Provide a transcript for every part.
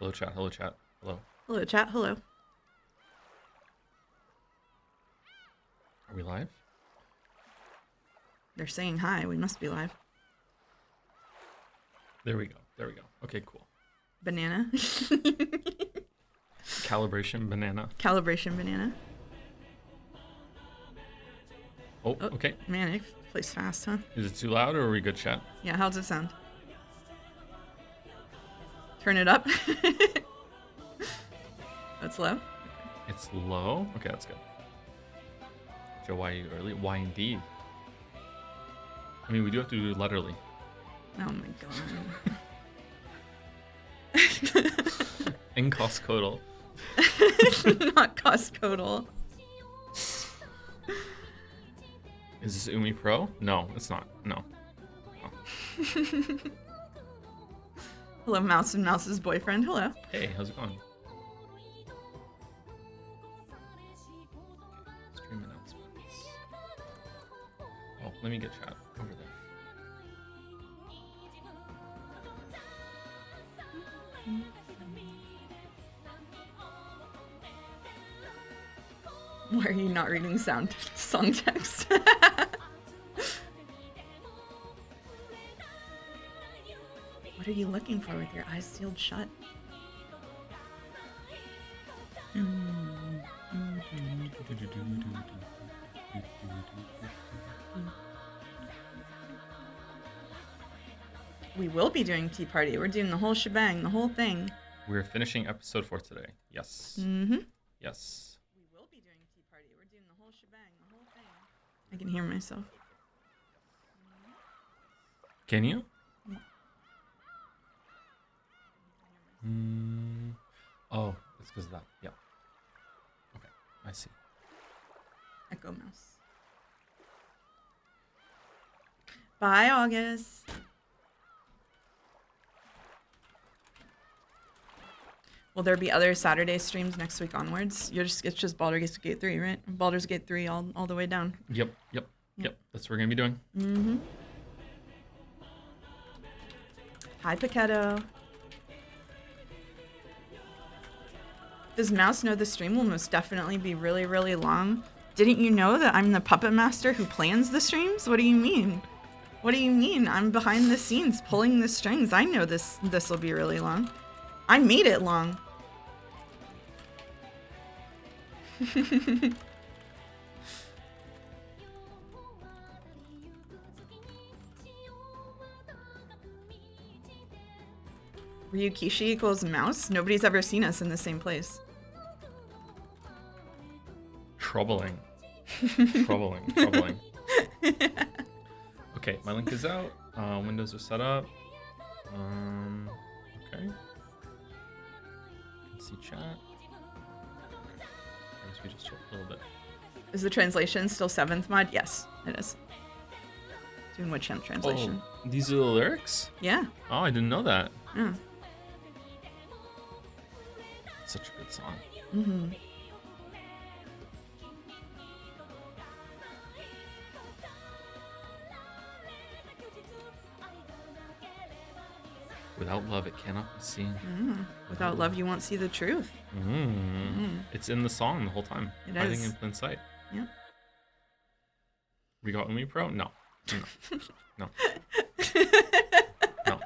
Hello, chat. Hello, chat. Hello. Hello, chat. Hello. Are we live? They're saying hi. We must be live. There we go. There we go. Okay, cool. Banana. Calibration banana. Calibration banana. Oh, okay. Man, it plays fast, huh? Is it too loud or are we good, chat? Yeah, how's it sound? Turn it up. That's low. It's low? Okay, that's good. Joe, why are you early? Why indeed? I mean, we do have to do it letterly. Oh my god. Incoscodal. Not coscodal. Is this Umi Pro? No, it's not. No. Oh. Hello, Mouse and Mouse's boyfriend. Hello. Hey, how's it going? Stream announcements. Oh, let me get chat over there. Why are you not reading song text? What are you looking for with your eyes sealed shut? We will be doing Tea Party. We're doing the whole shebang, the whole thing. We're finishing episode 4 today. Yes. Mm-hmm. Yes. We will be doing Tea Party. We're doing the whole shebang, the whole thing. I can hear myself. Can you? Yeah. Oh, it's because of that. Yeah. Okay, I see. Echo Mouse. Bye, August. Will there be other Saturday streams next week onwards? It's just Baldur's Gate 3, right? Baldur's Gate 3 all the way down. Yep. That's what we're gonna be doing. Mm-hmm. Hi, Paquetto. Does Mouse know the stream will most definitely be really, really long? Didn't you know that I'm the puppet master who plans the streams? What do you mean? What do you mean? I'm behind the scenes pulling the strings. I know this will be really long. I made it long. Ryukishi equals Mouse? Nobody's ever seen us in the same place. Troubling. Troubling. Okay, my link is out. Windows are set up. Okay. You can see chat. I guess we just chill a little bit. Is the translation still 7th mod? Yes, it is. Doing which translation? Oh, these are the lyrics? Yeah. Oh, I didn't know that. Yeah. Such a good song. Mm-hmm. Without love, it cannot be seen. Without love, you won't see the truth. It's in the song the whole time. It Hiding is. in plain sight. Yeah. We got Umi Pro? No. No. No.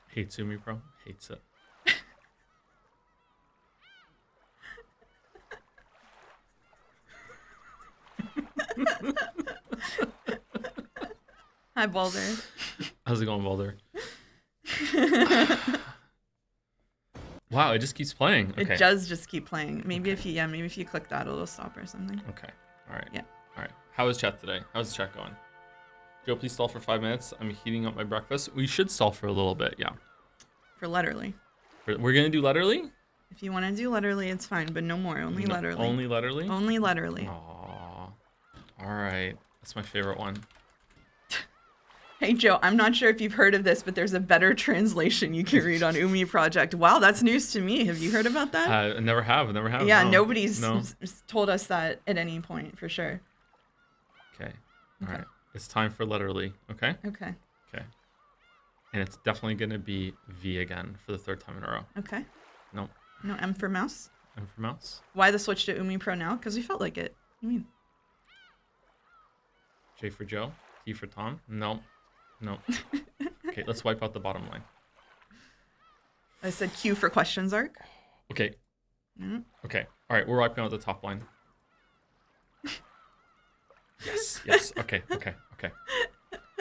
Hates Umi Pro? Hates it. Hi, Baldur. How's it going, Baldur? Wow, it just keeps playing. Okay. It does just keep playing. Maybe if you click that, it'll stop or something. Okay. All right. Yeah. All right. How is chat today? How's the chat going? Joe, please stall for 5 minutes. I'm heating up my breakfast. We should stall for a little bit. Yeah. For Letterly. We're gonna do letterly. If you want to do Letterly, it's fine, but no more. Only Letterly. Only letterly. Only Letterly. Aww. All right. That's my favorite one. Hey, Joe, I'm not sure if you've heard of this, but there's a better translation you can read on Umi Project. Wow, that's news to me. Have you heard about that? I never have. Yeah, No. nobody's No. told us that at any point, for sure. Okay. All right. It's time for letterly. Okay. Okay. Okay. And it's definitely gonna be V again for the third time in a row. Okay. No. No M for mouse? M for mouse. Why the switch to Umi Pro now? Because we felt like it. I mean, J for Joe. T for Tom. No. No. Okay, let's wipe out the bottom line. I said Q for questions arc. Okay. Mm-hmm. Okay. All right, we're wiping out the top line. Yes. Yes. Okay. Okay. Okay.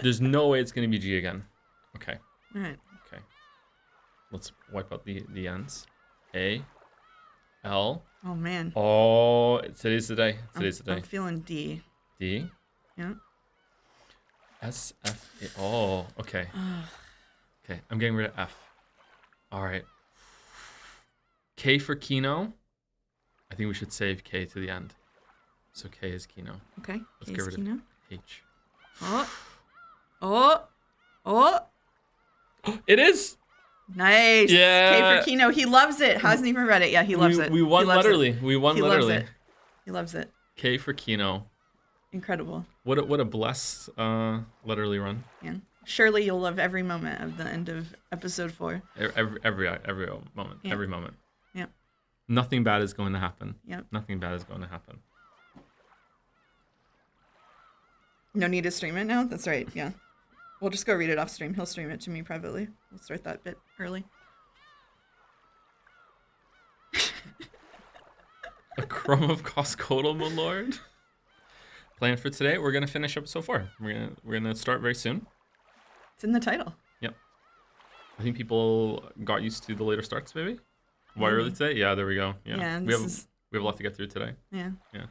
There's no way it's gonna be G again. Okay. All right. Okay. Let's wipe out the ends. A. L. Oh, man. Oh, today's the day. Today's the I'm day. feeling D. D. Yeah. S. F. A. Oh, okay. Okay, I'm getting rid of F. All right. K for Kino. I think we should save K to the end. So K is Kino. Okay. Let's K get is rid Kino. of H. Oh. Oh. Oh. It is. Nice. Yeah. K for Kino. He loves it. Hasn't even read it. Yeah, he loves it. We won He loves literally. it. We won He literally. loves it. He loves it. K for Kino. Incredible. What a blessed literally run. Yeah. Surely you'll love every moment of the end of episode 4. Every moment. Yeah. Every moment. Yep. Nothing bad is going to happen. Yep. Nothing bad is going to happen. No need to stream it now? That's right. Yeah. We'll just go read it off stream. He'll stream it to me privately. We'll start that bit early. A crumb of Coscodal, my lord. Plan for today, we're gonna finish episode 4. We're gonna start very soon. It's in the title. Yep. I think people got used to the later starts, maybe. Why early today? Yeah, there we go. Yeah. Yeah, we have a lot to get through today. Yeah. Yeah.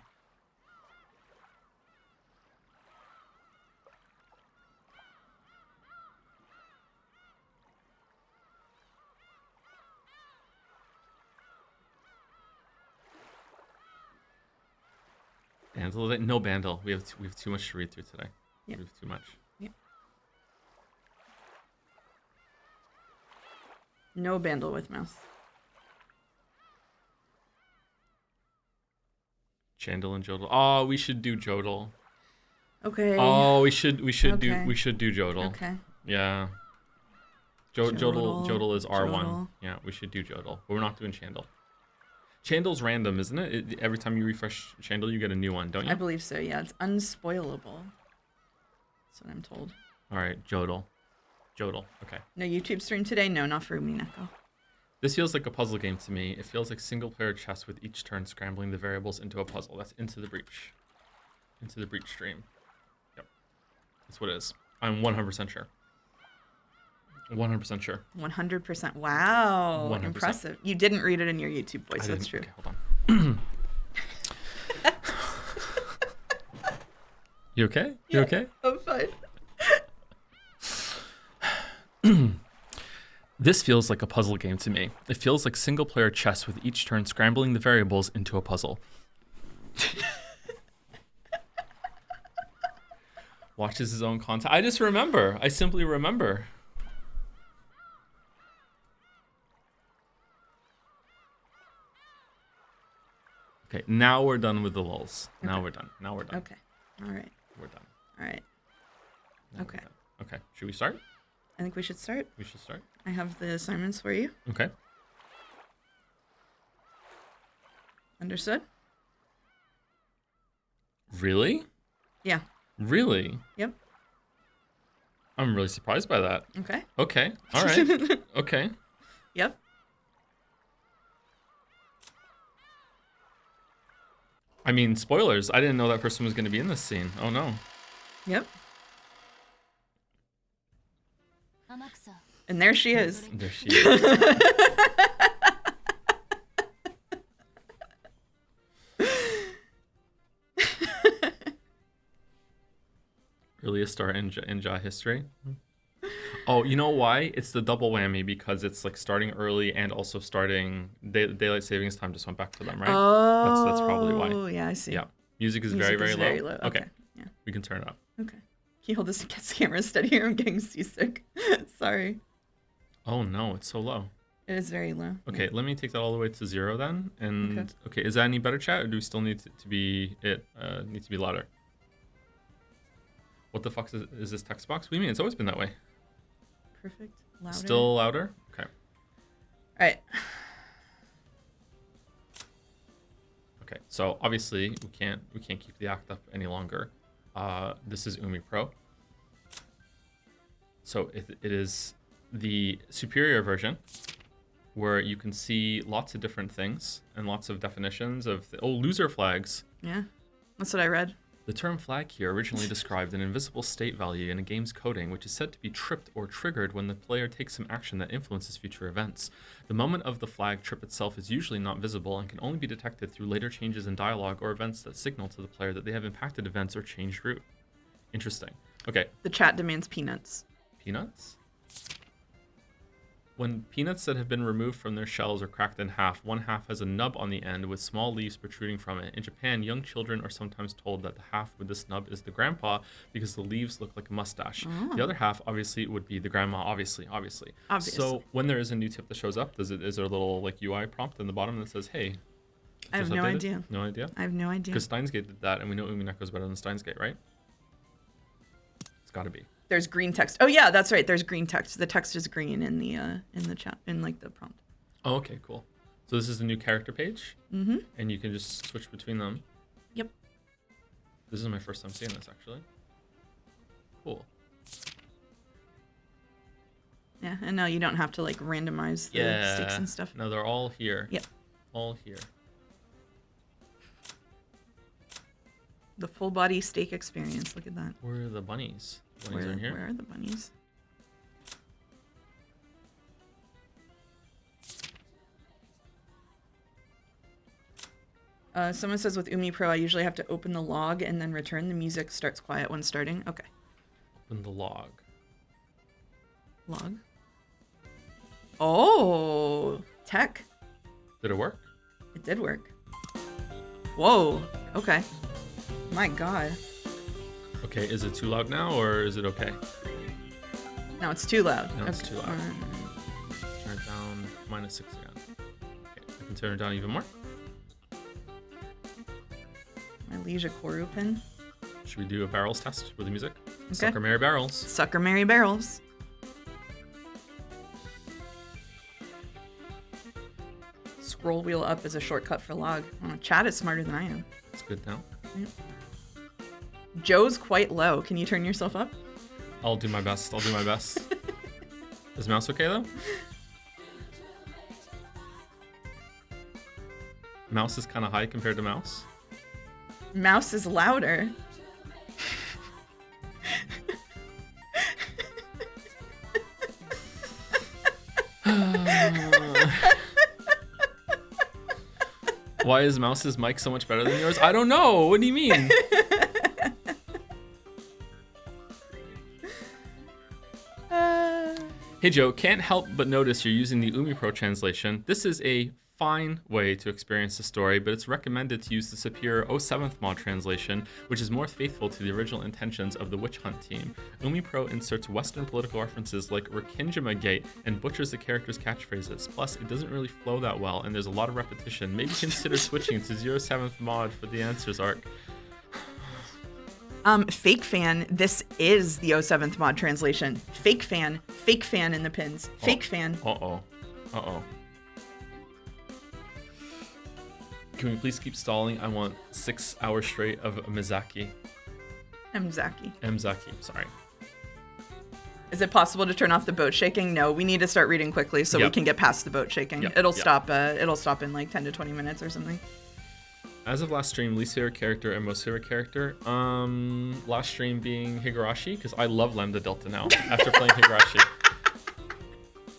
Bandle? No bandle. We have too much to read through today. Yep. We have too much. Yep. No bandle with mouse. Chandel and Jodel. Oh, we should do Jodel. Okay. Oh, we should Okay. do Jodel. Okay. Yeah. Jodel, Jodel is R1. Jodel. Yeah, we should do Jodel. But we're not doing Chandel. Chandel's random, isn't it? Every time you refresh Chandel, you get a new one, don't you? I believe so, yeah. It's unspoilable. That's what I'm told. All right, Jodel. Jodel. Okay. No YouTube stream today? No, not for Umineko. This feels like a puzzle game to me. It feels like single-player chess with each turn scrambling the variables into a puzzle. That's Into the Breach. Into the Breach stream. Yep. That's what it is. I'm 100% sure. 100% sure. 100%. Wow. 100%. Impressive. You didn't read it in your YouTube voice. That's true. Okay, hold on. You okay? You Yeah, okay? I'm fine. This feels like a puzzle game to me. It feels like single-player chess with each turn scrambling the variables into a puzzle. Watches his own content. I just remember. I simply remember. Okay, now we're done with the lulls. Now Okay. we're done. Now we're done. Okay. All right. We're done. All right. Now we're Okay. done. Okay. Should we start? I think we should start. We should start. I have the assignments for you. Okay. Understood? Really? Yeah. Really? Yep. I'm really surprised by that. Okay. Okay. All right. Okay. Yep. I mean, spoilers. I didn't know that person was going to be in this scene. Oh no. Yep. And there she is. There she is. Earliest start in Ja history. Oh, you know why? It's the double whammy because it's like starting early and also starting daylight savings time just went back for them, right? Oh. That's probably why. Yeah, I see. Yeah. Music is Music very, is very very low. low. Okay. Okay. Yeah. We can turn it up. Okay. Can You hold this camera steadier. I'm getting seasick. Sorry. Oh no, it's so low. It is very low. Okay, let me take that all the way to 0 then. And okay, is that any better, chat, or do we still need to be need to be louder? What the fuck is this text box? What do you mean? It's always been that way. Perfect. Louder. Still louder? Okay. All right. Okay, so obviously we can't keep the act up any longer. This is Umi Pro. So it is the superior version, where you can see lots of different things and lots of definitions of loser flags. Yeah, that's what I read. The term flag here originally described an invisible state value in a game's coding, which is said to be tripped or triggered when the player takes some action that influences future events. The moment of the flag trip itself is usually not visible and can only be detected through later changes in dialogue or events that signal to the player that they have impacted events or changed route. Interesting. Okay. The chat demands peanuts. Peanuts? When peanuts that have been removed from their shells are cracked in half, one half has a nub on the end with small leaves protruding from it. In Japan, young children are sometimes told that the half with this nub is the grandpa because the leaves look like a mustache. Oh. The other half, obviously, would be the grandma, obviously. So when there is a new tip that shows up, is there a little like UI prompt in the bottom that says, hey, I have no idea. No idea? I have no idea. Because Steins Gate did that, and we know Umineko is better than Steins Gate, right? It's got to be. There's green text. Oh yeah, that's right. There's green text. The text is green in the chat, in like the prompt. Oh, okay, cool. So this is the new character page, Mm-hmm. and you can just switch between them. Yep. This is my first time seeing this, actually. Cool. Yeah, and now you don't have to like randomize the sticks and stuff. No, they're all here. Yep. All here. The full body steak experience. Look at that. Where are the bunnies? Bunnies are in here. Where are the bunnies? Someone says with Umi Pro, I usually have to open the log and then return. The music starts quiet when starting. Okay. Open the log. Log. Oh, tech. Did it work? It did work. Whoa. Okay. My God. Okay, is it too loud now, or is it okay? No, it's too loud. No, it's too loud. Turn it down -6 again. Okay, I can turn it down even more. My Leisure Koru pin. Should we do a barrels test with the music? Okay. Sucker Mary Barrels. Sucker Mary Barrels. Scroll wheel up is a shortcut for log. Oh, chat is smarter than I am. It's good now. Yep. Joe's quite low. Can you turn yourself up? I'll do my best. Is mouse okay though? Mouse is kind of high compared to mouse. Mouse is louder. Why is mouse's mic so much better than yours? I don't know. What do you mean? Hey Joe, can't help but notice you're using the Umi Pro translation. This is a fine way to experience the story, but it's recommended to use the superior 07th mod translation, which is more faithful to the original intentions of the Witch Hunt team. Umi Pro inserts Western political references like Rickinjama Gate and butchers the characters' catchphrases. Plus, it doesn't really flow that well, and there's a lot of repetition. Maybe consider switching to 07th mod for the answers arc. Fake fan, this is the 07th mod translation. Fake fan in the pins. Fake fan. Uh-oh. Can we please keep stalling? I want 6 hours straight of Mizaki. Mzaki, sorry. Is it possible to turn off the boat shaking? No, we need to start reading quickly so we can get past the boat shaking. It'll stop in like 10 to 20 minutes or something. As of last stream, least favorite character and most favorite character. Last stream being Higurashi, because I love Lambda Delta now after playing Higurashi.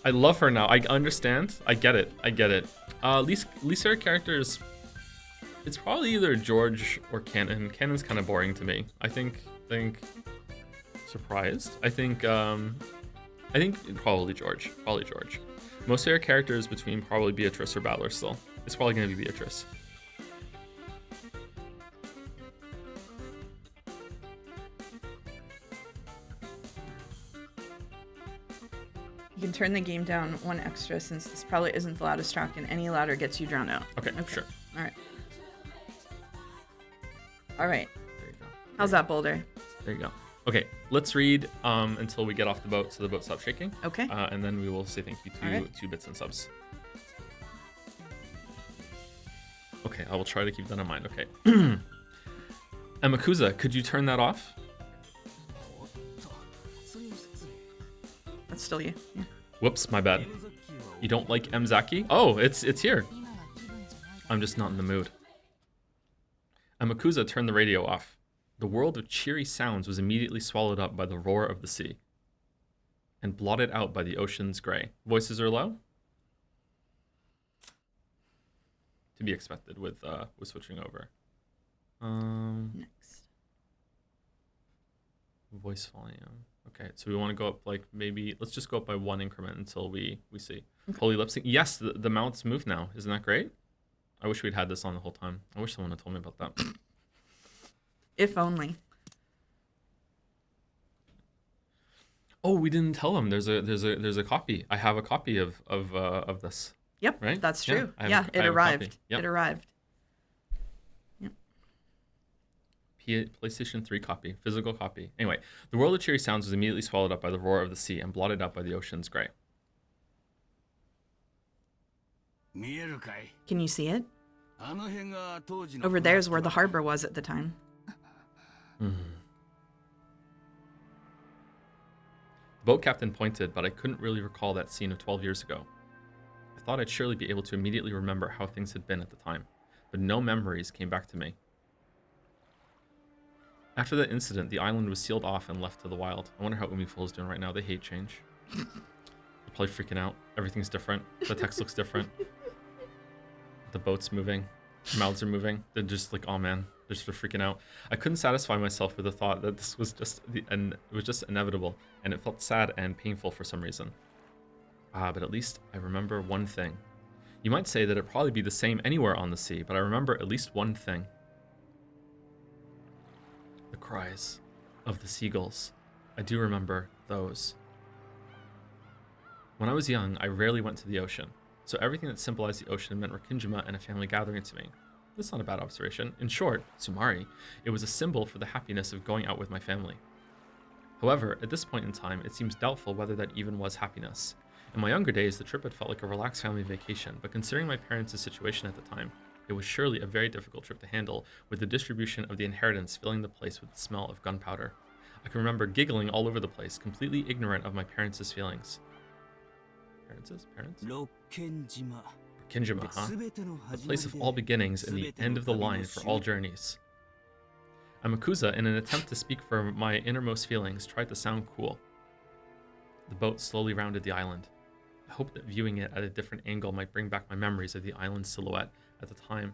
I love her now. I understand. I get it. Least favorite characters. It's probably either George or Canon. Canon's kind of boring to me. I think surprised. I think probably George. Most favorite characters between probably Beatrice or Baldur still. It's probably gonna be Beatrice. can turn the game down 1 extra since this probably isn't the loudest track, and any louder gets you drowned out. Okay, sure. All right. All right. There you go. How's that, Boulder? There you go. Okay, let's read until we get off the boat so the boat stops shaking. Okay. And then we will say thank you to Alright. 2 bits and subs. Okay, I will try to keep that in mind. Okay. Amakusa, could you turn that off? That's still you. Yeah. Whoops, my bad. You don't like Mzaki? Oh, it's here. I'm just not in the mood. Amakusa turned the radio off. The world of cheery sounds was immediately swallowed up by the roar of the sea and blotted out by the ocean's gray. Voices are low? To be expected with switching over. Next. Voice volume. Okay, so we want to go up like maybe, let's just go up by 1 increment until we see. Okay. Holy lip sync. Yes, the mouths move now. Isn't that great? I wish we'd had this on the whole time. I wish someone had told me about that. If only. Oh, we didn't tell him. There's a copy. I have a copy of this. Yep, Right? that's Yeah, true. I have Yeah, a- I it have a copy. arrived. Yep. It arrived. PlayStation 3 copy, physical copy. Anyway, the world of cheery sounds was immediately swallowed up by the roar of the sea and blotted out by the ocean's gray. Can you see it? Over there's where the harbor was at the time. The boat captain pointed, but I couldn't really recall that scene of 12 years ago. I thought I'd surely be able to immediately remember how things had been at the time, but no memories came back to me. After that incident, the island was sealed off and left to the wild. I wonder how Umineko is doing right now. They hate change. They're probably freaking out. Everything's different. The text looks different. The boat's moving. Their mouths are moving. They're just like, oh man, they're sort of freaking out. I couldn't satisfy myself with the thought that this was just it was just inevitable, and it felt sad and painful for some reason. But at least I remember one thing. You might say that it'd probably be the same anywhere on the sea, but I remember at least one thing. The cries of the seagulls. I do remember those. When I was young, I rarely went to the ocean, so everything that symbolized the ocean meant Rikinjima and a family gathering to me. That's not a bad observation. In short, Sumari, it was a symbol for the happiness of going out with my family. However, at this point in time, it seems doubtful whether that even was happiness. In my younger days, the trip had felt like a relaxed family vacation, but considering my parents' situation at the time, it was surely a very difficult trip to handle, with the distribution of the inheritance filling the place with the smell of gunpowder. I can remember giggling all over the place, completely ignorant of my parents' feelings. Parents? Rikinjima, huh? The place of all beginnings and the end of the line for all journeys. Amakusa, in an attempt to speak for my innermost feelings, tried to sound cool. The boat slowly rounded the island. I hoped that viewing it at a different angle might bring back my memories of the island silhouette at the time.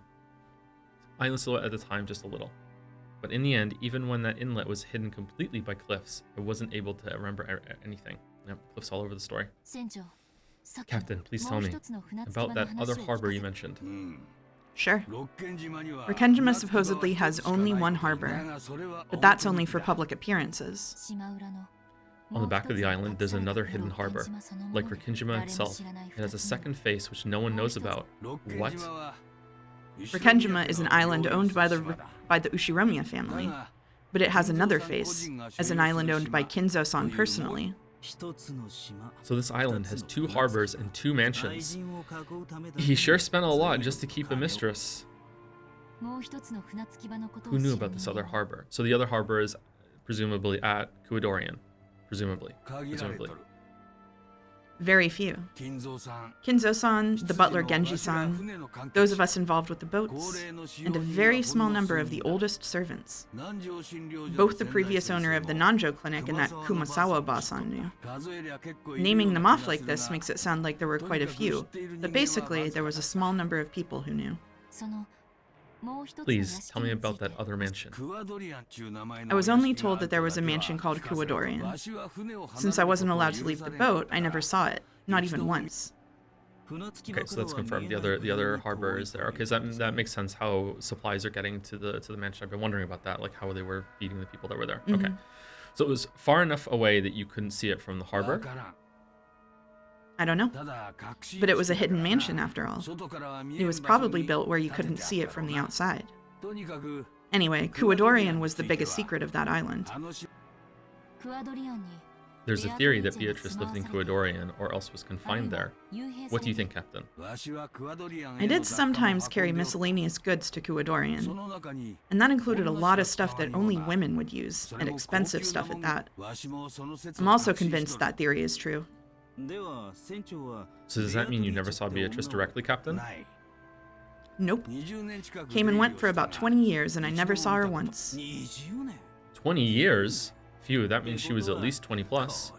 Just a little. But in the end, even when that inlet was hidden completely by cliffs, I wasn't able to remember anything. Yep, cliffs all over the story. Captain, please tell me about that other harbor you mentioned. Sure. Rikenjima supposedly has only one harbor, but that's only for public appearances. On the back of the island, there's another hidden harbor. Like Rikinjima itself, it has a second face which no one knows about. What? Rikenjima is an island owned by the Ushiromiya family, but it has another face, as an island owned by Kinzo-san personally. So this island has 2 harbors and 2 mansions. He sure spent a lot just to keep a mistress. Who knew about this other harbor? So the other harbor is presumably at Kuwadorian. Presumably. Very few. Kinzo-san, the butler Genji-san, those of us involved with the boats, and a very small number of the oldest servants. Both the previous owner of the Nanjo clinic and that Kumasawa Ba-san knew. Naming them off like this makes it sound like there were quite a few, but basically there was a small number of people who knew. Please, tell me about that other mansion. I was only told that there was a mansion called Kuwadorian. Since I wasn't allowed to leave the boat, I never saw it, not even once. Okay, so that's confirmed. The other harbor is there. Okay, so that makes sense how supplies are getting to the mansion. I've been wondering about that, like how they were feeding the people that were there. Okay. So it was far enough away that you couldn't see it from the harbor. I don't know. But it was a hidden mansion after all. It was probably built where you couldn't see it from the outside. Anyway, Kuadorian was the biggest secret of that island. There's a theory that Beatrice lived in Kuadorian or else was confined there. What do you think, Captain? I did sometimes carry miscellaneous goods to Kuadorian, and that included a lot of stuff that only women would use, and expensive stuff at that. I'm also convinced that theory is true. So does that mean you never saw Beatrice directly, Captain? Nope. Came and went for about 20 years, and I never saw her once. 20 years? Phew, that means she was at least 20 plus.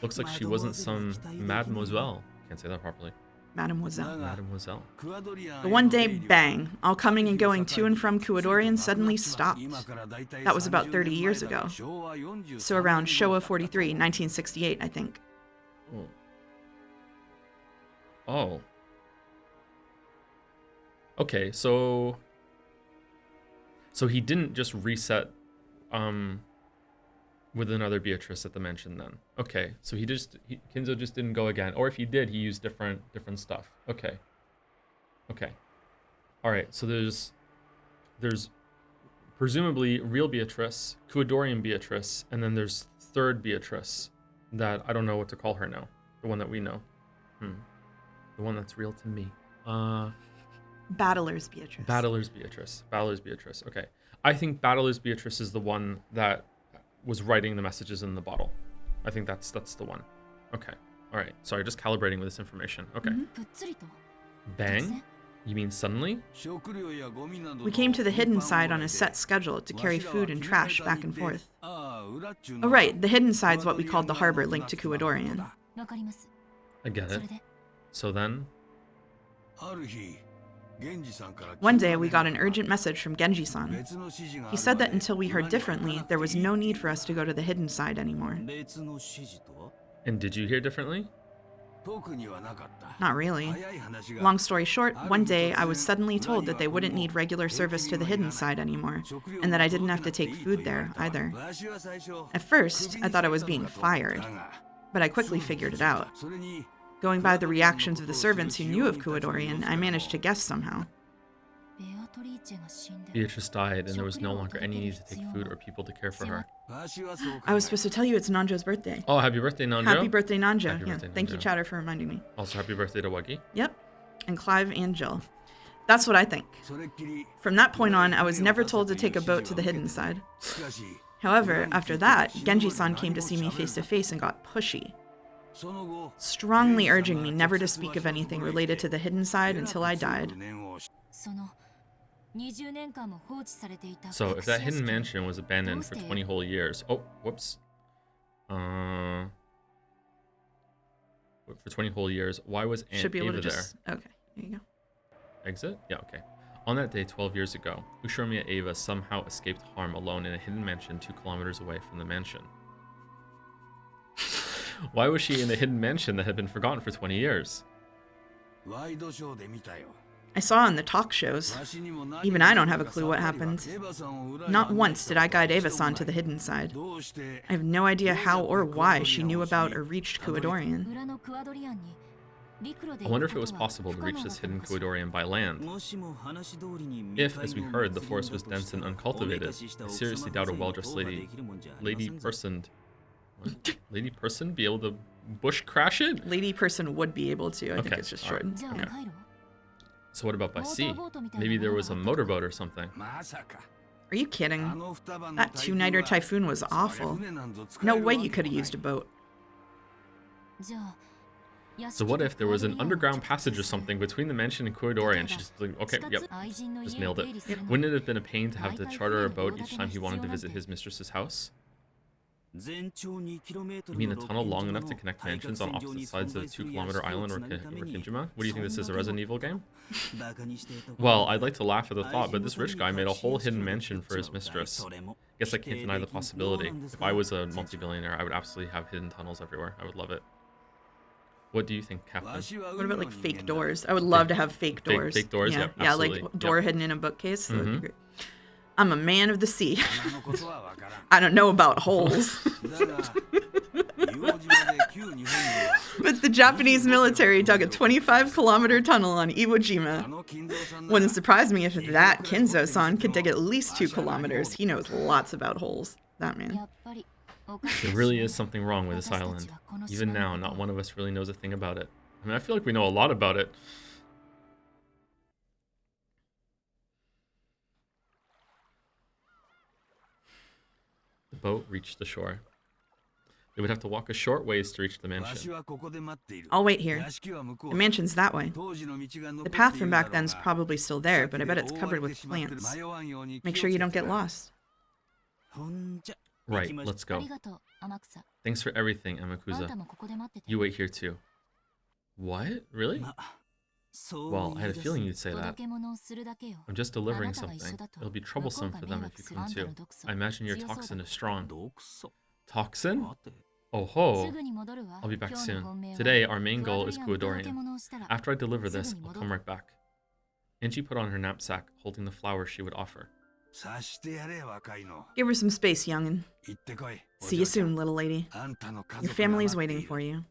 Looks like she wasn't some mademoiselle. Can't say that properly. Mademoiselle. Mademoiselle. But one day, bang, all coming and going to and from Kuadorian suddenly stopped. That was about 30 years ago. So around Showa 43, 1968, I think. Oh. Okay, so he didn't just reset with another Beatrice at the mansion then. Okay, so Kinzo just didn't go again, or if he did, he used different stuff. Okay. All right, so there's presumably real Beatrice, Kuadorian Beatrice, and then there's third Beatrice that I don't know what to call her now. The one that we know. The one that's real to me. Battler's Beatrice. Battler's Beatrice. Okay. I think Battler's Beatrice is the one that was writing the messages in the bottle. I think that's the one. Okay. All right. Sorry, just calibrating with this information. Okay. Bang? You mean suddenly? We came to the hidden side on a set schedule to carry food and trash back and forth. Oh right, the hidden side's what we called the harbor linked to Kuadorian. I get it. So then? One day we got an urgent message from Genji-san. He said that until we heard differently, there was no need for us to go to the hidden side anymore. And did you hear differently? Not really. Long story short, one day I was suddenly told that they wouldn't need regular service to the hidden side anymore, and that I didn't have to take food there either. At first, I thought I was being fired, but I quickly figured it out. Going by the reactions of the servants who knew of Kuadorian, I managed to guess somehow. Beatrice died and there was no longer any need to take food or people to care for her. I was supposed to tell you it's Nanjo's birthday. Oh, happy birthday, Nanjo. Happy birthday, Nanjo. Happy birthday, Thank you, Nanjo. Chatter, for reminding me. Also, happy birthday to Wuggy. Yep. And Clive and Jill. That's what I think. From that point on, I was never told to take a boat to the hidden side. However, after that, Genji-san came to see me face to face and got pushy, strongly urging me never to speak of anything related to the hidden side until I died. So, if that hidden mansion was abandoned for 20 whole years... Oh, whoops. For 20 whole years, why was Aunt Should be able Ava to just... there? Okay, here you go. Exit? Yeah, okay. On that day 12 years ago, Ushomiya Ava somehow escaped harm alone in a hidden mansion 2 kilometers away from the mansion. Why was she in the hidden mansion that had been forgotten for 20 years? I saw on the talk shows. Even I don't have a clue what happened. Not once did I guide Eva-san to the hidden side. I have no idea how or why she knew about or reached Kuadorian. I wonder if it was possible to reach this hidden Kuadorian by land. If, as we heard, the forest was dense and uncultivated, I seriously doubt a well-dressed lady person be able to bush crash it? Lady person would be able to. I think it's just shortened. Right. Okay. So what about by sea? Maybe there was a motorboat or something. Are you kidding? That 2-nighter typhoon was awful. No way you could have used a boat. So what if there was an underground passage or something between the mansion and Kuadorian? She just like, okay, yep, just nailed it. Yep. Wouldn't it have been a pain to have to charter a boat each time he wanted to visit his mistress's house? You mean a tunnel long enough to connect mansions on opposite sides of a 2-kilometer island or Kinjima? What do you think this is, a Resident Evil game? Well, I'd like to laugh at the thought, but this rich guy made a whole hidden mansion for his mistress. Guess I can't deny the possibility. If I was a multi-billionaire, I would absolutely have hidden tunnels everywhere. I would love it. What do you think, Captain? What about like fake doors? I would love to have fake doors. Fake doors, yeah, yeah, absolutely. Like door hidden in a bookcase. That would be great. I'm a man of the sea. I don't know about holes. But the Japanese military dug a 25-kilometer tunnel on Iwo Jima. Wouldn't surprise me if that Kinzo-san could dig at least 2 kilometers. He knows lots about holes. That man. There really is something wrong with this island. Even now, not one of us really knows a thing about it. I mean, I feel like we know a lot about it. The boat reached the shore. They would have to walk a short ways to reach the mansion. I'll wait here. The mansion's that way. The path from back then's probably still there, but I bet it's covered with plants. Make sure you don't get lost. Right, let's go. Thanks for everything, Amakusa. You wait here too. What? Really? Well, I had a feeling you'd say that. I'm just delivering something. It'll be troublesome for them if you come too. I imagine your toxin is strong. Toxin? Oh ho! I'll be back soon. Today, our main goal is Kuadorian. After I deliver this, I'll come right back. Angie put on her knapsack, holding the flowers she would offer. Give her some space, youngin'. See you soon, little lady. Your family's waiting for you.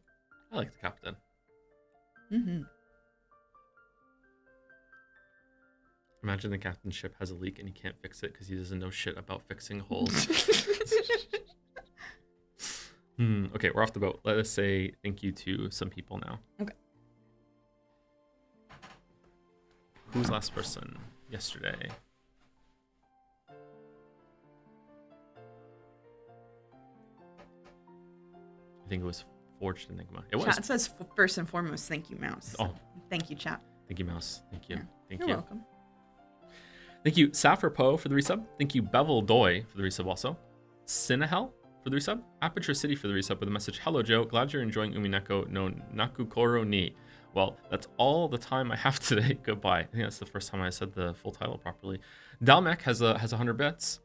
I like the captain. Mm-hmm. Imagine the captain's ship has a leak and he can't fix it because he doesn't know shit about fixing holes. Okay, we're off the boat. Let us say thank you to some people now. Okay. Who's last person? Yesterday. I think it was Forged Enigma. It was. Chat says first and foremost, thank you, Mouse. Oh. Thank you, chat. Thank you, Mouse. Thank you. Yeah. Thank You're you. welcome. Thank you, Saffir Poe for the resub. Thank you, Bevel Doi for the resub also. Sinahel for the resub. Aperture City for the resub with a message. Hello, Joe. Glad you're enjoying Umineko no Nakukoro ni. Well, that's all the time I have today. Goodbye. I think that's the first time I said the full title properly. Dalmek has 100 bits.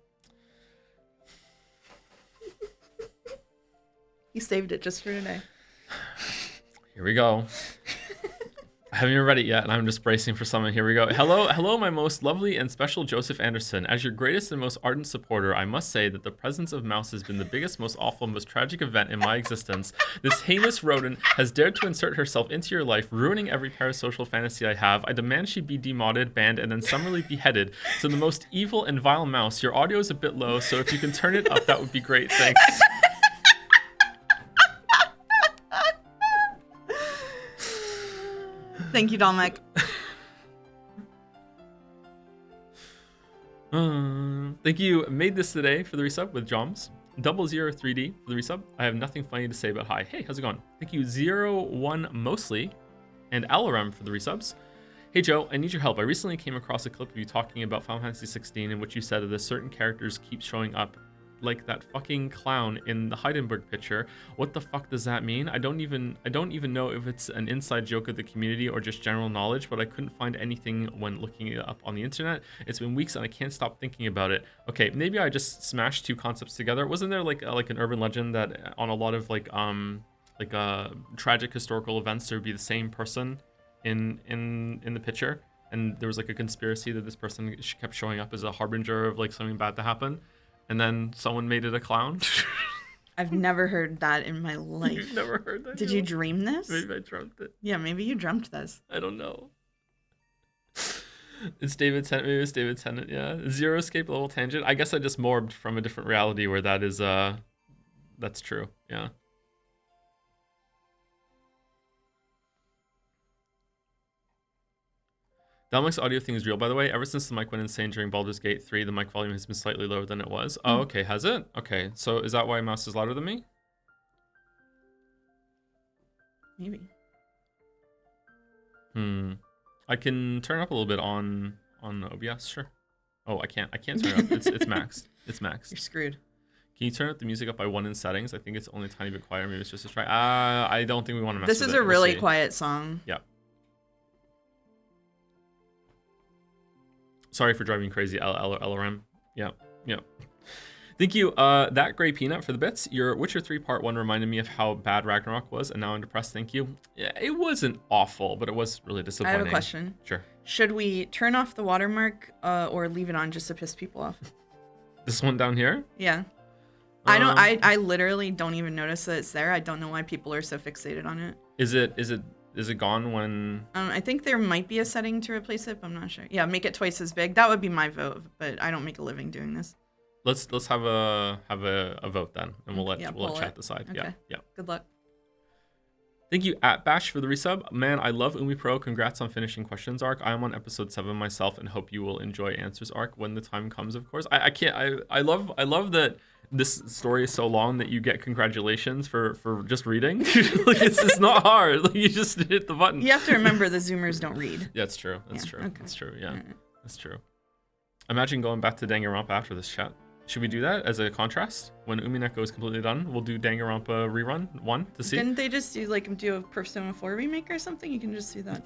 He saved it just for today. Here we go. I haven't even read it yet, and I'm just bracing for something. Here we go. Hello, my most lovely and special Joseph Anderson. As your greatest and most ardent supporter, I must say that the presence of Mouse has been the biggest, most awful, most tragic event in my existence. This heinous rodent has dared to insert herself into your life, ruining every parasocial fantasy I have. I demand she be demodded, banned, and then summarily beheaded. So the most evil and vile Mouse, your audio is a bit low, so if you can turn it up, that would be great. Thanks. Thank you, Dalmek. Thank you, Made This Today for the resub with Joms. 003D for the resub. I have nothing funny to say but hi. Hey, how's it going? Thank you, 01 Mostly and Alaram for the resubs. Hey Joe, I need your help. I recently came across a clip of you talking about Final Fantasy 16 in which you said that certain characters keep showing up like that fucking clown in the Heidenberg picture. What the fuck does that mean? I don't even know if it's an inside joke of the community or just general knowledge, but I couldn't find anything when looking it up on the internet. It's been weeks and I can't stop thinking about it. Okay, maybe I just smashed two concepts together. Wasn't there like an urban legend that on a lot of tragic historical events there would be the same person in the picture, and there was like a conspiracy that this person kept showing up as a harbinger of like something bad to happen? And then someone made it a clown. I've never heard that in my life. You've never heard that? Did you dream this? Maybe I dreamt it. Yeah, maybe you dreamt this. I don't know. It's David Tennant. Maybe it's David Tennant. Yeah. Zero escape level tangent. I guess I just morbed from a different reality where that is that's true. Yeah. Dalmek's audio thing is real, by the way. Ever since the mic went insane during Baldur's Gate 3, the mic volume has been slightly lower than it was. Oh, okay. Has it? Okay. So is that why Mouse is louder than me? Maybe. I can turn up a little bit on OBS, sure. Oh, I can't turn it up. It's maxed. It's maxed. You're screwed. Can you turn up the music up by 1 in settings? I think it's only a tiny bit quieter. Maybe it's just a try. I don't think we want to mess with it. This is a really quiet song. Yeah. Sorry for driving crazy, LRM. Yeah. Thank you, That Gray Peanut for the bits. Your Witcher 3 Part 1 reminded me of how bad Ragnarok was, and now I'm depressed. Thank you. Yeah, it wasn't awful, but it was really disappointing. I have a question. Sure. Should we turn off the watermark or leave it on just to piss people off? This one down here? Yeah. I literally don't even notice that it's there. I don't know why people are so fixated on it. Is it gone when? I think there might be a setting to replace it, but I'm not sure. Yeah, make it twice as big. That would be my vote, but I don't make a living doing this. Let's have a vote then, and we'll let chat decide. Okay. Yeah. Good luck. Thank you, Bash, for the resub. Man, I love Umi Pro. Congrats on finishing questions arc. I am on episode 7 myself, and hope you will enjoy answers arc when the time comes. Of course, I can't. I love that this story is so long that you get congratulations for just reading. Like it's not hard. Like you just hit the button. You have to remember the Zoomers don't read. Yeah, that's true. That's true. Okay. That's true. Yeah, Right. that's true. Imagine going back to Danganronpa after this chat. Should we do that as a contrast? When Umineko is completely done, we'll do Danganronpa rerun 1 to see. Didn't they just do a Persona 4 remake or something? You can just do that.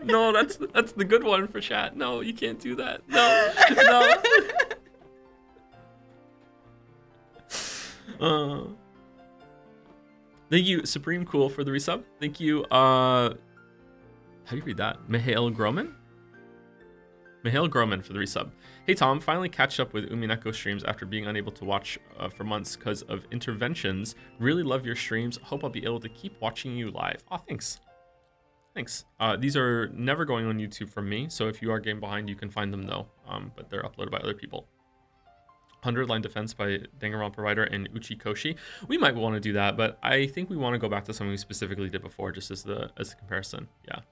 No, that's the good one for chat. No, you can't do that. No. Thank you, Supreme Cool, for the resub. Thank you, how do you read that? Mihail Groman? Mihail Groman for the resub. Hey Tom, finally catch up with Umineko streams after being unable to watch for months because of interventions. Really love your streams. Hope I'll be able to keep watching you live. Oh, thanks. Thanks. These are never going on YouTube from me, so if you are game behind, you can find them though. But they're uploaded by other people. 100 Line Defense by Danganronpa writer and Uchi Koshi. We might want to do that, but I think we want to go back to something we specifically did before, just as the comparison. Yeah.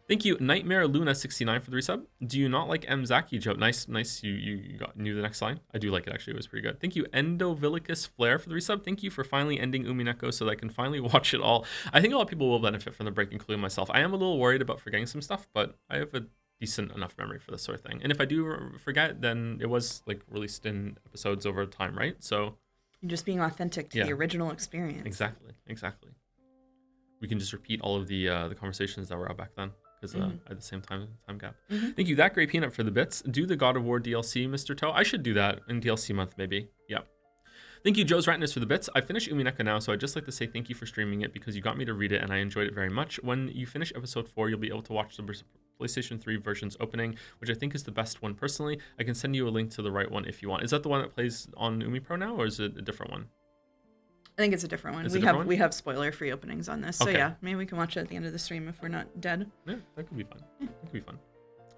Thank you, Nightmare Luna 69 for the resub. Do you not like M Zaki joke? Nice. You knew the next line. I do like it actually. It was pretty good. Thank you, Endovilicus Flare for the resub. Thank you for finally ending Umineko so that I can finally watch it all. I think a lot of people will benefit from the break, including myself. I am a little worried about forgetting some stuff, but I have a decent enough memory for this sort of thing. And if I do forget, then it was like released in episodes over time, right? So You're just being authentic to the original experience. Exactly. We can just repeat all of the conversations that were out back then. At the same time gap. Thank you, That Great Peanut, for the bits. Do the God of War DLC, Mr. Toe. I should do that in DLC month, maybe. Yeah. Thank you, Joe's Retinas, for the bits. I finished Umineko now, so I'd just like to say thank you for streaming it because you got me to read it and I enjoyed it very much. When you finish episode 4, you'll be able to watch the PlayStation 3 version's opening, which I think is the best one personally. I can send you a link to the right one if you want. Is that the one that plays on Umi Pro now, or is it a different one? I think it's a different one. We have spoiler-free openings on this, so yeah, maybe we can watch it at the end of the stream if we're not dead. Yeah, that could be fun. That could be fun.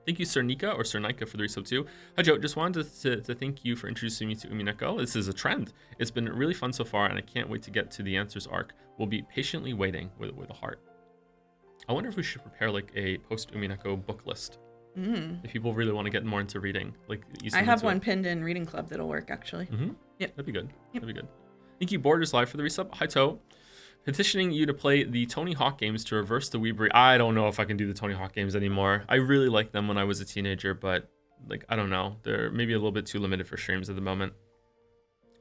Thank you, Sir Nika for the resub too. Hi Joe, just wanted to thank you for introducing me to Umineko. This is a trend. It's been really fun so far, and I can't wait to get to the answers arc. We'll be patiently waiting with a heart. I wonder if we should prepare like a post Umineko book list. If people really want to get more into reading, like I have one pinned in Reading Club that'll work actually. Yep, that'd be good. That'd be good. Thank you, Borders Live, for the resub. Hi, Toe. Petitioning you to play the Tony Hawk games to reverse the Weebery. I don't know if I can do the Tony Hawk games anymore. I really liked them when I was a teenager, but like I don't know. They're maybe a little bit too limited for streams at the moment.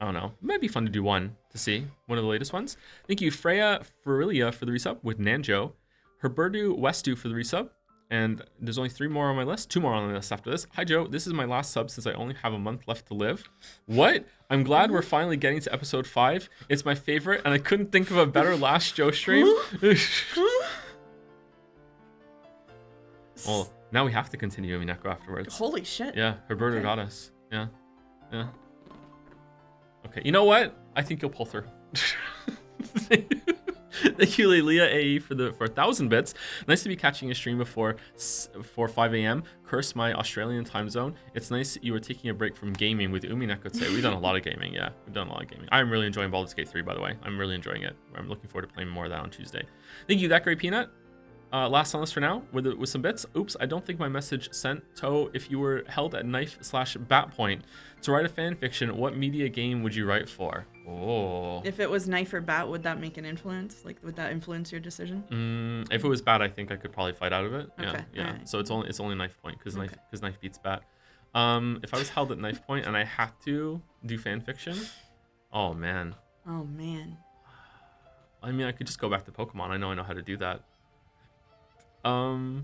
I don't know. It might be fun to do one of the latest ones. Thank you, Freya Ferilia, for the resub with Nanjo. Herberdu Westu for the resub. And there's only 3 more on my list. 2 more on the list after this. Hi, Joe. This is my last sub since I only have a month left to live. What? I'm glad we're finally getting to episode 5. It's my favorite, and I couldn't think of a better last Joe stream. Well, now we have to continue Umineko afterwards. Holy shit. Yeah, Herberto got us. Yeah. Okay, you know what? I think you'll pull through. Thank you, Lelia AE, for 1,000 bits. Nice to be catching a stream before 5 a.m. Curse my Australian time zone. It's nice you were taking a break from gaming with Umineko today. We've done a lot of gaming, yeah. We've done a lot of gaming. I'm really enjoying Baldur's Gate 3, by the way. I'm really enjoying it. I'm looking forward to playing more of that on Tuesday. Thank you, That Great Peanut. Last on list for now with some bits. Oops, I don't think my message sent. Toe, if you were held at knife/bat point to write a fan fiction, what media game would you write for? Oh. If it was knife or bat, would that make an influence? Like, would that influence your decision? If it was bat, I think I could probably fight out of it. Okay, Yeah. right. So it's only knife point because knife beats bat. If I was held at knife point and I had to do fan fiction, oh man. Oh man. I mean, I could just go back to Pokemon. I know how to do that. Umineko.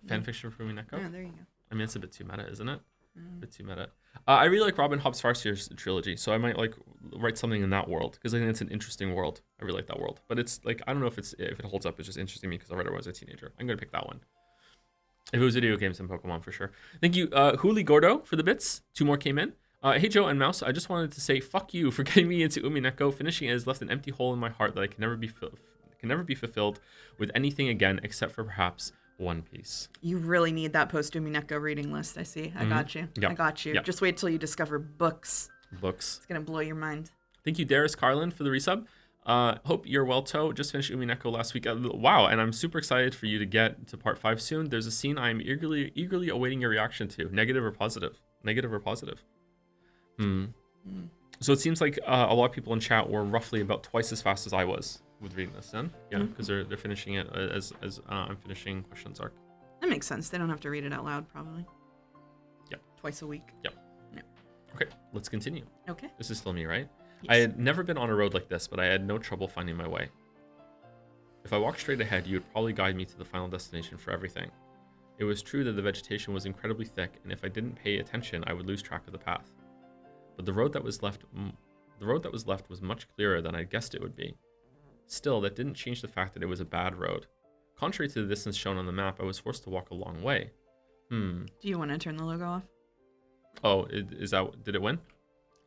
Fan fiction for Umineko. Yeah, there you go. I mean, it's a bit too meta, isn't it? A bit too meta. I really like Robin Hobb's Farseer's trilogy, so I might like write something in that world because I think it's an interesting world. I I really like that world. But it's like, I don't know if it holds up. It's just interesting to me because I read it when I was a teenager. I'm going to pick that one. If it was video games and Pokemon, for sure. Thank you, Huli Gordo, for the bits. 2 more came in. Hey, Joe and Mouse, I just wanted to say fuck you for getting me into Umineko. Finishing it has left an empty hole in my heart that I can never be fulfilled with anything again except for perhaps One Piece. You really need that post Umineko reading list. I see. I got you. Yep. I got you. Yep. Just wait till you discover books. It's gonna blow your mind. Thank you, Darius Carlin, for the resub. Hope you're well, Toe. Just finished Umineko last week. Wow, and I'm super excited for you to get to part 5 soon. There's a scene I'm eagerly awaiting your reaction to. Negative or positive? Negative or positive? So it seems like a lot of people in chat were roughly about twice as fast as I was with reading this then. Yeah, because they're finishing it as I'm finishing Questions Arc. That makes sense. They don't have to read it out loud, probably. Yep. Twice a week. Yep. Okay, let's continue. Okay. This is still me, right? Yes. I had never been on a road like this, but I had no trouble finding my way. If I walked straight ahead, you would probably guide me to the final destination for everything. It was true that the vegetation was incredibly thick, and if I didn't pay attention, I would lose track of the path. But the road that was left was much clearer than I guessed it would be. Still, that didn't change the fact that it was a bad road. Contrary to the distance shown on the map, I was forced to walk a long way. Do you want to turn the logo off? Oh, did it win?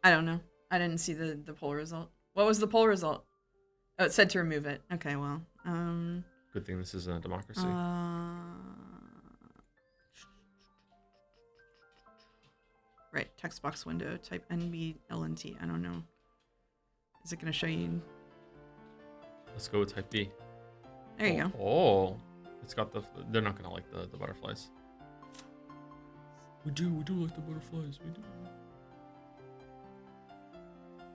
I don't know. I didn't see the poll result. What was the poll result? Oh, it said to remove it. Okay, well. Good thing this is a democracy. Right, text box window, type NBLNT. I don't know. Is it going to show you? Let's go with type B. There you go. Oh, it's got they're not going to like the butterflies. We do like the butterflies. We do.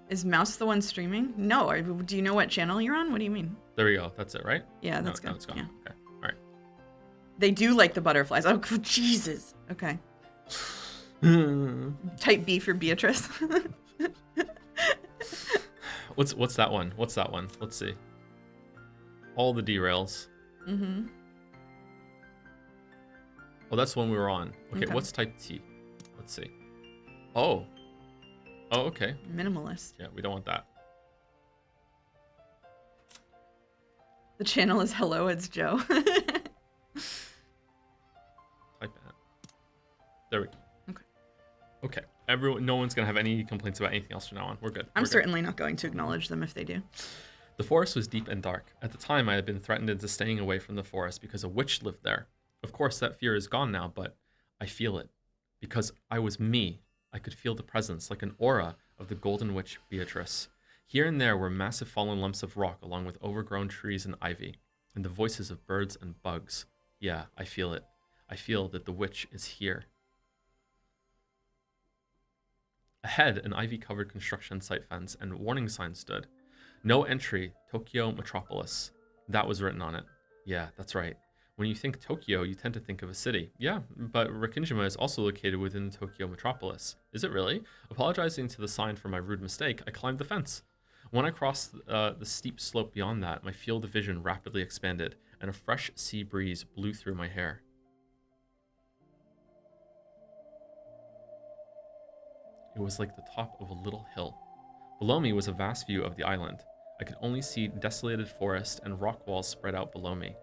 Is Mouse the one streaming? No. Do you know what channel you're on? What do you mean? There we go. That's it, right? Yeah, that's good. No, it's gone. Yeah. Okay. All right. They do like the butterflies. Oh, Jesus. Okay. Type B for Beatrice. What's that one? What's that one? Let's see. All the derails. Oh, that's the one we were on. Okay, what's type T? Let's see. Oh, okay. Minimalist. Yeah, we don't want that. The channel is Hello, it's Joe. Type that. There we go. Okay. No one's gonna have any complaints about anything else from now on. We're good. I'm certainly not going to acknowledge them if they do. The forest was deep and dark. At the time, I had been threatened into staying away from the forest because a witch lived there. Of course, that fear is gone now, but I feel it. Because I was me, I could feel the presence, like an aura, of the golden witch Beatrice. Here and there were massive fallen lumps of rock along with overgrown trees and ivy, and the voices of birds and bugs. Yeah, I feel it. I feel that the witch is here. Ahead, an ivy-covered construction site fence and warning sign stood. No entry, Tokyo Metropolis. That was written on it. Yeah, that's right. When you think Tokyo, you tend to think of a city. Yeah, but Rikkinjima is also located within the Tokyo Metropolis. Is it really? Apologizing to the sign for my rude mistake, I climbed the fence. When I crossed the steep slope beyond that, my field of vision rapidly expanded, and a fresh sea breeze blew through my hair. It was like the top of a little hill. Below me was a vast view of the island. I could only see desolated forest and rock walls spread out below me.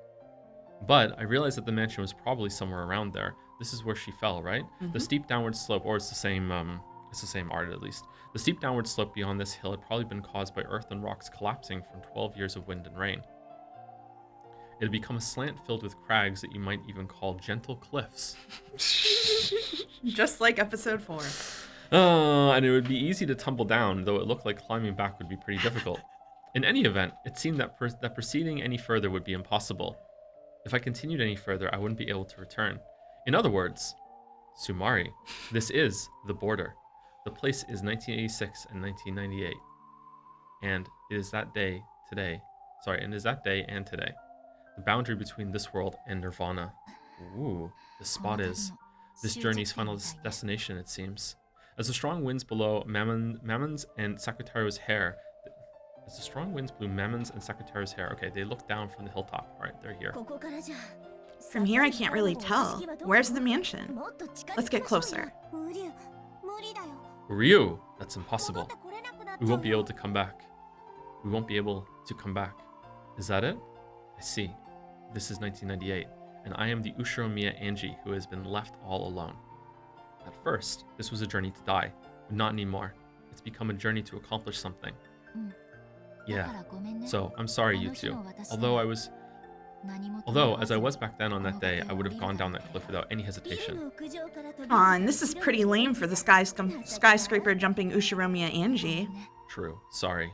But I realized that the mansion was probably somewhere around there. This is where she fell, right? The steep downward slope, or it's the same art at least. The steep downward slope beyond this hill had probably been caused by earth and rocks collapsing from 12 years of wind and rain. It had become a slant filled with crags that you might even call gentle cliffs. Just like episode 4. And it would be easy to tumble down, though it looked like climbing back would be pretty difficult. In any event, it seemed that proceeding any further would be impossible. If I continued any further, I wouldn't be able to return. In other words, Sumari, this is the border. The place is 1986 and 1998. And it is that day and today. The boundary between this world and Nirvana. Ooh, the spot is this journey's final destination, it seems. As the strong winds blow Mammon's and Sakutaro's hair, okay, they look down from the hilltop. All right, they're here. From here, I can't really tell. Where's the mansion? Let's get closer. Ryu, that's impossible. We won't be able to come back. We won't be able to come back. Is that it? I see. This is 1998, and I am the Ushiromiya Angie who has been left all alone. At first, this was a journey to die, but not anymore. It's become a journey to accomplish something. Yeah. So, I'm sorry, you two. Although, as I was back then on that day, I would have gone down that cliff without any hesitation. And this is pretty lame for the skyscraper jumping Ushiromiya Angie. True. Sorry.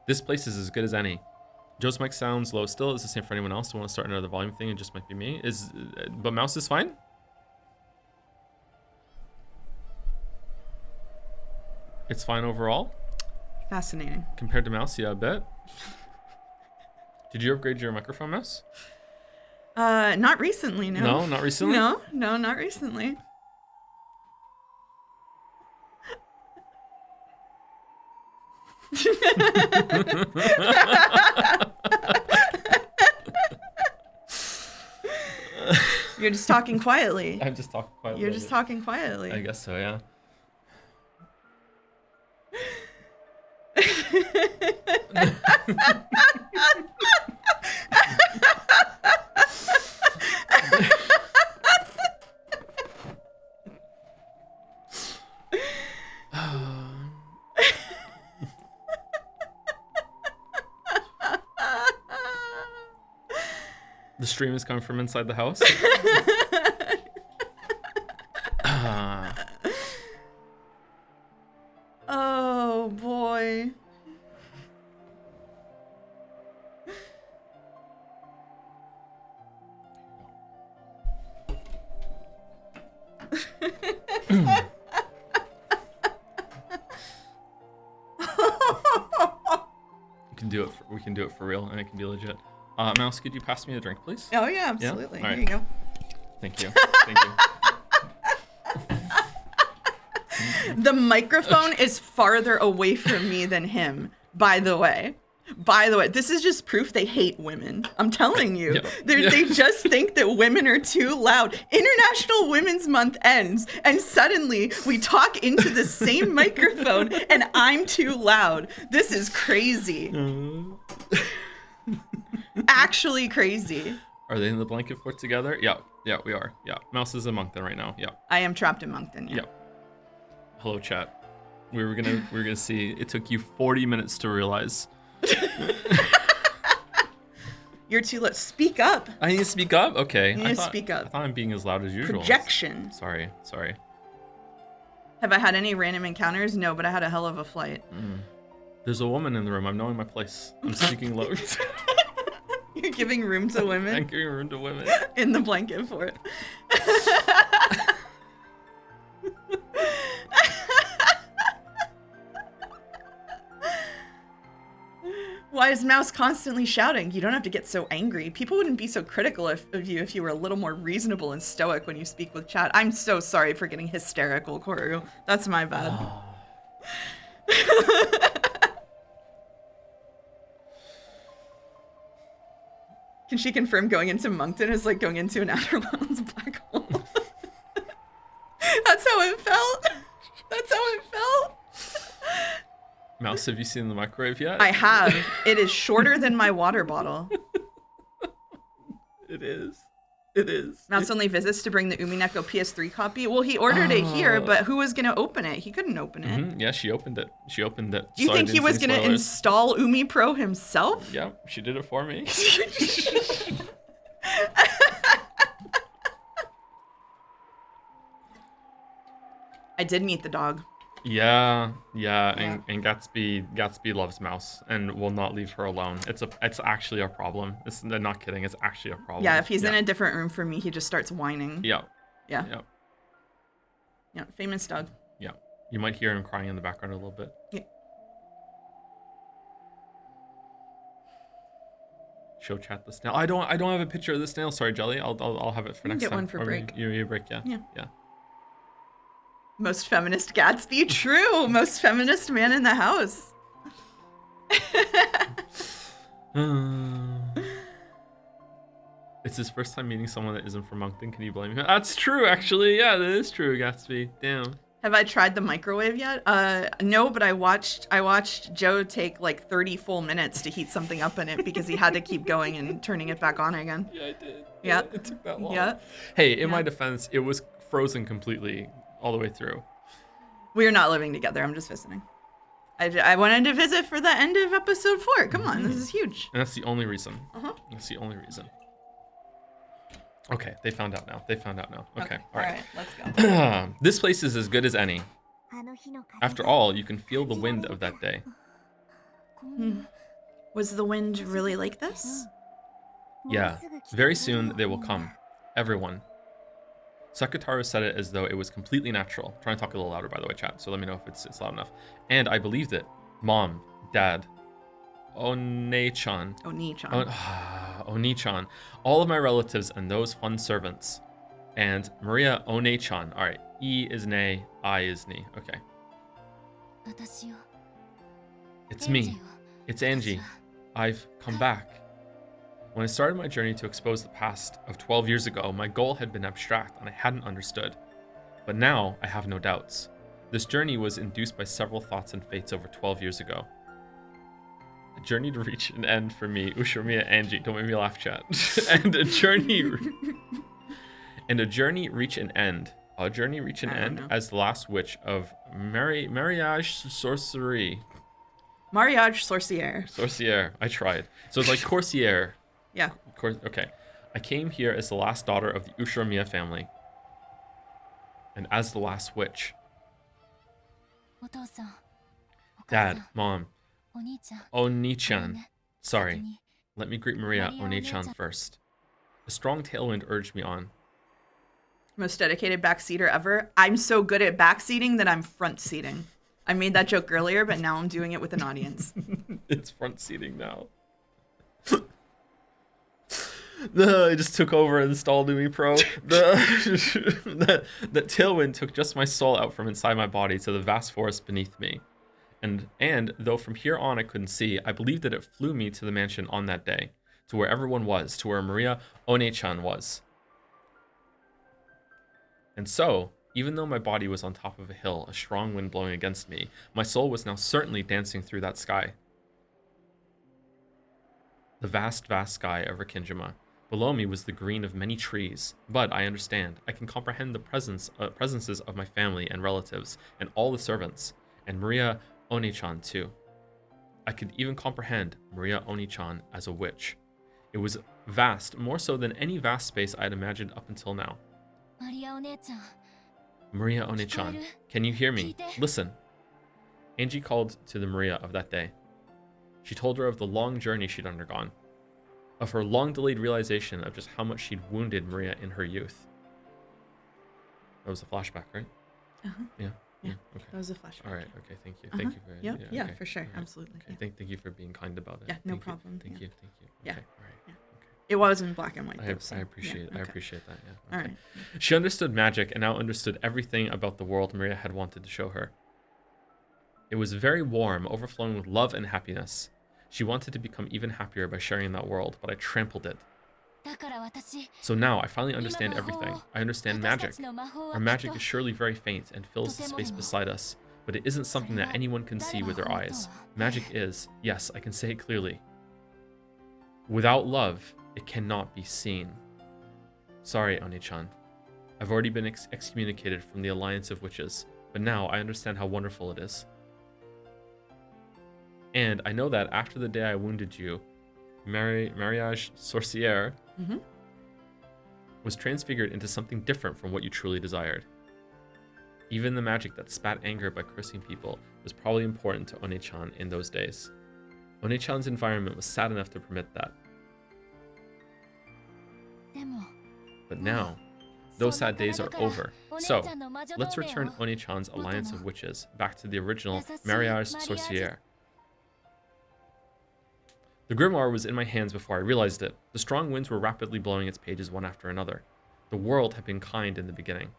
This place is as good as any. Joe's mic sounds low still. Is the same for anyone else who want to start another volume thing? It just might be me. But Mouse is fine? It's fine overall? Fascinating. Compared to Mouse, yeah, a bit. Did you upgrade your microphone, Mouse? Not recently, no. No, not recently? No, not recently. You're just talking quietly. I'm just talking quietly. You're just talking quietly. I guess so, yeah. The stream is coming from inside the house. Oh boy. We can do it for real, and it can be legit. Mouse, could you pass me a drink, please? Oh yeah, absolutely. Yeah? All right. Here you go. Thank you. Thank you. The microphone is farther away from me than him, by the way. This is just proof they hate women. I'm telling you. Yeah. They just think that women are too loud. International Women's Month ends, and suddenly we talk into the same microphone, and I'm too loud. This is crazy. Actually crazy. Are they in the blanket fort together? Yeah, we are. Yeah, Mouse is in Moncton right now. Yeah. I am trapped in Moncton. Yeah. Hello, chat. We were gonna see. It took you 40 minutes to realize. You're too loud. Speak up. I need to speak up? Okay. You need to speak up. I thought I'm being as loud as usual. Projection. Sorry. Have I had any random encounters? No, but I had a hell of a flight. There's a woman in the room. I'm knowing my place. I'm speaking low. You're giving room to women? I'm giving room to women. In the blanket fort. Why is Mouse constantly shouting? You don't have to get so angry. People wouldn't be so critical of you if you were a little more reasonable and stoic when you speak with chat. I'm so sorry for getting hysterical, Koru. That's my bad. Can she confirm going into Moncton is like going into an Outer Worlds black hole? That's how it felt. Mouse, have you seen the microwave yet? I have. It is shorter than my water bottle. It is. Mouse only visits to bring the Umineko PS3 copy. Well, he ordered it here, but who was going to open it? He couldn't open it. Mm-hmm. Yeah, she opened it. Do you think he was going to install Umi Pro himself? Yeah, she did it for me. I did meet the dog. Yeah. And Gatsby loves Mouse and will not leave her alone. It's actually a problem. They're not kidding. It's actually a problem. Yeah, if he's in a different room from me, he just starts whining. Yeah. Yeah, famous dog. Yeah. You might hear him crying in the background a little bit. Yeah. Show chat the snail. I don't have a picture of the snail. Sorry, Jelly. I'll have it for next time. Get one for break. You break, yeah. Yeah. Most feminist Gatsby, true. Most feminist man in the house. It's his first time meeting someone that isn't from Moncton. Can you blame him? That's true, actually. Yeah, that is true, Gatsby. Damn. Have I tried the microwave yet? No, but I watched Joe take like 30 full minutes to heat something up in it because he had to keep going and turning it back on again. Yeah, I did. Yeah. It took that long. Yeah. Hey, in my Yeah. defense, it was frozen completely all the way through. We're not living together. I'm just visiting. I wanted to visit for the end of episode 4. Come on, this is huge. And that's the only reason. Uh-huh. That's the only reason. Okay, they found out now. Okay, all All right. right, let's go. This place is as good as any. After all, you can feel the wind of that day. Was the wind really like this? Yeah, very soon they will come. Everyone. Sakataru said it as though it was completely natural. Trying to talk a little louder, by the way, chat, so let me know if it's loud enough. And I believed it. Mom, Dad, One-chan. Oni-chan. Oni-chan. All of my relatives and those fun servants. And Maria One-chan. All right, E is nay, I is ni. Okay. It's me. It's Angie. I've come back. When I started my journey to expose the past of 12 years ago, my goal had been abstract and I hadn't understood. But now I have no doubts. This journey was induced by several thoughts and fates over 12 years ago. A journey to reach an end for me, Ushiromiya Angie, don't make me laugh, chat. and a journey reach an end. A journey reach an end as the last witch of marriage sorcery. Mariage sorcière. Sorcière. I tried. So it's like coursier. Yeah. Okay. I came here as the last daughter of the Ushiromiya family. And as the last witch. Dad, Mom, Oni-chan. Sorry. Let me greet Maria Oni-chan first. A strong tailwind urged me on. Most dedicated backseater ever. I'm so good at backseating that I'm front seating. I made that joke earlier, but now I'm doing it with an audience. It's front seating now. I just took over and installed Umi Pro. That tailwind took just my soul out from inside my body to the vast forest beneath me. And though from here on I couldn't see, I believed that it flew me to the mansion on that day, to where everyone was, to where Maria One-chan was. And so, even though my body was on top of a hill, a strong wind blowing against me, my soul was now certainly dancing through that sky. The vast, vast sky over Kinjima. Below me was the green of many trees, but I understand. I can comprehend the presences of my family and relatives, and all the servants, and Maria One-chan too. I could even comprehend Maria One-chan as a witch. It was vast, more so than any vast space I had imagined up until now. Maria One-chan, can you hear me? Listen. Angie called to the Maria of that day. She told her of the long journey she'd undergone, of her long-delayed realization of just how much she'd wounded Maria in her youth. That was a flashback, right? Uh-huh. Yeah. Yeah. Okay. That was a flashback. All right. Okay. Thank you. Uh-huh. Thank you for. Yeah, okay. for sure. All right. Absolutely. Okay. Yeah. Thank you for being kind about it. Yeah, no Thank you. problem. Thank Yeah. you. Thank you. Yeah. Okay. All right. Yeah. Okay. It was in black and white. Though, so, I appreciate. yeah, I okay. appreciate that. Yeah. All Okay. right. She understood magic and now understood everything about the world Maria had wanted to show her. It was very warm, overflowing with love and happiness. She wanted to become even happier by sharing that world, but I trampled it. So now I finally understand everything. I understand magic. Our magic is surely very faint and fills the space beside us, but it isn't something that anyone can see with their eyes. Magic is, yes, I can say it clearly. Without love, it cannot be seen. Sorry, Oni-chan. I've already been excommunicated from the Alliance of Witches, but now I understand how wonderful it is. And I know that after the day I wounded you, Mariage Sorcière was transfigured into something different from what you truly desired. Even the magic that spat anger by cursing people was probably important to One-chan in those days. One-chan's environment was sad enough to permit that. But now, those sad days are over. So, let's return One-chan's Alliance of Witches back to the original Mariage Sorcière. The grimoire was in my hands before I realized it. The strong winds were rapidly blowing its pages one after another. The world had been kind in the beginning.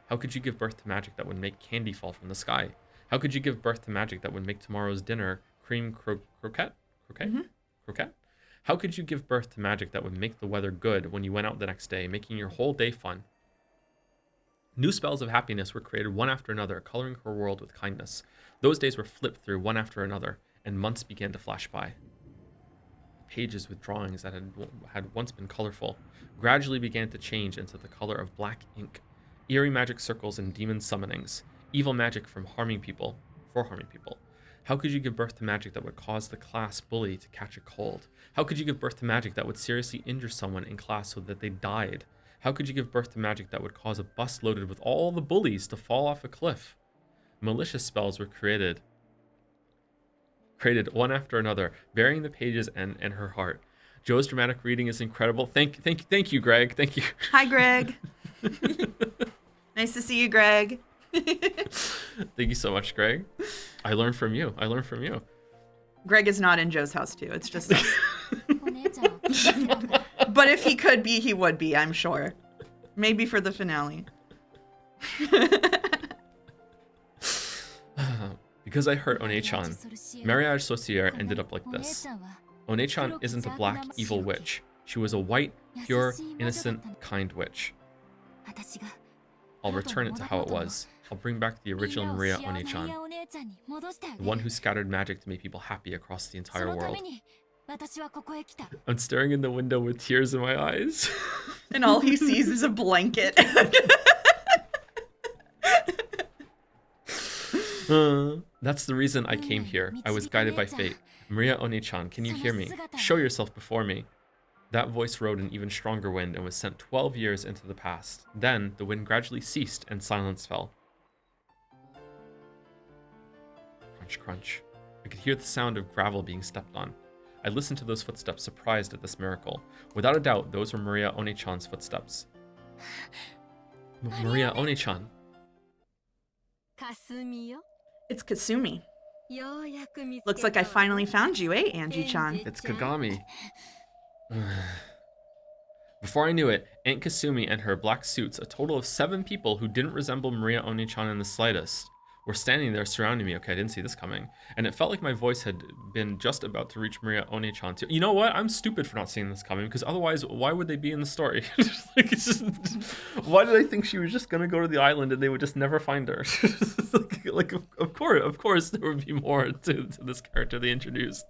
How could you give birth to magic that would make candy fall from the sky? How could you give birth to magic that would make tomorrow's dinner cream croquette? Croquette? How could you give birth to magic that would make the weather good when you went out the next day, making your whole day fun? New spells of happiness were created one after another, coloring her world with kindness. Those days were flipped through one after another, and months began to flash by. Pages with drawings that had once been colorful gradually began to change into the color of black ink. Eerie magic circles and demon summonings. Evil magic for harming people. How could you give birth to magic that would cause the class bully to catch a cold? How could you give birth to magic that would seriously injure someone in class so that they died? How could you give birth to magic that would cause a bus loaded with all the bullies to fall off a cliff? Malicious spells were created one after another, burying the pages and her heart. Joe's dramatic reading is incredible. Thank you, Greg. Thank you. Hi, Greg. Nice to see you, Greg. Thank you so much, Greg. I learned from you. Greg is not in Joe's house, too. It's just us. But if he could be, he would be, I'm sure. Maybe for the finale. Because I hurt One-chan, Mariage Saucier ended up like this. One-chan isn't a black, evil witch. She was a white, pure, innocent, kind witch. I'll return it to how it was. I'll bring back the original Maria One-chan, the one who scattered magic to make people happy across the entire world. I'm staring in the window with tears in my eyes. And all he sees is a blanket. That's the reason I came here. I was guided by fate. Maria One-chan, can you hear me? Show yourself before me. That voice rode an even stronger wind and was sent 12 years into the past. Then, the wind gradually ceased and silence fell. Crunch, crunch. I could hear the sound of gravel being stepped on. I listened to those footsteps, surprised at this miracle. Without a doubt, those were Maria One-chan's footsteps. Maria One-chan. It's Kasumi. Looks like I finally found you, eh, Angie-chan? It's Kagami. Before I knew it, Aunt Kasumi and her black suits, a total of 7 people who didn't resemble Maria One-chan in the slightest, were standing there surrounding me. Okay, I didn't see this coming. And it felt like my voice had been just about to reach Maria One-chan too. You know what? I'm stupid for not seeing this coming, because otherwise, why would they be in the story? Why did I think she was just going to go to the island and they would just never find her? Of course, there would be more to this character they introduced.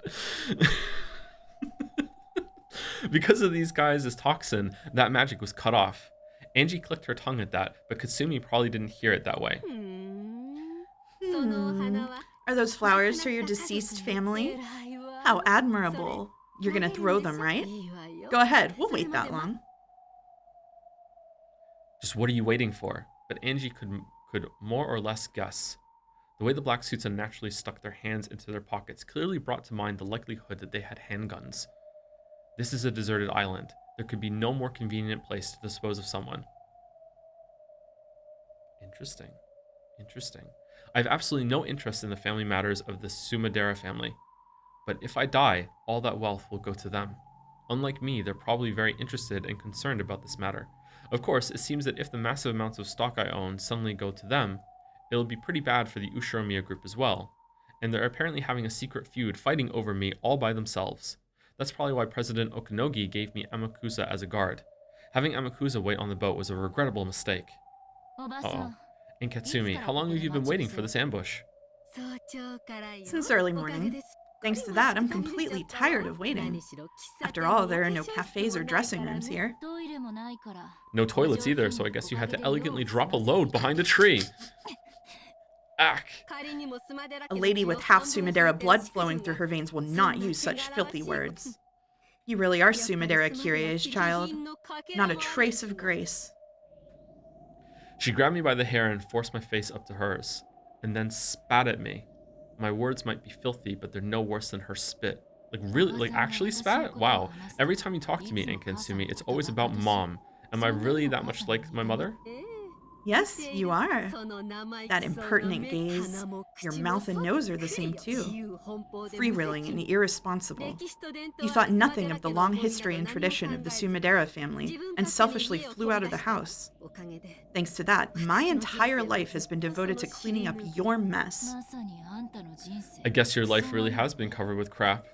Because of these guys' toxin, that magic was cut off. Angie clicked her tongue at that, but Kasumi probably didn't hear it that way. Are those flowers for your deceased family? How admirable. You're gonna throw them, right? Go ahead, we'll wait that long. Just what are you waiting for? But Angie could more or less guess. The way the black suits unnaturally stuck their hands into their pockets clearly brought to mind the likelihood that they had handguns. This is a deserted island. There could be no more convenient place to dispose of someone. Interesting. I have absolutely no interest in the family matters of the Sumadera family. But if I die, all that wealth will go to them. Unlike me, they're probably very interested and concerned about this matter. Of course, it seems that if the massive amounts of stock I own suddenly go to them, it'll be pretty bad for the Ushiromiya group as well. And they're apparently having a secret feud fighting over me all by themselves. That's probably why President Okanogi gave me Amakusa as a guard. Having Amakusa wait on the boat was a regrettable mistake. Uh-oh. And Katsumi, how long have you been waiting for this ambush? Since early morning. Thanks to that, I'm completely tired of waiting. After all, there are no cafes or dressing rooms here. No toilets either, so I guess you had to elegantly drop a load behind a tree. Ack. A lady with half Sumadera blood flowing through her veins will not use such filthy words. You really are Sumadera Kyrie's child. Not a trace of grace. She grabbed me by the hair and forced my face up to hers, and then spat at me. My words might be filthy, but they're no worse than her spit. Really, actually spat? Wow. Every time you talk to me, Aunt Katsumi, it's always about Mom. Am I really that much like my mother? Yes, you are. That impertinent gaze. Your mouth and nose are the same too. Free-willing and irresponsible. You thought nothing of the long history and tradition of the Sumadera family and selfishly flew out of the house. Thanks to that, my entire life has been devoted to cleaning up your mess. I guess your life really has been covered with crap.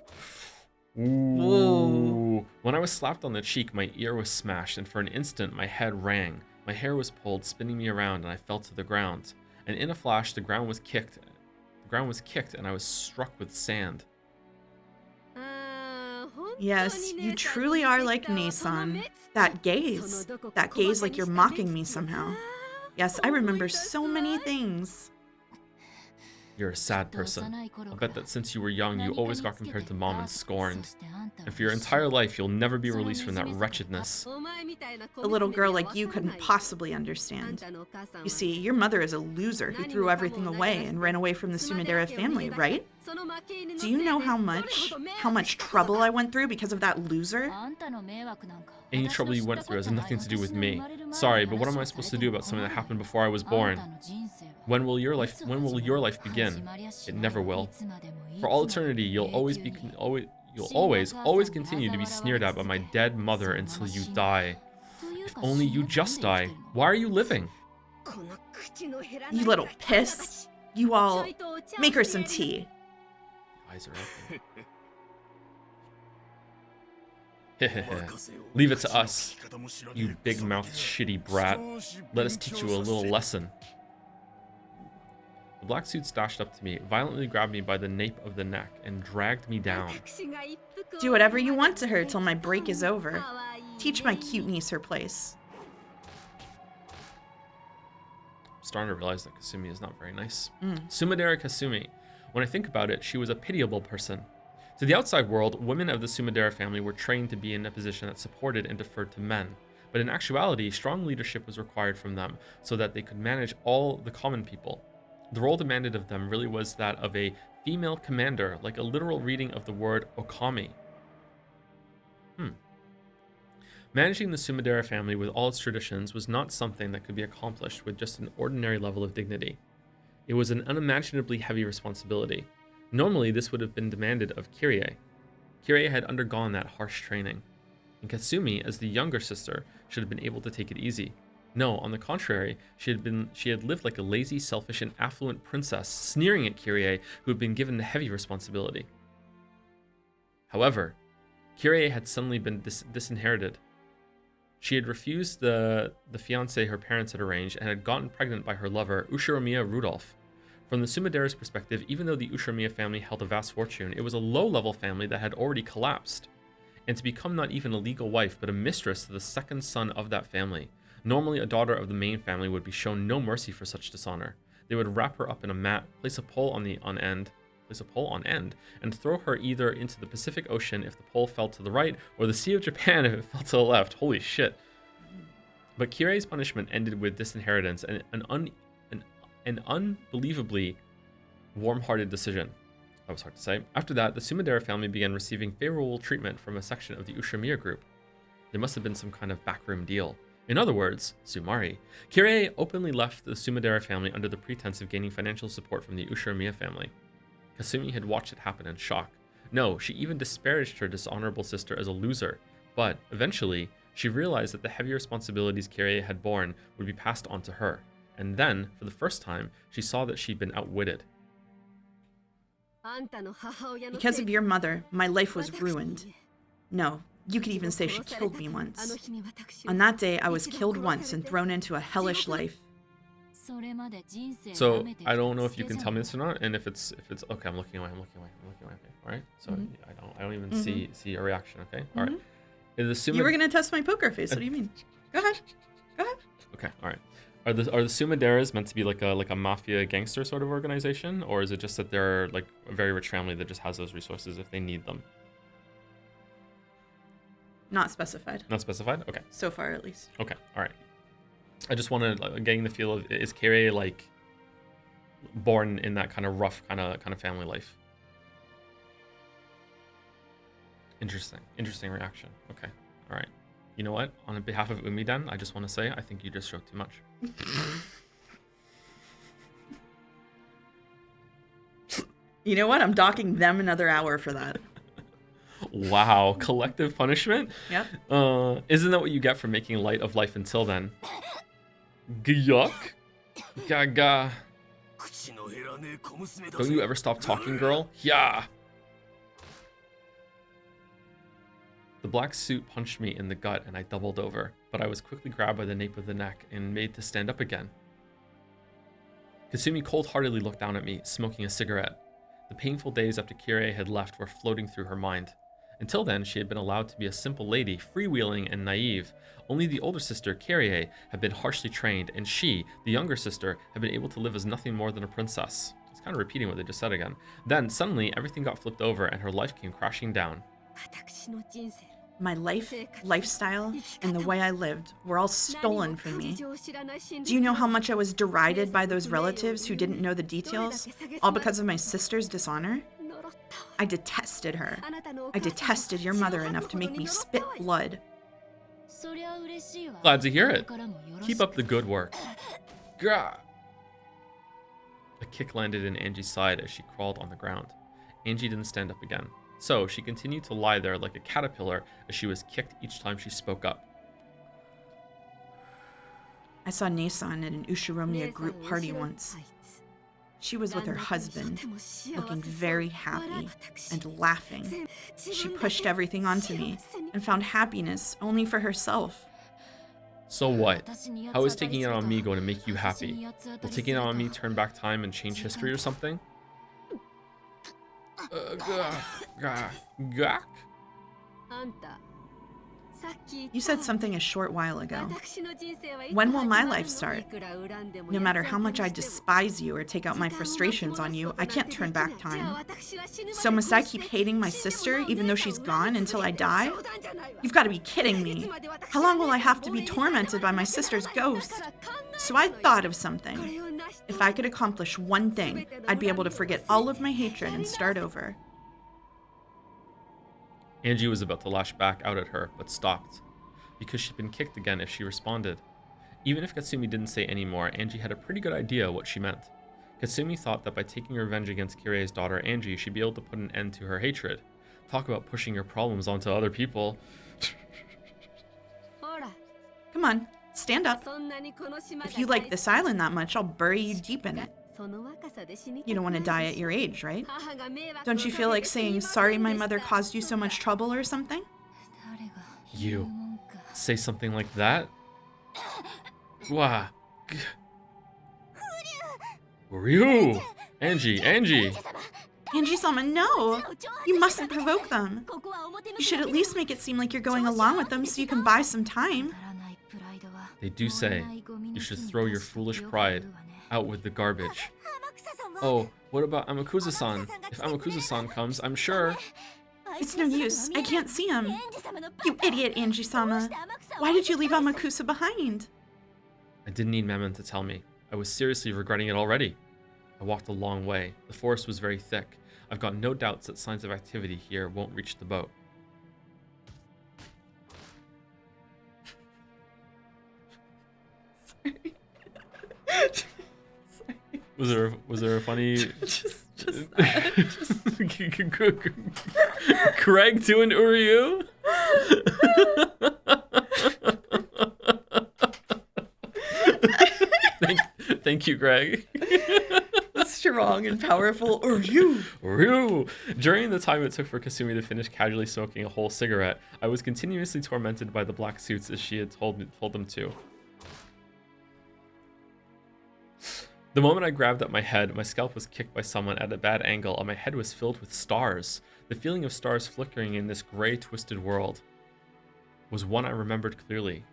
Ooh. When I was slapped on the cheek, my ear was smashed, and for an instant, my head rang. My hair was pulled, spinning me around, and I fell to the ground. And in a flash, the ground was kicked. The ground was kicked, and I was struck with sand. Yes, you truly are like Nason. That gaze. That gaze like you're mocking me somehow. Yes, I remember so many things. You're a sad person. I'll bet that since you were young, you always got compared to mom and scorned. And for your entire life, you'll never be released from that wretchedness. A little girl like you couldn't possibly understand. You see, your mother is a loser who threw everything away and ran away from the Sumidera family, right? Do you know how much trouble I went through because of that loser? Any trouble you went through has nothing to do with me. Sorry, but what am I supposed to do about something that happened before I was born? When will your life begin? It never will. For all eternity, you'll always continue to be sneered at by my dead mother until you die. If only you just die. Why are you living? You little piss. You all make her some tea. Eyes are open. Leave it to us, you big-mouthed shitty brat. Let us teach you a little lesson. The black suit dashed up to me, violently grabbed me by the nape of the neck, and dragged me down. Do whatever you want to her till my break is over. Teach my cute niece her place. I'm starting to realize that Kasumi is not very nice. Sumidera Kasumi. When I think about it, she was a pitiable person. To the outside world, women of the Sumidera family were trained to be in a position that supported and deferred to men. But in actuality, strong leadership was required from them so that they could manage all the common people. The role demanded of them really was that of a female commander, like a literal reading of the word okami. Managing the Sumidera family with all its traditions was not something that could be accomplished with just an ordinary level of dignity. It was an unimaginably heavy responsibility. Normally, this would have been demanded of Kirie. Kirie had undergone that harsh training, and Kasumi, as the younger sister, should have been able to take it easy. No, on the contrary, she had lived like a lazy, selfish, and affluent princess, sneering at Kirie, who had been given the heavy responsibility. However, Kirie had suddenly been disinherited. She had refused the fiancé her parents had arranged and had gotten pregnant by her lover, Ushiromiya Rudolph. From the Sumidera's perspective, even though the Ushiromiya family held a vast fortune, it was a low-level family that had already collapsed. And to become not even a legal wife, but a mistress to the second son of that family. Normally, a daughter of the main family would be shown no mercy for such dishonor. They would wrap her up in a mat, place a pole on end, and throw her either into the Pacific Ocean if the pole fell to the right, or the Sea of Japan if it fell to the left. Holy shit. But Kirie's punishment ended with disinheritance and an unbelievably warm-hearted decision. That was hard to say. After that, the Sumidera family began receiving favorable treatment from a section of the Ushiromiya group. There must have been some kind of backroom deal. In other words, Sumari. Kirie openly left the Sumidera family under the pretense of gaining financial support from the Ushiromiya family. Kasumi had watched it happen in shock. No, she even disparaged her dishonorable sister as a loser. But, eventually, she realized that the heavy responsibilities Kirie had borne would be passed on to her. And then, for the first time, she saw that she'd been outwitted. Because of your mother, my life was ruined. No, you could even say she killed me once. On that day, I was killed once and thrown into a hellish life. So I don't know if you can tell me this or not, and if it's okay, I'm looking away. Okay, all right. So I don't even see a reaction. Okay, all right. You were gonna test my poker face. What do you mean? Go ahead. Okay, all right. Are the Sumideras meant to be like a mafia gangster sort of organization, or is it just that they're like a very rich family that just has those resources if they need them? Not specified. Not specified? Okay. So far, at least. Okay, all right. I just wanted getting the feel of, is Kirie like born in that kind of rough kind of family life? Interesting reaction. Okay, all right. You know what? On behalf of Umidan, I just want to say I think you just showed too much. You know what? I'm docking them another hour for that. Wow, collective punishment? Yep. Isn't that what you get for making light of life until then? Gyuk? Gaga. Don't you ever stop talking, girl? Yeah. The black suit punched me in the gut and I doubled over, but I was quickly grabbed by the nape of the neck and made to stand up again. Kasumi cold-heartedly looked down at me, smoking a cigarette. The painful days after Kirie had left were floating through her mind. Until then, she had been allowed to be a simple lady, freewheeling and naive. Only the older sister, Kirie, had been harshly trained, and she, the younger sister, had been able to live as nothing more than a princess. It's kind of repeating what they just said again. Then, suddenly, everything got flipped over and her life came crashing down. My life, lifestyle, and the way I lived were all stolen from me. Do you know how much I was derided by those relatives who didn't know the details, all because of my sister's dishonor? I detested her. I detested your mother enough to make me spit blood. Glad to hear it. Keep up the good work. Gah! A kick landed in Angie's side as she crawled on the ground. Angie didn't stand up again. So she continued to lie there like a caterpillar as she was kicked each time she spoke up. I saw Nason at an Ushiromiya group party once. She was with her husband, looking very happy and laughing. She pushed everything onto me and found happiness only for herself. So what? How is taking it on me going to make you happy? Will taking it on me turn back time and change history or something? Gak? You said something a short while ago. When will my life start? No matter how much I despise you or take out my frustrations on you, I can't turn back time. So must I keep hating my sister even though she's gone until I die? You've got to be kidding me. How long will I have to be tormented by my sister's ghost? So I thought of something. If I could accomplish one thing, I'd be able to forget all of my hatred and start over. Angie was about to lash back out at her, but stopped, because she'd been kicked again if she responded. Even if Katsumi didn't say any more, Angie had a pretty good idea what she meant. Katsumi thought that by taking revenge against Kirie's daughter Angie, she'd be able to put an end to her hatred. Talk about pushing your problems onto other people. Come on, stand up. If you like this island that much, I'll bury you deep in it. You don't want to die at your age, right? Don't you feel like saying, sorry my mother caused you so much trouble or something? You say something like that? Wah. Ryu! Angie! Angie-sama, no! You mustn't provoke them. You should at least make it seem like you're going along with them so you can buy some time. They do say you should throw your foolish pride out with the garbage. Oh, what about Amakusa-san? If Amakusa-san comes, I'm sure... It's no use. I can't see him. You idiot, Angie-sama. Why did you leave Amakusa behind? I didn't need Mammon to tell me. I was seriously regretting it already. I walked a long way. The forest was very thick. I've got no doubts that signs of activity here won't reach the boat. Was there a funny just that. Craig doing Uryu? Thank you, Greg. Strong and powerful Uryu. During the time it took for Kasumi to finish casually smoking a whole cigarette, I was continuously tormented by the black suits as she had told them to. The moment I grabbed at my head, my scalp was kicked by someone at a bad angle and my head was filled with stars. The feeling of stars flickering in this gray, twisted world was one I remembered clearly.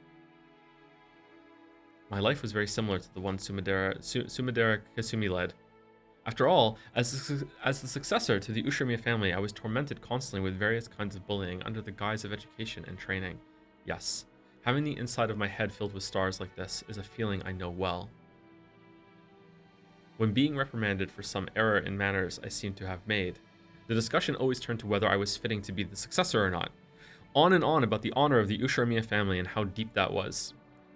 My life was very similar to the one Sumidera Kasumi led. After all, as the successor to the Ushiromiya family, I was tormented constantly with various kinds of bullying under the guise of education and training. Yes, having the inside of my head filled with stars like this is a feeling I know well. When being reprimanded for some error in manners I seemed to have made, the discussion always turned to whether I was fitting to be the successor or not. On and on about the honor of the Ushiromiya family and how deep that was.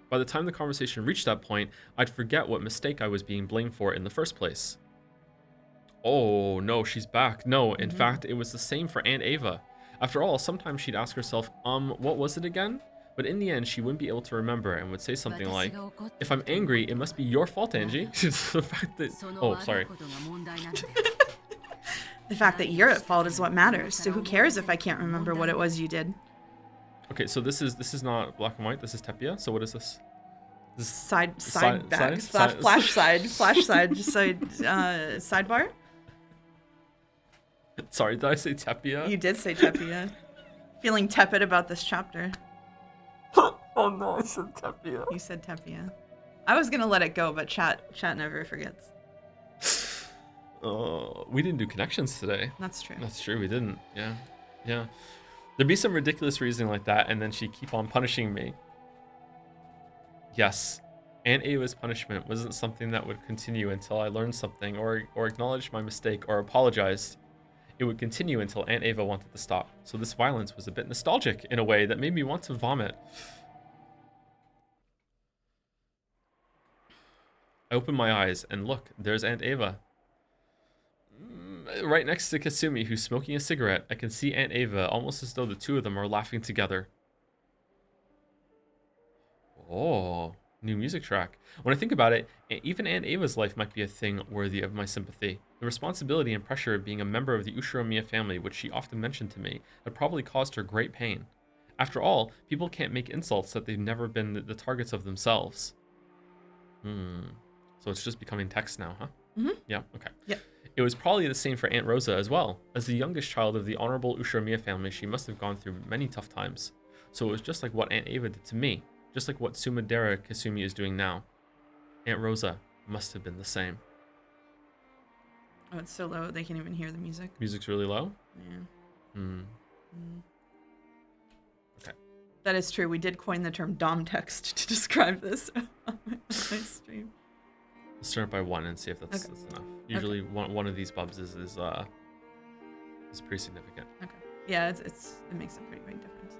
By the time the conversation reached that point, I'd forget what mistake I was being blamed for in the first place. Oh, no, she's back. No, in fact, it was the same for Aunt Ava. After all, sometimes she'd ask herself, what was it again? But in the end, she wouldn't be able to remember and would say something like, if I'm angry, it must be your fault, Angie. The fact that... Oh, sorry. The fact that you're at fault is what matters, so who cares if I can't remember what it was you did? Okay, so this is not black and white. This is Tepia. So what is this? This Side side- back, side- flash side, just side, sidebar. Sorry, did I say Tepia? You did say tepia. Feeling tepid about this chapter. Oh no, I said Tepia. You said tepia. I was gonna let it go, but chat never forgets. Oh, we didn't do connections today. That's true. That's true, we didn't. Yeah. There'd be some ridiculous reasoning like that, and then she'd keep on punishing me. Yes, Aunt Ava's punishment wasn't something that would continue until I learned something or acknowledged my mistake or apologized. It would continue until Aunt Ava wanted to stop. So this violence was a bit nostalgic in a way that made me want to vomit. I opened my eyes and look, there's Aunt Ava. Right next to Kasumi, who's smoking a cigarette. I can see Aunt Ava almost as though the two of them are laughing together. Oh, new music track. When I think about it, even Aunt Ava's life might be a thing worthy of my sympathy. The responsibility and pressure of being a member of the Ushiromiya family, which she often mentioned to me, had probably caused her great pain. After all, people can't make insults that they've never been the targets of themselves. So it's just becoming text now, huh? Mm-hmm. Yeah, okay. Yep. It was probably the same for Aunt Rosa as well. As the youngest child of the honorable Ushiromiya family, she must have gone through many tough times. So it was just like what Aunt Ava did to me, just like what Sumadera Kasumi is doing now. Aunt Rosa must have been the same. Oh, it's so low they can't even hear the music. Music's really low? Yeah. Okay. That is true. We did coin the term Dom text to describe this on my stream. Let's turn it by 1 and see if that's enough. Usually one of these bubs is pretty significant. Okay. Yeah, it makes a pretty big difference.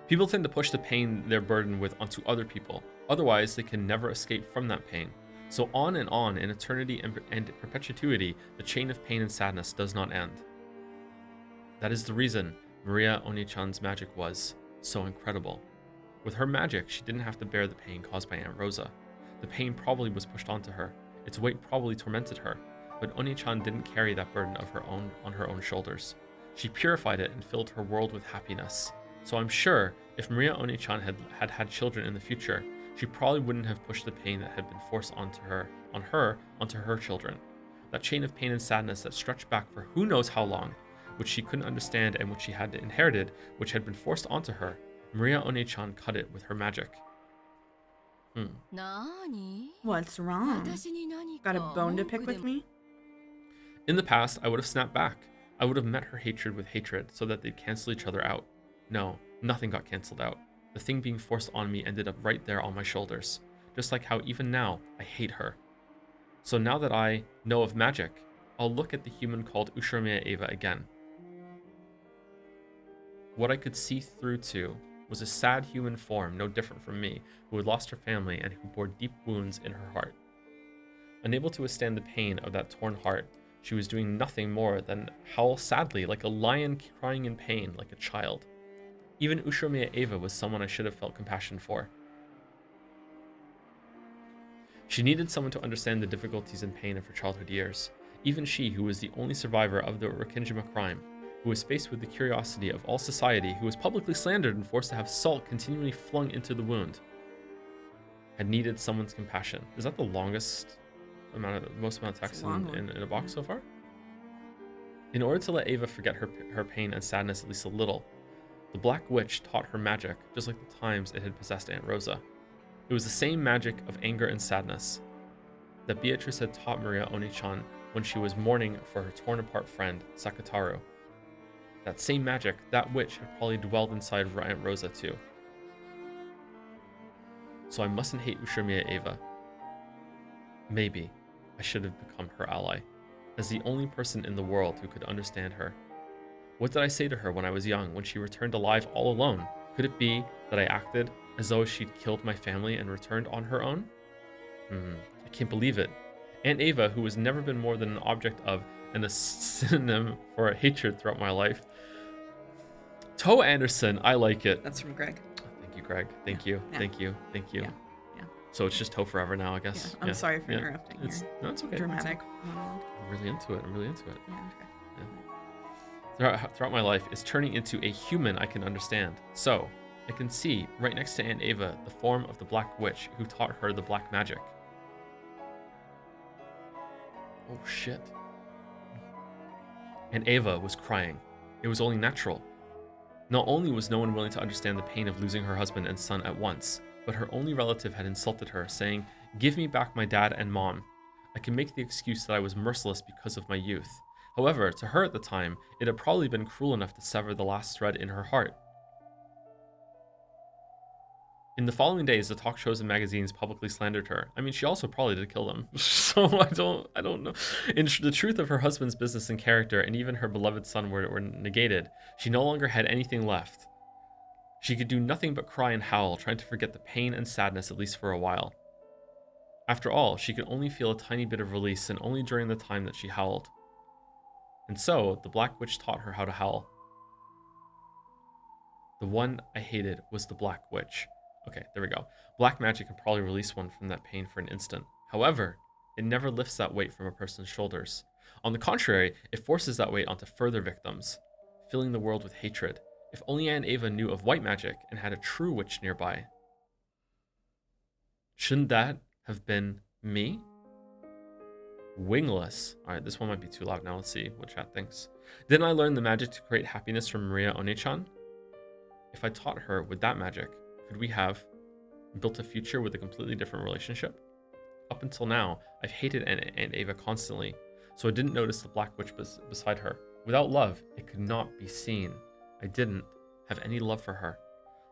People tend to push the pain they're burdened with onto other people. Otherwise, they can never escape from that pain. So on and on in eternity and perpetuity, the chain of pain and sadness does not end. That is the reason Maria Oni-chan's magic was so incredible. With her magic, she didn't have to bear the pain caused by Aunt Rosa. The pain probably was pushed onto her. Its weight probably tormented her, but Oni-chan didn't carry that burden of her own on her own shoulders. She purified it and filled her world with happiness. So I'm sure if Maria Oni-chan had children in the future, she probably wouldn't have pushed the pain that had been forced onto her children. That chain of pain and sadness that stretched back for who knows how long, which she couldn't understand and which she had inherited, which had been forced onto her, Maria Oni-chan cut it with her magic. What's wrong? Got a bone to pick with me? In the past, I would have snapped back. I would have met her hatred with hatred so that they'd cancel each other out. No, nothing got canceled out. The thing being forced on me ended up right there on my shoulders. Just like how even now, I hate her. So now that I know of magic, I'll look at the human called Ushiromiya Ava again. What I could see through to was a sad human form no different from me, who had lost her family and who bore deep wounds in her heart. Unable to withstand the pain of that torn heart, she was doing nothing more than howl sadly like a lion crying in pain like a child. Even Ushiromiya Ava was someone I should have felt compassion for. She needed someone to understand the difficulties and pain of her childhood years. Even she, who was the only survivor of the Rokkenjima crime, who was faced with the curiosity of all society, who was publicly slandered and forced to have salt continually flung into the wound, had needed someone's compassion. Is that the most amount of text in a box so far? In order to let Ava forget her pain and sadness at least a little, the Black Witch taught her magic, just like the times it had possessed Aunt Rosa. It was the same magic of anger and sadness that Beatrice had taught Maria Oni-chan when she was mourning for her torn-apart friend, Sakataru. That same magic, that witch, had probably dwelled inside Aunt Rosa too. So I mustn't hate Ushiromiya Ava. Maybe I should have become her ally, as the only person in the world who could understand her. What did I say to her when I was young, when she returned alive all alone? Could it be that I acted as though she'd killed my family and returned on her own? I can't believe it. Aunt Ava, who has never been more than an object of and a synonym for hatred throughout my life. Toe Anderson, I like it. That's from Greg. Thank you, Greg. Thank you. Yeah. Thank you. Yeah. So it's just Toe forever now, I guess. I'm sorry for interrupting. No, it's okay. Dramatic. I'm really into it. Yeah, okay. throughout my life is turning into a human I can understand. So, I can see, right next to Aunt Ava, the form of the Black Witch who taught her the black magic. Oh shit. Aunt Ava was crying. It was only natural. Not only was no one willing to understand the pain of losing her husband and son at once, but her only relative had insulted her, saying, "Give me back my dad and mom." I can make the excuse that I was merciless because of my youth. However, to her at the time, it had probably been cruel enough to sever the last thread in her heart. In the following days, the talk shows and magazines publicly slandered her. I mean, she also probably did kill them. So I don't know. The truth of her husband's business and character, and even her beloved son were negated. She no longer had anything left. She could do nothing but cry and howl, trying to forget the pain and sadness, at least for a while. After all, she could only feel a tiny bit of release, and only during the time that she howled. And so, the Black Witch taught her how to howl. The one I hated was the Black Witch. Okay, there we go. Black magic can probably release one from that pain for an instant. However, it never lifts that weight from a person's shoulders. On the contrary, it forces that weight onto further victims, filling the world with hatred. If only Aunt Ava knew of white magic and had a true witch nearby. Shouldn't that have been me? Wingless. Alright, this one might be too loud now. Let's see what chat thinks. Didn't I learn the magic to create happiness from Maria One-chan? If I taught her with that magic, could we have built a future with a completely different relationship? Up until now, I've hated Aunt Ava constantly, so I didn't notice the Black Witch beside her. Without love, it could not be seen. I didn't have any love for her.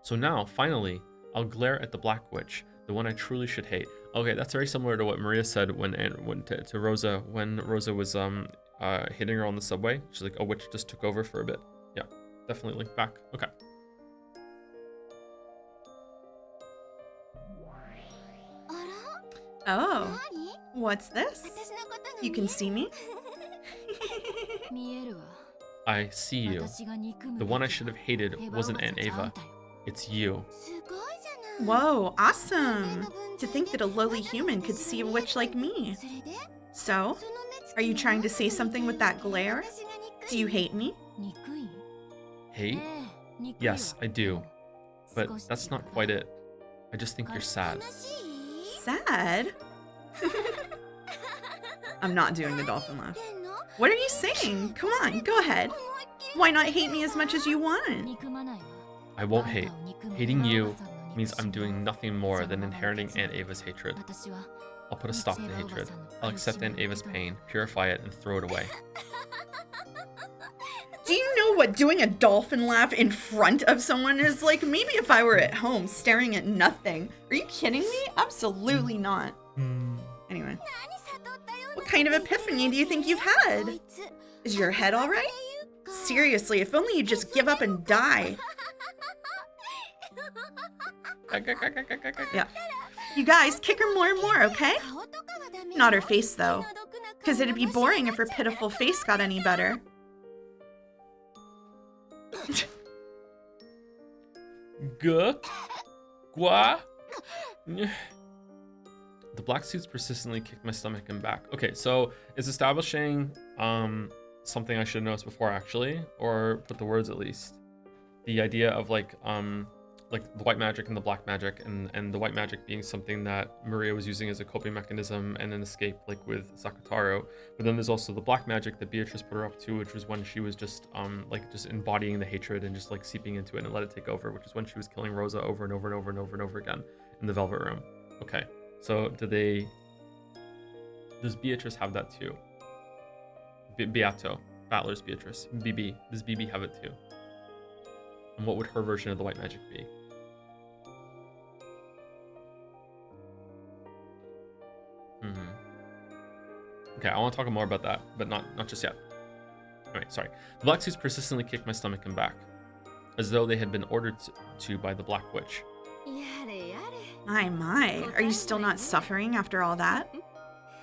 So now, finally, I'll glare at the Black Witch, the one I truly should hate. Okay, that's very similar to what Maria said when to Rosa when Rosa was hitting her on the subway. She's like, a witch just took over for a bit. Yeah, definitely link back. Okay. Oh, what's this? You can see me? I see you. The one I should have hated wasn't Aunt Ava. It's you. Whoa, awesome! To think that a lowly human could see a witch like me. So, are you trying to say something with that glare? Do you hate me? Hate? Yes, I do. But that's not quite it. I just think you're sad. Sad? I'm not doing the dolphin laugh. What are you saying? Come on, go ahead. Why not hate me as much as you want? I won't hate. Hating you means I'm doing nothing more than inheriting Aunt Ava's hatred. I'll put a stop to hatred. I'll accept Aunt Ava's pain, purify it, and throw it away. Do you know what doing a dolphin laugh in front of someone is like? Maybe if I were at home staring at nothing. Are you kidding me? Absolutely not. Anyway. What kind of epiphany do you think you've had? Is your head all right? Seriously, if only you'd just give up and die. Yeah. You guys, kick her more and more, okay? Not her face, though. Because it'd be boring if her pitiful face got any better. Gua? The black suits persistently kicked my stomach and back. Okay, so it's establishing something I should have noticed before, actually, or put the words at least. The idea of like the white magic and the black magic, and the white magic being something that Maria was using as a coping mechanism and an escape, like with Sakataro. But then there's also the black magic that Beatrice put her up to, which was when she was just just embodying the hatred and just like seeping into it and let it take over, which is when she was killing Rosa over and over and over and over and over again in the Velvet Room. Okay, so does Beatrice have that too? Beato, Battler's Beatrice, BB. Does BB have it too? And what would her version of the white magic be? Okay, I want to talk more about that, but not just yet. Anyway, sorry. The black suits persistently kicked my stomach and back, as though they had been ordered to by the Black Witch. My, are you still not suffering after all that?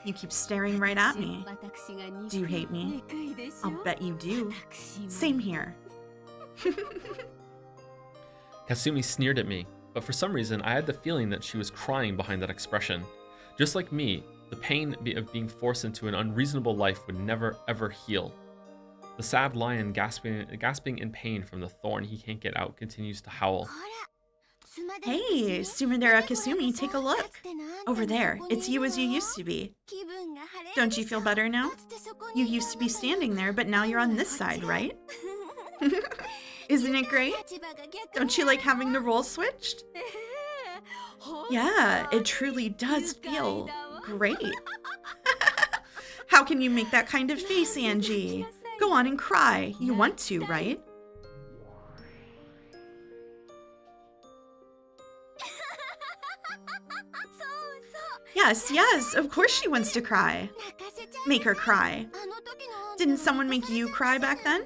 You keep staring right at me. Do you hate me? I'll bet you do. Same here. Kasumi sneered at me, but for some reason I had the feeling that she was crying behind that expression. Just like me, the pain of being forced into an unreasonable life would never ever heal. The sad lion, gasping in pain from the thorn he can't get out, continues to howl. Hey, Sumidera Kasumi, take a look. Over there, it's you as you used to be. Don't you feel better now? You used to be standing there, but now you're on this side, right? Isn't it great? Don't you like having the roles switched? Yeah, it truly does feel great. How can you make that kind of face, Angie? Go on and cry. You want to, right? Yes, of course she wants to cry. Make her cry. Didn't someone make you cry back then?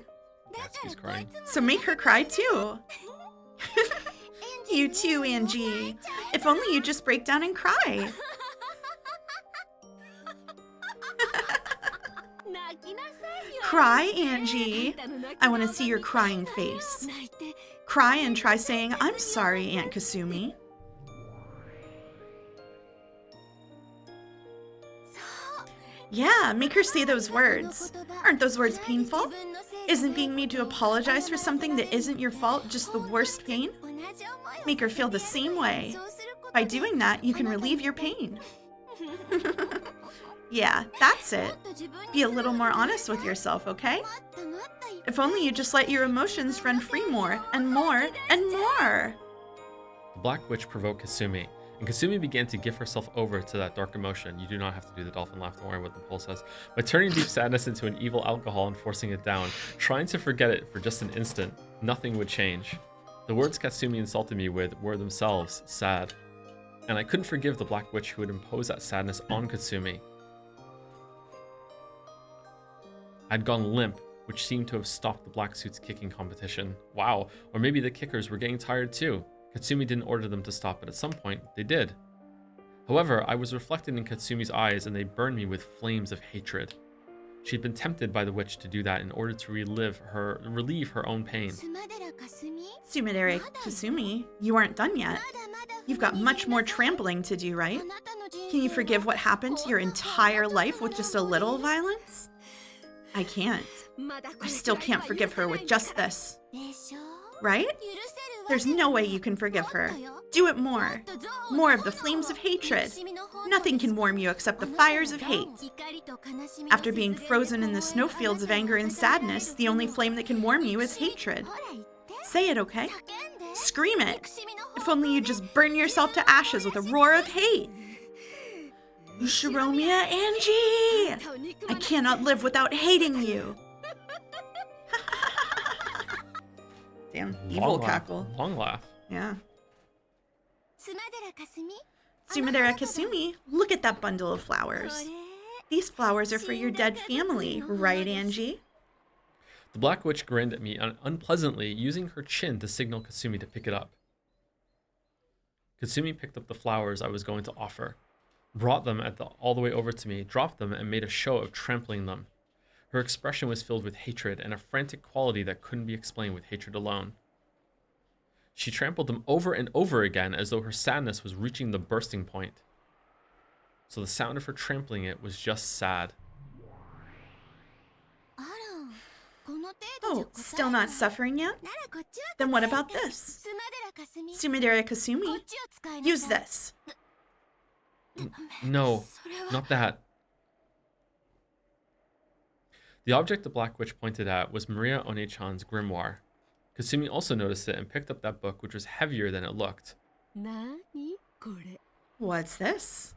Natsuki's crying. So make her cry too. You too, Angie. If only you just break down and cry. Cry, Angie. I want to see your crying face. Cry and try saying, I'm sorry, Aunt Kasumi. Yeah, make her say those words. Aren't those words painful? Isn't being made to apologize for something that isn't your fault just the worst pain? Make her feel the same way. By doing that, you can relieve your pain. Yeah, that's it. Be a little more honest with yourself, okay? If only you just let your emotions run free more and more and more. The Black Witch provoked Kasumi, and Kasumi began to give herself over to that dark emotion. You do not have to do the dolphin laugh, don't worry what the poll says. By turning deep sadness into an evil alcohol and forcing it down, trying to forget it for just an instant, nothing would change. The words Kasumi insulted me with were themselves sad. And I couldn't forgive the Black Witch who would impose that sadness on Kasumi. I'd gone limp, which seemed to have stopped the black suit's kicking competition. Wow, or maybe the kickers were getting tired too. Katsumi didn't order them to stop, but at some point, they did. However, I was reflected in Katsumi's eyes and they burned me with flames of hatred. She'd been tempted by the witch to do that in order to relieve her own pain. Sumidere Kasumi, you aren't done yet. You've got much more trampling to do, right? Can you forgive what happened to your entire life with just a little violence? I can't. I still can't forgive her with just this. Right? There's no way you can forgive her. Do it more. More of the flames of hatred. Nothing can warm you except the fires of hate. After being frozen in the snowfields of anger and sadness, the only flame that can warm you is hatred. Say it, okay? Scream it. If only you just burn yourself to ashes with a roar of hate. Shiromiya Angie! I cannot live without hating you. Damn, evil cackle. Long laugh. Yeah. Sumidera Kasumi, look at that bundle of flowers. These flowers are for your dead family, right, Angie? The Black Witch grinned at me unpleasantly, using her chin to signal Kasumi to pick it up. Kasumi picked up the flowers I was going to offer, brought them all the way over to me, dropped them, and made a show of trampling them. Her expression was filled with hatred and a frantic quality that couldn't be explained with hatred alone. She trampled them over and over again as though her sadness was reaching the bursting point. So the sound of her trampling it was just sad. Oh, still not suffering yet? Then what about this? Sumidera Kasumi, use this. No, not that. The object the Black Witch pointed at was Maria One-chan's grimoire. Kasumi also noticed it and picked up that book, which was heavier than it looked. What's this?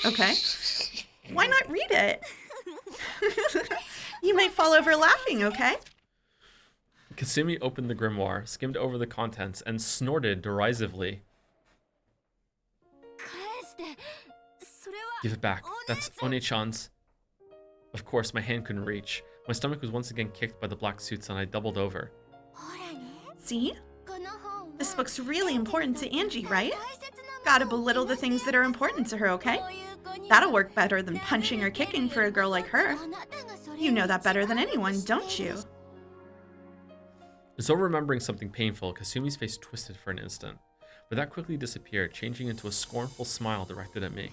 Okay. Why not read it? You might fall over laughing, okay? Kasumi opened the grimoire, skimmed over the contents, and snorted derisively. Give it back. That's One-chan's. Of course, my hand couldn't reach. My stomach was once again kicked by the black suits and I doubled over. See? This book's really important to Angie, right? Gotta belittle the things that are important to her, okay? That'll work better than punching or kicking for a girl like her. You know that better than anyone, don't you? As though remembering something painful, Kasumi's face twisted for an instant, but that quickly disappeared, changing into a scornful smile directed at me.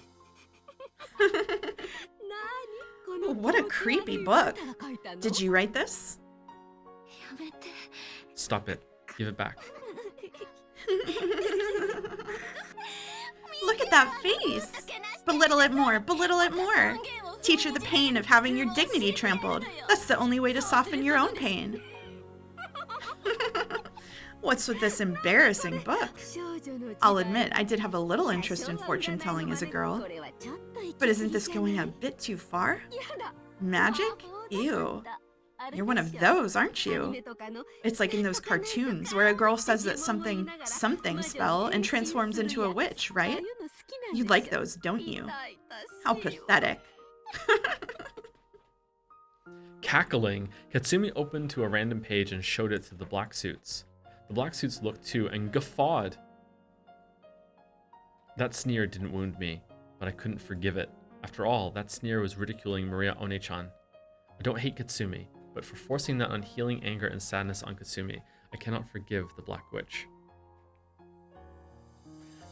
Ooh, what a creepy book. Did you write this? Stop it. Give it back. Look at that face. Belittle it more. Belittle it more. Teach her the pain of having your dignity trampled. That's the only way to soften your own pain. What's with this embarrassing book? I'll admit, I did have a little interest in fortune telling as a girl. But isn't this going a bit too far? Magic? Ew. You're one of those, aren't you? It's like in those cartoons where a girl says that something spell and transforms into a witch, right? You like those, don't you? How pathetic. Cackling, Katsumi opened to a random page and showed it to the black suits. The black suits looked too and guffawed. That sneer didn't wound me, but I couldn't forgive it. After all, that sneer was ridiculing Maria One-chan. I don't hate Katsumi, but for forcing that unhealing anger and sadness on Katsumi, I cannot forgive the Black Witch.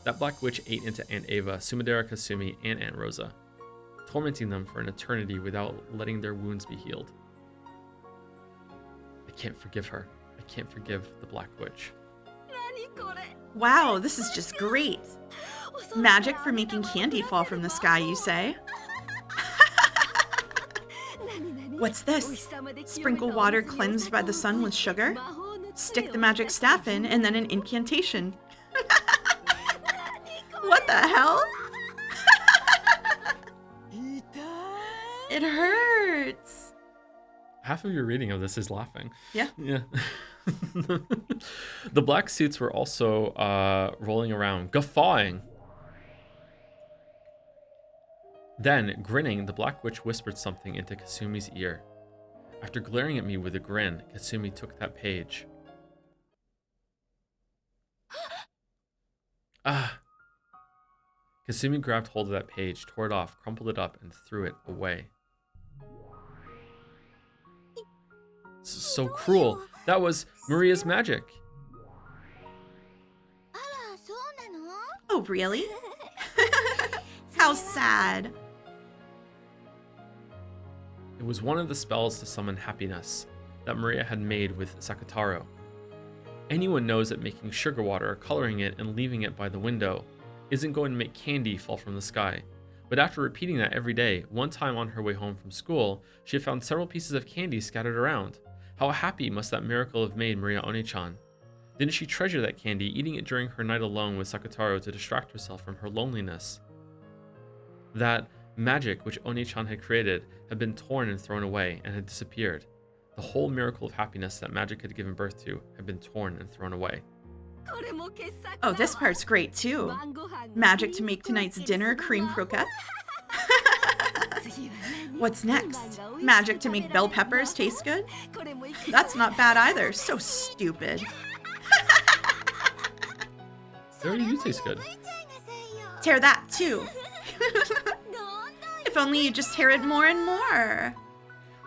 That Black Witch ate into Aunt Ava, Sumadera Kasumi, and Aunt Rosa, tormenting them for an eternity without letting their wounds be healed. I can't forgive her. I can't forgive the Black Witch. Wow, this is just great. Magic for making candy fall from the sky, you say? What's this? Sprinkle water cleansed by the sun with sugar? Stick the magic staff in and then an incantation. What the hell? It hurts. Half of your reading of this is laughing. Yeah. Yeah. The black suits were also rolling around, guffawing. Then, grinning, the Black Witch whispered something into Kasumi's ear. After glaring at me with a grin, Kasumi took that page. Ah! Kasumi grabbed hold of that page, tore it off, crumpled it up, and threw it away. So cruel. That was Maria's magic. Oh, really? How sad. It was one of the spells to summon happiness that Maria had made with Sakutaro. Anyone knows that making sugar water, coloring it, and leaving it by the window isn't going to make candy fall from the sky. But after repeating that every day, one time on her way home from school, she had found several pieces of candy scattered around. How happy must that miracle have made Maria One-chan? Didn't she treasure that candy, eating it during her night alone with Sakutaro to distract herself from her loneliness? That magic which One-chan had created had been torn and thrown away and had disappeared. The whole miracle of happiness that magic had given birth to had been torn and thrown away. Oh, this part's great too. Magic to make tonight's dinner cream croquette. What's next? Magic to make bell peppers taste good? That's not bad either. So stupid. They already do taste good. Tear that too. If only you just tear it more and more.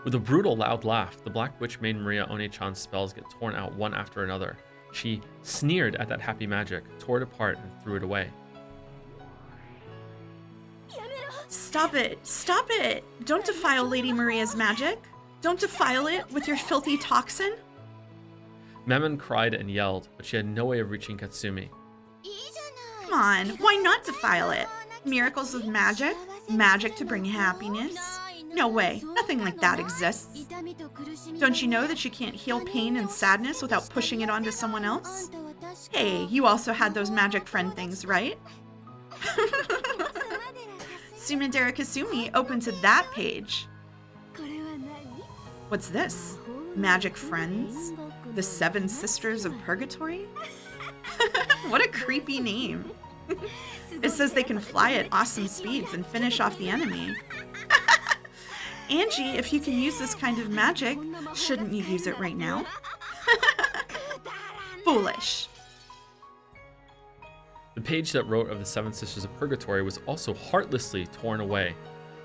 With a brutal, loud laugh, the Black Witch made Maria One-chan's spells get torn out one after another. She sneered at that happy magic, tore it apart, and threw it away. Stop it! Stop it! Don't defile Lady Maria's magic. Don't defile it with your filthy toxin. Mammon cried and yelled, but she had no way of reaching Katsumi. Come on, why not defile it? Miracles of magic? Magic to bring happiness? No way, nothing like that exists. Don't you know that you can't heal pain and sadness without pushing it onto someone else? Hey, you also had those magic friend things, right? Sumadera Kasumi opened to that page. What's this? Magic friends? The Seven Sisters of Purgatory? What a creepy name. It says they can fly at awesome speeds and finish off the enemy. Angie, if you can use this kind of magic, shouldn't you use it right now? Foolish. The page that wrote of the Seven Sisters of Purgatory was also heartlessly torn away.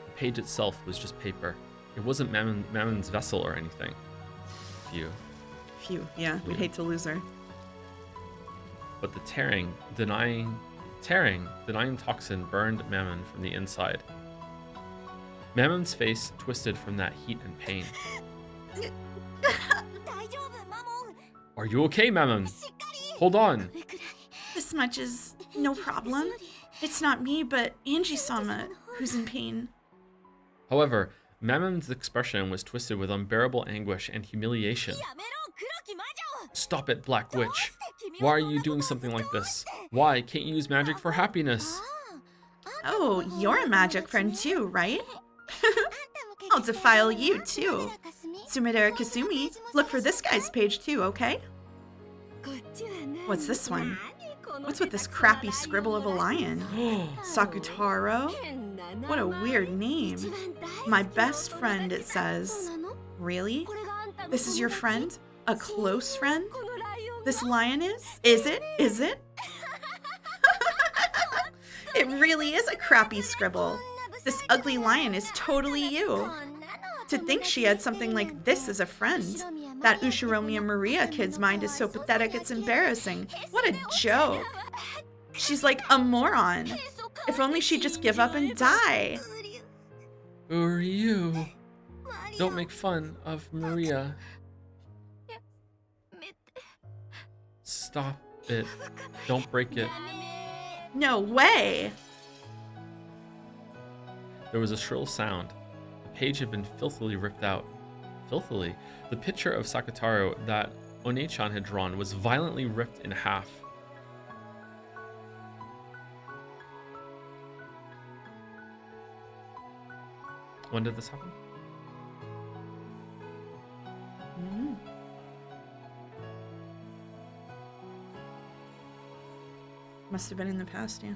The page itself was just paper. It wasn't Mammon's vessel or anything. Phew, yeah, we'd hate to lose her. But the denying toxin burned Mammon from the inside. Mammon's face twisted from that heat and pain. Are you okay, Mammon? Hold on. This much is no problem. It's not me, but Angie-sama who's in pain. However, Mammon's expression was twisted with unbearable anguish and humiliation. Stop it, Black Witch. Why are you doing something like this? Why can't you use magic for happiness? Oh, you're a magic friend too, right? I'll defile you too. Sumidera Kasumi, look for this guy's page too, okay? What's this one? What's with this crappy scribble of a lion? Sakutaro? What a weird name. My best friend, it says. Really? This is your friend? A close friend? This lion is? Is it? Is it? It really is a crappy scribble. This ugly lion is totally you. To think she had something like this as a friend. That Ushiromi and Maria kid's mind is so pathetic it's embarrassing. What a joke. She's like a moron. If only she'd just give up and die. Who are you? Don't make fun of Maria. Stop it. Don't break it. No way. There was a shrill sound. The page had been filthily ripped out. Filthily? The picture of Sakutaro that One-chan had drawn was violently ripped in half. When did this happen? Must have been in the past, yeah.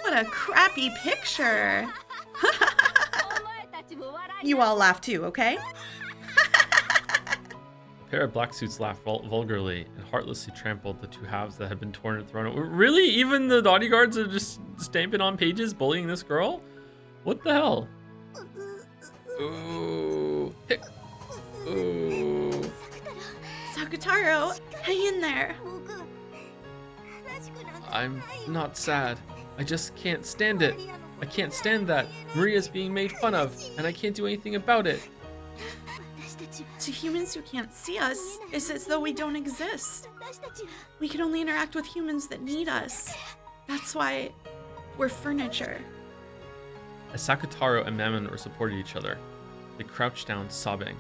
What a crappy picture. You all laugh too, okay? A pair of black suits laughed vulgarly and heartlessly trampled the two halves that had been torn and thrown. Really? Even the bodyguards are just stamping on pages, bullying this girl? What the hell? Ooh. Hick. Ooh. Sakutaro, hang in there. I'm not sad. I just can't stand it. I can't stand that Maria's being made fun of, and I can't do anything about it. To humans who can't see us, it's as though we don't exist. We can only interact with humans that need us. That's why we're furniture. As Sakutaro and Mammon supported each other, they crouched down, sobbing.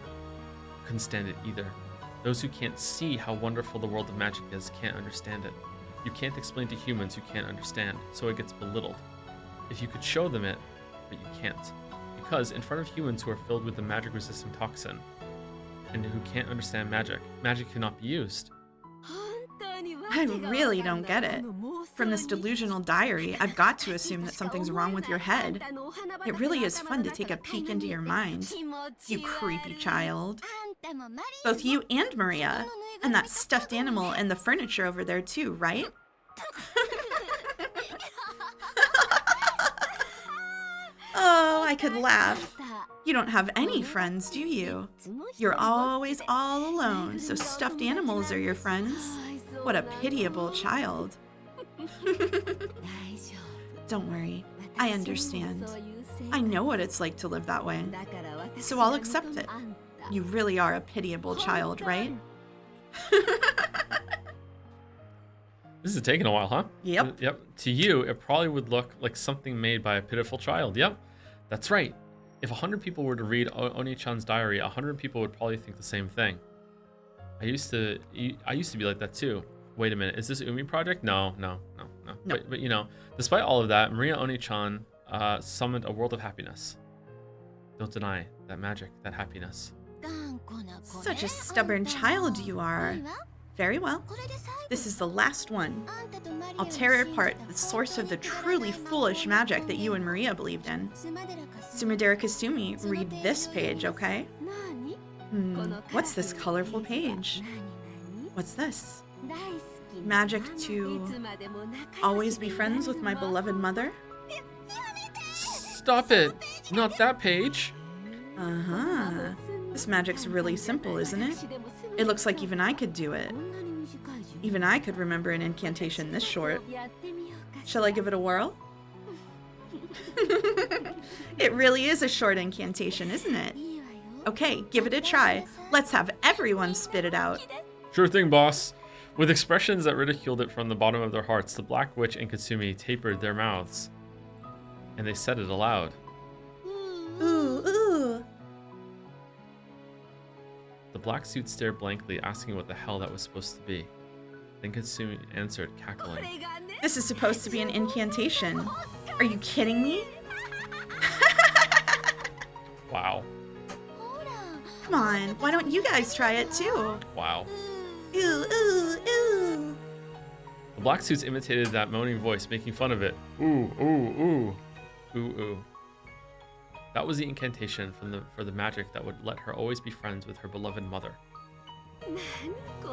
Couldn't stand it either. Those who can't see how wonderful the world of magic is can't understand it. You can't explain to humans who can't understand, so it gets belittled. If you could show them it, but you can't. Because in front of humans who are filled with the magic-resistant toxin, and who can't understand magic, magic cannot be used. I really don't get it. From this delusional diary, I've got to assume that something's wrong with your head. It really is fun to take a peek into your mind. You creepy child. Both you and Maria. And that stuffed animal and the furniture over there too, right? Oh, I could laugh. You don't have any friends, do you? You're always all alone, so stuffed animals are your friends. What a pitiable child. Don't worry, I understand. I know what it's like to live that way, so I'll accept it. You really are a pitiable child, right? This is taking a while, huh? Yep. Yep. To you, it probably would look like something made by a pitiful child. Yep. That's right. If 100 people were to read Oni-chan's diary, 100 people would probably think the same thing. I used to be like that too. Wait a minute, is this Umi project? No. But you know, despite all of that, Maria Oni-chan summoned a world of happiness. Don't deny that magic, that happiness. Such a stubborn child you are. Very well. This is the last one. I'll tear apart the source of the truly foolish magic that you and Maria believed in. Sumidera Kasumi, read this page, okay? What's this colorful page? What's this? Magic to always be friends with my beloved mother? Stop it! Not that page! Uh-huh. This magic's really simple, isn't it? It looks like even I could do it. Even I could remember an incantation this short. Shall I give it a whirl? It really is a short incantation, isn't it? Okay, give it a try. Let's have everyone spit it out. Sure thing, boss. With expressions that ridiculed it from the bottom of their hearts, the Black Witch and Kasumi tapered their mouths, and they said it aloud. Ooh, ooh. The black suit stared blankly, asking what the hell that was supposed to be. Then Kasumi answered, cackling. This is supposed to be an incantation. Are you kidding me? Wow. Come on, why don't you guys try it too? Wow. Ooh, ooh, ooh. The black suits imitated that moaning voice, making fun of it. Ooh, ooh, ooh. Ooh, ooh. That was the incantation for the magic that would let her always be friends with her beloved mother.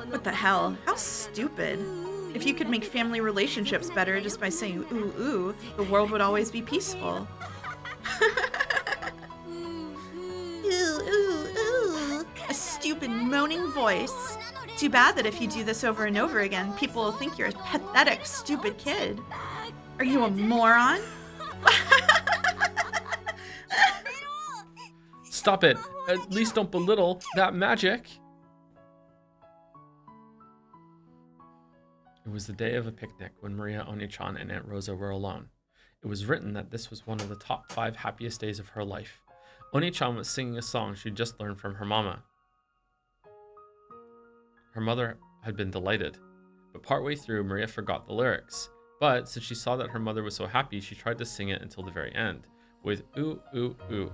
What the hell? How stupid. If you could make family relationships better just by saying ooh, ooh, the world would always be peaceful. Ooh, ooh, ooh. A stupid moaning voice. Too bad that if you do this over and over again, people will think you're a pathetic, stupid kid. Are you a moron? Stop it! At least don't belittle that magic! It was the day of a picnic when Maria, Oni-chan, and Aunt Rosa were alone. It was written that this was one of the top 5 happiest days of her life. Oni-chan was singing a song she'd just learned from her mama. Her mother had been delighted, but partway through, Maria forgot the lyrics. But since she saw that her mother was so happy, she tried to sing it until the very end, with ooh, ooh, ooh.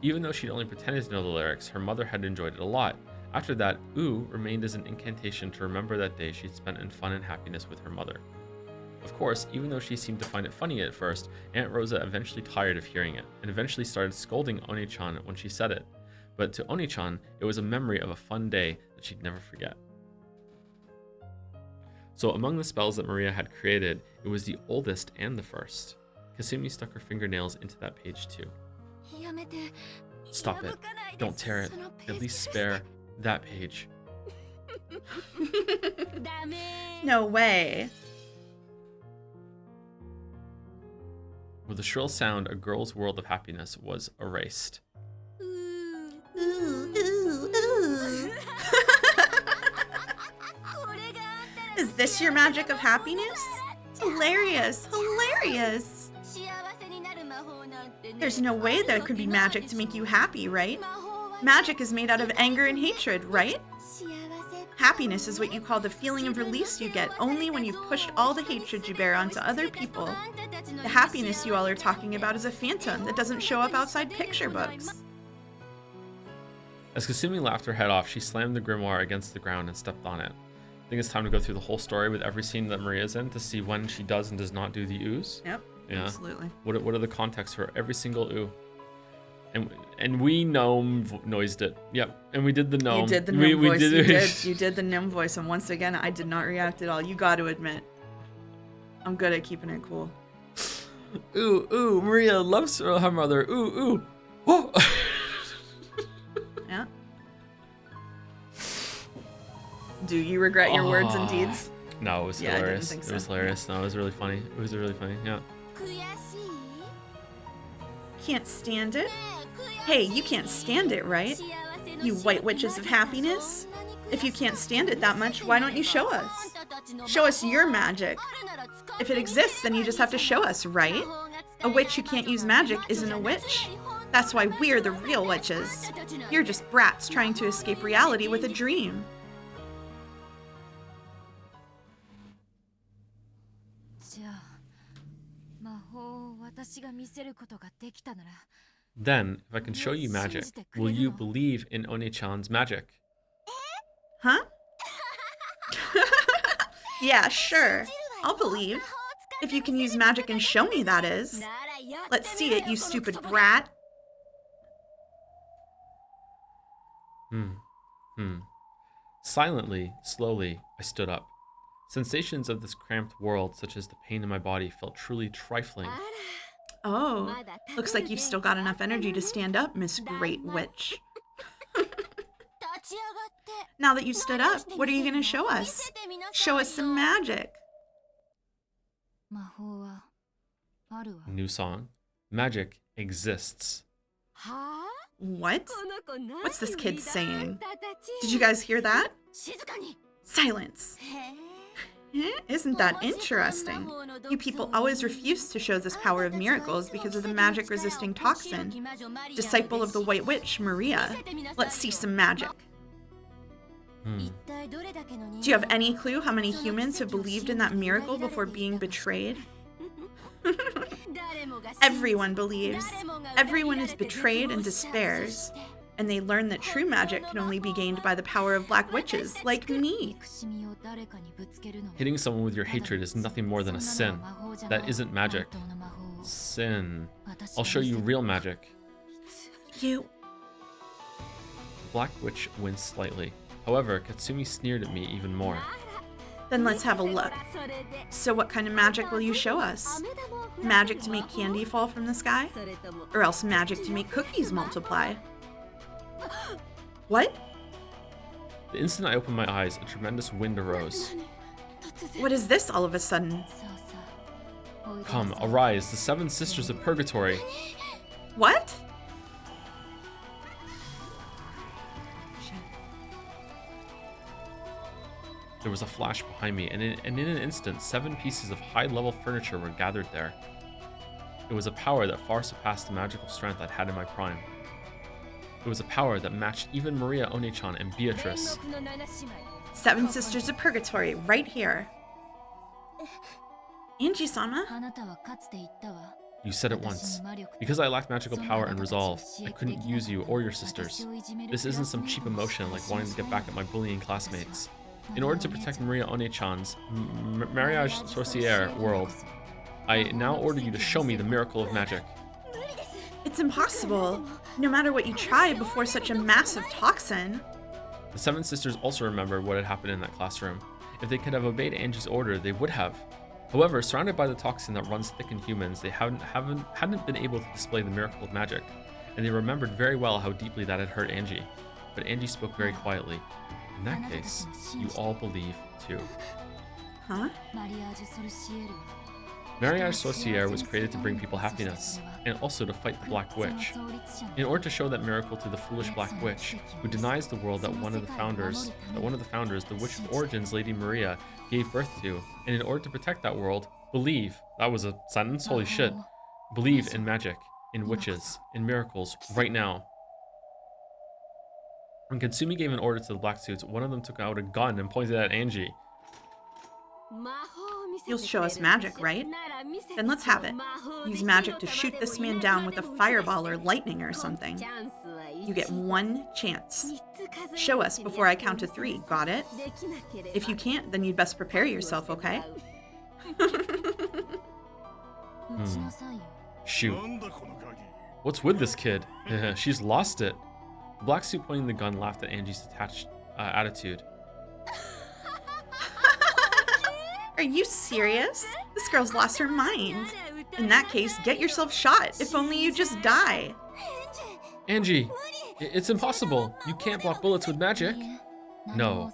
Even though she'd only pretended to know the lyrics, her mother had enjoyed it a lot. After that, ooh remained as an incantation to remember that day she'd spent in fun and happiness with her mother. Of course, even though she seemed to find it funny at first, Aunt Rosa eventually tired of hearing it, and eventually started scolding Oni-chan when she said it. But to Oni-chan, it was a memory of a fun day that she'd never forget. So among the spells that Maria had created, it was the oldest and the first. Kasumi stuck her fingernails into that page too. Stop it. Don't tear it. At least spare that page. No way. With a shrill sound, a girl's world of happiness was erased. Ooh, ooh, ooh. Is this your magic of happiness? Hilarious, hilarious. There's no way there could be magic to make you happy, right? Magic is made out of anger and hatred, right? Happiness is what you call the feeling of release you get only when you've pushed all the hatred you bear onto other people. The happiness you all are talking about is a phantom that doesn't show up outside picture books. As Kasumi laughed her head off, she slammed the grimoire against the ground and stepped on it. I think it's time to go through the whole story with every scene that Maria's in to see when she does and does not do the ooze. Yep, yeah. Absolutely. What are the contexts for every single ooh? And we gnome noised it. Yep. And we did the gnome. You did the gnome voice. You did the gnome voice. And once again, I did not react at all. You got to admit. I'm good at keeping it cool. Ooh, ooh. Maria loves her mother. Ooh, ooh. Oh. Yeah. Do you regret your words and deeds? No, it was hilarious. I didn't think so. It was hilarious. No, it was really funny. It was really funny. Yeah. Can't stand it? Hey, you can't stand it, right? You white witches of happiness? If you can't stand it that much, why don't you show us? Show us your magic. If it exists, then you just have to show us, right? A witch who can't use magic isn't a witch. That's why we're the real witches. You're just brats trying to escape reality with a dream. Then, if I can show you magic, will you believe in Oni-chan's magic? Huh? Yeah, sure. I'll believe. If you can use magic and show me, that is. Let's see it, you stupid brat. Silently, slowly, I stood up. Sensations of this cramped world, such as the pain in my body, felt truly trifling. Oh, looks like you've still got enough energy to stand up, Miss Great Witch. Now that you stood up, what are you going to show us? Show us some magic. New song. Magic exists. What? What's this kid saying? Did you guys hear that? Silence. Isn't that interesting? You people always refuse to show this power of miracles because of the magic-resisting toxin. Disciple of the White Witch, Maria. Let's see some magic. Do you have any clue how many humans have believed in that miracle before being betrayed? Everyone believes. Everyone is betrayed and despairs. And they learn that true magic can only be gained by the power of black witches, like me. Hitting someone with your hatred is nothing more than a sin. That isn't magic. Sin. I'll show you real magic. You... Black Witch winced slightly. However, Katsumi sneered at me even more. Then let's have a look. So what kind of magic will you show us? Magic to make candy fall from the sky? Or else magic to make cookies multiply? What? The instant I opened my eyes, a tremendous wind arose. What is this all of a sudden? Come, arise, the 7 sisters of purgatory. What? There was a flash behind me, and in an instant, 7 pieces of high-level furniture were gathered there. It was a power that far surpassed the magical strength I'd had in my prime. It was a power that matched even Maria One-chan and Beatrice. 7 sisters of purgatory, right here. Angie-sama? You said it once. Because I lacked magical power and resolve, I couldn't use you or your sisters. This isn't some cheap emotion like wanting to get back at my bullying classmates. In order to protect Maria One-chan's mariage sorcière world, I now order you to show me the miracle of magic. It's impossible. No matter what you try before such a massive toxin. The 7 sisters also remembered what had happened in that classroom. If they could have obeyed Angie's order, they would have. However, surrounded by the toxin that runs thick in humans, they hadn't been able to display the miracle of magic, and they remembered very well how deeply that had hurt Angie. But Angie spoke very quietly. In that case, you all believe too. Huh? Mariage sorcière was created to bring people happiness, and also to fight the Black Witch. In order to show that miracle to the foolish Black Witch, who denies the world that one of the founders, the Witch of Origins, Lady Maria, gave birth to, and in order to protect that world, believe, that was a sentence, holy shit, believe in magic, in witches, in miracles, right now. When Katsumi gave an order to the black suits, one of them took out a gun and pointed at Angie. You'll show us magic, right? Then let's have it. Use magic to shoot this man down with a fireball or lightning or something. You get 1 chance. Show us before I count to 3, got it? If you can't, then you'd best prepare yourself, okay? Shoot. What's with this kid? She's lost it. The black suit pointing the gun laughed at Angie's detached attitude. Are you serious? This girl's lost her mind. In that case, get yourself shot, if only you just die. Angie, it's impossible. You can't block bullets with magic. No,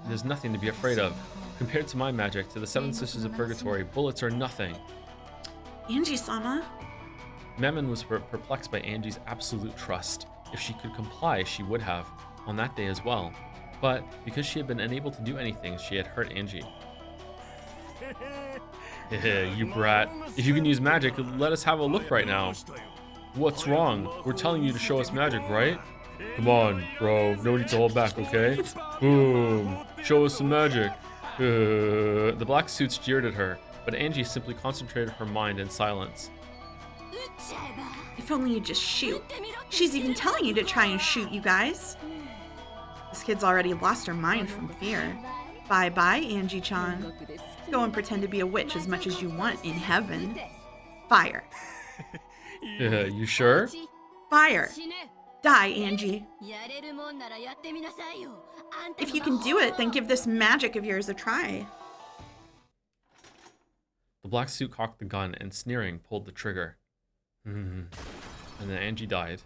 there's nothing to be afraid of. Compared to my magic, to the 7 sisters of purgatory, bullets are nothing. Angie-sama? Mammon was perplexed by Angie's absolute trust. If she could comply, she would have, on that day as well. But because she had been unable to do anything, she had hurt Angie. You brat. If you can use magic, let us have a look right now. What's wrong? We're telling you to show us magic, right? Come on, bro. No need to hold back, okay? Boom. Show us some magic. The black suits jeered at her, but Angie simply concentrated her mind in silence. If only you just shoot. She's even telling you to try and shoot, you guys. This kid's already lost her mind from fear. Bye-bye, Angie-chan. Go and pretend to be a witch as much as you want in heaven. Fire. You sure? Fire. Die, Angie. If you can do it, then give this magic of yours a try. The black suit cocked the gun and, sneering, pulled the trigger. And then Angie died.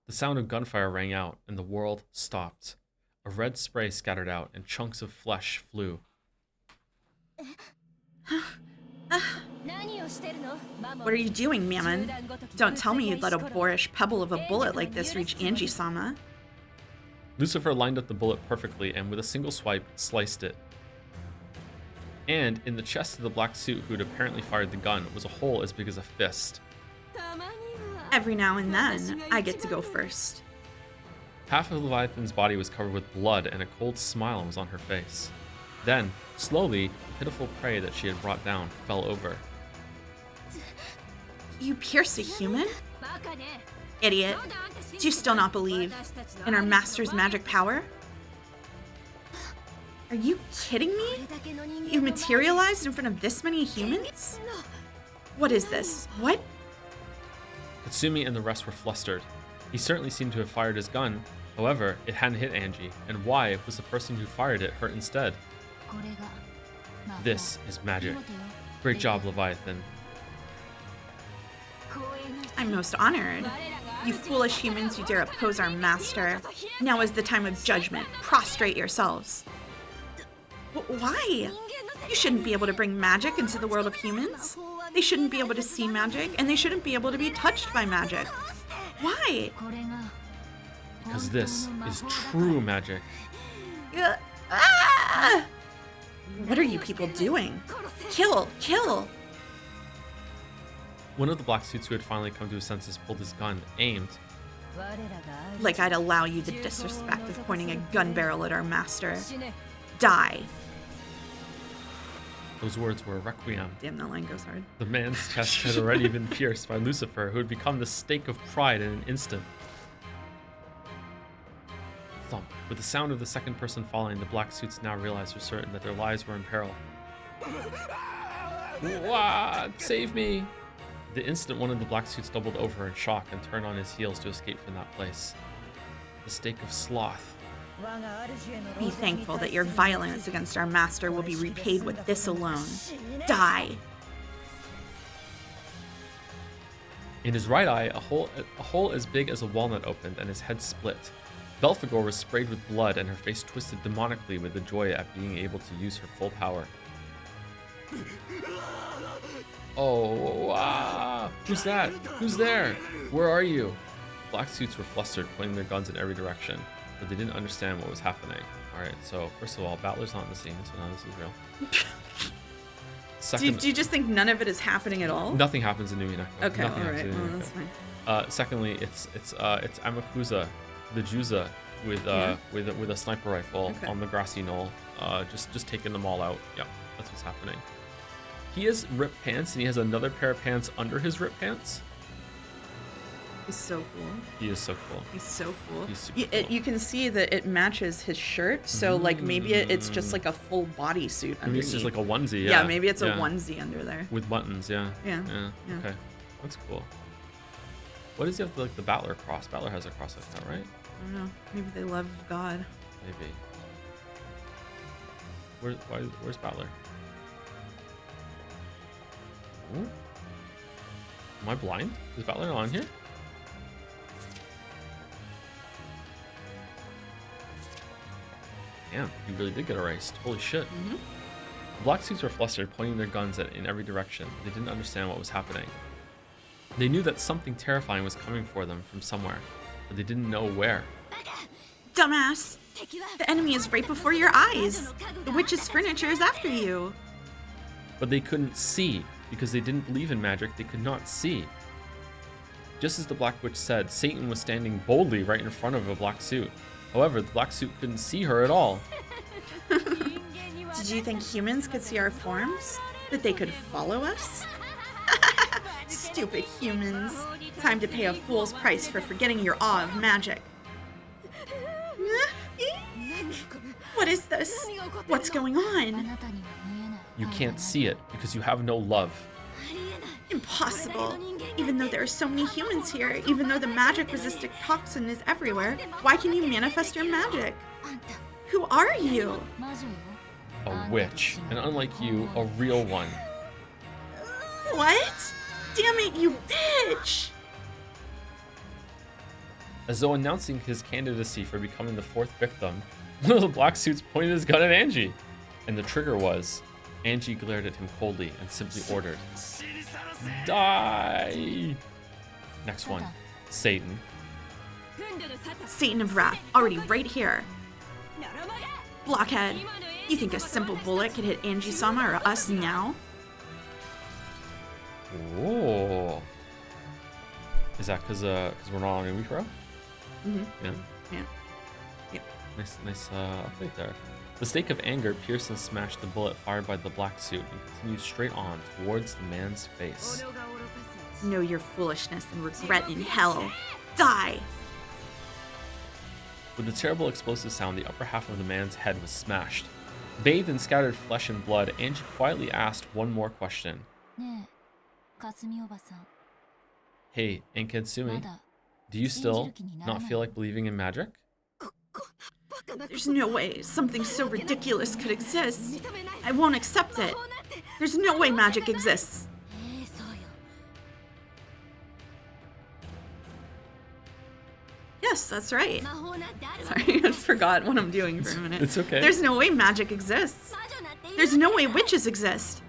The The sound of gunfire rang out, and the world stopped. A red spray scattered out, and chunks of flesh flew. What are you doing, Mammon? Don't tell me you'd let a boorish pebble of a bullet like this reach Angie-sama. Lucifer lined up the bullet perfectly and with a single swipe sliced it. And in the chest of the black suit who had apparently fired the gun was a hole as big as a fist. Every now and then, I get to go first. Half of Leviathan's body was covered with blood and a cold smile was on her face. Then, slowly, the pitiful prey that she had brought down fell over. You pierced a human? Idiot. Do you still not believe in our master's magic power? Are you kidding me? You materialized in front of this many humans? What is this? What? Katsumi and the rest were flustered. He certainly seemed to have fired his gun. However, it hadn't hit Angie, and why was the person who fired it hurt instead? This is magic. Great job, Leviathan. I'm most honored. You foolish humans who dare oppose our master. Now is the time of judgment. Prostrate yourselves. Why? You shouldn't be able to bring magic into the world of humans. They shouldn't be able to see magic, and they shouldn't be able to be touched by magic. Why? Because this is true magic. Ah! What are you people doing? Kill! Kill! One of the black suits who had finally come to his senses pulled his gun, aimed. Like I'd allow you the disrespect of pointing a gun barrel at our master. Die. Those words were a requiem. Damn, that line goes hard. The man's chest had already been pierced by Lucifer, who had become the stake of pride in an instant. Thump. With the sound of the second person falling, the black suits now realized for certain that their lives were in peril. What? Save me! The instant one of the black suits doubled over in shock and turned on his heels to escape from that place. The stake of sloth. Be thankful that your violence against our master will be repaid with this alone. Die! In his right eye, a hole as big as a walnut opened and his head split. Belphegor was sprayed with blood and her face twisted demonically with the joy at being able to use her full power. Oh, ah! Who's that? Who's there? Where are you? Black suits were flustered, pointing their guns in every direction, but they didn't understand what was happening. Alright, so first of all, Battler's not in the scene, so now this is real. Second, Do you just think none of it is happening at all? nothing happens in Umineko. Okay, Nothing happens alright, in well, Umineko. that's fine. Secondly, it's Amakusa, the Juza, with a sniper rifle Okay. on the grassy knoll, just taking them all out. Yeah, that's what's happening. He has ripped pants, and he has another pair of pants under his ripped pants. He's so cool. He is so cool. He's so cool. He's super cool. You can see that it matches his shirt, so like maybe it's just like a full bodysuit Maybe underneath. it's just like a onesie. Yeah, Yeah, maybe it's a yeah. onesie under there. With buttons. Yeah. Yeah. Yeah. Okay, that's cool. What does he have like the Battler cross? Battler has a cross like that, right? I don't know. Maybe they love God. Maybe. Where's Battler? Ooh. Am I blind? Is Battler on here? Damn, he really did get erased. Holy shit. Mm-hmm. The black suits were flustered, pointing their guns in every direction. They didn't understand what was happening. They knew that something terrifying was coming for them from somewhere, but they didn't know where. Dumbass! The enemy is right before your eyes. The witch's furniture is after you. But they couldn't see, because they didn't believe in magic. They could not see. Just as the Black Witch said, Satan was standing boldly right in front of a black suit. However, the black suit couldn't see her at all. Did you think humans could see our forms? That they could follow us? Stupid humans. Time to pay a fool's price for forgetting your awe of magic. What is this? What's going on? You can't see it because you have no love. Impossible. Even though there are so many humans here, even though the magic-resistant toxin is everywhere, why can you manifest your magic? Who are you? A witch, and unlike you, a real one. What? Damn it, you bitch! As though announcing his candidacy for becoming the fourth victim, one of the black suits pointed his gun at Angie. And the trigger was, Angie glared at him coldly and simply ordered, die! Next one, Satan. Satan of Wrath, already right here. Blockhead, you think a simple bullet could hit Angie-sama or us now? Oh. Is that because we're not on Umineko? Mm-hmm. Yeah. Yeah. Yep. Nice update there. The stake of anger pierced and smashed the bullet fired by the black suit and continued straight on towards the man's face. Know your foolishness and regret in hell. Die! With a terrible explosive sound, the upper half of the man's head was smashed. Bathed in scattered flesh and blood, Angie quietly asked one more question. Hey, Ankensumi, do you still not feel like believing in magic? There's no way something so ridiculous could exist. I won't accept it. There's no way magic exists. Yes, that's right. Sorry, I forgot what I'm doing for a minute. It's okay. There's no way magic exists. There's no way witches exist.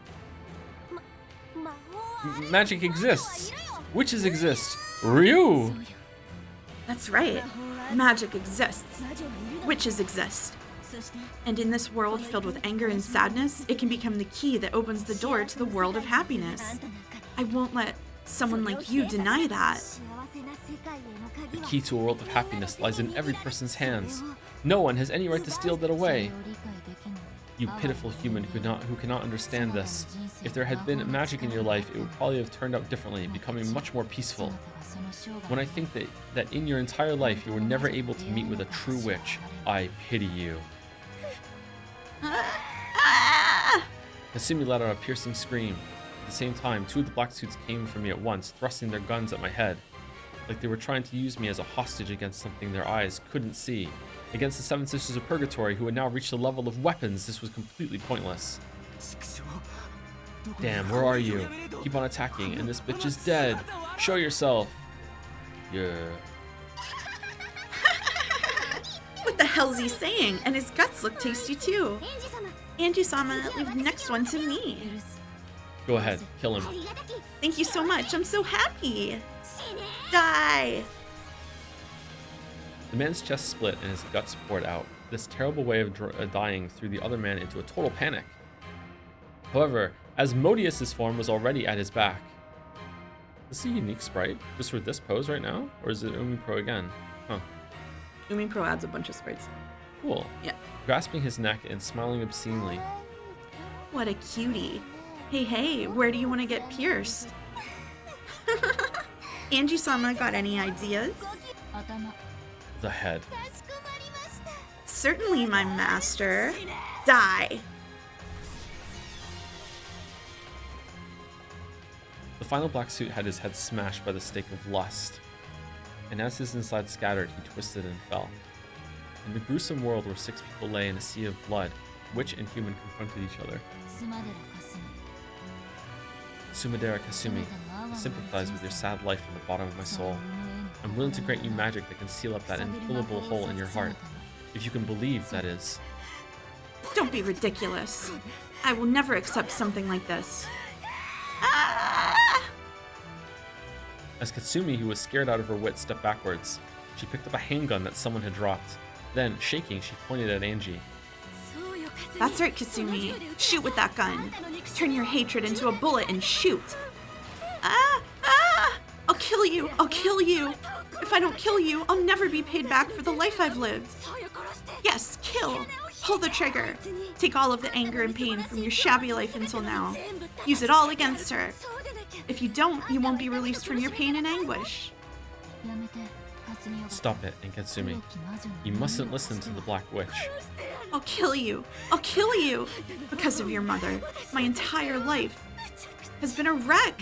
Magic exists. Witches exist. Ryu! That's right. Magic exists. Witches exist. And in this world filled with anger and sadness, it can become the key that opens the door to the world of happiness. I won't let someone like you deny that. The key to a world of happiness lies in every person's hands. No one has any right to steal that away. You pitiful human who cannot understand this. If there had been magic in your life, it would probably have turned out differently, becoming much more peaceful. When I think that in your entire life you were never able to meet with a true witch, I pity you. Kasumi let out a piercing scream. At the same time, two of the black suits came for me at once, thrusting their guns at my head. Like they were trying to use me as a hostage against something their eyes couldn't see. Against the Seven Sisters of Purgatory, who had now reached the level of weapons, this was completely pointless. Damn, where are you? Keep on attacking, and this bitch is dead. Show yourself. Yeah. What the hell's he saying? And his guts look tasty too. Angie-sama, leave the next one to me. Go ahead, kill him. Thank you so much. I'm so happy. Die! The man's chest split and his guts poured out. This terrible way of dying threw the other man into a total panic. However, Asmodeus' form was already at his back. Is this a unique sprite just for this pose right now? Or is it Umineko again? Huh. Umineko adds a bunch of sprites. Cool. Yeah. Grasping his neck and smiling obscenely. What a cutie. Hey, where do you want to get pierced? Angie-sama, got any ideas? The head. Certainly, my master. Die! The final black suit had his head smashed by the stake of lust. And as his inside scattered, he twisted and fell. In the gruesome world where 6 people lay in a sea of blood, witch and human confronted each other. Sumadera Kasumi, I sympathize with your sad life from the bottom of my soul. I'm willing to grant you magic that can seal up that infillable hole in your heart. If you can believe, that is. Don't be ridiculous. I will never accept something like this. Ah! As Katsumi, who was scared out of her wits, stepped backwards, she picked up a handgun that someone had dropped. Then, shaking, she pointed at Angie. That's right, Kasumi. Shoot with that gun. Turn your hatred into a bullet and shoot. Ah! I'll kill you. I'll kill you. If I don't kill you, I'll never be paid back for the life I've lived. Yes, kill. Pull the trigger. Take all of the anger and pain from your shabby life until now. Use it all against her. If you don't, you won't be released from your pain and anguish. Stop it, Anketsumi. You mustn't listen to the Black Witch. I'll kill you. I'll kill you. Because of your mother, my entire life has been a wreck.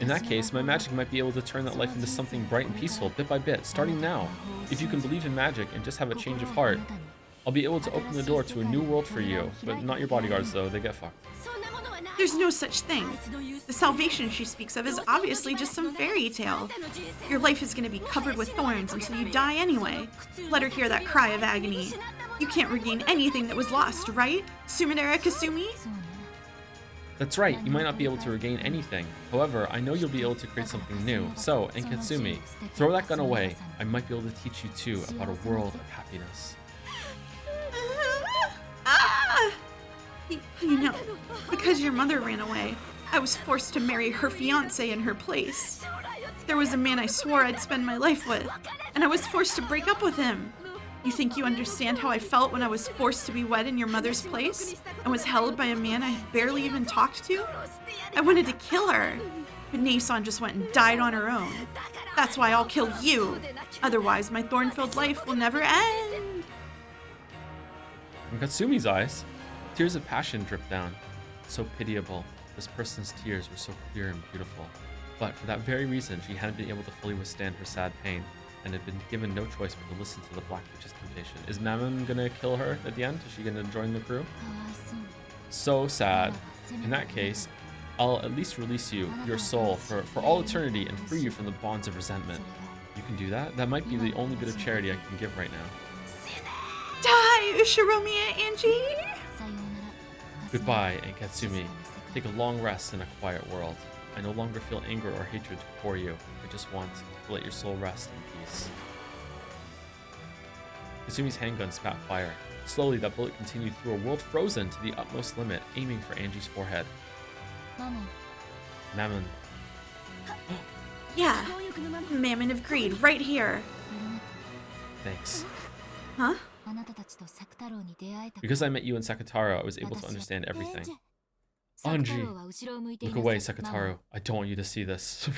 In that case, my magic might be able to turn that life into something bright and peaceful, bit by bit, starting now. If you can believe in magic and just have a change of heart, I'll be able to open the door to a new world for you. But not your bodyguards, though. They get fucked. There's no such thing. The salvation she speaks of is obviously just some fairy tale. Your life is going to be covered with thorns until you die anyway. Let her hear that cry of agony. You can't regain anything that was lost, right, Sumidera Kasumi? That's right, you might not be able to regain anything. However, I know you'll be able to create something new. So, Katsumi, throw that gun away. I might be able to teach you too about a world of happiness. You know, because your mother ran away, I was forced to marry her fiancé in her place. There was a man I swore I'd spend my life with, and I was forced to break up with him. You think you understand how I felt when I was forced to be wed in your mother's place and was held by a man I had barely even talked to? I wanted to kill her, but Nason just went and died on her own. That's why I'll kill you. Otherwise, my thorn-filled life will never end. From Katsumi's eyes, tears of passion dripped down. So pitiable. This person's tears were so clear and beautiful. But for that very reason, she hadn't been able to fully withstand her sad pain, and had been given no choice but to listen to the Black Witch's temptation. Is Mammon gonna kill her at the end? Is she gonna join the crew? So sad. In that case, I'll at least release you, your soul, for all eternity and free you from the bonds of resentment. You can do that? That might be the only bit of charity I can give right now. Die, Ushiromiya Angie! Goodbye, Katsumi. Take a long rest in a quiet world. I no longer feel anger or hatred for you. I just want to let your soul rest in peace. Kasumi's handgun spat fire. Slowly, that bullet continued through a world frozen to the utmost limit, aiming for Angie's forehead. Mammon. Yeah, Mammon of Greed, right here. Thanks. Huh? Because I met you in Sakataro, I was able to understand everything. Anji! Look away, Sakataro. I don't want you to see this.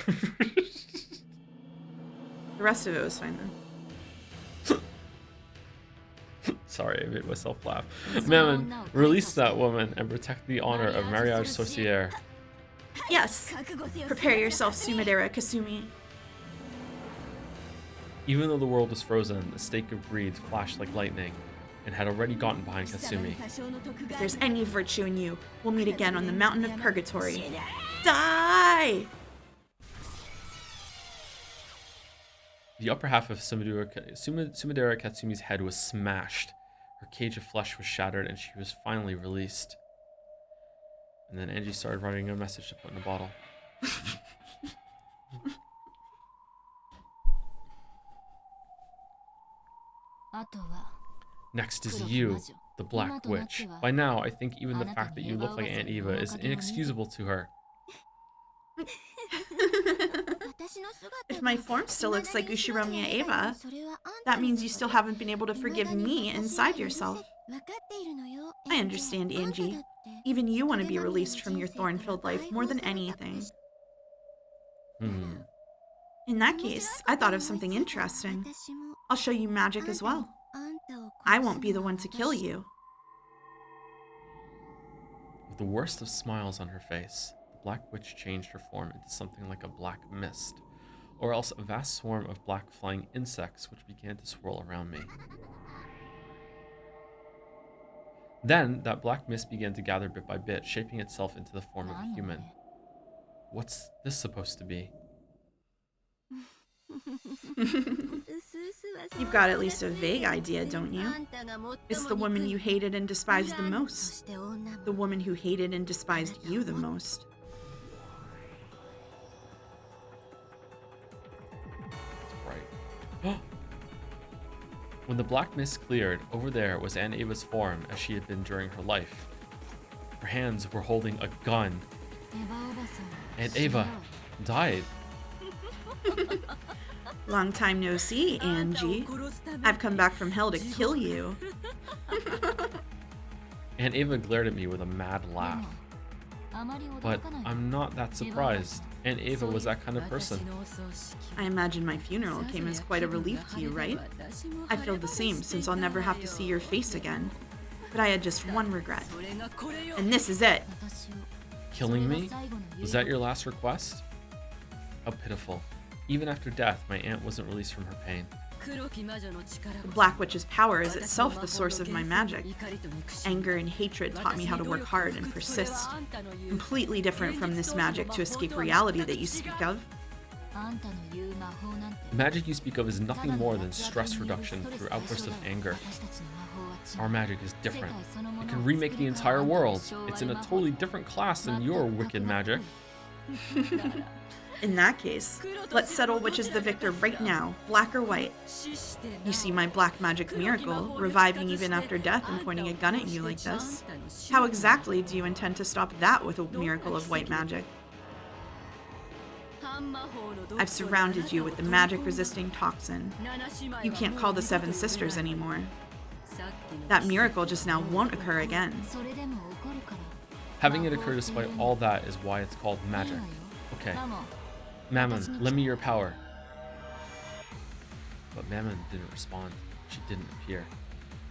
The rest of it was fine then. Sorry, I made myself laugh. Mammon, release that woman and protect the honor of Mariage Sorcière. Yes. Prepare yourself, Sumidera Kasumi. Even though the world was frozen, the stake of greed flashed like lightning and had already gotten behind Katsumi. If there's any virtue in you, we'll meet again on the Mountain of Purgatory. Die! The upper half of Sumidera Katsumi's head was smashed. Her cage of flesh was shattered and she was finally released. And then Angie started writing a message to put in a bottle. Next is you, the Black Witch. By now, I think even the fact that you look like Aunt Eva is inexcusable to her. If my form still looks like Ushiromiya Eva, that means you still haven't been able to forgive me inside yourself. I understand, Angie. Even you want to be released from your thorn-filled life more than anything. In that case, I thought of something interesting. I'll show you magic as well. I won't be the one to kill you. With the worst of smiles on her face, the Black Witch changed her form into something like a black mist, or else a vast swarm of black flying insects which began to swirl around me. Then, that black mist began to gather bit by bit, shaping itself into the form of a human. What's this supposed to be? You've got at least a vague idea, don't you? It's the woman you hated and despised the most. The woman who hated and despised you the most. Right. When the black mist cleared, over there was Aunt Ava's form as she had been during her life. Her hands were holding a gun. Aunt Ava died. Long time no see, Angie. I've come back from hell to kill you. Aunt Ava glared at me with a mad laugh. But I'm not that surprised. Aunt Ava was that kind of person. I imagine my funeral came as quite a relief to you, right? I feel the same, since I'll never have to see your face again. But I had just one regret. And this is it. Killing me? Was that your last request? How pitiful. Even after death, my aunt wasn't released from her pain. The Black Witch's power is itself the source of my magic. Anger and hatred taught me how to work hard and persist. Completely different from this magic to escape reality that you speak of. The magic you speak of is nothing more than stress reduction through outbursts of anger. Our magic is different. It can remake the entire world. It's in a totally different class than your wicked magic. In that case, let's settle which is the victor right now, black or white. You see my black magic miracle, reviving even after death and pointing a gun at you like this. How exactly do you intend to stop that with a miracle of white magic? I've surrounded you with the magic-resisting toxin. You can't call the Seven Sisters anymore. That miracle just now won't occur again. Having it occur despite all that is why it's called magic. Okay. Mammon, lend me your power. But Mammon didn't respond. She didn't appear.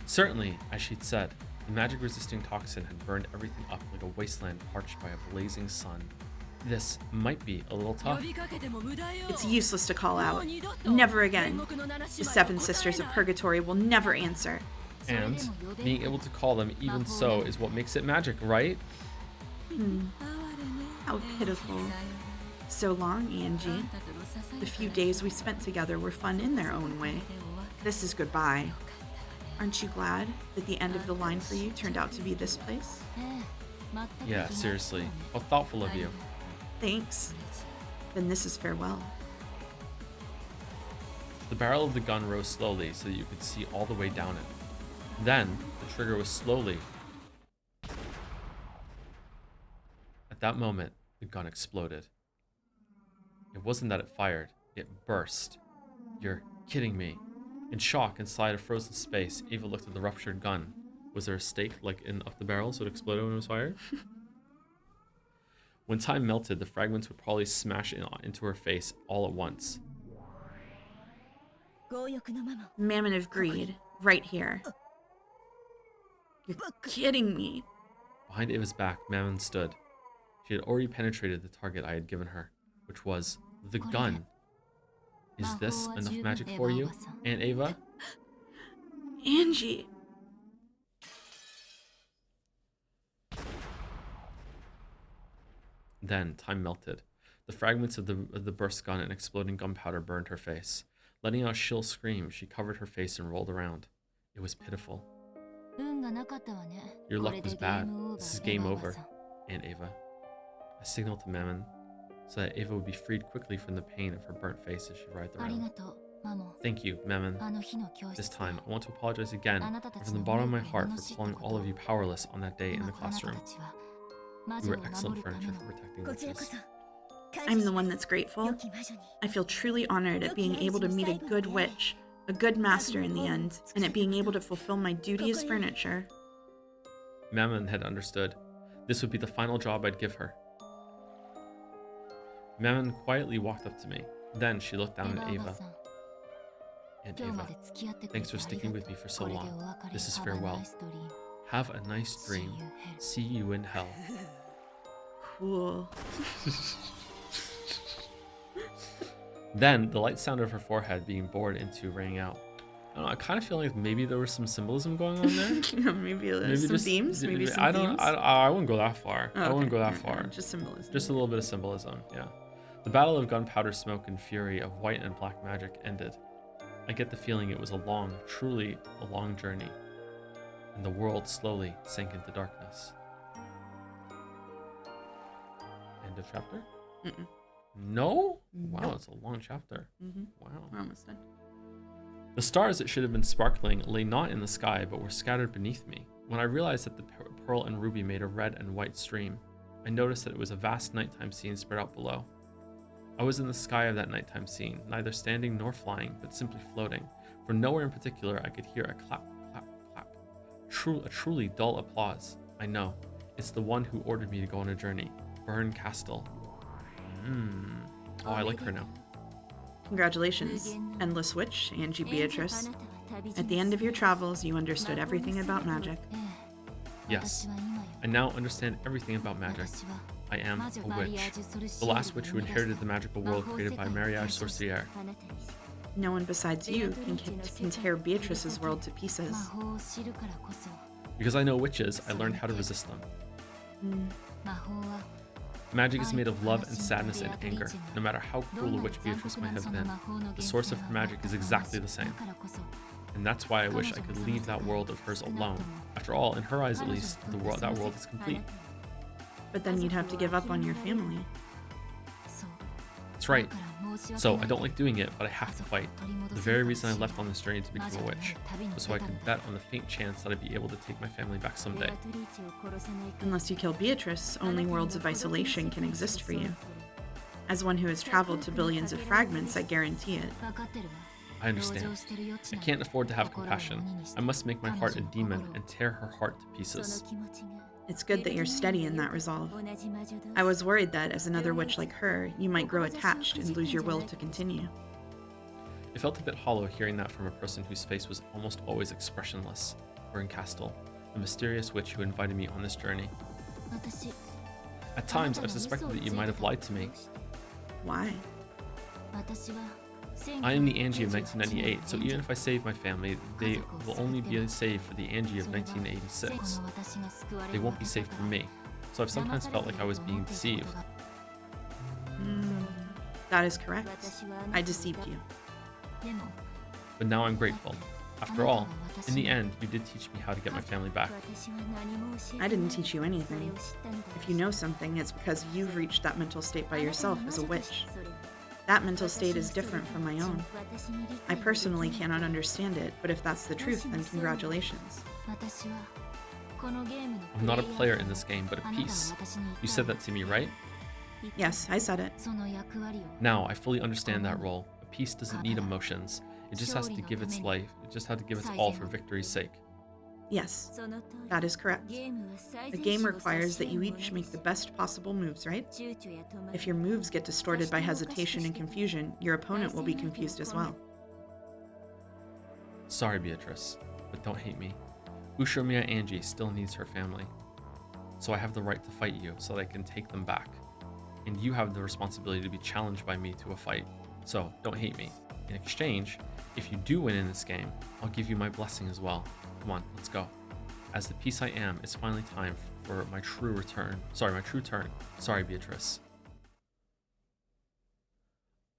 Certainly, as she'd said, the magic-resisting toxin had burned everything up like a wasteland parched by a blazing sun. This might be a little tough. It's useless to call out. Never again. The Seven Sisters of Purgatory will never answer. And being able to call them even so is what makes it magic, right? How pitiful. So long, Angie. The few days we spent together were fun in their own way. This is goodbye. Aren't you glad that the end of the line for you turned out to be this place? Yeah, seriously. How thoughtful of you. Thanks. Then this is farewell. The barrel of the gun rose slowly so that you could see all the way down it. Then, the trigger was slowly. At that moment, the gun exploded. It wasn't that it fired, it burst. You're kidding me. In shock, inside a frozen space, Ava looked at the ruptured gun. Was there a stake like in up the barrel so it exploded when it was fired? When time melted, the fragments would probably smash into her face all at once. Mammon of Greed, right here. You're kidding me. Behind Ava's back, Mammon stood. She had already penetrated the target I had given her, which was the gun. Is this enough magic for you, Aunt Ava? Angie. Then time melted. The fragments of the burst gun and exploding gunpowder burned her face. Letting out a shrill scream, she covered her face and rolled around. It was pitiful. Your luck was bad. This is game over, Aunt Ava. I signaled to Mammon so that Ava would be freed quickly from the pain of her burnt face as she writhed around. Thank you, Mammon. This time, I want to apologize again from the bottom of my heart for calling all of you powerless on that day in the classroom. You were excellent furniture for protecting witches. I'm the one that's grateful. I feel truly honored at being able to meet a good witch, a good master in the end, and at being able to fulfill my duty as furniture. Mammon had understood. This would be the final job I'd give her. Mammon quietly walked up to me. Then she looked down at Ava. Aunt Ava, thanks for sticking with me for so long. This is farewell. Have a nice dream. See you in hell. Cool. Then the light sound of her forehead being bored into rang out. I don't know, I kind of feel like maybe there was some symbolism going on there. Maybe there's some themes. Maybe some themes. I wouldn't go that far. Oh, I wouldn't go that okay. far. Just symbolism. Just a little bit of symbolism, yeah. The battle of gunpowder smoke and fury of white and black magic ended. I get the feeling it was a long, truly a long journey. And the world slowly sank into darkness. End of chapter? Mm-mm. No? Wow, Nope. it's a long chapter. Wow. We're almost done. The stars that should have been sparkling lay not in the sky, but were scattered beneath me. When I realized that the pearl and ruby made a red and white stream, I noticed that it was a vast nighttime scene spread out below. I was in the sky of that nighttime scene, neither standing nor flying, but simply floating. For nowhere in particular I could hear a clap, clap, clap. A truly dull applause. I know. It's the one who ordered me to go on a journey. Burn Castle. Oh, I like her now. Congratulations, Endless Witch, Angie Beatrice. At the end of your travels, you understood everything about magic. Yes, I now understand everything about magic. I am a witch. The last witch who inherited the magical world created by Mariage Sorcière. No one besides you can tear Beatrice's world to pieces. Because I know witches, I learned how to resist them. Magic is made of love and sadness and anger. No matter how cruel a witch Beatrice might have been, the source of her magic is exactly the same. And that's why I wish I could leave that world of hers alone. After all, in her eyes at least, that world is complete. But then you'd have to give up on your family. That's right. So I don't like doing it, but I have to fight. The very reason I left on this journey to become a witch was so I could bet on the faint chance that I'd be able to take my family back someday. Unless you kill Beatrice, only worlds of isolation can exist for you. As one who has traveled to billions of fragments, I guarantee it. I understand. I can't afford to have compassion. I must make my heart a demon and tear her heart to pieces. It's good that you're steady in that resolve. I was worried that, as another witch like her, you might grow attached and lose your will to continue. It felt a bit hollow hearing that from a person whose face was almost always expressionless. Burn Castle, the mysterious witch who invited me on this journey. At times, I've suspected that you might have lied to me. Why? I am the Angie of 1998, so even if I save my family, they will only be saved for the Angie of 1986. They won't be saved for me, so I've sometimes felt like I was being deceived. That is correct. I deceived you. But now I'm grateful. After all, in the end, you did teach me how to get my family back. I didn't teach you anything. If you know something, it's because you've reached that mental state by yourself as a witch. That mental state is different from my own. I personally cannot understand it, but if that's the truth, then congratulations. I'm not a player in this game, but a piece. You said that to me, right? Yes, I said it. Now, I fully understand that role. A piece doesn't need emotions. It just has to give its life. It just had to give its all for victory's sake. Yes, that is correct. The game requires that you each make the best possible moves, right? If your moves get distorted by hesitation and confusion, your opponent will be confused as well. Sorry, Beatrice, but don't hate me. Ushomiya Angie still needs her family. So I have the right to fight you so that I can take them back. And you have the responsibility to be challenged by me to a fight. So don't hate me. In exchange, if you do win in this game, I'll give you my blessing as well. Come on, let's go. As the piece I am, it's finally time for my true turn. Sorry, Beatrice.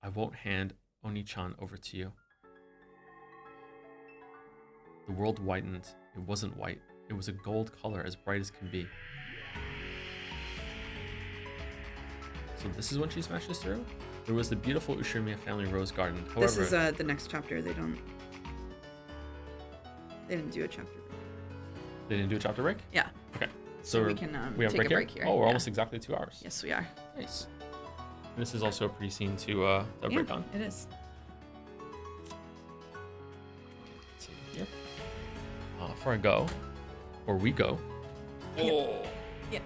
I won't hand Oni-chan over to you. The world whitened. It wasn't white. It was a gold color as bright as can be. So this is when she smashes through? There was the beautiful Ushomiya family rose garden. However, this is the next chapter. They didn't do a chapter break. They didn't do a chapter break? Yeah. Okay. So we can we have take a break here? here. Oh, we're almost exactly 2 hours. Yes, we are. Nice. And this is also a pretty scene to break on. It is. Let's see here. Before I go, or we go. Oh. Yeah.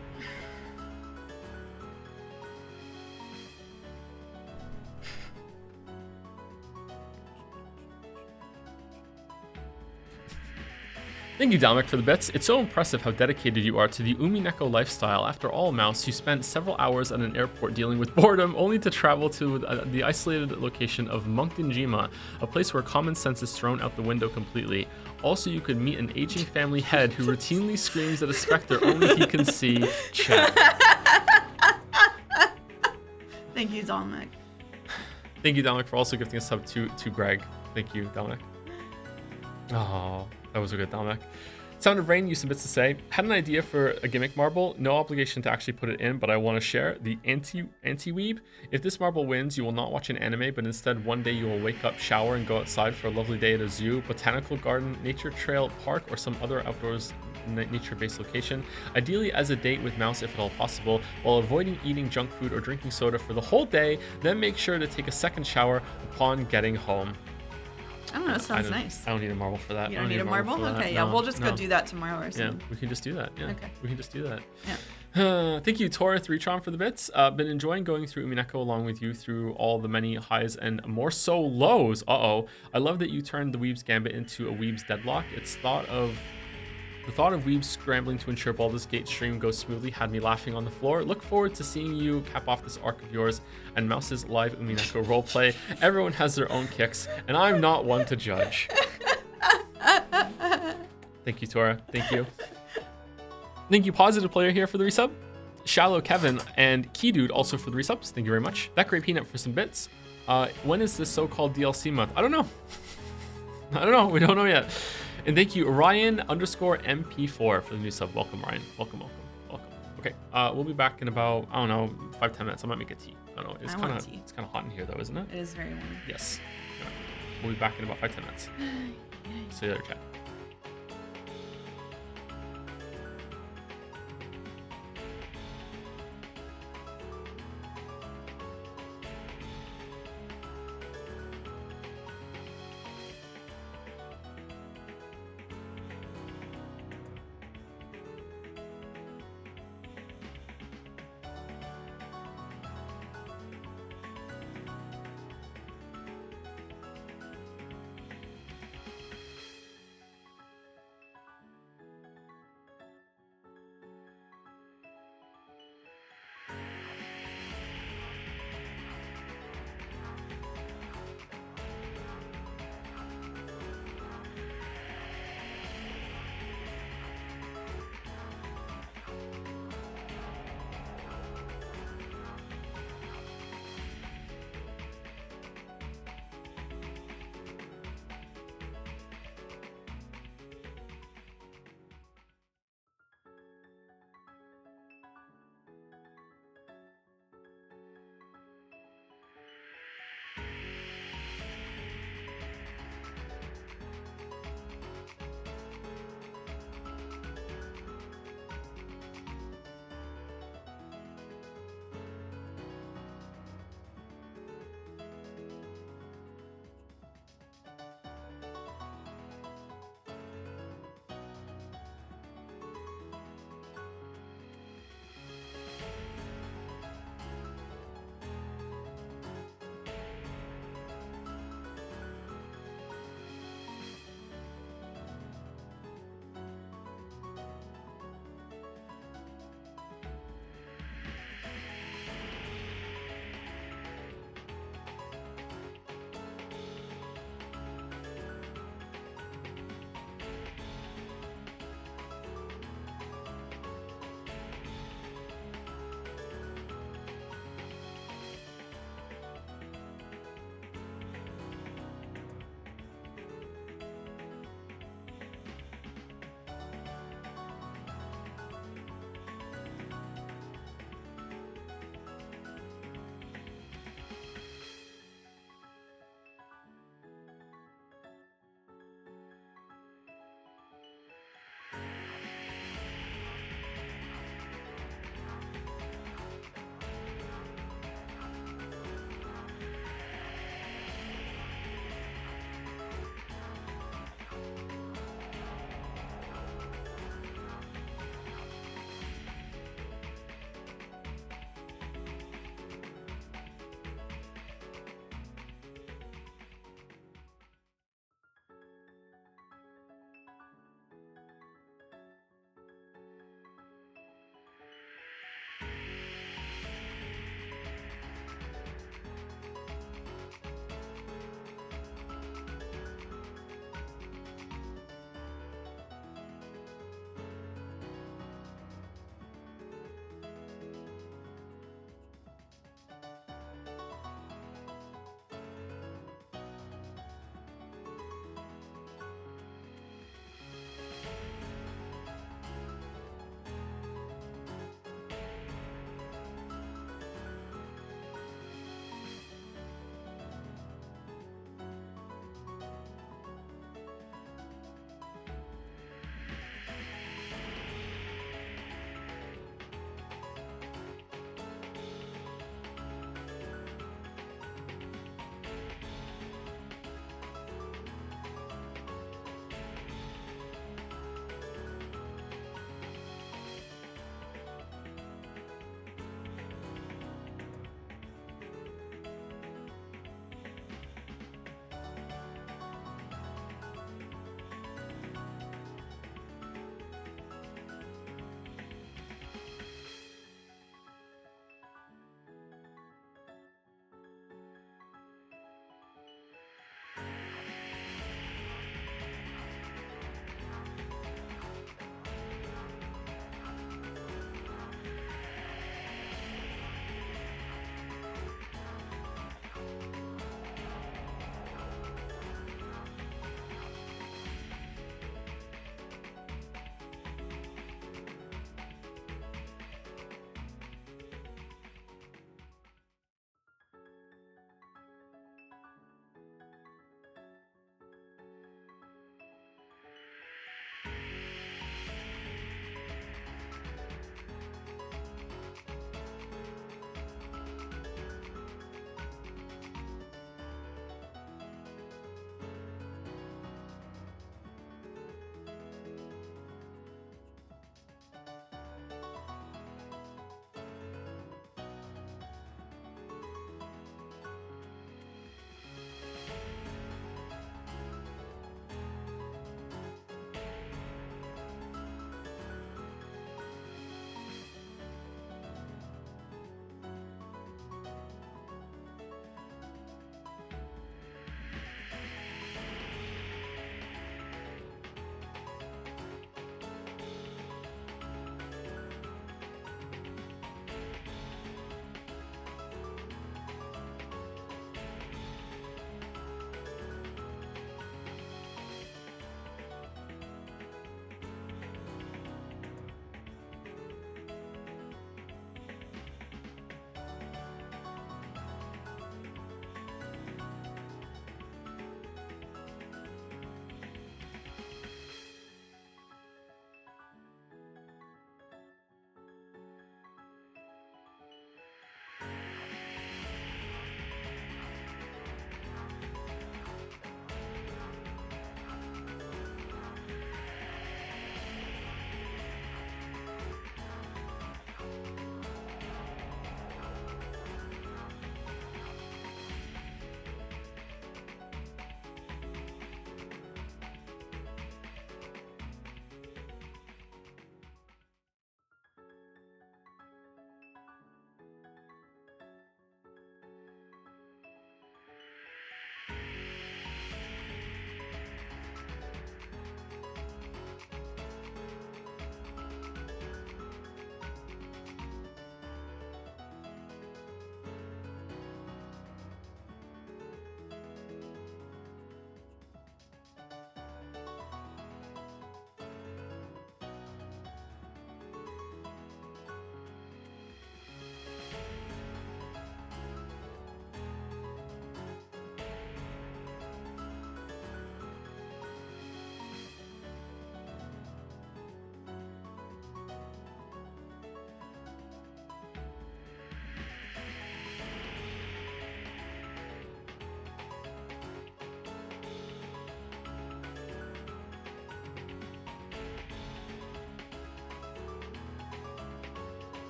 Thank you, Dominic, for the bits. It's so impressive how dedicated you are to the Umineko lifestyle. After all, Mouse, you spent several hours at an airport dealing with boredom, only to travel to the isolated location of Munkinjima, a place where common sense is thrown out the window completely. Also, you could meet an aging family head who routinely screams at a specter only he can see. Chat. Thank you, Dominic. Thank you, Dominic, for also gifting a sub to Greg. Thank you, Dominic. Oh, that was a good Dominic. Sound of Rain used some bits to say, had an idea for a gimmick marble, no obligation to actually put it in, but I want to share the anti-weeb. If this marble wins, you will not watch an anime, but instead one day you will wake up, shower, and go outside for a lovely day at a zoo, botanical garden, nature trail, park, or some other outdoors nature-based location, ideally as a date with Mouse if at all possible, while avoiding eating junk food or drinking soda for the whole day, then make sure to take a second shower upon getting home. I don't know, it sounds nice. I don't need a marble for that. You don't need a marble? Okay, yeah, we'll just go do that tomorrow or something. Yeah, we can just do that. Yeah, okay. We can just do that. Yeah. Thank you, Tora3tron, for the bits. Been enjoying going through Umineko along with you through all the many highs and more so lows. I love that you turned the Weeb's Gambit into a Weeb's Deadlock. It's thought of The thought of Weebs scrambling to ensure Baldur's Gate stream goes smoothly had me laughing on the floor. Look forward to seeing you cap off this arc of yours and Mouse's live Umineko roleplay. Everyone has their own kicks, and I'm not one to judge. Thank you, Tora. Thank you. Thank you, Positive Player here for the resub. Shallow Kevin and Key Dude also for the resubs. Thank you very much. That Great Peanut for some bits. When is this so-called DLC month? I don't know. I don't know. We don't know yet. And thank you, Ryan_MP4 for the new sub. Welcome, Ryan. Welcome. Okay, we'll be back in about, I don't know, 5-10 minutes. I might make a tea. I don't know. It's kind of hot in here, though, isn't it? It is very warm. Yes. Yeah. We'll be back in about 5-10 minutes. See you later, chat.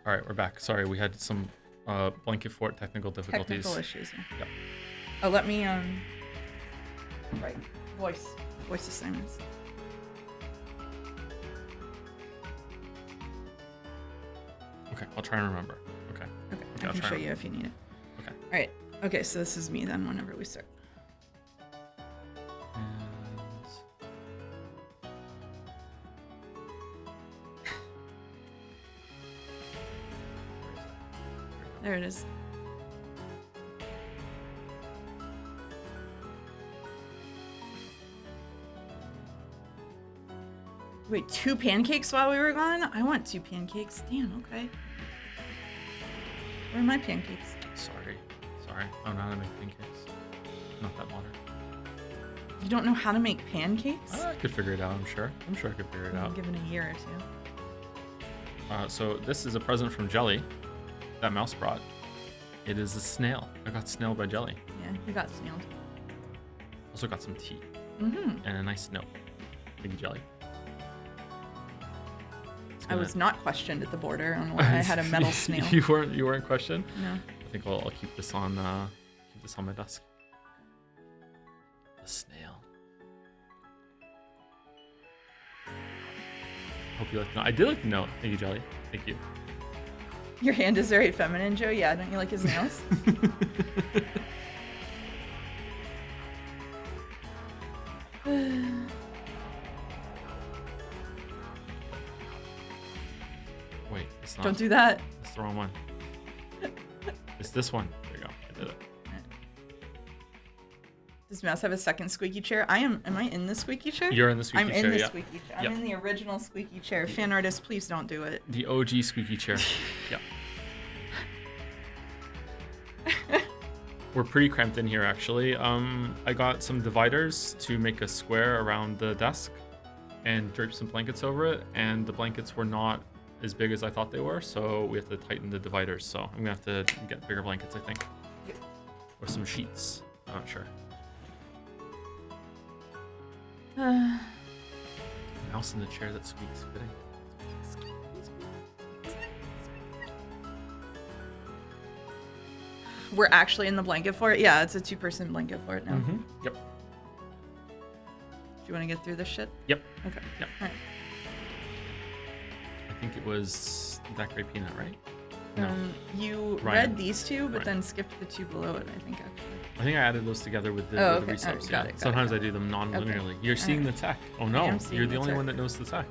All right, we're back. Sorry, we had some blanket fort technical difficulties. Technical issues. Yeah. Yep. Oh, let me right. Voice assignments. Okay, I'll try and remember. Okay. Okay. I'll I can try show and- you if you need it. Okay. All right. Okay, so this is me then whenever we start. And... There it is. Wait, 2 pancakes while we were gone? I want 2 pancakes. Damn, okay. Where are my pancakes? Sorry. I don't know how to make pancakes. Not that modern. You don't know how to make pancakes? I could figure it out, I'm sure. I'm sure I could figure it out. Given a year or 2. So this is a present from Jelly that Mouse brought. It is a snail. I got snailed by Jelly. Yeah, you got snailed. Also got some tea Mm-hmm. and a nice note. Thank you, Jelly. I was not questioned at the border on why I had a metal snail. You weren't questioned? No. I think I'll keep this on my desk. The snail. Hope you like the note. I did like the note. Thank you, Jelly. Thank you. Your hand is very feminine, Joe. Yeah, don't you like his nails? Wait, it's not. Don't do that. It's the wrong one. It's this one. There you go. I did it. Does Mouse have a second squeaky chair? Am I in the squeaky chair? You're in the squeaky I'm chair, in the yeah. squeaky chair. I'm Yep. in the original squeaky chair. Fan artist, please don't do it. The OG squeaky chair. Yeah. We're pretty cramped in here, actually. I got some dividers to make a square around the desk and drape some blankets over it, and the blankets were not as big as I thought they were, so we have to tighten the dividers. So I'm gonna have to get bigger blankets, I think. Yep. Or some sheets. I'm not sure. Mouse in the chair that squeaks. Fitting. We're actually in the blanket fort? Yeah, it's a 2-person blanket fort now. Mm-hmm. Yep. Do you want to get through this shit? Yep. Okay. Yep. All right. I think it was that gray peanut, right? No. You Ryan. read these 2, but Ryan. then skipped the 2 below it, I think, actually. I think I added those together with the, Oh, with the okay. Alright, resubs. got Yeah. it, got Sometimes it. I do them non-linearly. You're seeing Alright. the tech. Oh I no, am seeing you're the the only tech. one that knows the tech.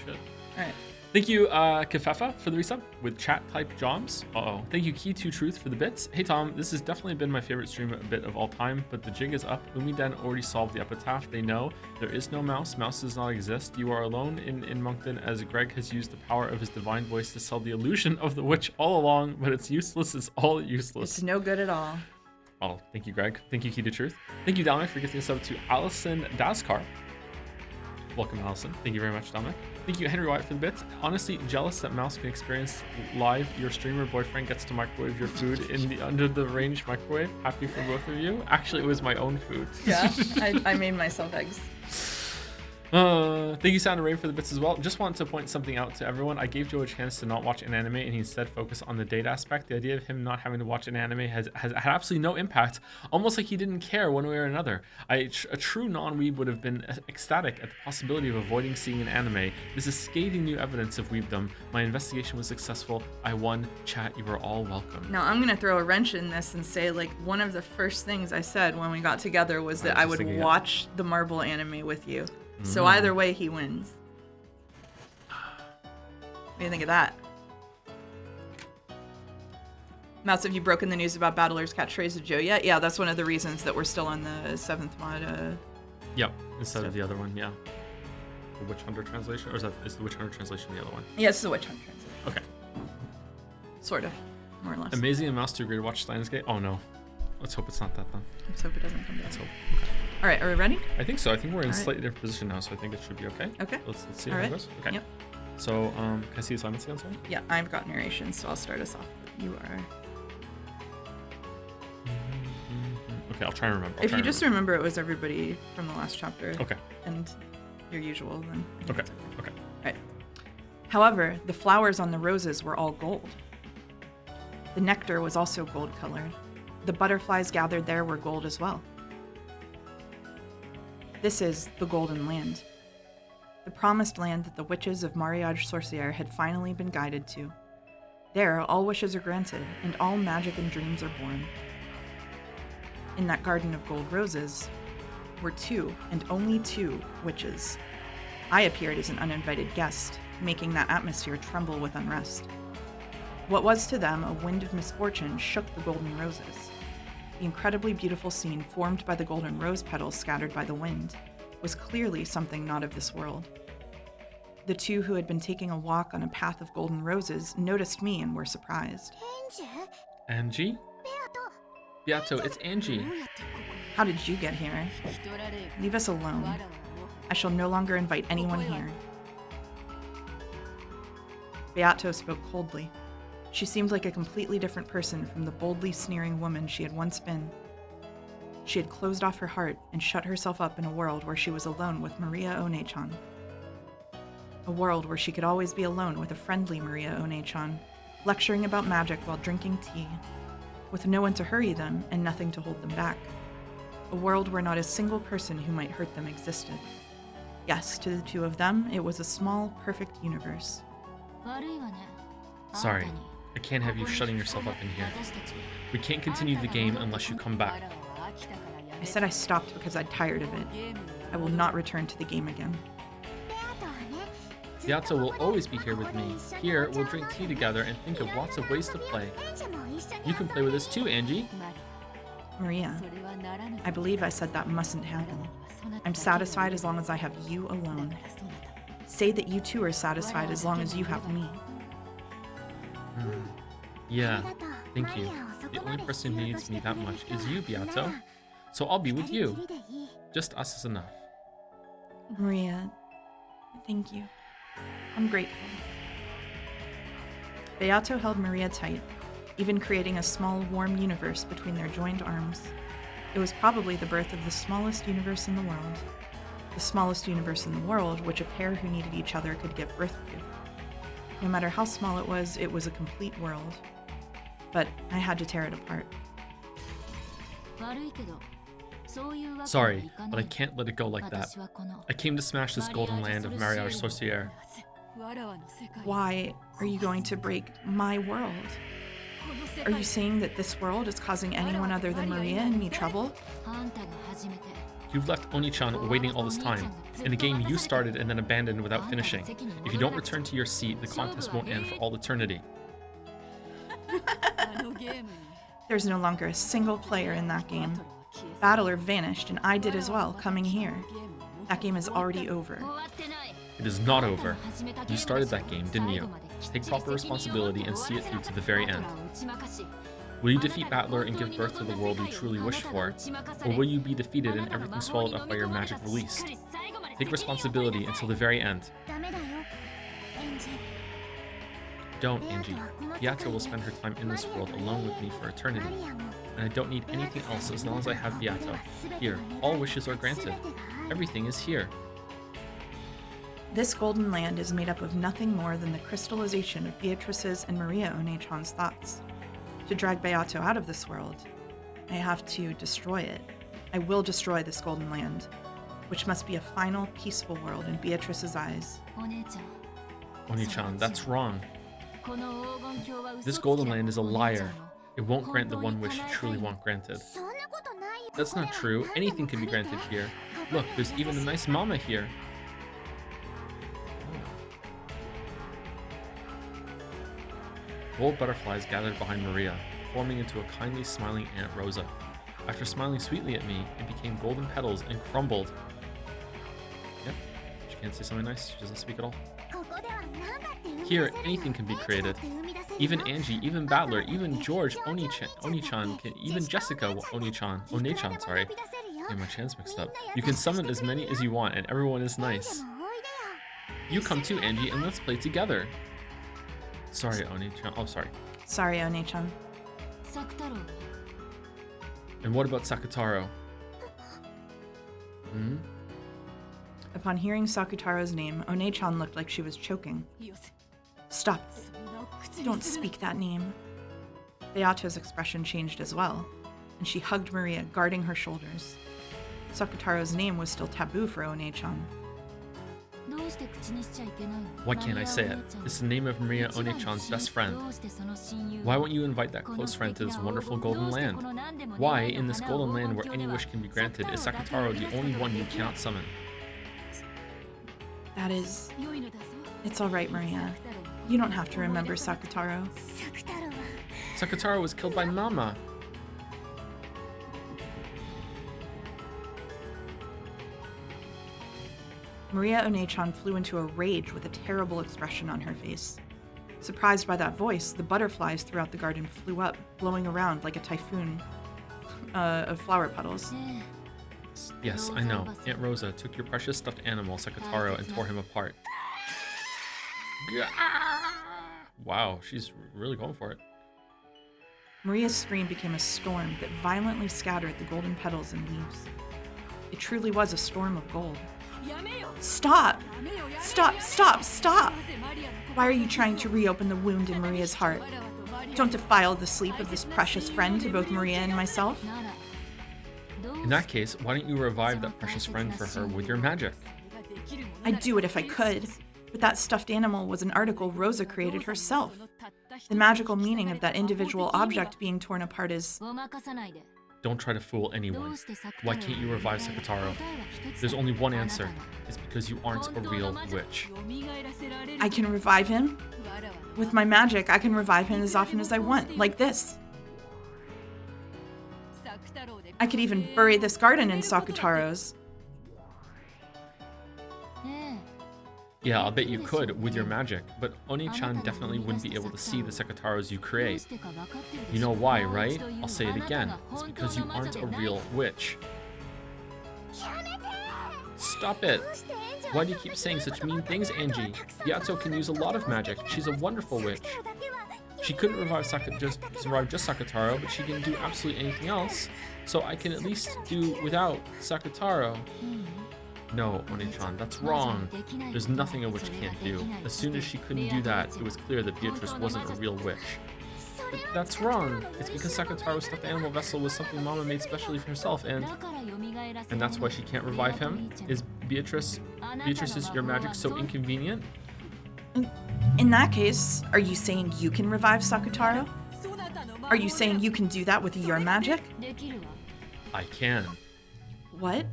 Shit. All right. Thank you, Kefefa, for the resub with chat type joms. Uh-oh. Thank you, Key2Truth, for the bits. Hey, Tom, this has definitely been my favorite stream bit of all time, but the jig is up. Umiden already solved the epitaph. They know there is no mouse. Mouse does not exist. You are alone in Moncton, as Greg has used the power of his divine voice to sell the illusion of the witch all along, but it's useless. It's all useless. It's no good at all. Oh, thank you, Greg. Thank you, Key2Truth. Thank you, Dominic, for gifting us up to Allison Daskar. Welcome, Allison. Thank you very much, Dominic. Thank you, Henry White, for the bits. Honestly, jealous that Mouse can experience live your streamer boyfriend gets to microwave your food in the under the range microwave. Happy for both of you. Actually, it was my own food. Yeah, I made myself eggs. Thank you, Sound and Rain, for the bits as well. Just want to point something out to everyone. I gave Joe a chance to not watch an anime and he instead focused on the date aspect. The idea of him not having to watch an anime has had absolutely no impact, almost like he didn't care one way or another. A true non-weeb would have been ecstatic at the possibility of avoiding seeing an anime. This is scathing new evidence of weebdom. My investigation was successful. I won. Chat, you are all welcome. Now I'm gonna throw a wrench in this and say, like, one of the first things I said when we got together was that I would watch the Marble anime with you. So either way, he wins. What do you think of that? Mouse, have you broken the news about Battler's catchphrase to Joe yet? Yeah, that's one of the reasons that we're still on the 7th mod. Yep, instead of the other one, yeah. The Witch Hunter translation? Or is the Witch Hunter translation the other one? Yeah, it's the Witch Hunt translation. Okay. Sort of, more or less. Amazing and Mouse to agree to watch Steins Gate? Oh no. Let's hope it's not that then. Let's hope it doesn't come down. Let's hope. Okay. All right, are we ready? I think so. I think we're in a All right. slightly different position now, so I think it should be okay. Okay. Let's see All how it right. goes. Okay. Yep. So, can I see assignments again, sorry? Yeah, I've got narration, so I'll start us off. You are. Okay, I'll try and remember. If you just remember it was everybody from the last chapter Okay. and your usual, then I think Okay. it's Okay. All right. However, the flowers on the roses were all gold. The nectar was also gold-colored. The butterflies gathered there were gold as well. This is the Golden Land. The promised land that the witches of Mariage Sorcière had finally been guided to. There, all wishes are granted, and all magic and dreams are born. In that garden of gold roses were 2, and only 2, witches. I appeared as an uninvited guest, making that atmosphere tremble with unrest. What was to them a wind of misfortune shook the golden roses. The incredibly beautiful scene formed by the golden rose petals scattered by the wind was clearly something not of this world. The 2 who had been taking a walk on a path of golden roses noticed me and were surprised. Angie? Beato, it's Angie. How did you get here? Leave us alone. I shall no longer invite anyone here. Beato spoke coldly. She seemed like a completely different person from the boldly sneering woman she had once been. She had closed off her heart and shut herself up in a world where she was alone with Maria One-chan. A world where she could always be alone with a friendly Maria One-chan, lecturing about magic while drinking tea, with no one to hurry them and nothing to hold them back. A world where not a single person who might hurt them existed. Yes, to the 2 of them, it was a small, perfect universe. Sorry, I can't have you shutting yourself up in here. We can't continue the game unless you come back. I said I stopped because I'm tired of it. I will not return to the game again. Beato will always be here with me. Here, we'll drink tea together and think of lots of ways to play. You can play with us too, Angie. Maria, I believe I said that mustn't happen. I'm satisfied as long as I have you alone. Say that you too are satisfied as long as you have me. Yeah, thank you. The only person who needs me that much is you, Beato. So I'll be with you. Just us is enough. Maria, thank you. I'm grateful. Beato held Maria tight, even creating a small, warm universe between their joined arms. It was probably the birth of the smallest universe in the world. The smallest universe in the world which a pair who needed each other could give birth to. No matter how small it was a complete world. But I had to tear it apart. Sorry, but I can't let it go like that. I came to smash this golden land of Mariage Sorcière. Why are you going to break my world? Are you saying that this world is causing anyone other than Maria and me trouble? You've left Oni-chan waiting all this time. In a game you started and then abandoned without finishing. If you don't return to your seat, the contest won't end for all eternity. There's no longer a single player in that game. Battler vanished and I did as well, coming here. That game is already over. It is not over. You started that game, didn't you? Take proper responsibility and see it through to the very end. Will you defeat Battler and give birth to the world you truly wish for? Or will you be defeated and everything swallowed up by your magic released? Take responsibility until the very end. Don't, Angie. Beato will spend her time in this world alone with me for eternity. And I don't need anything else as long as I have Beato. Here, all wishes are granted. Everything is here. This golden land is made up of nothing more than the crystallization of Beatrice's and Maria One-chan's thoughts. To drag Beato out of this world, I have to destroy it. I will destroy this golden land, which must be a final, peaceful world in Beatrice's eyes. Oni-chan, that's wrong. This golden land is a liar. It won't grant the one wish you truly want granted. That's not true. Anything can be granted here. Look, there's even a nice mama here. Gold butterflies gathered behind Maria, forming into a kindly smiling Aunt Rosa. After smiling sweetly at me, it became golden petals and crumbled. Yep, she can't say something nice, she doesn't speak at all. Here, anything can be created. Even Angie, even Battler, even George, Oni-chan, even Jessica, One-chan, sorry. Getting my chans mixed up. You can summon as many as you want and everyone is nice. You come too, Angie, and let's play together. Sorry, Oni-chan. Oh, sorry. Sorry, One-chan. And what about Sakutaro? Upon hearing Sakutaro's name, One-chan looked like she was choking. Stop. Don't speak that name. Beato's expression changed as well, and she hugged Maria, guarding her shoulders. Sakutaro's name was still taboo for One-chan. Why can't I say it? It's the name of Maria One-chan's best friend. Why won't you invite that close friend to this wonderful golden land? Why, in this golden land where any wish can be granted, is Sakutaro the only one you cannot summon? That is... It's alright, Maria. You don't have to remember Sakutaro. Sakutaro was killed by Mama. Maria One-chan flew into a rage with a terrible expression on her face. Surprised by that voice, the butterflies throughout the garden flew up, blowing around like a typhoon of flower petals. Yes, I know. Aunt Rosa took your precious stuffed animal, Sakutaro, and tore him apart. Wow, she's really going for it. Maria's scream became a storm that violently scattered the golden petals and leaves. It truly was a storm of gold. Stop! Stop, stop, stop! Why are you trying to reopen the wound in Maria's heart? Don't defile the sleep of this precious friend to both Maria and myself. In that case, why don't you revive that precious friend for her with your magic? I'd do it if I could, but that stuffed animal was an article Rosa created herself. The magical meaning of that individual object being torn apart is... Don't try to fool anyone. Why can't you revive Sakutaro? There's only one answer. It's because you aren't a real witch. I can revive him? With my magic, I can revive him as often as I want, like this. I could even bury this garden in Sakutaro's. Yeah, I'll bet you could with your magic, but Oni-chan definitely wouldn't be able to see the Sakutaros you create. You know why, right? I'll say it again. It's because you aren't a real witch. Stop it! Why do you keep saying such mean things, Angie? Yato can use a lot of magic. She's a wonderful witch. She couldn't revive just Sakutaro, but she can do absolutely anything else, so I can at least do without Sakutaro. No, Oni-chan, that's wrong. There's nothing a witch can't do. As soon as she couldn't do that, it was clear that Beatrice wasn't a real witch. But that's wrong. It's because Sakutaro's stuffed animal vessel was something Mama made specially for herself, and that's why she can't revive him? Is Beatrice's your magic so inconvenient? In that case, are you saying you can revive Sakutaro? Are you saying you can do that with your magic? I can. What?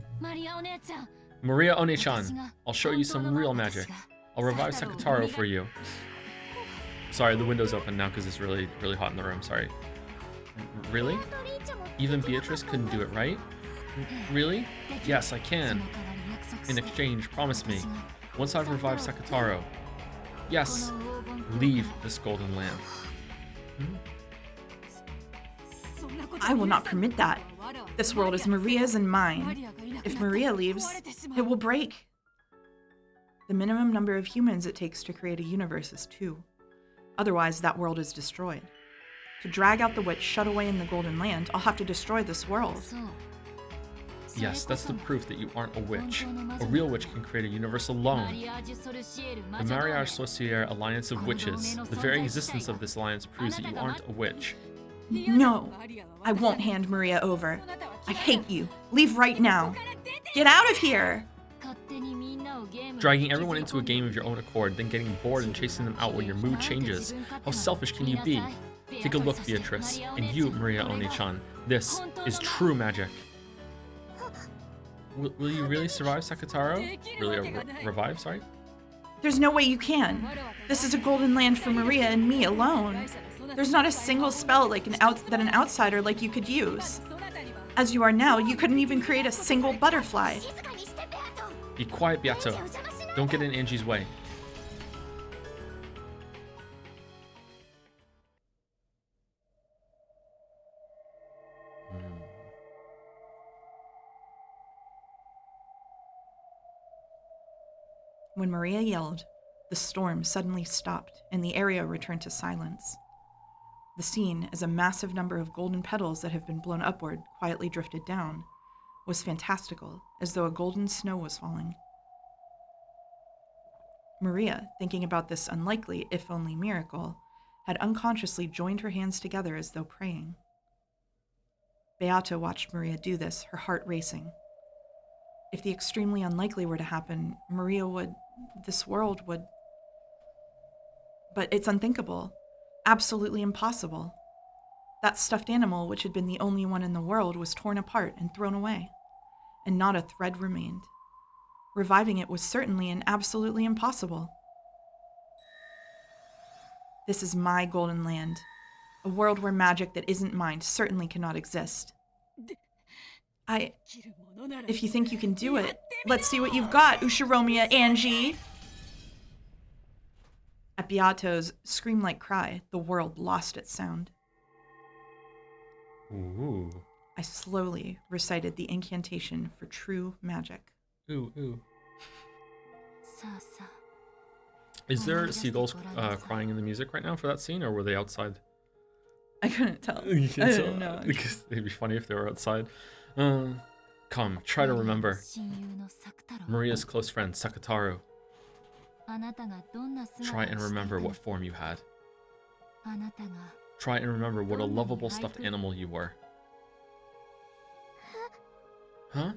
Maria One-chan, I'll show you some real magic. I'll revive Sakutaro for you. Sorry, the window's open now because it's really, really hot in the room. Sorry. Really? Even Beatrice couldn't do it, right? Really? Yes, I can. In exchange, promise me. Once I've revived Sakutaro. Yes, leave this golden land. I will not permit that. This world is Maria's and mine. If Maria leaves, it will break. The minimum number of humans it takes to create a universe is 2. Otherwise, that world is destroyed. To drag out the witch shut away in the Golden Land, I'll have to destroy this world. Yes, that's the proof that you aren't a witch. A real witch can create a universe alone. The Mariage Sorcière Alliance of Witches. The very existence of this alliance proves that you aren't a witch. No, I won't hand Maria over. I hate you. Leave right now. Get out of here! Dragging everyone into a game of your own accord, then getting bored and chasing them out when your mood changes. How selfish can you be? Take a look, Beatrice. And you, Maria One-chan. This is true magic. Will you really survive Sakutaro? Really revive, sorry? There's no way you can. This is a golden land for Maria and me alone. There's not a single spell that an outsider like you could use. As you are now, you couldn't even create a single butterfly. Be quiet, Beato. Don't get in Angie's way. When Maria yelled, the storm suddenly stopped and the area returned to silence. The scene, as a massive number of golden petals that have been blown upward quietly drifted down, was fantastical, as though a golden snow was falling. Maria, thinking about this unlikely, if only miracle, had unconsciously joined her hands together as though praying. Beata watched Maria do this, her heart racing. If the extremely unlikely were to happen, this world would. But it's unthinkable, absolutely impossible. That stuffed animal, which had been the only one in the world, was torn apart and thrown away, and not a thread remained. Reviving it was certainly and absolutely impossible. This is my golden land, a world where magic that isn't mine certainly cannot exist. If you think you can do it, let's see what you've got, Ushiromiya Angie! At Beato's scream-like cry, the world lost its sound. Ooh. I slowly recited the incantation for true magic. Ooh, ooh. Is there seagulls crying in the music right now for that scene, or were they outside? I couldn't tell. You I can't tell? didn't know. Because it'd be funny if they were outside. Come, try to remember. Maria's close friend, Sakataru. Try and remember what form you had. Try and remember what a lovable stuffed animal you were. Huh?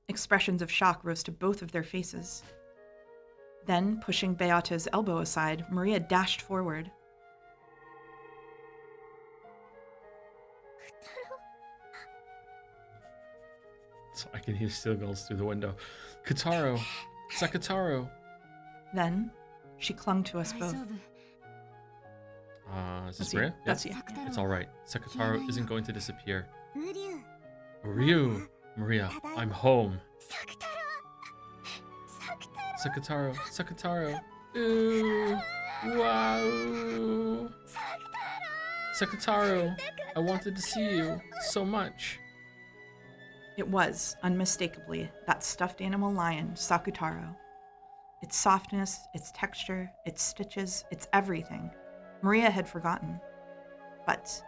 Expressions of shock rose to both of their faces. Then, pushing Beata's elbow aside, Maria dashed forward. So I can hear seagulls through the window. Kataro! Sakataru! Then, she clung to us both. Is this Maria? That's you. It's alright. Sakataru isn't going to disappear. Ryu! Maria, I'm home. Sakataru! Sakataru! Ooh! Wow! Sakataru! I wanted to see you so much. It was, unmistakably, that stuffed animal lion, Sakutaro. Its softness, its texture, its stitches, its everything. Maria had forgotten. But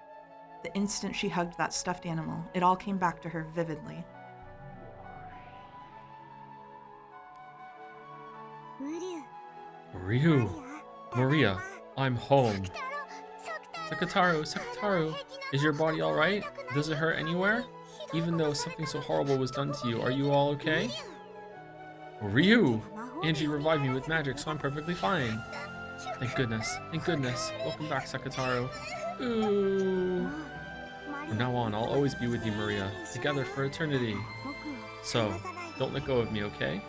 the instant she hugged that stuffed animal, it all came back to her vividly. Ryu! Maria, I'm home. Sakataru! Sakataru! Is your body alright? Does it hurt anywhere? Even though something so horrible was done to you, are you all okay? Ryu! Angie revived me with magic, so I'm perfectly fine. Thank goodness. Thank goodness. Welcome back, Sakataru. Ooh. From now on, I'll always be with you, Maria. Together for eternity. So, don't let go of me, okay?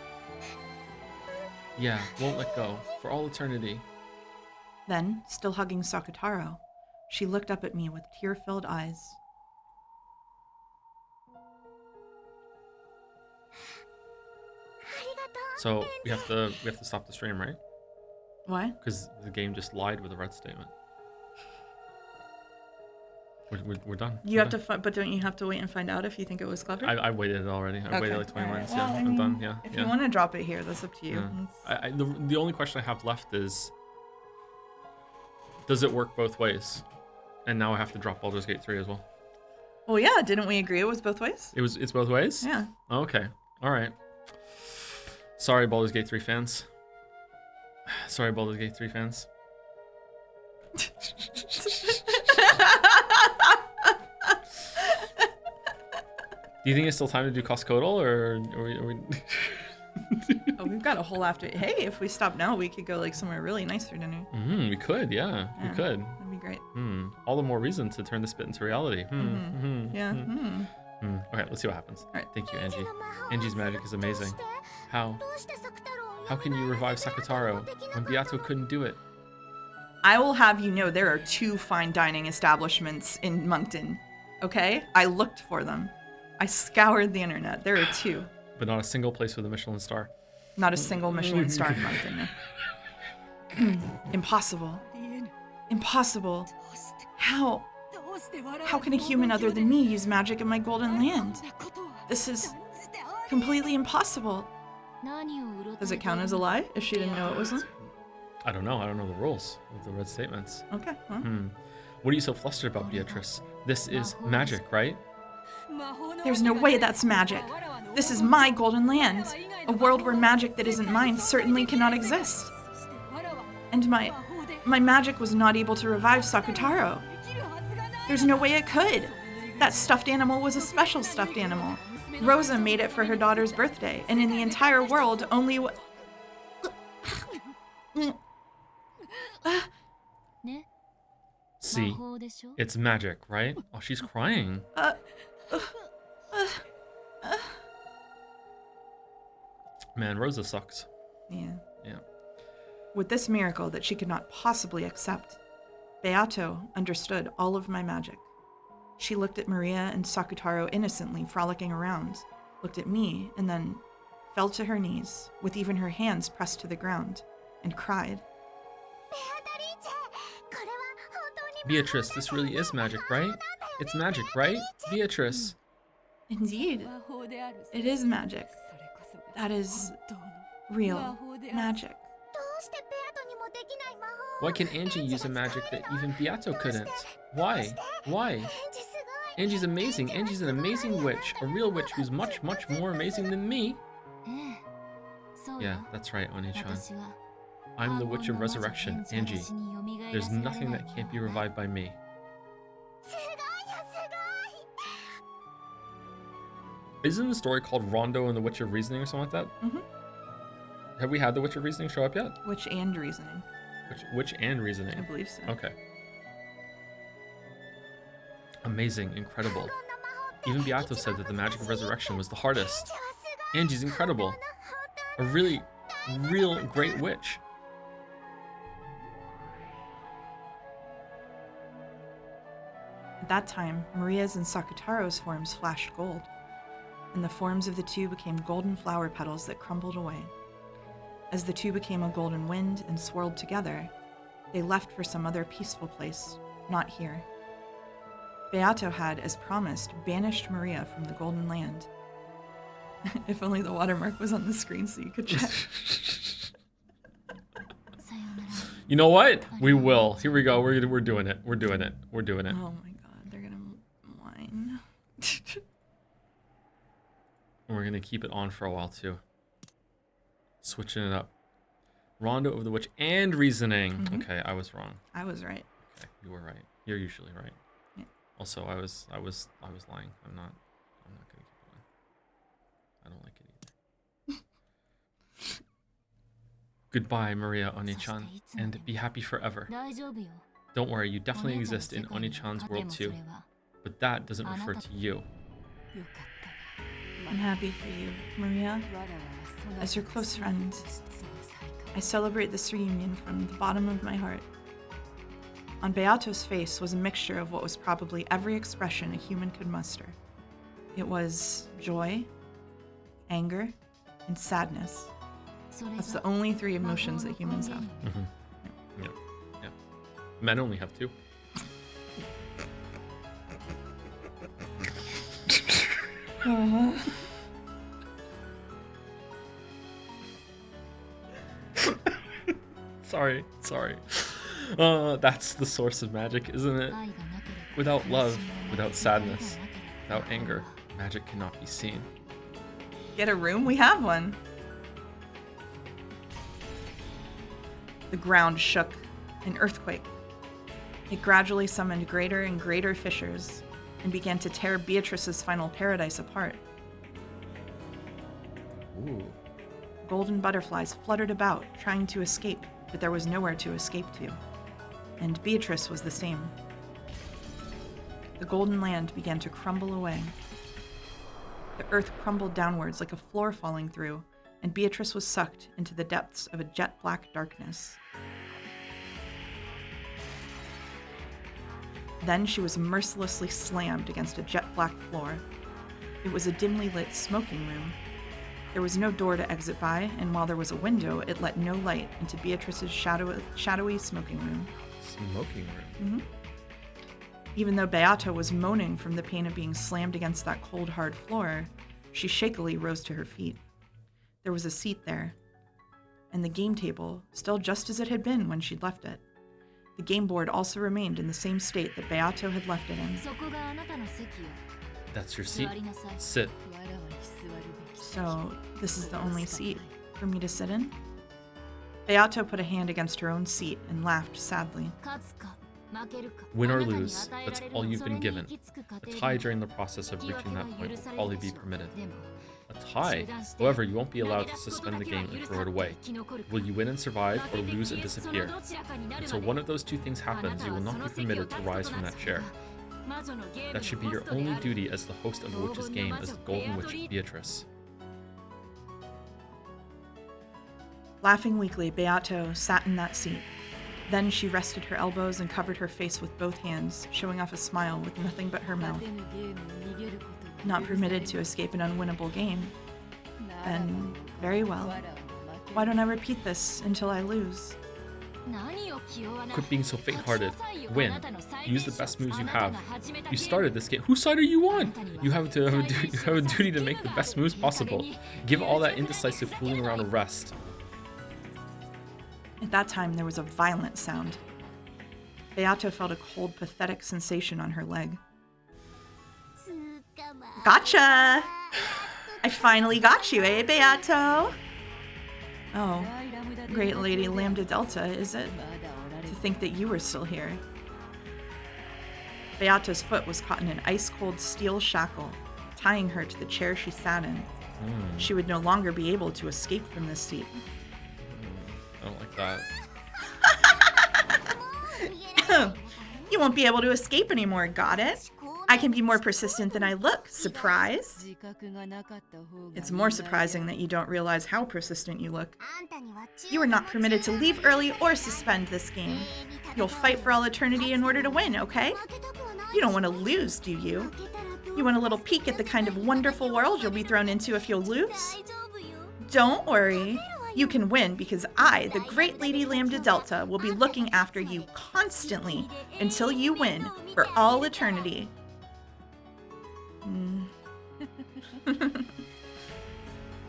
Yeah, won't let go. For all eternity. Then, still hugging Sakutaro, she looked up at me with tear-filled eyes. So we have to stop the stream, right? Why? Because the game just lied with a red statement. We're done. You have to, but don't you have to wait and find out if you think it was clever? I waited already. I waited like 20 All right. minutes. Well, Yeah, I I'm mean, done. Yeah. If yeah. you want to drop it here, that's up to you. Yeah. The only question I have left is, does it work both ways? And now I have to drop Baldur's Gate 3 as well. Well, yeah. Didn't we agree it was both ways? It's both ways? Yeah. Okay. All right. Sorry, Baldur's Gate 3 fans. Sorry, Baldur's Gate 3 fans. Do you think it's still time to do Coscodal, or are we... Oh, we've got a whole after. Hey, if we stop now, we could go like somewhere really nice for dinner. We could, yeah. We could. That'd be great. All the more reason to turn this bit into reality. Yeah. Okay, let's see what happens. All right. Thank you, Angie. Angie's magic is amazing. How? How can you revive Sakataro when Beato couldn't do it? I will have you know there are 2 fine dining establishments in Moncton. Okay? I looked for them. I scoured the internet. There are 2. But not a single place with a Michelin star. Not a single Michelin star in Moncton. No. Impossible. Impossible. How? How can a human other than me use magic in my golden land? This is completely impossible. Does it count as a lie if she didn't know it was one? I don't know. I don't know the rules of the red statements. Okay. Well. What are you so flustered about, Beatrice? This is magic, right? There's no way that's magic. This is my golden land. A world where magic that isn't mine certainly cannot exist. And my magic was not able to revive Sakutaro. There's no way it could. That stuffed animal was a special stuffed animal. Rosa made it for her daughter's birthday, and in the entire world, only See, it's magic, right? Oh, she's crying. Man, Rosa sucks. Yeah. Yeah. With this miracle that she could not possibly accept, Beato understood all of my magic. She looked at Maria and Sakutaro innocently frolicking around, looked at me, and then fell to her knees, with even her hands pressed to the ground, and cried. Beatrice, this really is magic, right? It's magic, right? Beatrice. Indeed, it is magic. That is real magic. Why can Angie use a magic that even Beato couldn't? Why? Why? Angie's amazing. Angie's an amazing witch. A real witch who's much, much more amazing than me. Yeah, that's right, Oni-chan. I'm the Witch of Resurrection, Angie. There's nothing that can't be revived by me. Isn't the story called Rondo and the Witch of Reasoning or something like that? Mm-hmm. Have we had the Witch of Reasoning show up yet? Witch and reasoning. Witch and Reasoning? I believe so. Okay. Amazing, incredible. Even Beato said that the magic of resurrection was the hardest. Angie's incredible. A really, real great witch. At that time, Maria's and Sakutaro's forms flashed gold, and the forms of the two became golden flower petals that crumbled away. As the two became a golden wind and swirled together, they left for some other peaceful place, not here. Beato had, as promised, banished Maria from the Golden Land. If only the watermark was on the screen so you could check. You know what? We will. Here we go. We're doing it. We're doing it. We're doing it. Oh my god, they're gonna whine. And we're gonna keep it on for a while too. Switching it up. Rondo of the Witch and Reasoning. Mm-hmm. Okay, I was wrong. I was right. Okay, you were right. You're usually right. Yeah. Also, I was lying. I'm not gonna keep going. I don't like it either. Goodbye, Maria Oni-chan, and be happy forever. Don't worry, you definitely exist in Oni-chan's world too, but that doesn't refer to you. I'm happy for you, Maria. As your close friend, I celebrate this reunion from the bottom of my heart. On Beato's face was a mixture of what was probably every expression a human could muster. It was joy, anger, and sadness. That's the only three emotions that humans have. Mm-hmm. Yeah. Men only have two. Sorry. That's the source of magic, isn't it? Without love, without sadness, without anger, magic cannot be seen. Get a room? We have one. The ground shook, an earthquake. It gradually summoned greater and greater fissures and began to tear Beatrice's final paradise apart. Ooh. Golden butterflies fluttered about, trying to escape, but there was nowhere to escape to. And Beatrice was the same. The golden land began to crumble away. The earth crumbled downwards like a floor falling through, and Beatrice was sucked into the depths of a jet-black darkness. Then she was mercilessly slammed against a jet-black floor. It was a dimly lit smoking room. There was no door to exit by, and while there was a window, it let no light into Beatrice's shadowy smoking room. Smoking room? Mm-hmm. Even though Beato was moaning from the pain of being slammed against that cold, hard floor, she shakily rose to her feet. There was a seat there, and the game table, still just as it had been when she'd left it. The game board also remained in the same state that Beato had left it in. That's your seat. Sit. So, this is the only seat for me to sit in? Beato put a hand against her own seat and laughed sadly. Win or lose, that's all you've been given. A tie during the process of reaching that point will probably be permitted. A tie? However, you won't be allowed to suspend the game and throw it away. Will you win and survive, or lose and disappear? Until one of those two things happens, you will not be permitted to rise from that chair. That should be your only duty as the host of a witch's game as the Golden Witch Beatrice. Laughing weakly, Beato sat in that seat. Then she rested her elbows and covered her face with both hands, showing off a smile with nothing but her mouth. Not permitted to escape an unwinnable game? Then, very well. Why don't I repeat this until I lose? Quit being so faint-hearted. Win. Use the best moves you have. You started this game. Whose side are you on? You have a duty to make the best moves possible. Give all that indecisive fooling around a rest. At that time, there was a violent sound. Beato felt a cold, pathetic sensation on her leg. Gotcha! I finally got you, eh, Beato? Oh, great Lady Lambda Delta, is it? To think that you were still here. Beato's foot was caught in an ice-cold steel shackle, tying her to the chair she sat in. She would no longer be able to escape from this seat. I don't like that. You won't be able to escape anymore, got it? I can be more persistent than I look. Surprise? It's more surprising that you don't realize how persistent you look. You are not permitted to leave early or suspend this game. You'll fight for all eternity in order to win, okay? You don't want to lose, do you? You want a little peek at the kind of wonderful world you'll be thrown into if you'll lose? Don't worry. You can win because I, the great Lady Lambda Delta, will be looking after you constantly until you win for all eternity.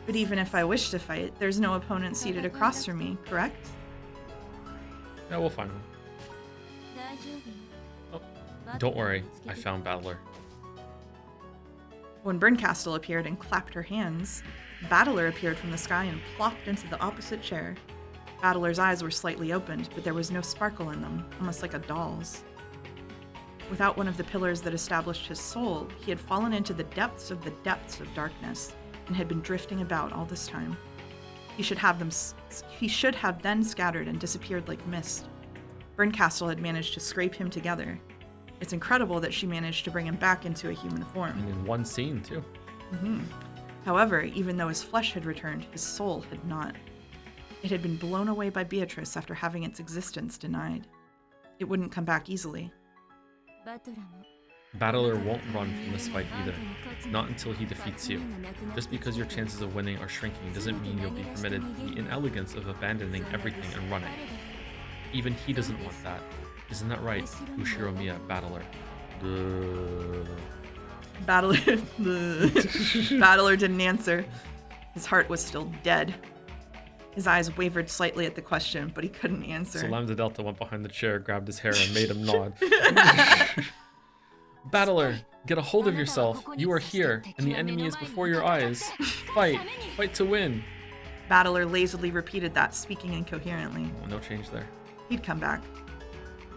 But even if I wish to fight, there's no opponent seated across from me, correct? Yeah, we'll find one. Oh, don't worry, I found Battler. When Berncastle appeared and clapped her hands, Battler appeared from the sky and plopped into the opposite chair. Battler's eyes were slightly opened, but there was no sparkle in them, almost like a doll's. Without one of the pillars that established his soul, he had fallen into the depths of darkness and had been drifting about all this time. He should have then scattered and disappeared like mist. Berncastle had managed to scrape him together. It's incredible that she managed to bring him back into a human form. And in one scene, too. However, even though his flesh had returned, his soul had not. It had been blown away by Beatrice after having its existence denied. It wouldn't come back easily. Battler won't run from this fight either, not until he defeats you. Just because your chances of winning are shrinking doesn't mean you'll be permitted the inelegance of abandoning everything and running. Even he doesn't want that. Isn't that right, Ushiromiya Battler? Battler didn't answer. His heart was still dead. His eyes wavered slightly at the question, but he couldn't answer. So Lambda Delta went behind the chair, grabbed his hair, and made him nod. Battler, get a hold of yourself. You are here, and the enemy is before your eyes. Fight. Fight to win. Battler lazily repeated that, speaking incoherently. Oh, no change there. He'd come back.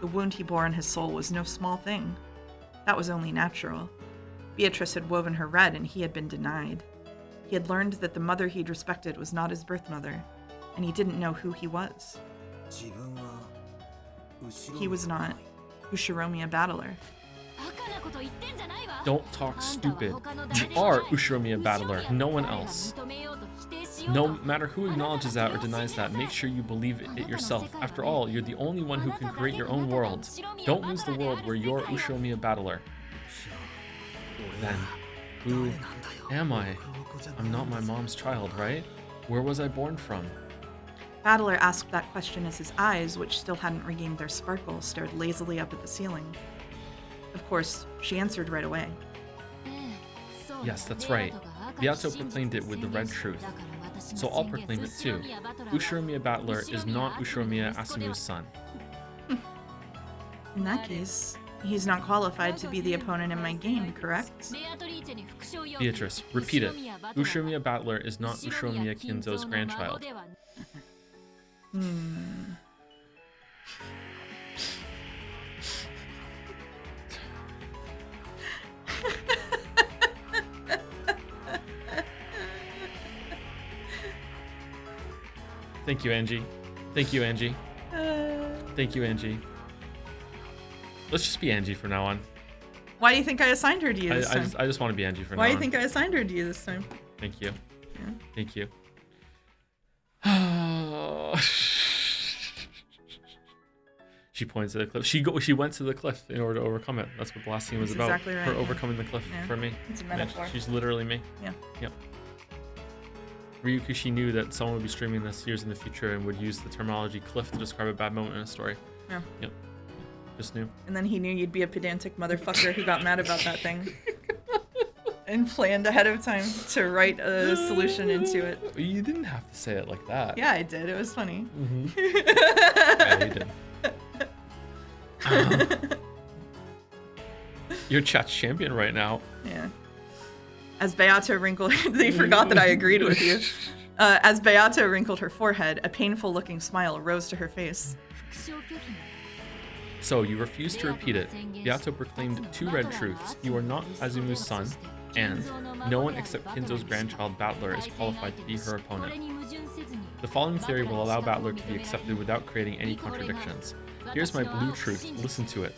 The wound he bore in his soul was no small thing. That was only natural. Beatrice had woven her red, and he had been denied. He had learned that the mother he'd respected was not his birth mother, and he didn't know who he was. He was not Ushiromiya Battler. Don't talk stupid. You are Ushiromiya Battler, no one else. No matter who acknowledges that or denies that, make sure you believe it yourself. After all, you're the only one who can create your own world. Don't lose the world where you're Ushiromiya Battler. Then, who am I? I'm not my mom's child, right? Where was I born from? Battler asked that question as his eyes, which still hadn't regained their sparkle, stared lazily up at the ceiling. Of course, she answered right away. Yes, that's right. Beato proclaimed it with the red truth. So I'll proclaim it too. Ushiromiya Battler is not Ushiromiya Asunu's son. In that case, He's not qualified to be the opponent in my game, correct? Beatrice, repeat it. Ushiromiya Battler is not Ushiromiya Kinzo's grandchild. Thank you, Angie. Thank you, Angie. Thank you, Angie. Let's just be Angie from now on. Why do you think I assigned her to you this time? I just want to be Angie from now on. Why do you think I assigned her to you this time? Thank you. Yeah. Thank you. She points at the cliff. She went to the cliff in order to overcome it. That's what the last scene was about. Exactly right, Her yeah. overcoming the cliff Yeah. for me. It's a metaphor. She's literally me. Yeah. Yep. Ryukushi knew that someone would be streaming this years in the future and would use the terminology cliff to describe a bad moment in a story. Yeah. Yep. Just knew. And then he knew you'd be a pedantic motherfucker who got mad about that thing. And planned ahead of time to write a solution into it. You didn't have to say it like that. Yeah, I did. It was funny. Mm-hmm. Yeah, you did. You're chat's champion right now. Yeah. As Beato wrinkled, they forgot that I agreed with you. As Beato wrinkled her forehead, a painful-looking smile rose to her face. So you refused to repeat it. Beato proclaimed two red truths. You are not Azumu's son, and no one except Kinzo's grandchild Battler is qualified to be her opponent. The following theory will allow Battler to be accepted without creating any contradictions. Here's my blue truth. Listen to it.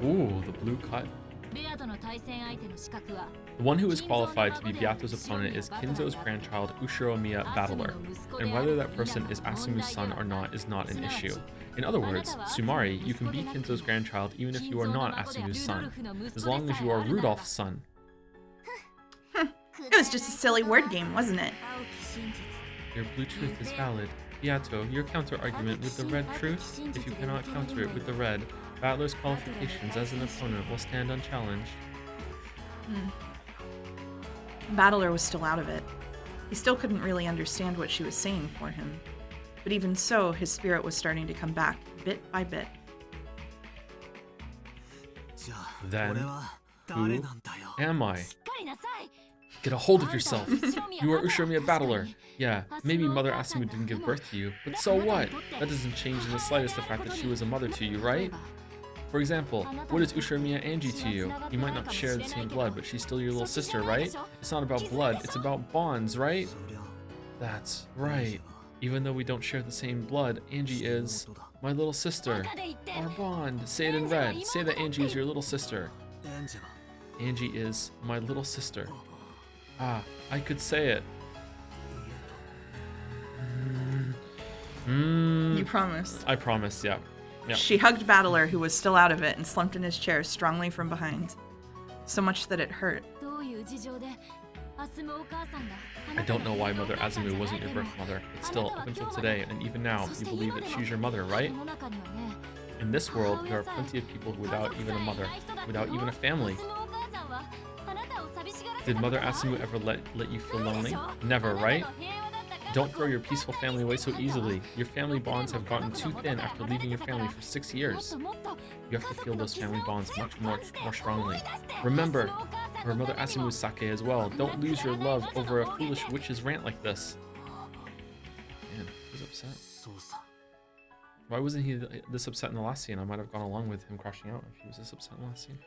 Ooh, the blue cut. The one who is qualified to be Beato's opponent is Kinzo's grandchild Ushiromiya Battler, and whether that person is Asumu's son or not is not an issue. In other words, Sumari, you can be Kinzo's grandchild even if you are not Asumu's son, as long as you are Rudolph's son. It was just a silly word game, wasn't it? Your blue truth is valid. Beato, your counter-argument with the red truth? If you cannot counter it with the red, Battler's qualifications as an opponent will stand unchallenged. Battler was still out of it. He still couldn't really understand what she was saying for him. But even so, his spirit was starting to come back, bit by bit. Then, who am I? Get a hold of yourself. You are Ushiromiya Battler. Yeah, maybe Mother Asumu didn't give birth to you, but so what? That doesn't change in the slightest the fact that she was a mother to you, right? For example, what is Ushiromiya Angie to you? You might not share the same blood, but she's still your little sister, right? It's not about blood, it's about bonds, right? That's right. Even though we don't share the same blood, Angie is my little sister. Our bond. Say it in red. Say that Angie is your little sister. Angie is my little sister. Ah, I could say it. You promised. I promised, yeah. Yeah. She hugged Battler, who was still out of it, and slumped in his chair strongly from behind. So much that it hurt. I don't know why Mother Asumu wasn't your birth mother, but still, up until today, and even now, you believe that she's your mother, right? In this world, there are plenty of people without even a mother, without even a family. Did Mother Asumu ever let you feel lonely? Never, right? Don't throw your peaceful family away so easily. Your family bonds have gotten too thin after leaving your family for 6 years. You have to feel those family bonds much more strongly. Remember, for Mother Asumu's sake as well. Don't lose your love over a foolish witch's rant like this. Man, he's upset. Why wasn't he this upset in the last scene? I might have gone along with him crashing out if he was this upset in the last scene.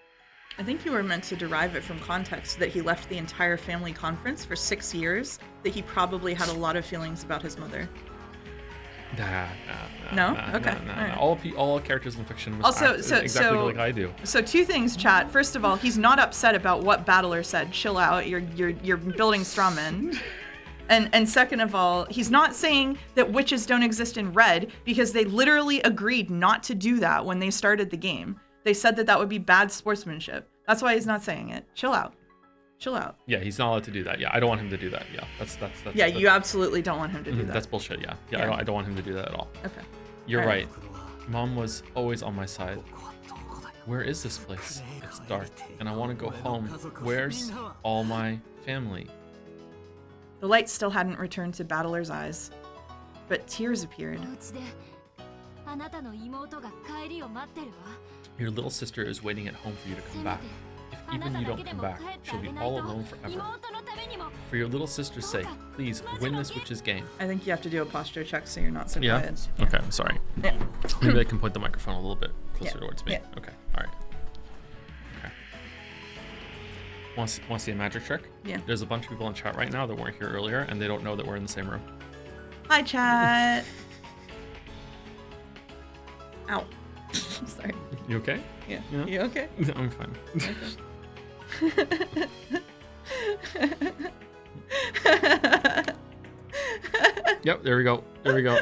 I think you were meant to derive it from context that he left the entire family conference for 6 years, that he probably had a lot of feelings about his mother. No? Okay. All characters in fiction must act exactly like I do. So two things, chat. First of all, he's not upset about what Battler said. Chill out. You're building straw men. And second of all, he's not saying that witches don't exist in red because they literally agreed not to do that when they started the game. They said that would be bad sportsmanship. That's why he's not saying it. Chill out. Chill out. Yeah, he's not allowed to do that. Yeah, I don't want him to do that. Yeah, that's yeah, you absolutely don't want him to do that. That's bullshit. Yeah. I don't want him to do that at all. Okay. You're right. Mom was always on my side. Where is this place? It's dark, and I want to go home. Where's all my family? The light still hadn't returned to Battler's eyes, but tears appeared. Your little sister is waiting at home for you to come back. If even you don't come back, she'll be all alone forever. For your little sister's sake, please win this witch's game. I think you have to do a posture check so you're not so Yeah? quiet. Okay, I'm sorry. Yeah. Maybe I can point the microphone a little bit closer Yeah. towards me. Yeah. Okay, alright. Okay. Want to see a magic trick? Yeah. There's a bunch of people in chat right now that weren't here earlier, and they don't know that we're in the same room. Hi, chat. Ow. Sorry. You okay? Yeah. Yeah. You okay? I'm fine. Yep, there we go. There we go.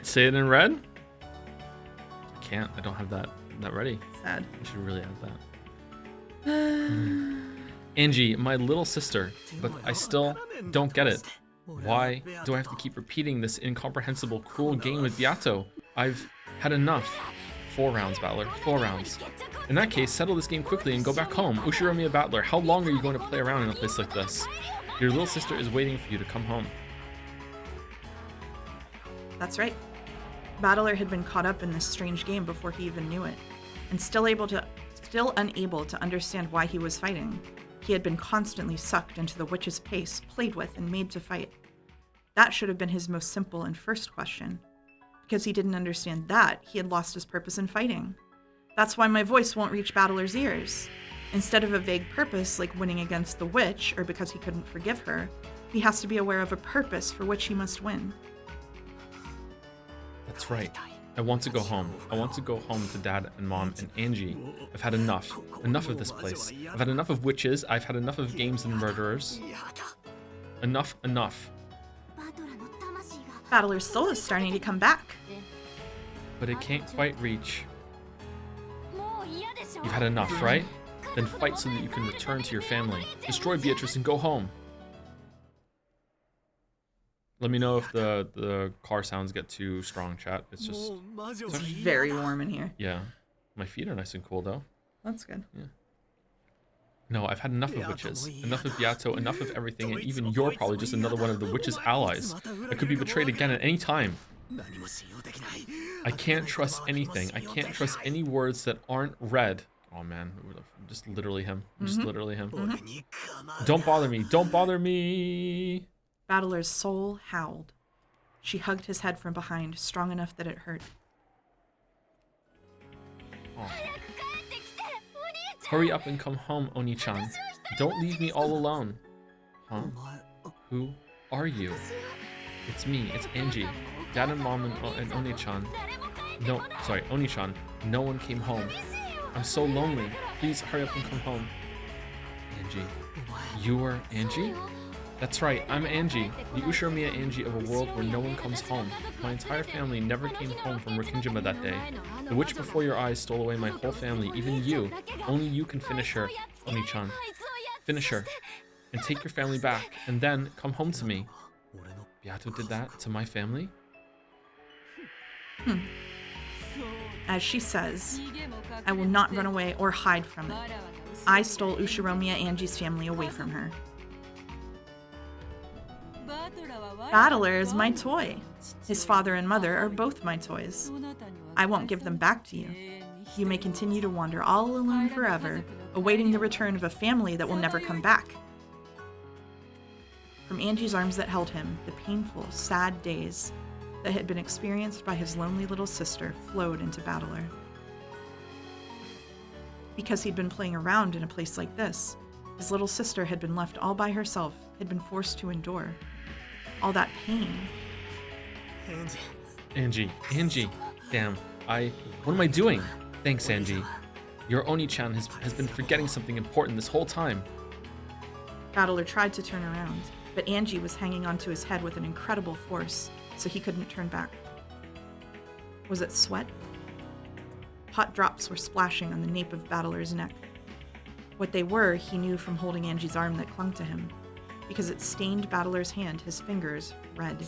Say it in red. I can't. I don't have that ready. Sad. I should really have that. Angie, my little sister, but I still don't get it. Why do I have to keep repeating this incomprehensible, cruel game with Beato? I've had enough. 4 rounds, Battler. 4 rounds. In that case, settle this game quickly and go back home. Ushiromiya Battler, how long are you going to play around in a place like this? Your little sister is waiting for you to come home. That's right. Battler had been caught up in this strange game before he even knew it, and still unable to understand why he was fighting. He had been constantly sucked into the witch's pace, played with, and made to fight. That should have been his most simple and first question. Because he didn't understand that, he had lost his purpose in fighting. That's why my voice won't reach Battler's ears. Instead of a vague purpose like winning against the witch, or because he couldn't forgive her, he has to be aware of a purpose for which he must win. That's right. I want to go home. I want to go home to Dad and Mom and Angie. I've had enough. Enough of this place. I've had enough of witches. I've had enough of games and murderers. Enough, enough. Battler's soul is starting to come back. But it can't quite reach. You've had enough, right? Then fight so that you can return to your family. Destroy Beatrice and go home. Let me know if the car sounds get too strong, chat. It's just... It's very warm in here. Yeah. My feet are nice and cool, though. That's good. Yeah. No, I've had enough of witches. Enough of Beato, enough of everything, and even you're probably just another one of the witch's allies. I could be betrayed again at any time. I can't trust anything. I can't trust any words that aren't read. Oh man, just literally him. Just literally him. Don't bother me. Don't bother me. Battler's soul howled. She hugged his head from behind, strong enough that it hurt. Oh. Hurry up and come home, Oni-chan. Don't leave me all alone. Huh? Who are you? It's me. It's Angie. Dad and Mom and Oni-chan. No, sorry, Oni-chan. No one came home. I'm so lonely. Please hurry up and come home. Angie. You are Angie? That's right, I'm Angie, the Ushiromiya Angie of a world where no one comes home. My entire family never came home from Rikkinjima that day. The witch before your eyes stole away my whole family, even you. Only you can finish her, Oni-chan. Finish her, and take your family back, and then come home to me. Beato did that to my family? As she says, I will not run away or hide from it. I stole Ushiromiya Angie's family away from her. Battler is my toy. His father and mother are both my toys. I won't give them back to you. You may continue to wander all alone forever, awaiting the return of a family that will never come back. From Angie's arms that held him, the painful, sad days that had been experienced by his lonely little sister flowed into Battler. Because he'd been playing around in a place like this, his little sister had been left all by herself, had been forced to endure. All that pain. Angie. Damn, what am I doing? Thanks, Angie. Your Oni-chan has been forgetting something important this whole time. Battler tried to turn around, but Angie was hanging onto his head with an incredible force, so he couldn't turn back. Was it sweat? Hot drops were splashing on the nape of Battler's neck. What they were, he knew from holding Angie's arm that clung to him, because it stained Battler's hand, his fingers, red.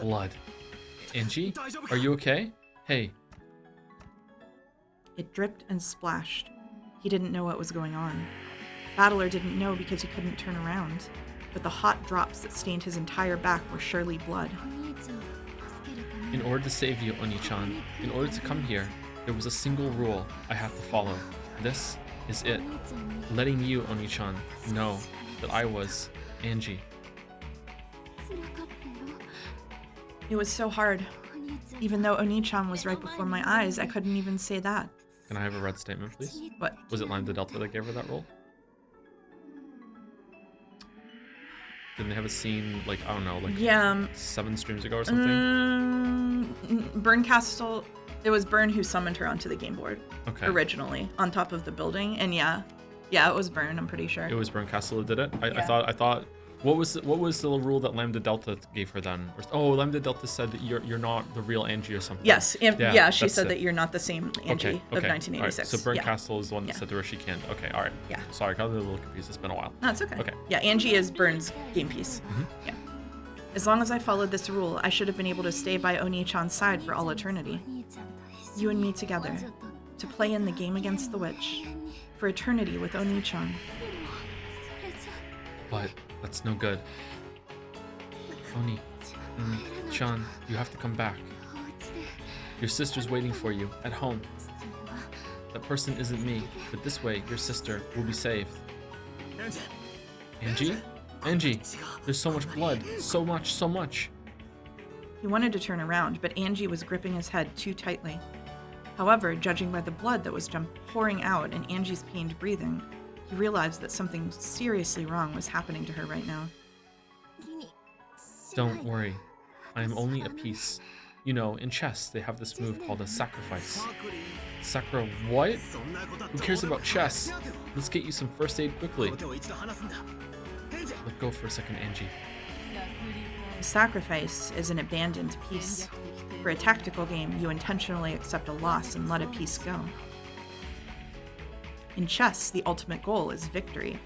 Blood. Angie, are you okay? Hey. It dripped and splashed. He didn't know what was going on. Battler didn't know because he couldn't turn around, but the hot drops that stained his entire back were surely blood. In order to save you, Oni-chan, in order to come here, there was a single rule I have to follow. This is it. Letting you, Oni-chan, know that I was Angie. It was so hard. Even though Oni-chan was right before my eyes, I couldn't even say that. Can I have a red statement, please? What? Was it Lambda Delta that gave her that role? Didn't they have a scene, like, I don't know, like Yeah. 7 streams ago or something? Burn Castle. It was Burn who summoned her onto the game board. Okay. Originally, on top of the building. And yeah, it was Burn, I'm pretty sure. It was Burn Castle that did it? I Yeah. thought, what was the rule that Lambda Delta gave her then? Oh, Lambda Delta said that you're not the real Angie or something. Yes, she that's said it. that you're not the same Angie Okay, of 1986. All right. So Burn yeah. Castle is the one that said to her she can't. Okay, all right. Yeah. Sorry, I got a little confused. It's been a while. No, it's okay. Okay. Yeah, Angie is Burn's game piece. Mhm. Yeah. As long as I followed this rule, I should have been able to stay by Oni-chan's side for all eternity. You and me together, to play in the game against the witch, for eternity with Oni-chan. But that's no good. Oni, Chan, you have to come back. Your sister's waiting for you at home. That person isn't me, but this way your sister will be saved. Angie? Angie, there's so much blood. So much. He wanted to turn around, but Angie was gripping his head too tightly. However, judging by the blood that was pouring out and Angie's pained breathing, he realized that something seriously wrong was happening to her right now. Don't worry. I am only a piece. You know, in chess, they have this move called a sacrifice. Sakura what? Who cares about chess? Let's get you some first aid quickly. Let go for a second, Angie. A sacrifice is an abandoned piece. For a tactical game, you intentionally accept a loss and let a piece go. In chess, the ultimate goal is victory.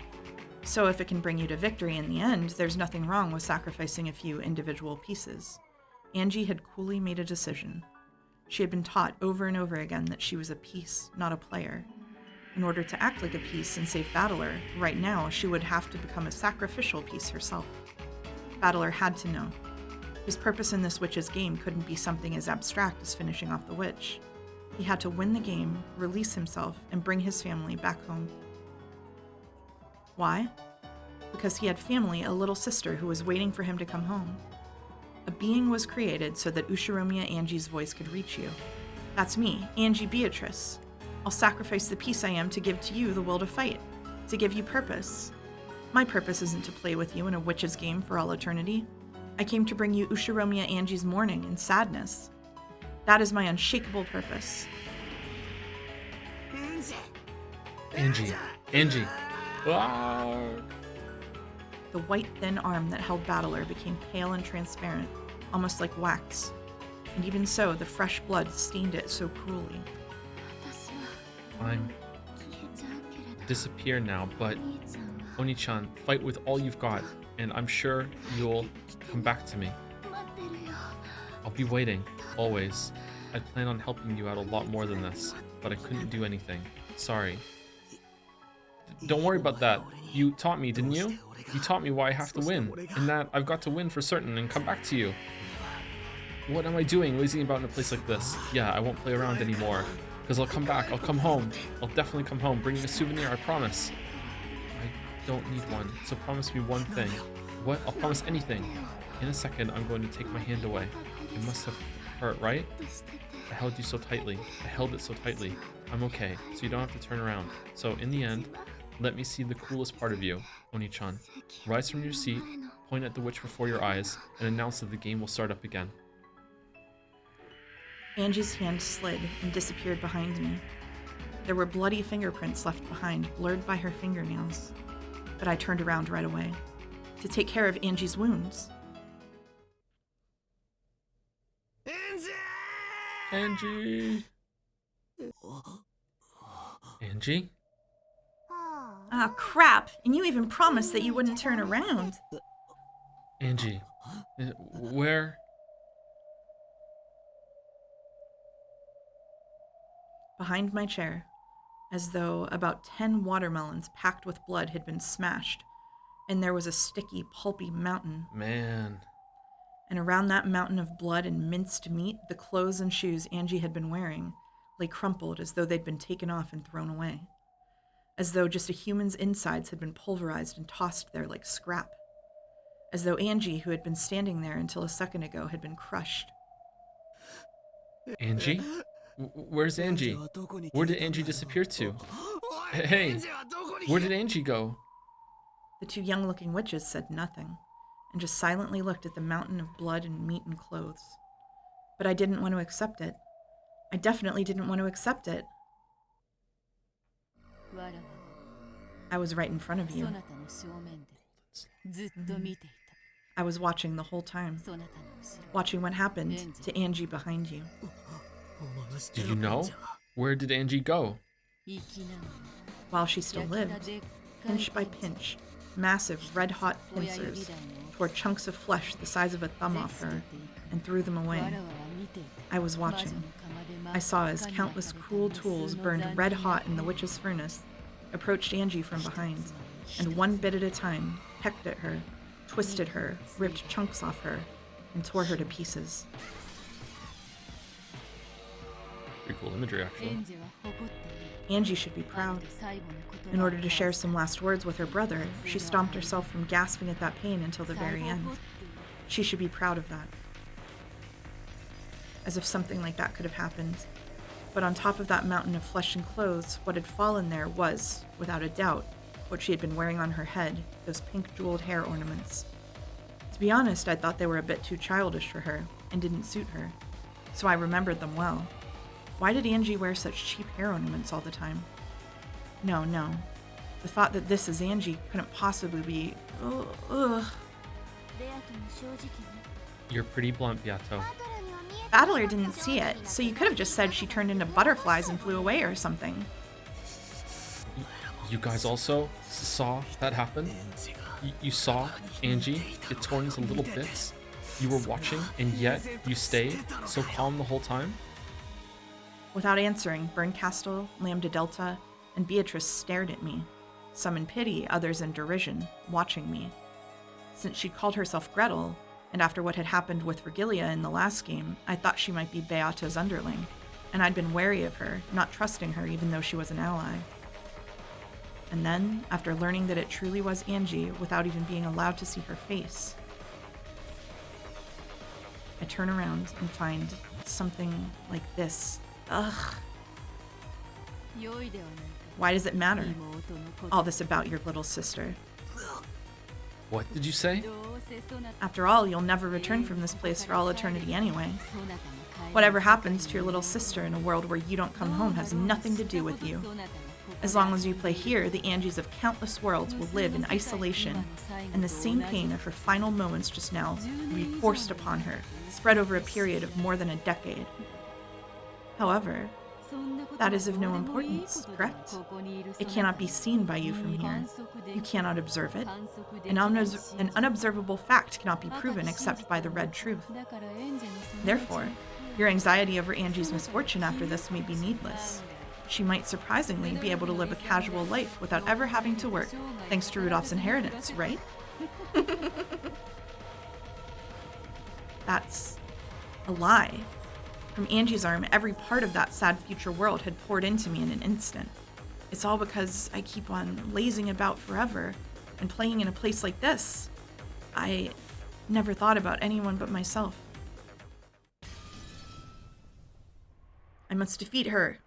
So if it can bring you to victory in the end, there's nothing wrong with sacrificing a few individual pieces. Angie had coolly made a decision. She had been taught over and over again that she was a piece, not a player. In order to act like a piece and save Battler, right now she would have to become a sacrificial piece herself. Battler had to know. His purpose in this witch's game couldn't be something as abstract as finishing off the witch. He had to win the game, release himself, and bring his family back home. Why? Because he had family, a little sister who was waiting for him to come home. A being was created so that Ushiromiya Angie's voice could reach you. That's me, Angie Beatrice. I'll sacrifice the piece I am to give to you the will to fight, to give you purpose. My purpose isn't to play with you in a witch's game for all eternity. I came to bring you Ushiromiya Angie's mourning and sadness. That is my unshakable purpose. Angie. Wow. The white, thin arm that held Battler became pale and transparent, almost like wax. And even so, the fresh blood stained it so cruelly. I'm disappear now, but Oni-chan, fight with all you've got, and I'm sure you'll come back to me. I'll be waiting, always. I plan on helping you out a lot more than this, but I couldn't do anything. Sorry. Don't worry about that. You taught me, didn't you? You taught me why I have to win, and that I've got to win for certain and come back to you. What am I doing, lazing about in a place like this? Yeah, I won't play around anymore, because I'll come back, I'll come home. I'll definitely come home, bringing a souvenir, I promise. I don't need one, so promise me one thing. What? I'll promise anything. In a second, I'm going to take my hand away. It must have hurt, right? I held you so tightly. I held it so tightly. I'm okay, so you don't have to turn around. So in the end, let me see the coolest part of you, Oni-chan. Rise from your seat, point at the witch before your eyes, and announce that the game will start up again. Angie's hand slid and disappeared behind me. There were bloody fingerprints left behind, blurred by her fingernails. But I turned around right away, to take care of Angie's wounds. Angie! Angie? Ah, crap! And you even promised that you wouldn't turn around. Angie, where? Behind my chair, as though about 10 watermelons packed with blood had been smashed, and there was a sticky, pulpy mountain. Man. and around that mountain of blood and minced meat, the clothes and shoes Angie had been wearing lay crumpled as though they'd been taken off and thrown away, as though just a human's insides had been pulverized and tossed there like scrap, as though Angie, who had been standing there until a second ago, had been crushed. Angie? Where's Angie? Where did Angie disappear to? Hey, where did Angie go? The two young-looking witches said nothing, and just silently looked at the mountain of blood and meat and clothes. But I didn't want to accept it. I definitely didn't want to accept it. I was right in front of you. I was watching the whole time, watching what happened to Angie behind you. Do you know? Where did Angie go? While she still lived, pinch by pinch, massive red-hot pincers tore chunks of flesh the size of a thumb off her and threw them away. I was watching. I saw as countless cruel tools burned red-hot in the witch's furnace approached Angie from behind, and one bit at a time pecked at her, twisted her, ripped chunks off her, and tore her to pieces. Pretty cool imagery, actually. Angie should be proud. In order to share some last words with her brother, she stomped herself from gasping at that pain until the very end. She should be proud of that. As if something like that could have happened. But on top of that mountain of flesh and clothes, what had fallen there was, without a doubt, what she had been wearing on her head, those pink jeweled hair ornaments. To be honest, I thought they were a bit too childish for her, and didn't suit her. So I remembered them well. Why did Angie wear such cheap hair ornaments all the time? No. The thought that this is Angie couldn't possibly be... Ugh. You're pretty blunt, Beato. Battler didn't see it, so you could have just said she turned into butterflies and flew away or something. You guys also saw that happen? You saw Angie get torn into little bits? You were watching, and yet you stayed so calm the whole time? Without answering, Berncastel, Lambda Delta, and Beatrice stared at me, some in pity, others in derision, watching me. Since she called herself Gretel, and after what had happened with Virgilia in the last game, I thought she might be Beata's underling, and I'd been wary of her, not trusting her even though she was an ally. And then, after learning that it truly was Angie without even being allowed to see her face, I turn around and find something like this. Ugh. Why does it matter? All this about your little sister. What did you say? After all, you'll never return from this place for all eternity anyway. Whatever happens to your little sister in a world where you don't come home has nothing to do with you. As long as you play here, the Angies of countless worlds will live in isolation, and the same pain of her final moments just now will be forced upon her, spread over a period of more than a decade. However, that is of no importance, correct? It cannot be seen by you from here. You cannot observe it. An unobservable fact cannot be proven except by the red truth. Therefore, your anxiety over Angie's misfortune after this may be needless. She might surprisingly be able to live a casual life without ever having to work, thanks to Rudolph's inheritance, right? That's a lie. From Angie's arm, every part of that sad future world had poured into me in an instant. It's all because I keep on lazing about forever and playing in a place like this. I never thought about anyone but myself. I must defeat her.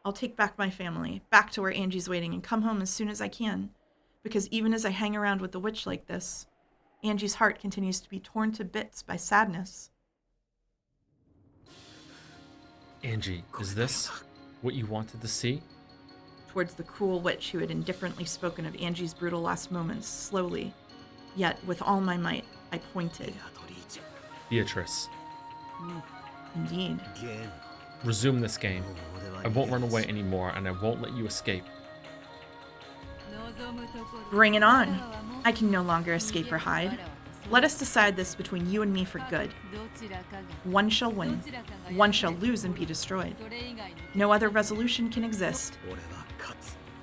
I'll take back my family, back to where Angie's waiting, and come home as soon as I can. Because even as I hang around with the witch like this, Angie's heart continues to be torn to bits by sadness. Angie, is this what you wanted to see? Towards the cruel witch who had indifferently spoken of Angie's brutal last moments, slowly, yet with all my might, I pointed. Beatrice. Indeed. Resume this game. I won't run away anymore, and I won't let you escape. Bring it on. I can no longer escape or hide. Let us decide this between you and me for good. One shall win. One shall lose and be destroyed. No other resolution can exist.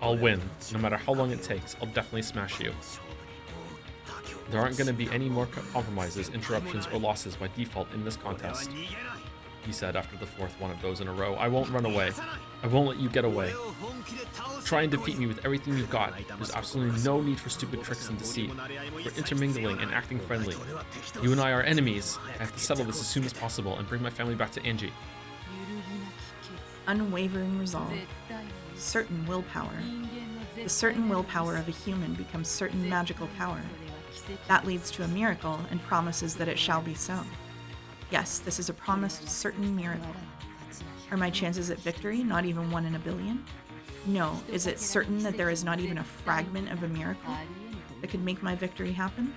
I'll win. No matter how long it takes, I'll definitely smash you. There aren't going to be any more compromises, interruptions, or losses by default in this contest, he said after the fourth one of those in a row. I won't run away. I won't let you get away. Try and defeat me with everything you've got. There's absolutely no need for stupid tricks and deceit. We're intermingling and acting friendly. You and I are enemies. I have to settle this as soon as possible and bring my family back to Angie. Unwavering resolve. Certain willpower. The certain willpower of a human becomes certain magical power. That leads to a miracle and promises that it shall be so. Yes, this is a promised certain miracle. Are my chances at victory not even 1 in a billion? No, is it certain that there is not even a fragment of a miracle that could make my victory happen?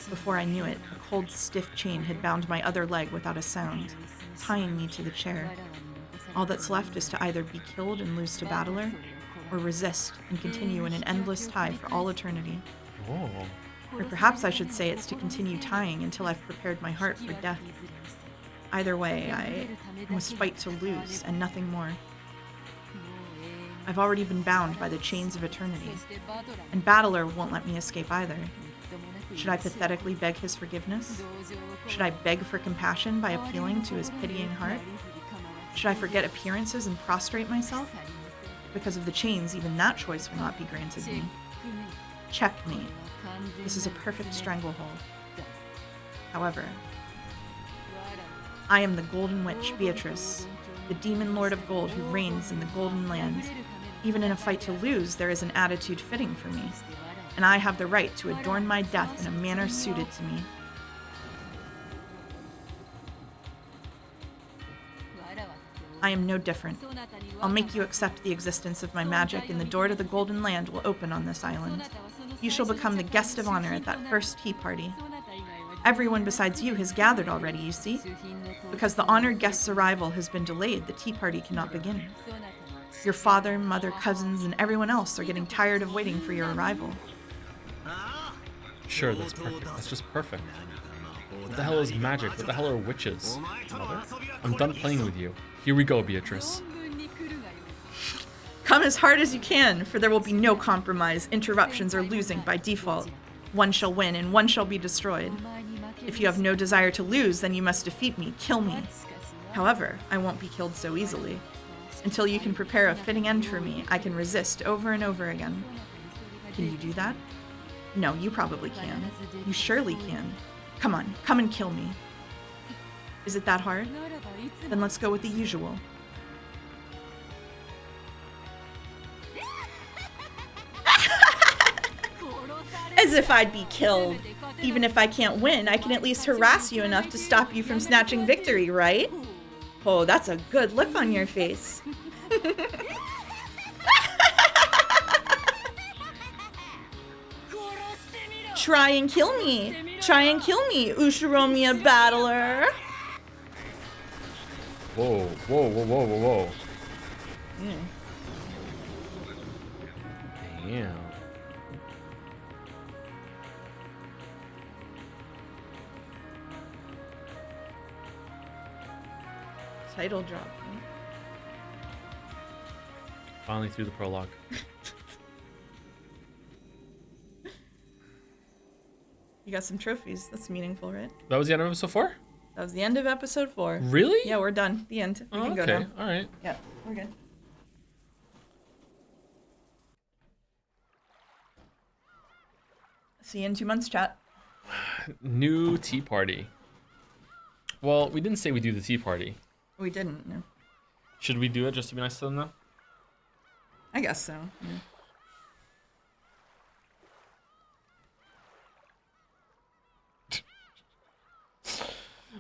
Before I knew it, a cold, stiff chain had bound my other leg without a sound, tying me to the chair. All that's left is to either be killed and lose to Battler, or resist and continue in an endless tie for all eternity. Oh. Or perhaps I should say it's to continue tying until I've prepared my heart for death. Either way, I must fight to lose and nothing more. I've already been bound by the chains of eternity, and Battler won't let me escape either. Should I pathetically beg his forgiveness? Should I beg for compassion by appealing to his pitying heart? Should I forget appearances and prostrate myself? Because of the chains, even that choice will not be granted me. Checkmate. This is a perfect stranglehold. However, I am the Golden Witch, Beatrice, the demon lord of gold who reigns in the Golden Land. Even in a fight to lose, there is an attitude fitting for me, and I have the right to adorn my death in a manner suited to me. I am no different. I'll make you accept the existence of my magic, and the door to the Golden Land will open on this island. You shall become the guest of honor at that first tea party. Everyone besides you has gathered already, you see. Because the honored guest's arrival has been delayed, the tea party cannot begin. Your father, mother, cousins, and everyone else are getting tired of waiting for your arrival. Sure, that's perfect. That's just perfect. What the hell is magic? What the hell are witches? Mother? I'm done playing with you. Here we go, Beatrice. Come as hard as you can, for there will be no compromise, interruptions, or losing by default. One shall win, and one shall be destroyed. If you have no desire to lose, then you must defeat me, kill me. However, I won't be killed so easily. Until you can prepare a fitting end for me, I can resist over and over again. Can you do that? No, you probably can. You surely can. Come on, come and kill me. Is it that hard? Then let's go with the usual. As if I'd be killed. Even if I can't win, I can at least harass you enough to stop you from snatching victory, right? Oh, that's a good look on your face. Try and kill me. Try and kill me, Ushiromiya Battler. Whoa, whoa, whoa, whoa, whoa, whoa. Damn. Title drop. Finally through the prologue. You got some trophies. That's meaningful, right? That was the end of episode 4? That was the end of episode 4. Really? Yeah, we're done. The end. We can go okay. now. All right. Yeah, we're good. See you in 2 months, chat. New tea party. Well, we didn't say we do the tea party. We didn't, no. Should we do it just to be nice to them though? I guess so. Yeah.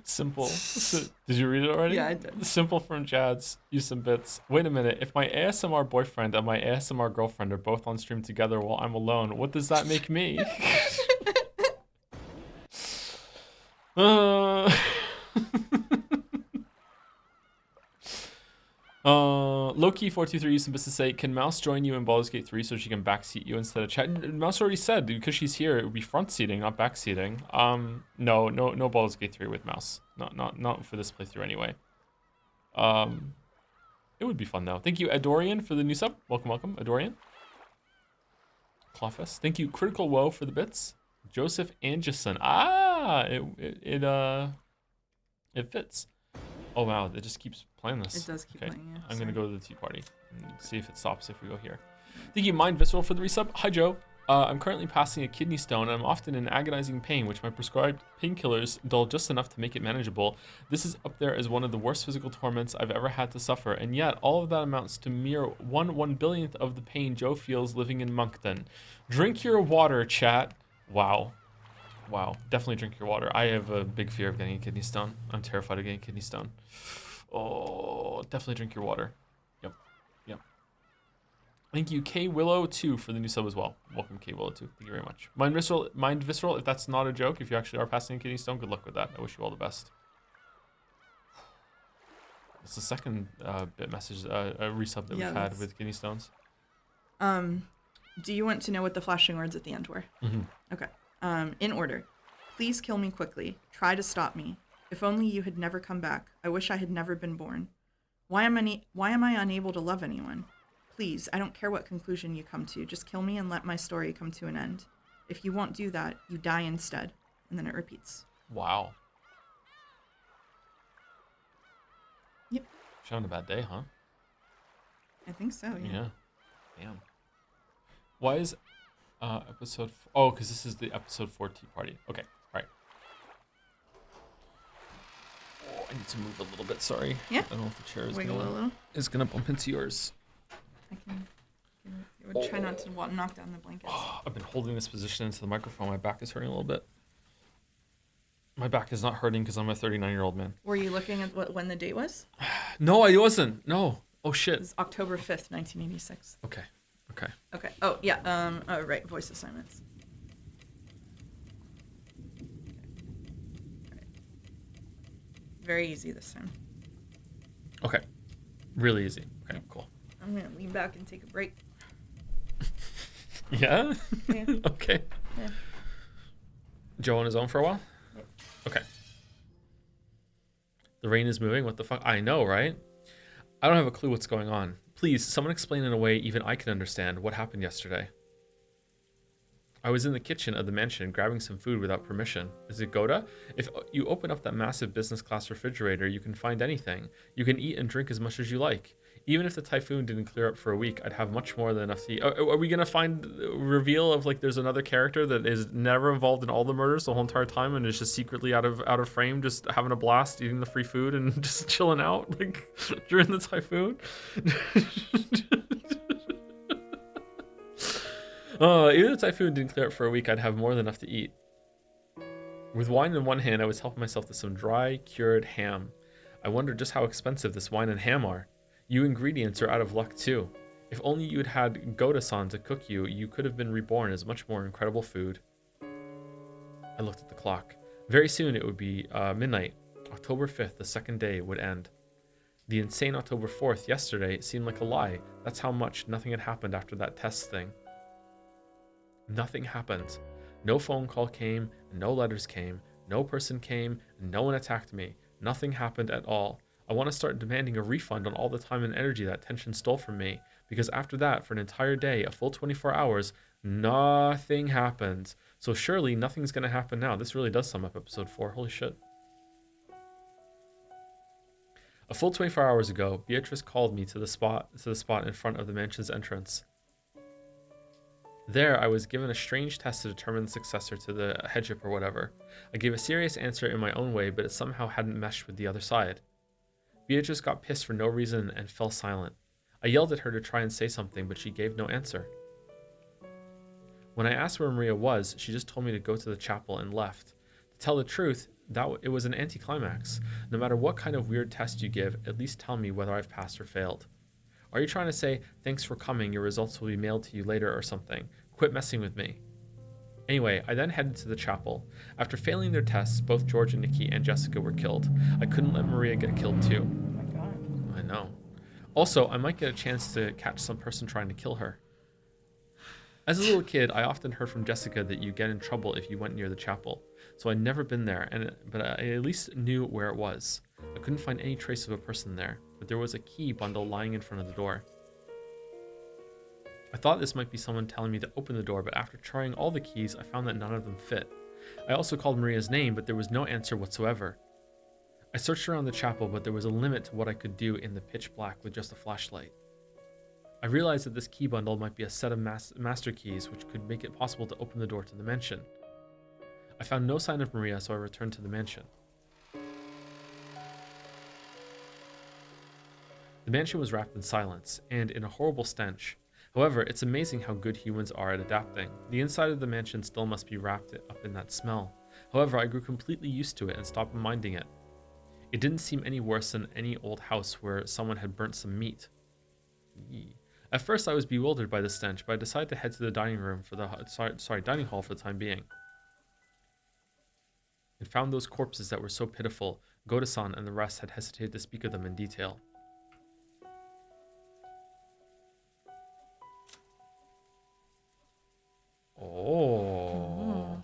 Simple. Did you read it already? Yeah, I did. Simple from Jads. Use some bits. Wait a minute. If my ASMR boyfriend and my ASMR girlfriend are both on stream together while I'm alone, what does that make me? Loki423 used some bits to say, can Mouse join you in Baldur's Gate 3 so she can backseat you instead of chat? Mouse already said, because she's here, it would be front seating, not back seating. No Baldur's Gate 3 with Mouse. Not for this playthrough anyway. It would be fun though. Thank you, Adorian, for the new sub. Welcome, Adorian. Clawfest. Thank you, Critical Woe, for the bits. Joseph Anderson. It fits. Oh wow, it just keeps playing this. It does keep playing, yeah. I'm gonna go to the tea party and see if it stops if we go here. Thank you, Mind Visceral, for the resub. Hi, Joe. I'm currently passing a kidney stone, and I'm often in agonizing pain, which my prescribed painkillers dull just enough to make it manageable. This is up there as one of the worst physical torments I've ever had to suffer, and yet all of that amounts to mere 1/1 billionth of the pain Joe feels living in Moncton. Drink your water, chat. Wow. Wow. Definitely drink your water. I have a big fear of getting a kidney stone. I'm terrified of getting a kidney stone. Oh, definitely drink your water. Yep. Yep. Thank you, K Willow 2 for the new sub as well. Welcome, K Willow 2. Thank you very much. Mind Visceral, if that's not a joke, if you actually are passing a kidney stone, good luck with that. I wish you all the best. It's the second bit message, a resub that we've had with kidney stones. Do you want to know what the flashing words at the end were? Mm-hmm. Okay. In order. Please kill me quickly. Try to stop me. If only you had never come back. I wish I had never been born. Why am I unable to love anyone? Please, I don't care what conclusion you come to. Just kill me and let my story come to an end. If you won't do that, you die instead. And then it repeats. Wow. Yep. She's having a bad day, huh? I think so, yeah. Damn. Why is episode... Oh, because this is the episode 4 tea party. Okay, all right. Oh, I need to move a little bit, sorry. Yeah. I don't know if the chair is Wiggle a little. gonna bump into yours. I would try not to knock down the blankets. Oh, I've been holding this position into the microphone. My back is hurting a little bit. My back is not hurting because I'm a 39-year-old man. Were you looking at when the date was? No, I wasn't. No. Oh, shit. It's October 5th, 1986. Okay. Okay. Oh, yeah. Oh, right. Voice assignments. Okay. Very easy this time. Okay. Really easy. Okay, cool. I'm going to lean back and take a break. Yeah? Yeah. Okay. Yeah. Joe on his own for a while? Yep. Okay. The rain is moving? What the fuck? I know, right? I don't have a clue what's going on. Please, someone explain in a way even I can understand what happened yesterday. I was in the kitchen of the mansion grabbing some food without permission. Is it Goda? If you open up that massive business class refrigerator, you can find anything. You can eat and drink as much as you like. Even if the typhoon didn't clear up for a week, I'd have much more than enough to eat. Are we gonna find a reveal of like there's another character that is never involved in all the murders the whole entire time and is just secretly out of frame, just having a blast, eating the free food and just chilling out like during the typhoon? Even if the typhoon didn't clear up for a week, I'd have more than enough to eat. With wine in one hand, I was helping myself to some dry, cured ham. I wonder just how expensive this wine and ham are. You ingredients are out of luck too. If only you had had Goda-san to cook you, you could have been reborn as much more incredible food. I looked at the clock. Very soon it would be midnight. October 5th, the second day, would end. The insane October 4th, yesterday, seemed like a lie. That's how much nothing had happened after that test thing. Nothing happened. No phone call came, and no letters came. No person came, and no one attacked me. Nothing happened at all. I want to start demanding a refund on all the time and energy that tension stole from me, because after that, for an entire day, a full 24 hours, nothing happened. So surely nothing's going to happen now. This really does sum up episode 4. Holy shit. A full 24 hours ago, Beatrice called me to the spot in front of the mansion's entrance. There, I was given a strange test to determine the successor to the headship or whatever. I gave a serious answer in my own way, but it somehow hadn't meshed with the other side. Beatrice got pissed for no reason and fell silent. I yelled at her to try and say something, but she gave no answer. When I asked where Maria was, she just told me to go to the chapel and left. To tell the truth, it was an anticlimax. No matter what kind of weird test you give, at least tell me whether I've passed or failed. Are you trying to say, thanks for coming, your results will be mailed to you later or something? Quit messing with me. Anyway, I then headed to the chapel. After failing their tests, both George and Nikki and Jessica were killed. I couldn't let Maria get killed too. Oh my god. I know. Also, I might get a chance to catch some person trying to kill her. As a little kid, I often heard from Jessica that you get in trouble if you went near the chapel. So I'd never been there, but I at least knew where it was. I couldn't find any trace of a person there, but there was a key bundle lying in front of the door. I thought this might be someone telling me to open the door, but after trying all the keys, I found that none of them fit. I also called Maria's name, but there was no answer whatsoever. I searched around the chapel, but there was a limit to what I could do in the pitch black with just a flashlight. I realized that this key bundle might be a set of master keys, which could make it possible to open the door to the mansion. I found no sign of Maria, so I returned to the mansion. The mansion was wrapped in silence, and in a horrible stench. However, it's amazing how good humans are at adapting. The inside of the mansion still must be wrapped up in that smell. However, I grew completely used to it and stopped minding it. It didn't seem any worse than any old house where someone had burnt some meat. At first, I was bewildered by the stench, but I decided to head to the dining hall for the time being. And found those corpses that were so pitiful. Goda-san and the rest had hesitated to speak of them in detail. Oh.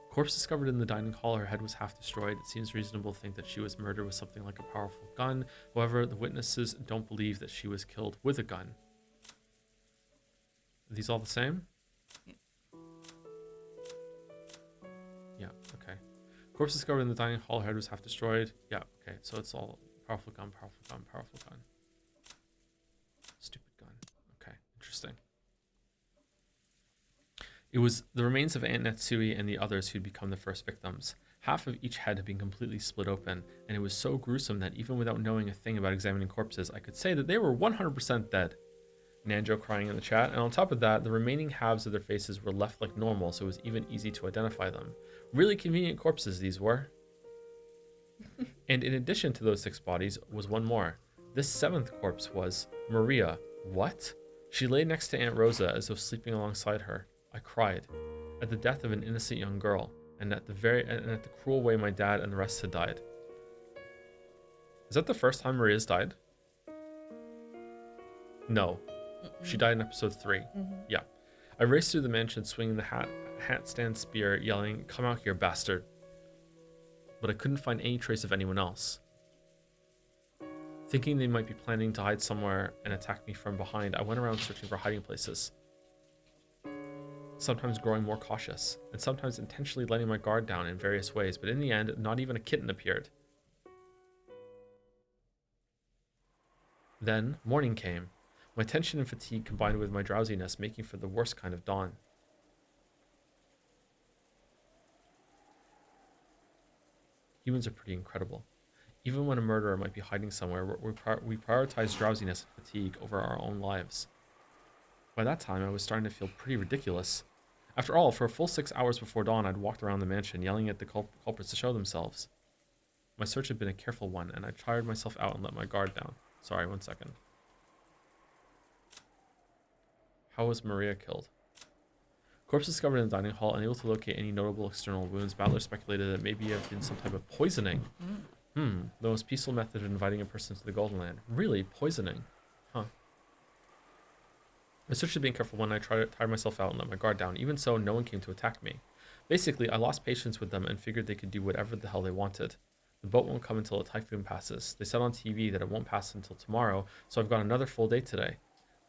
Corpse discovered in the dining hall. Her head was half destroyed. It seems reasonable to think that she was murdered with something like a powerful gun. However, the witnesses don't believe that she was killed with a gun. Are these all the same? Yeah, okay. Corpse discovered in the dining hall. Her head was half destroyed. Yeah, okay. So it's all powerful gun, powerful gun, powerful gun. Stupid gun. Okay, interesting. It was the remains of Aunt Natsui and the others who'd become the first victims. Half of each head had been completely split open, and it was so gruesome that even without knowing a thing about examining corpses, I could say that they were 100% dead. Nanjo crying in the chat, and on top of that, the remaining halves of their faces were left like normal, so it was even easy to identify them. Really convenient corpses these were. And in addition to those 6 bodies was one more. This 7th corpse was Maria. What? She lay next to Aunt Rosa as though sleeping alongside her. I cried at the death of an innocent young girl, and at the cruel way my dad and the rest had died. Is that the first time Maria's died? No. She died in episode 3. Yeah. I raced through the mansion swinging the hat stand spear, yelling, "Come out here, bastard." But I couldn't find any trace of anyone else. Thinking they might be planning to hide somewhere and attack me from behind, I went around searching for hiding places. Sometimes growing more cautious, and sometimes intentionally letting my guard down in various ways, but in the end, not even a kitten appeared. Then, morning came. My tension and fatigue combined with my drowsiness, making for the worst kind of dawn. Humans are pretty incredible. Even when a murderer might be hiding somewhere, we prioritize drowsiness and fatigue over our own lives. By that time, I was starting to feel pretty ridiculous. After all, for a full 6 hours before dawn, I'd walked around the mansion, yelling at the culprits to show themselves. My search had been a careful one, and I tired myself out and let my guard down. Sorry, 1 second. How was Maria killed? Corpse discovered in the dining hall, unable to locate any notable external wounds. Baldur speculated that maybe it had been some type of poisoning. The most peaceful method of inviting a person to the Golden Land. Really? Poisoning? Huh. I searched to being careful when I tired myself out and let my guard down. Even so, no one came to attack me. Basically, I lost patience with them and figured they could do whatever the hell they wanted. The boat won't come until a typhoon passes. They said on TV that it won't pass until tomorrow, so I've got another full day today.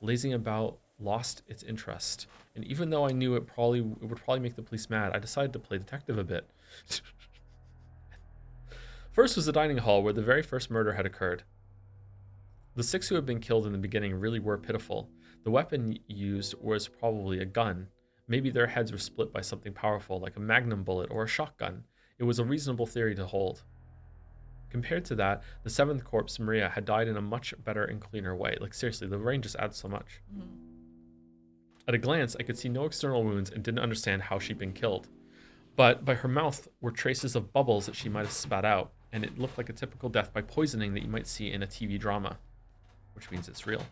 Lazing about lost its interest. And even though I knew it would probably make the police mad, I decided to play detective a bit. First was the dining hall, where the very first murder had occurred. The 6 who had been killed in the beginning really were pitiful. The weapon used was probably a gun. Maybe their heads were split by something powerful, like a magnum bullet or a shotgun. It was a reasonable theory to hold. Compared to that, the 7th corpse, Maria, had died in a much better and cleaner way. Like, seriously, the rain just adds so much. At a glance, I could see no external wounds and didn't understand how she'd been killed. But by her mouth were traces of bubbles that she might have spat out, and it looked like a typical death by poisoning that you might see in a TV drama, which means it's real.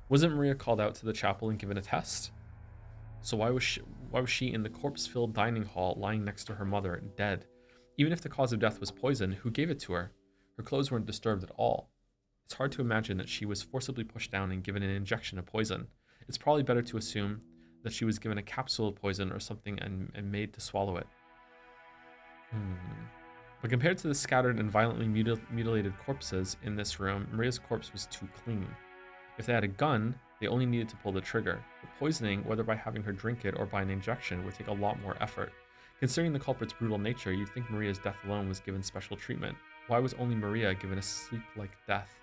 Wasn't Maria called out to the chapel and given a test? So why was she in the corpse-filled dining hall lying next to her mother, dead? Even if the cause of death was poison, who gave it to her? Her clothes weren't disturbed at all. It's hard to imagine that she was forcibly pushed down and given an injection of poison. It's probably better to assume that she was given a capsule of poison or something and made to swallow it. But compared to the scattered and violently mutilated corpses in this room, Maria's corpse was too clean. If they had a gun, they only needed to pull the trigger. But poisoning, whether by having her drink it or by an injection, would take a lot more effort. Considering the culprit's brutal nature, you'd think Maria's death alone was given special treatment. Why was only Maria given a sleep-like death?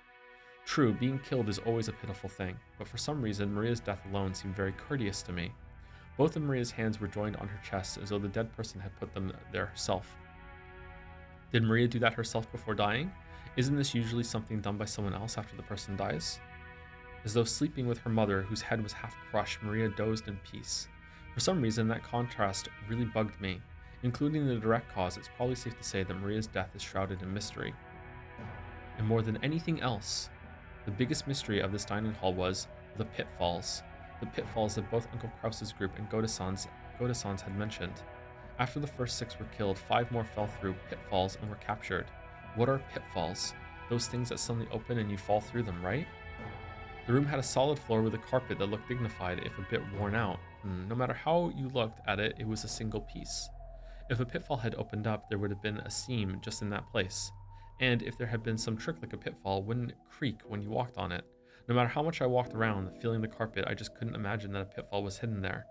True, being killed is always a pitiful thing, but for some reason, Maria's death alone seemed very courteous to me. Both of Maria's hands were joined on her chest as though the dead person had put them there herself. Did Maria do that herself before dying? Isn't this usually something done by someone else after the person dies? As though sleeping with her mother, whose head was half crushed, Maria dozed in peace. For some reason, that contrast really bugged me. Including the direct cause, it's probably safe to say that Maria's death is shrouded in mystery. And more than anything else, the biggest mystery of this dining hall was the pitfalls. The pitfalls that both Uncle Krause's group and Goda-san's had mentioned. After the first 6 were killed, 5 more fell through pitfalls and were captured. What are pitfalls? Those things that suddenly open and you fall through them, right? The room had a solid floor with a carpet that looked dignified, if a bit worn out. No matter how you looked at it, it was a single piece. If a pitfall had opened up, there would have been a seam just in that place. And if there had been some trick like a pitfall, wouldn't it creak when you walked on it? No matter how much I walked around, feeling the carpet, I just couldn't imagine that a pitfall was hidden there.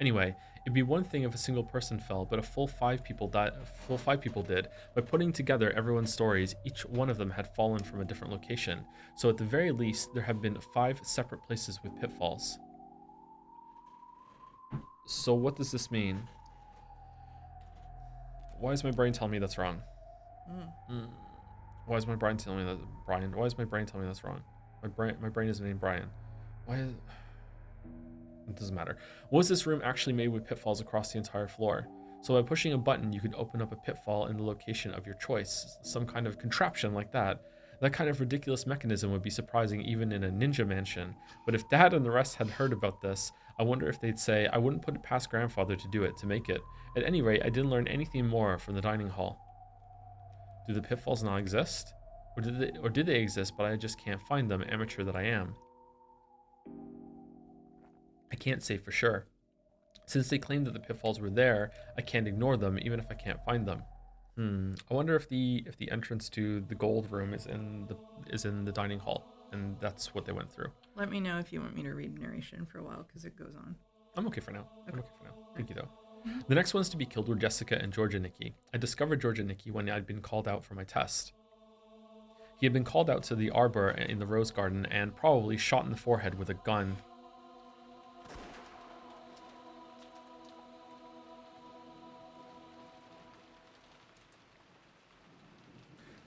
Anyway, it'd be one thing if a single person fell, but a full 5 people did. By putting together everyone's stories, each one of them had fallen from a different location. So at the very least, there have been 5 separate places with pitfalls. So what does this mean? Why is my brain telling me that's wrong? Why is my brain telling me that, Brian? Why is my brain telling me that's wrong? My brain isn't named Brian. Why is... It doesn't matter. Was this room actually made with pitfalls across the entire floor? So by pushing a button, you could open up a pitfall in the location of your choice. Some kind of contraption like that. That kind of ridiculous mechanism would be surprising even in a ninja mansion. But if Dad and the rest had heard about this, I wonder if they'd say, I wouldn't put it past Grandfather to do it, to make it. At any rate, I didn't learn anything more from the dining hall. Do the pitfalls not exist? Or did they exist, but I just can't find them, amateur that I am? I can't say for sure. Since they claim that the pitfalls were there, I can't ignore them, even if I can't find them. I wonder if the entrance to the gold room is in the dining hall, and that's what they went through. Let me know if you want me to read narration for a while, because it goes on. I'm okay for now. Okay. I'm okay for now. Thank you, though. The next ones to be killed were Jessica and Georgia Nikki. I discovered Georgia Nikki when I'd been called out for my test. He had been called out to the arbor in the rose garden and probably shot in the forehead with a gun.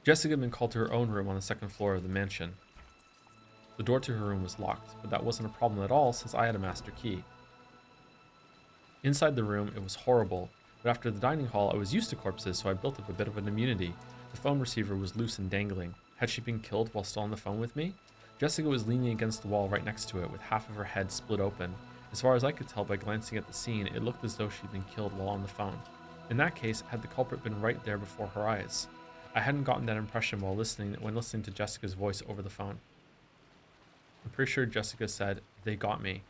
Jessica had been called to her own room on the 2nd floor of the mansion. The door to her room was locked, but that wasn't a problem at all since I had a master key. Inside the room, it was horrible, but after the dining hall, I was used to corpses, so I built up a bit of an immunity. The phone receiver was loose and dangling. Had she been killed while still on the phone with me? Jessica was leaning against the wall right next to it, with half of her head split open. As far as I could tell by glancing at the scene, it looked as though she'd been killed while on the phone. In that case, had the culprit been right there before her eyes? I hadn't gotten that impression when listening to Jessica's voice over the phone. I'm pretty sure Jessica said, "They got me."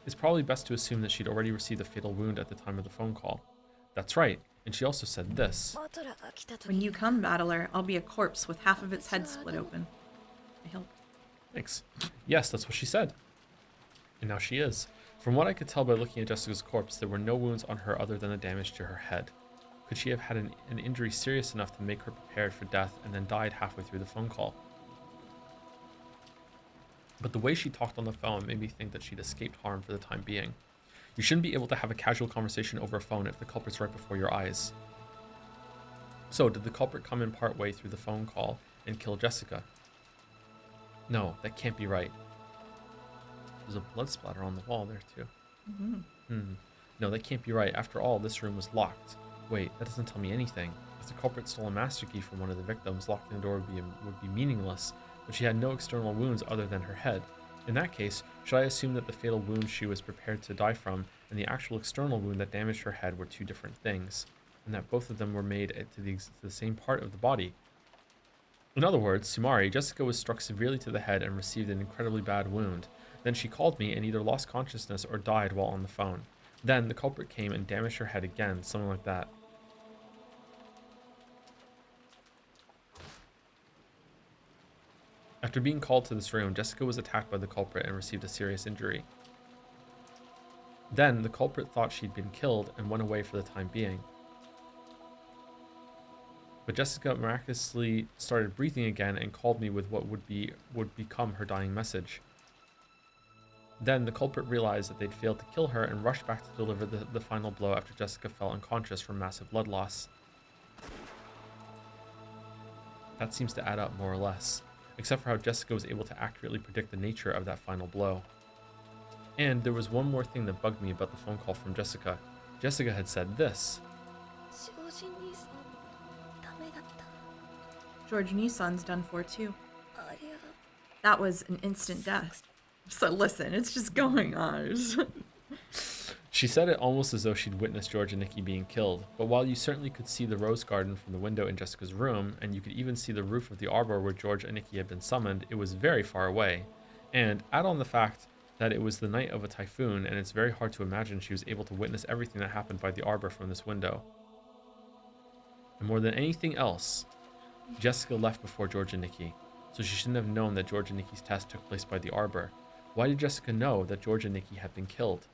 It's probably best to assume that she'd already received a fatal wound at the time of the phone call. That's right, and she also said this. When you come, battler, I'll be a corpse with half of its head split open. I help. Thanks. Yes, that's what she said. And now she is. From what I could tell by looking at Jessica's corpse, there were no wounds on her other than the damage to her head. Could she have had an injury serious enough to make her prepared for death and then died halfway through the phone call? But the way she talked on the phone made me think that she'd escaped harm for the time being. You shouldn't be able to have a casual conversation over a phone if the culprit's right before your eyes. So, did the culprit come in part way through the phone call and kill Jessica? No, that can't be right. There's a blood splatter on the wall there, too. No, that can't be right. After all, this room was locked. Wait, that doesn't tell me anything. If the culprit stole a master key from one of the victims, locking the door would be meaningless, but she had no external wounds other than her head. In that case, should I assume that the fatal wound she was prepared to die from and the actual external wound that damaged her head were 2 different things, and that both of them were made to the same part of the body? In other words, Sumari, Jessica was struck severely to the head and received an incredibly bad wound. Then she called me and either lost consciousness or died while on the phone. Then the culprit came and damaged her head again, something like that. After being called to this room, Jessica was attacked by the culprit and received a serious injury. Then, the culprit thought she'd been killed and went away for the time being. But Jessica miraculously started breathing again and called me with what would become her dying message. Then, the culprit realized that they'd failed to kill her and rushed back to deliver the final blow after Jessica fell unconscious from massive blood loss. That seems to add up more or less, except for how Jessica was able to accurately predict the nature of that final blow. And there was one more thing that bugged me about the phone call from Jessica. Jessica had said this. George Nissan's done for too. That was an instant death. So listen, it's just going on. She said it almost as though she'd witnessed George and Nikki being killed, but while you certainly could see the rose garden from the window in Jessica's room, and you could even see the roof of the arbor where George and Nikki had been summoned, it was very far away. And add on the fact that it was the night of a typhoon, and it's very hard to imagine she was able to witness everything that happened by the arbor from this window. And more than anything else, Jessica left before George and Nikki, so she shouldn't have known that George and Nikki's test took place by the arbor. Why did Jessica know that George and Nikki had been killed?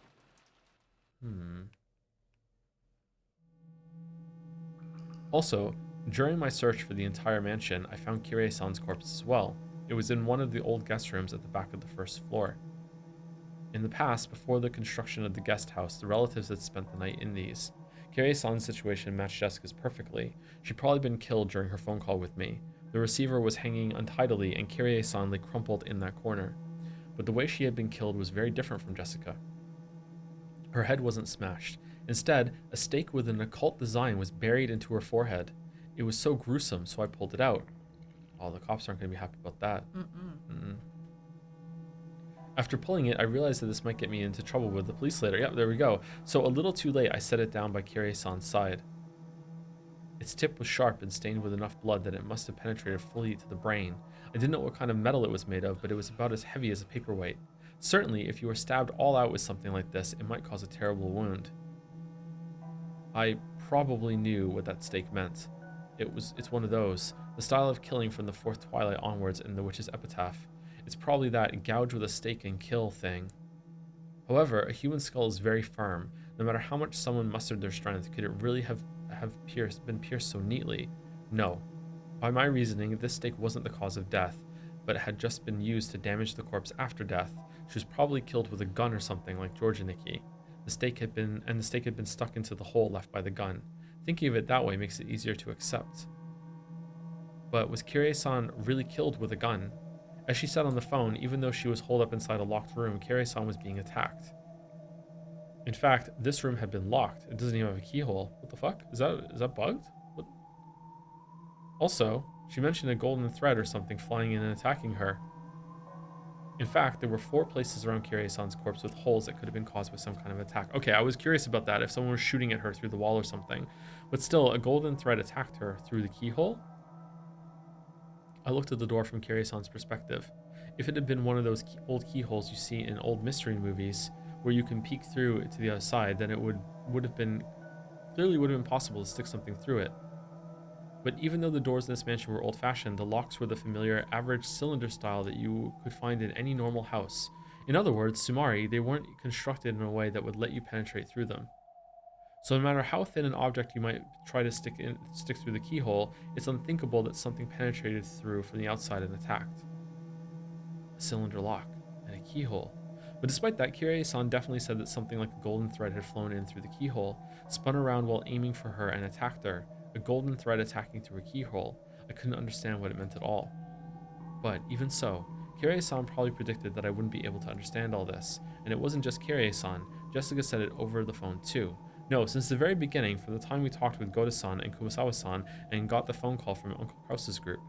Also, during my search for the entire mansion, I found Kirie-san's corpse as well. It was in one of the old guest rooms at the back of the first floor. In the past, before the construction of the guest house, the relatives had spent the night in these. Kirie-san's situation matched Jessica's perfectly. She'd probably been killed during her phone call with me. The receiver was hanging untidily, and Kirie-san lay crumpled in that corner. But the way she had been killed was very different from Jessica. Her head wasn't smashed. Instead, a stake with an occult design was buried into her forehead. It was so gruesome, so I pulled it out. Oh, the cops aren't going to be happy about that. After pulling it, I realized that this might get me into trouble with the police later. Yep, there we go. So a little too late, I set it down by Kirie-san's side. Its tip was sharp and stained with enough blood that it must have penetrated fully to the brain. I didn't know what kind of metal it was made of, but it was about as heavy as a paperweight. Certainly, if you were stabbed all out with something like this, it might cause a terrible wound. I probably knew what that stake meant. It's one of those, the style of killing from the fourth Twilight onwards in the Witch's Epitaph. It's probably that gouge with a stake and kill thing. However, a human skull is very firm. No matter how much someone mustered their strength, could it really have been pierced so neatly? No. By my reasoning, this stake wasn't the cause of death, but it had just been used to damage the corpse after death. She was probably killed with a gun or something like George and Nikki. The stake had been stuck into the hole left by the gun. Thinking of it that way makes it easier to accept. But was Kirie-san really killed with a gun? As she said on the phone, even though she was holed up inside a locked room, Kirie-san was being attacked. In fact, this room had been locked. It doesn't even have a keyhole. What the fuck? Is that bugged? What? Also, she mentioned a golden thread or something flying in and attacking her. In fact, there were 4 places around Kirie-san's corpse with holes that could have been caused by some kind of attack. Okay, I was curious about that, if someone was shooting at her through the wall or something. But still, a golden thread attacked her through the keyhole? I looked at the door from Kirie-san's perspective. If it had been one of those old keyholes you see in old mystery movies, where you can peek through to the other side, then it would have been possible to stick something through it. But even though the doors in this mansion were old-fashioned, the locks were the familiar average cylinder style that you could find in any normal house. In other words, Sumari, they weren't constructed in a way that would let you penetrate through them. So no matter how thin an object you might try to stick through the keyhole, it's unthinkable that something penetrated through from the outside and attacked. A cylinder lock and a keyhole. But despite that, Kirie-san definitely said that something like a golden thread had flown in through the keyhole, spun around while aiming for her, and attacked her. A golden thread attacking through a keyhole. I couldn't understand what it meant at all. But even so, Kirie-san probably predicted that I wouldn't be able to understand all this. And it wasn't just Kirie-san. Jessica said it over the phone too. No, since the very beginning, from the time we talked with Goda-san and Kumasawa-san and got the phone call from Uncle Krause's group,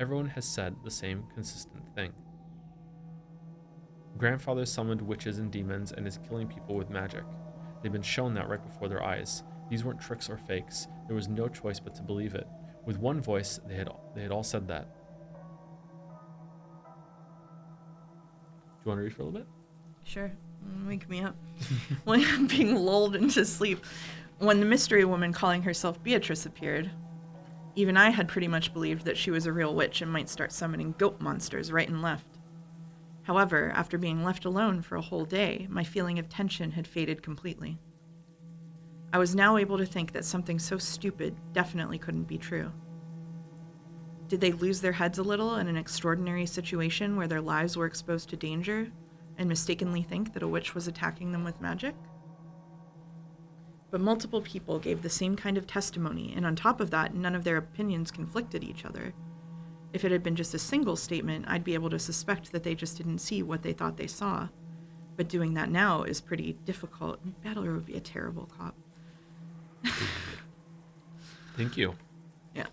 everyone has said the same consistent thing. Grandfather summoned witches and demons and is killing people with magic. They've been shown that right before their eyes. These weren't tricks or fakes. There was no choice but to believe it. With one voice, they had all said that. Do you want to read for a little bit? Sure. Wake me up. When I'm being lulled into sleep, when the mystery woman calling herself Beatrice appeared, Even I had pretty much believed that she was a real witch and might start summoning goat monsters right and left. However, after being left alone for a whole day, my feeling of tension had faded completely. I was now able to think that something so stupid definitely couldn't be true. Did they lose their heads a little in an extraordinary situation where their lives were exposed to danger and mistakenly think that a witch was attacking them with magic? But multiple people gave the same kind of testimony, and on top of that, none of their opinions conflicted each other. If it had been just a single statement, I'd be able to suspect that they just didn't see what they thought they saw. But doing that now is pretty difficult. Baldur would be a terrible cop. Thank you. Yeah.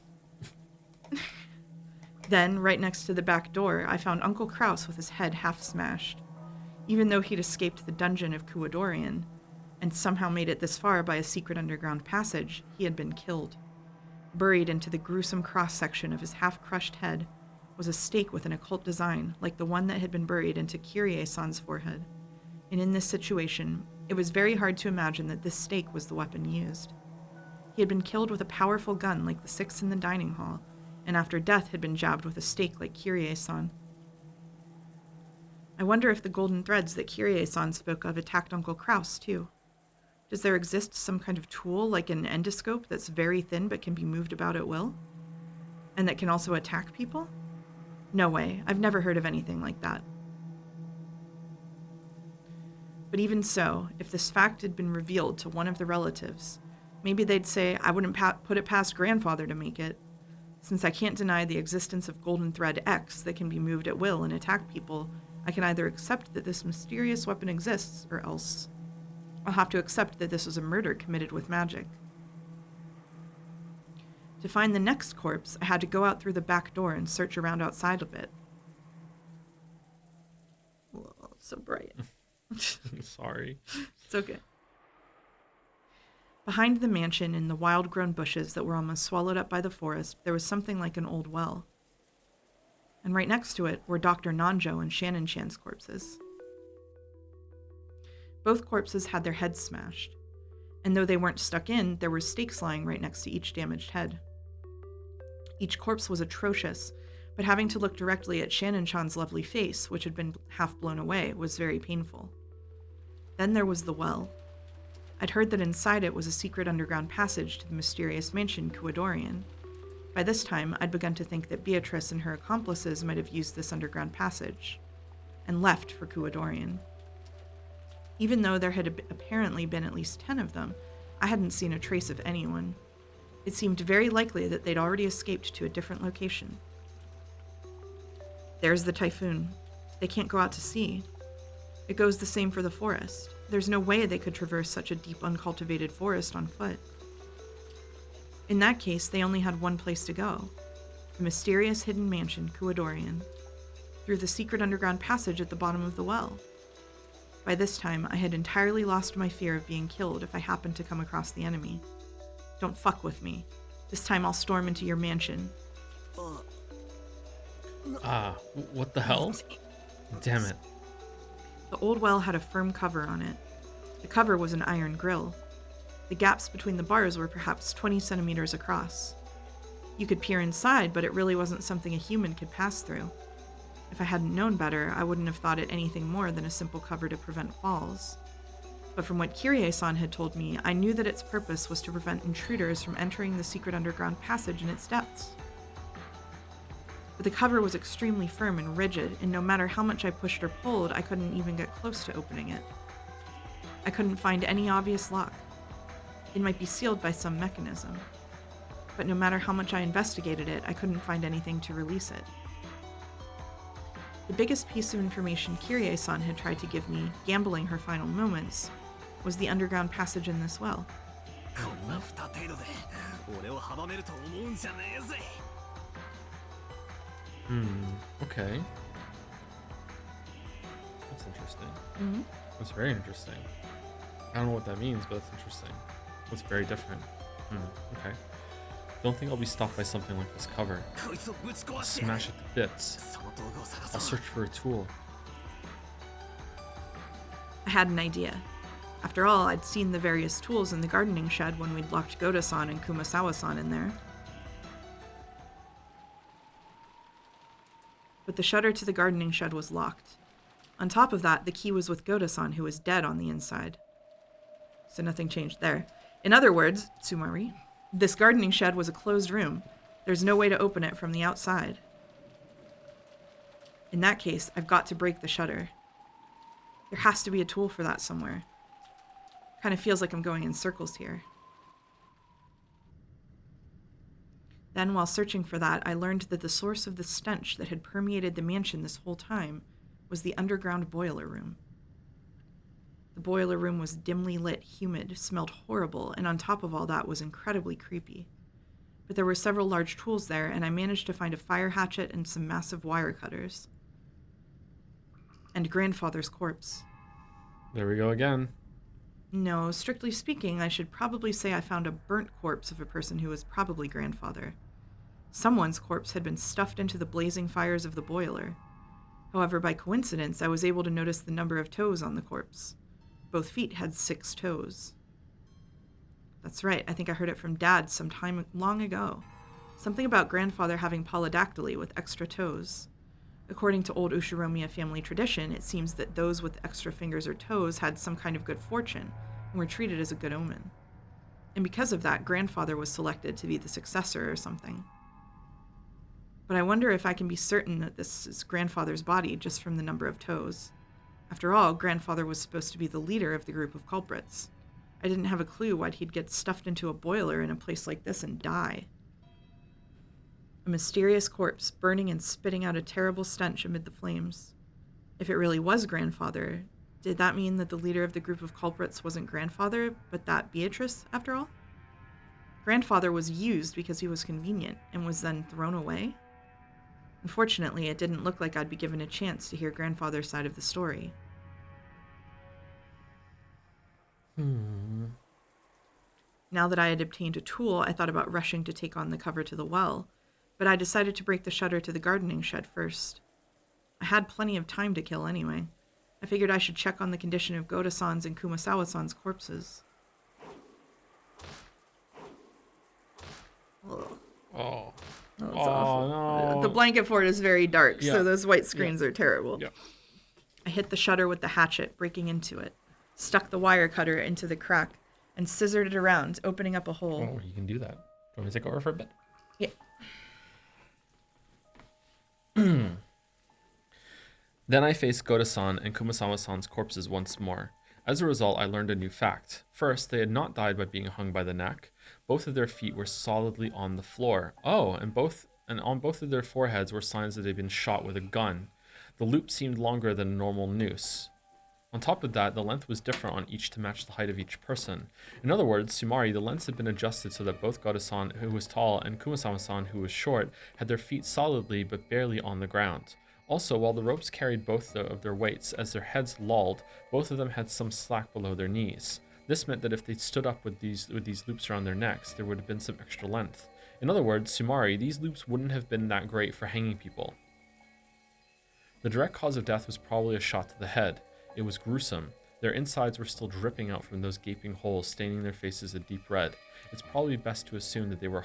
Then, right next to the back door, I found Uncle Kraus with his head half smashed. Even though he'd escaped the dungeon of Kuadorian, and somehow made it this far by a secret underground passage, he had been killed. Buried into the gruesome cross-section of his half-crushed head was a stake with an occult design, like the one that had been buried into Kyrie-san's forehead. And in this situation, it was very hard to imagine that this stake was the weapon used. He had been killed with a powerful gun like the six in the dining hall, and after death had been jabbed with a stake like Kyrie-san. I wonder if the golden threads that Kyrie-san spoke of attacked Uncle Kraus, too. Does there exist some kind of tool like an endoscope that's very thin but can be moved about at will? And that can also attack people? No way, I've never heard of anything like that. But even so, if this fact had been revealed to one of the relatives, maybe they'd say I wouldn't put it past grandfather to make it. Since I can't deny the existence of Golden Thread X that can be moved at will and attack people, I can either accept that this mysterious weapon exists, or else I'll have to accept that this was a murder committed with magic. To find the next corpse, I had to go out through the back door and search around outside of it. Whoa, it's so bright. Sorry. It's okay. Behind the mansion, in the wild-grown bushes that were almost swallowed up by the forest, there was something like an old well. And right next to it were Dr. Nanjo and Shannon Chan's corpses. Both corpses had their heads smashed, and though they weren't stuck in, there were stakes lying right next to each damaged head. Each corpse was atrocious, but having to look directly at Shannon Chan's lovely face, which had been half blown away, was very painful. Then there was the well. I'd heard that inside it was a secret underground passage to the mysterious mansion Kuadorian. By this time, I'd begun to think that Beatrice and her accomplices might have used this underground passage, and left for Kuadorian. Even though there had apparently been at least 10 of them, I hadn't seen a trace of anyone. It seemed very likely that they'd already escaped to a different location. There's the typhoon. They can't go out to sea. It goes the same for the forest. There's no way they could traverse such a deep, uncultivated forest on foot. In that case, they only had one place to go. The mysterious hidden mansion, Kuadorian, through the secret underground passage at the bottom of the well. By this time, I had entirely lost my fear of being killed if I happened to come across the enemy. Don't fuck with me. This time I'll storm into your mansion. What the hell? Damn it. The old well had a firm cover on it. The cover was an iron grill. The gaps between the bars were perhaps 20 centimeters across. You could peer inside, but it really wasn't something a human could pass through. If I hadn't known better, I wouldn't have thought it anything more than a simple cover to prevent falls. But from what Kyrie-san had told me, I knew that its purpose was to prevent intruders from entering the secret underground passage in its depths. But the cover was extremely firm and rigid, and no matter how much I pushed or pulled, I couldn't even get close to opening it. I couldn't find any obvious lock. It might be sealed by some mechanism. But no matter how much I investigated it, I couldn't find anything to release it. The biggest piece of information Kyrie-san had tried to give me, gambling her final moments, was the underground passage in this well. Okay. That's interesting. Mm-hmm. That's very interesting. I don't know what that means, but that's interesting. That's very different. Okay. Don't think I'll be stopped by something like this cover. I'll smash it to bits. I'll search for a tool. I had an idea. After all, I'd seen the various tools in the gardening shed when we'd locked Goda-san and Kumasawa-san in there. but the shutter to the gardening shed was locked. On top of that, the key was with Goda-san, who was dead on the inside. So nothing changed there. In other words, Tsumari, this gardening shed was a closed room. There's no way to open it from the outside. In that case, I've got to break the shutter. There has to be a tool for that somewhere. Kind of feels like I'm going in circles here. Then, while searching for that, I learned that the source of the stench that had permeated the mansion this whole time was the underground boiler room. The boiler room was dimly lit, humid, smelled horrible, and on top of all that was incredibly creepy. But there were several large tools there, and I managed to find a fire hatchet and some massive wire cutters. And grandfather's corpse. There we go again. No, strictly speaking, I should probably say I found a burnt corpse of a person who was probably grandfather. Someone's corpse had been stuffed into the blazing fires of the boiler. However, by coincidence, I was able to notice the number of toes on the corpse. Both feet had 6 toes. That's right, I think I heard it from Dad some time long ago. Something about grandfather having polydactyly with extra toes. According to old Ushiromiya family tradition, it seems that those with extra fingers or toes had some kind of good fortune and were treated as a good omen. And because of that, grandfather was selected to be the successor or something. But I wonder if I can be certain that this is grandfather's body just from the number of toes. After all, grandfather was supposed to be the leader of the group of culprits. I didn't have a clue why he'd get stuffed into a boiler in a place like this and die. A mysterious corpse, burning and spitting out a terrible stench amid the flames. If it really was grandfather, did that mean that the leader of the group of culprits wasn't grandfather, but that Beatrice, after all? Grandfather was used because he was convenient, and was then thrown away? Unfortunately, it didn't look like I'd be given a chance to hear grandfather's side of the story. Now that I had obtained a tool, I thought about rushing to take on the cover to the well, but I decided to break the shutter to the gardening shed first. I had plenty of time to kill anyway. I figured I should check on the condition of Goda-san's and Kumasawa-san's corpses. Ugh. Oh. That's awful. No. The blanket fort is very dark, Yeah. so those white screens are terrible. Yeah. I hit the shutter with the hatchet, breaking into it, stuck the wire cutter into the crack, and scissored it around, opening up a hole. Oh, you can do that. Do you want me to take over for a bit? Yeah. Then I faced Goda-san and Kumasawa-san's corpses once more. As a result, I learned a new fact. First, they had not died by being hung by the neck. Both of their feet were solidly on the floor. Oh, and on both of their foreheads were signs that they'd been shot with a gun. The loop seemed longer than a normal noose. On top of that, the length was different on each to match the height of each person. In other words, Sumari, the lengths had been adjusted so that both Goda-san, who was tall, and Kumasawa-san, who was short, had their feet solidly but barely on the ground. Also, while the ropes carried both of their weights, as their heads lolled, both of them had some slack below their knees. This meant that if they stood up with these loops around their necks, there would have been some extra length. In other words, Sumari, these loops wouldn't have been that great for hanging people. The direct cause of death was probably a shot to the head. It was gruesome. Their insides were still dripping out from those gaping holes, staining their faces a deep red. It's probably best to assume that they were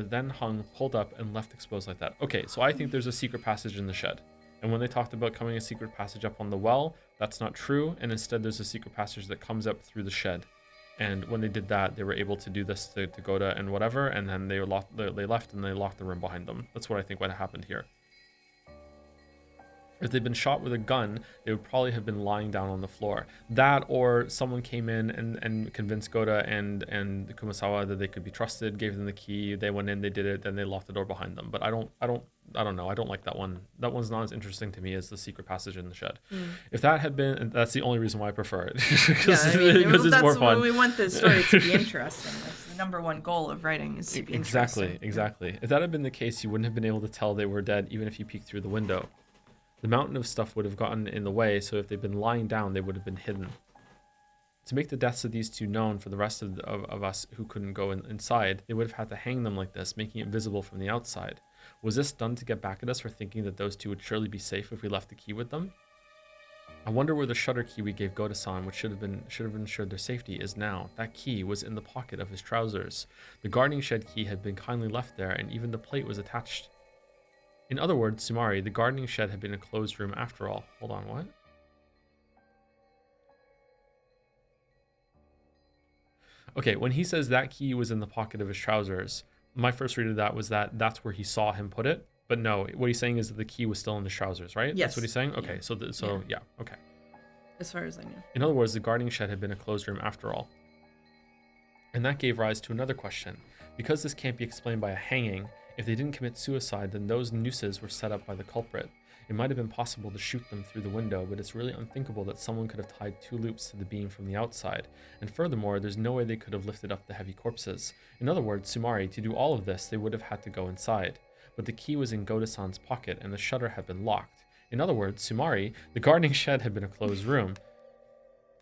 then hung, pulled up, and left exposed like that. Okay, so I think there's a secret passage in the shed. And when they talked about coming a secret passage up on the well, that's not true, and instead there's a secret passage that comes up through the shed. And when they did that, they were able to do this to Goda and whatever, and then they left and they locked the room behind them. That's what I think would have happened here. If they'd been shot with a gun, they would probably have been lying down on the floor. That, or someone came in and convinced Goda and Kumasawa that they could be trusted, gave them the key, they went in, they did it, then they locked the door behind them. But I don't know. I don't like that one. That one's not as interesting to me as the secret passage in the shed. If that had been, and that's the only reason why I prefer it. Because it's more fun. We want the story to be interesting. That's the number one goal of writing is to be interesting. Exactly. If that had been the case, you wouldn't have been able to tell they were dead, even if you peeked through the window. The mountain of stuff would have gotten in the way, so if they'd been lying down, they would have been hidden. To make the deaths of these two known for the rest of us who couldn't go inside, they would have had to hang them like this, making it visible from the outside. Was this done to get back at us for thinking that those two would surely be safe if we left the key with them? I wonder where the shutter key we gave Goda-san, which should have ensured their safety, is now. That key was in the pocket of his trousers. The gardening shed key had been kindly left there, and even the plate was attached. In other words, Sumari, the gardening shed had been a closed room after all. Hold on, what? Okay, when he says that key was in the pocket of his trousers, my first read of that was that that's where he saw him put it. But no, what he's saying is that the key was still in the trousers, right? Yes. That's what he's saying? Okay, so yeah, okay. As far as I know. In other words, the gardening shed had been a closed room after all. And that gave rise to another question. Because this can't be explained by a hanging, if they didn't commit suicide, then those nooses were set up by the culprit. It might have been possible to shoot them through the window, but it's really unthinkable that someone could have tied 2 loops to the beam from the outside. And furthermore, there's no way they could have lifted up the heavy corpses. In other words, Sumari, to do all of this, they would have had to go inside. But the key was in Goda-san's pocket, and the shutter had been locked. In other words, Sumari, the gardening shed had been a closed room.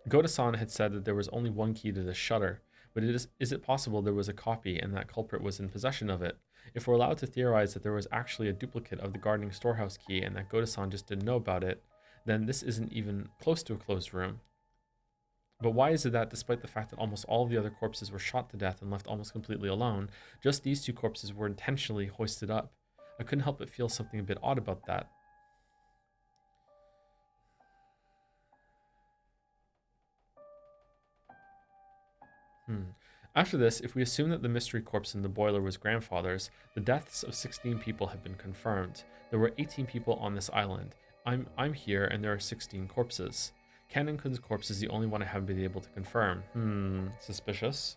Goda-san had said that there was only one key to this shutter, but is it possible there was a copy and that culprit was in possession of it? If we're allowed to theorize that there was actually a duplicate of the gardening storehouse key and that Goda-san just didn't know about it, then this isn't even close to a closed room. But why is it that despite the fact that almost all of the other corpses were shot to death and left almost completely alone, just these 2 corpses were intentionally hoisted up? I couldn't help but feel something a bit odd about that. After this, if we assume that the mystery corpse in the boiler was grandfather's, the deaths of 16 people have been confirmed. There were 18 people on this island. I'm here and there are 16 corpses. Kanon-kun's corpse is the only one I haven't been able to confirm. Suspicious.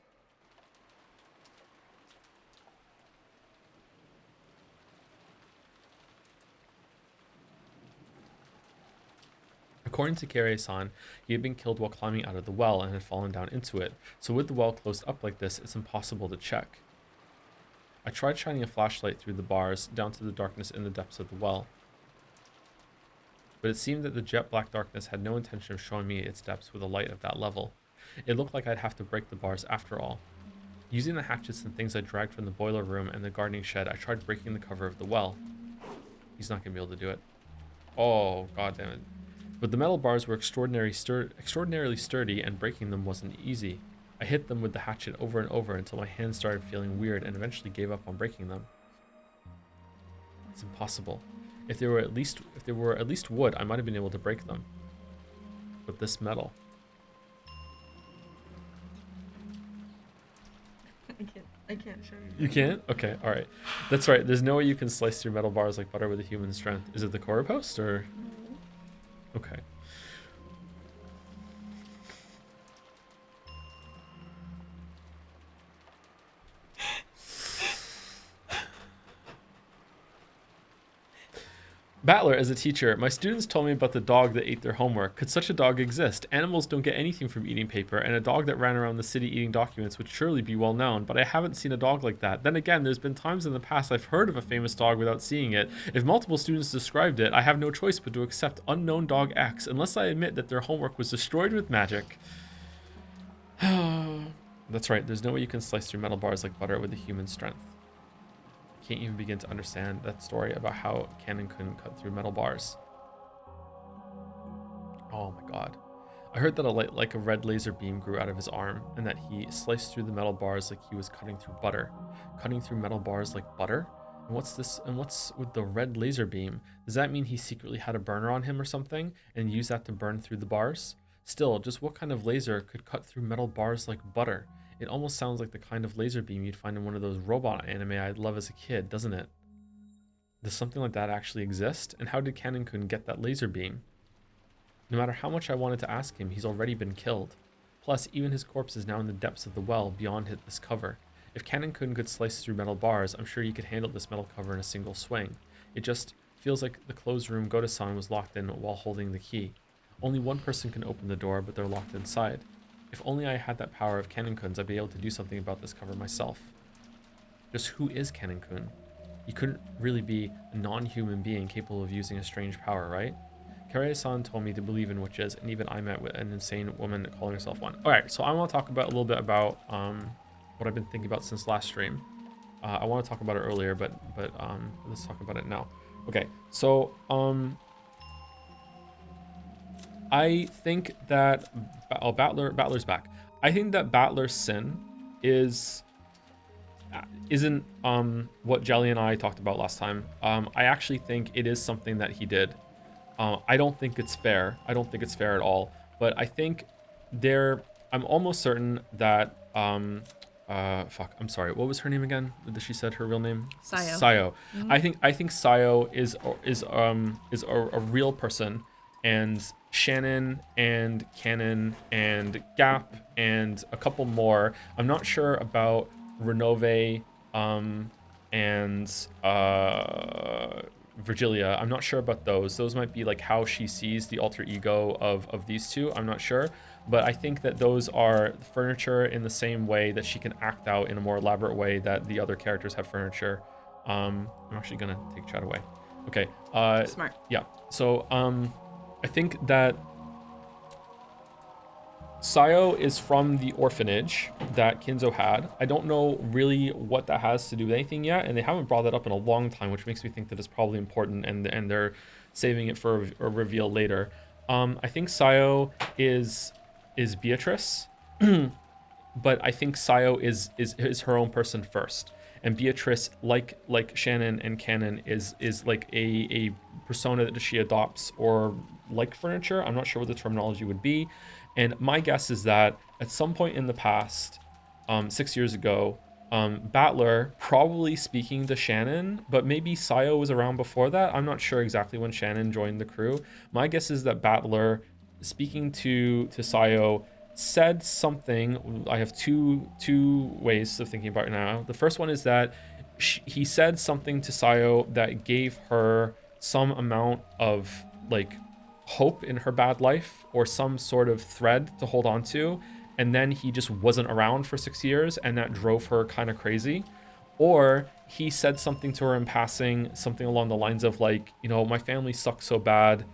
According to Kirei-san, he had been killed while climbing out of the well and had fallen down into it, so with the well closed up like this, it's impossible to check. I tried shining a flashlight through the bars down to the darkness in the depths of the well, but it seemed that the jet black darkness had no intention of showing me its depths with a light of that level. It looked like I'd have to break the bars after all. Using the hatchets and things I dragged from the boiler room and the gardening shed, I tried breaking the cover of the well. He's not going to be able to do it. Oh, god damn it. But the metal bars were extraordinarily sturdy, and breaking them wasn't easy. I hit them with the hatchet over and over until my hands started feeling weird and eventually gave up on breaking them. It's impossible. If they were at least wood, I might have been able to break them. But this metal. I can't show you. You can't? Okay, alright. That's right. There's no way you can slice through metal bars like butter with a human strength. Is it the core post or? Okay. Battler, as a teacher, my students told me about the dog that ate their homework. Could such a dog exist? Animals don't get anything from eating paper, and a dog that ran around the city eating documents would surely be well known, but I haven't seen a dog like that. Then again, there's been times in the past I've heard of a famous dog without seeing it. If multiple students described it, I have no choice but to accept unknown dog X, unless I admit that their homework was destroyed with magic. That's right, there's no way you can slice through metal bars like butter with a human strength. Can't even begin to understand that story about how Kanon-kun cut through metal bars. Oh my god. I heard that a light like a red laser beam grew out of his arm, and that he sliced through the metal bars like he was cutting through butter. Cutting through metal bars like butter? And what's with the red laser beam? Does that mean he secretly had a burner on him or something, and used that to burn through the bars? Still, just what kind of laser could cut through metal bars like butter? It almost sounds like the kind of laser beam you'd find in one of those robot anime I'd love as a kid, doesn't it? Does something like that actually exist? And how did Kanon-kun get that laser beam? No matter how much I wanted to ask him, he's already been killed. Plus, even his corpse is now in the depths of the well beyond this cover. If Kanon-kun could slice through metal bars, I'm sure he could handle this metal cover in a single swing. It just feels like the closed room Goda-san was locked in while holding the key. Only one person can open the door, but they're locked inside. If only I had that power of Kanon-kun's, I'd be able to do something about this cover myself. Just who is Kanon-kun? He couldn't really be a non-human being capable of using a strange power, right? Kirei-san told me to believe in witches, and even I met with an insane woman calling herself one. Alright, so I want to talk about a little bit about what I've been thinking about since last stream. I want to talk about it earlier, but let's talk about it now. Okay, so I think that Battler's back. I think that Battler's sin is isn't what Jelly and I talked about last time. I actually think it is something that he did. I don't think it's fair. I don't think it's fair at all. But I think I'm almost certain that fuck. I'm sorry. What was her name again? Did she said her real name? Sayo. Sayo. Mhm. I think Sayo is a real person, and Shannon and Cannon and Gap and a couple more. I'm not sure about Renove and Virgilia. I'm not sure about those. Those might be like how she sees the alter ego of these two. I'm not sure. But I think that those are furniture in the same way that she can act out in a more elaborate way that the other characters have furniture. I'm actually gonna take chat away. Okay. Smart. Yeah. So I think that Sayo is from the orphanage that Kinzo had. I don't know really what that has to do with anything yet, and they haven't brought that up in a long time, which makes me think that it's probably important, and they're saving it for a reveal later. I think Sayo is Beatrice, but I think Sayo is her own person first, and Beatrice, like Shannon and Cannon, is like a persona that she adopts, or like furniture. I'm not sure what the terminology would be. And my guess is that at some point in the past, 6 years ago, Battler probably speaking to Shannon, but maybe Sayo was around before that. I'm not sure exactly when Shannon joined the crew. My guess is that Battler speaking to Sayo said something. I have two ways of thinking about it now. The first one is that he said something to Sayo that gave her some amount of like hope in her bad life, or some sort of thread to hold on to, and then he just wasn't around for 6 years, and that drove her kind of crazy. Or he said something to her in passing, something along the lines of like, my family sucks so bad,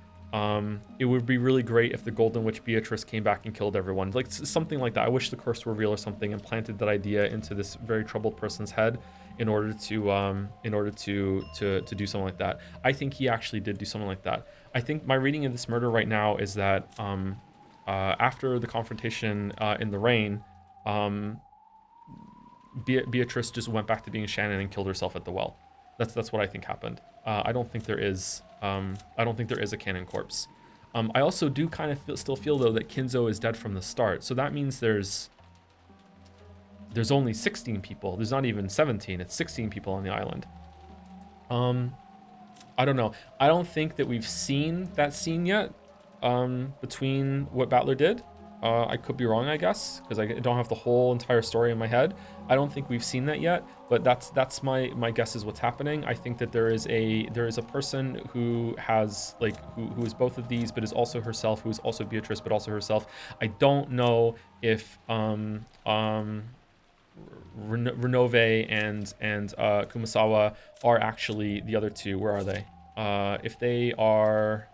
it would be really great if the Golden Witch Beatrice came back and killed everyone, like something like that. I wish the curse were real or something, and planted that idea into this very troubled person's head in order to do something like that. I think he actually did do something like that. I think my reading of this murder right now is that after the confrontation in the rain, Beatrice just went back to being Shannon and killed herself at the well. That's what I think happened. I don't think there is a canon corpse. I also do kind of still feel though that Kinzo is dead from the start. So that means there's only 16 people. There's not even 17. It's 16 people on the island. I don't know. I don't think that we've seen that scene yet between what Battler did. I could be wrong, I guess, because I don't have the whole entire story in my head. I don't think we've seen that yet, but that's my guess is what's happening. I think that there is a person who has like who is both of these, but is also herself, who is also Beatrice, but also herself. I don't know if Renove and Kumasawa are actually the other two. Where are they? If they are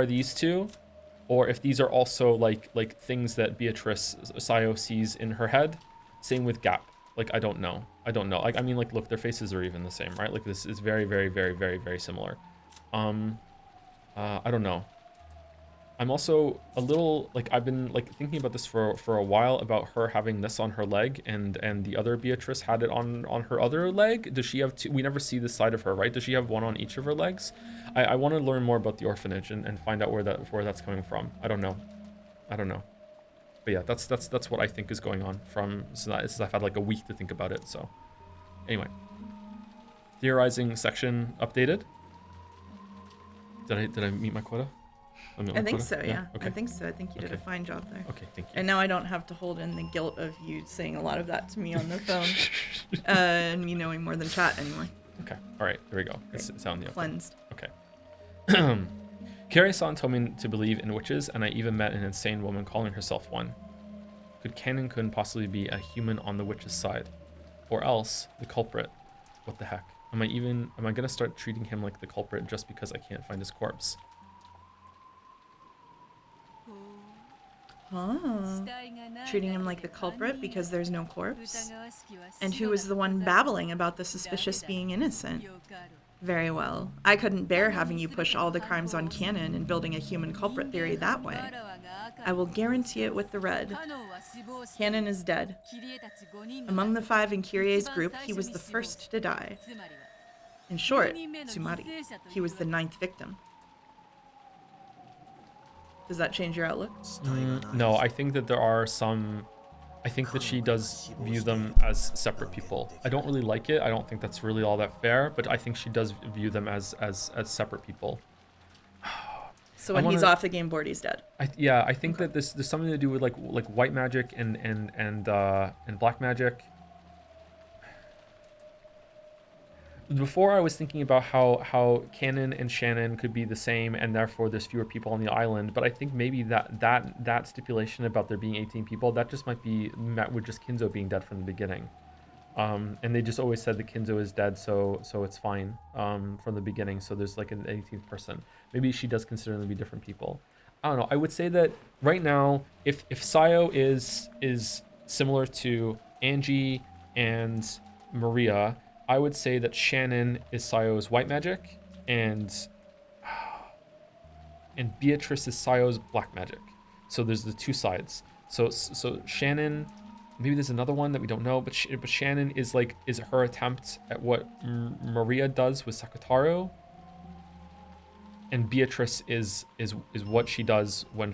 these two, or if these are also like things that Beatrice Sayo sees in her head. Same with Gap. Like I don't know. Like I mean, like look, their faces are even the same, right? Like this is very, very, very, very, very similar. I don't know. I'm also a little like I've been like thinking about this for a while, about her having this on her leg, and the other Beatrice had it on her other leg. Does she have two? We never see this side of her, right? Does she have one on each of her legs? I want to learn more about the orphanage and find out where that's coming from. I don't know. But yeah, that's what I think is going on since I've had like a week to think about it. So anyway, theorizing section updated. Did I meet my quota? I think so, yeah. Okay. I think so. I think you did a fine job there. Okay, thank you. And now I don't have to hold in the guilt of you saying a lot of that to me on the phone, and me knowing more than chat anymore. Okay, all right, there we go. It's on the cleansed. Okay. Carrie-san told me to believe in witches, and I even met an insane woman calling herself one. Could Canon-kun possibly be a human on the witch's side? Or else, the culprit? What the heck? Am I gonna start treating him like the culprit just because I can't find his corpse? Oh. Treating him like the culprit because there's no corpse? And who was the one babbling about the suspicious being innocent? Very well. I couldn't bear having you push all the crimes on Canon and building a human culprit theory that way. I will guarantee it with the red. Canon is dead. Among the 5 in Kyrie's group, he was the first to die. In short, Tsumari. He was the 9th victim. Does that change your outlook? No, I think that there are some... I think that she does view them as separate people. I don't really like it. I don't think that's really all that fair, but I think she does view them as separate people. So when he's off the game board, he's dead. I think that there's something to do with like white magic and black magic. Before I was thinking about how Canon and Shannon could be the same and therefore there's fewer people on the island, but I think maybe that stipulation about there being 18 people, that just might be met with just Kinzo being dead from the beginning. And they just always said that Kinzo is dead, so it's fine from the beginning. So there's like an 18th person. Maybe she does consider them to be different people. I don't know. I would say that right now, if Sayo is similar to Angie and Maria, I would say that Shannon is Sayo's white magic, and Beatrice is Sayo's black magic. So there's the two sides. So Shannon, maybe there's another one that we don't know, but Shannon is her attempt at what Maria does with Sakutaro, and Beatrice is what she does when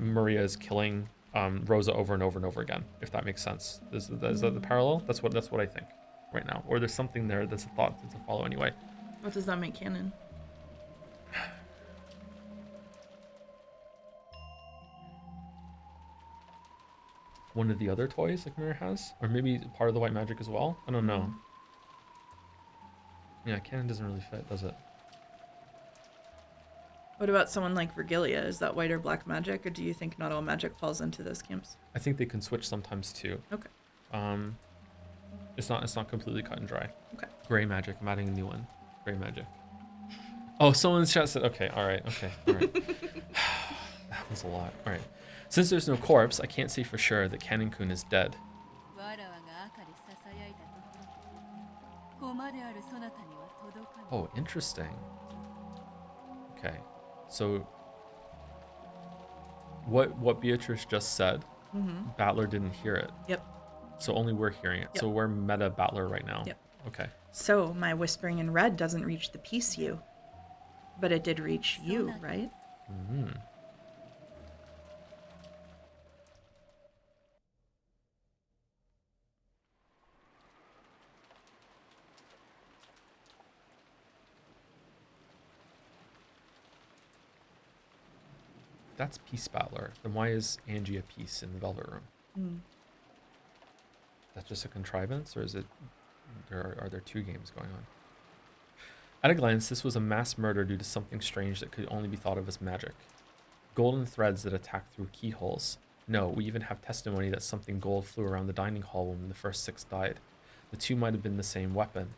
Maria is killing Rosa over and over and over again. If that makes sense, is that the parallel? That's what I think right now, or there's something there that's a thought to follow anyway. What does that make canon? One of the other toys like Mirror has, or maybe part of the white magic as well. I don't know. Yeah, canon doesn't really fit, does it? What about someone like Virgilia? Is that white or black magic, or do you think not all magic falls into those camps? I think they can switch sometimes too. Okay. It's not completely cut and dry. Okay. Gray magic. I'm adding a new one. Gray magic. Oh, someone's chat said. Okay. All right. That was a lot. All right. Since there's no corpse, I can't say for sure that Canon-kun is dead. Oh, interesting. Okay. So what Beatrice just said, Battler didn't hear it. Yep. So only we're hearing it. Yep. So we're meta Battler right now. Yep. Okay. So my whispering in red doesn't reach the peace you, but it did reach you, right? Mm-hmm. That's Peace Battler. Then why is Angie a piece in the Velvet Room? That's just a contrivance, or is it? Are there two games going on? At a glance, this was a mass murder due to something strange that could only be thought of as magic. Golden threads that attacked through keyholes. No, we even have testimony that something gold flew around the dining hall when the first 6 died. The two might have been the same weapon.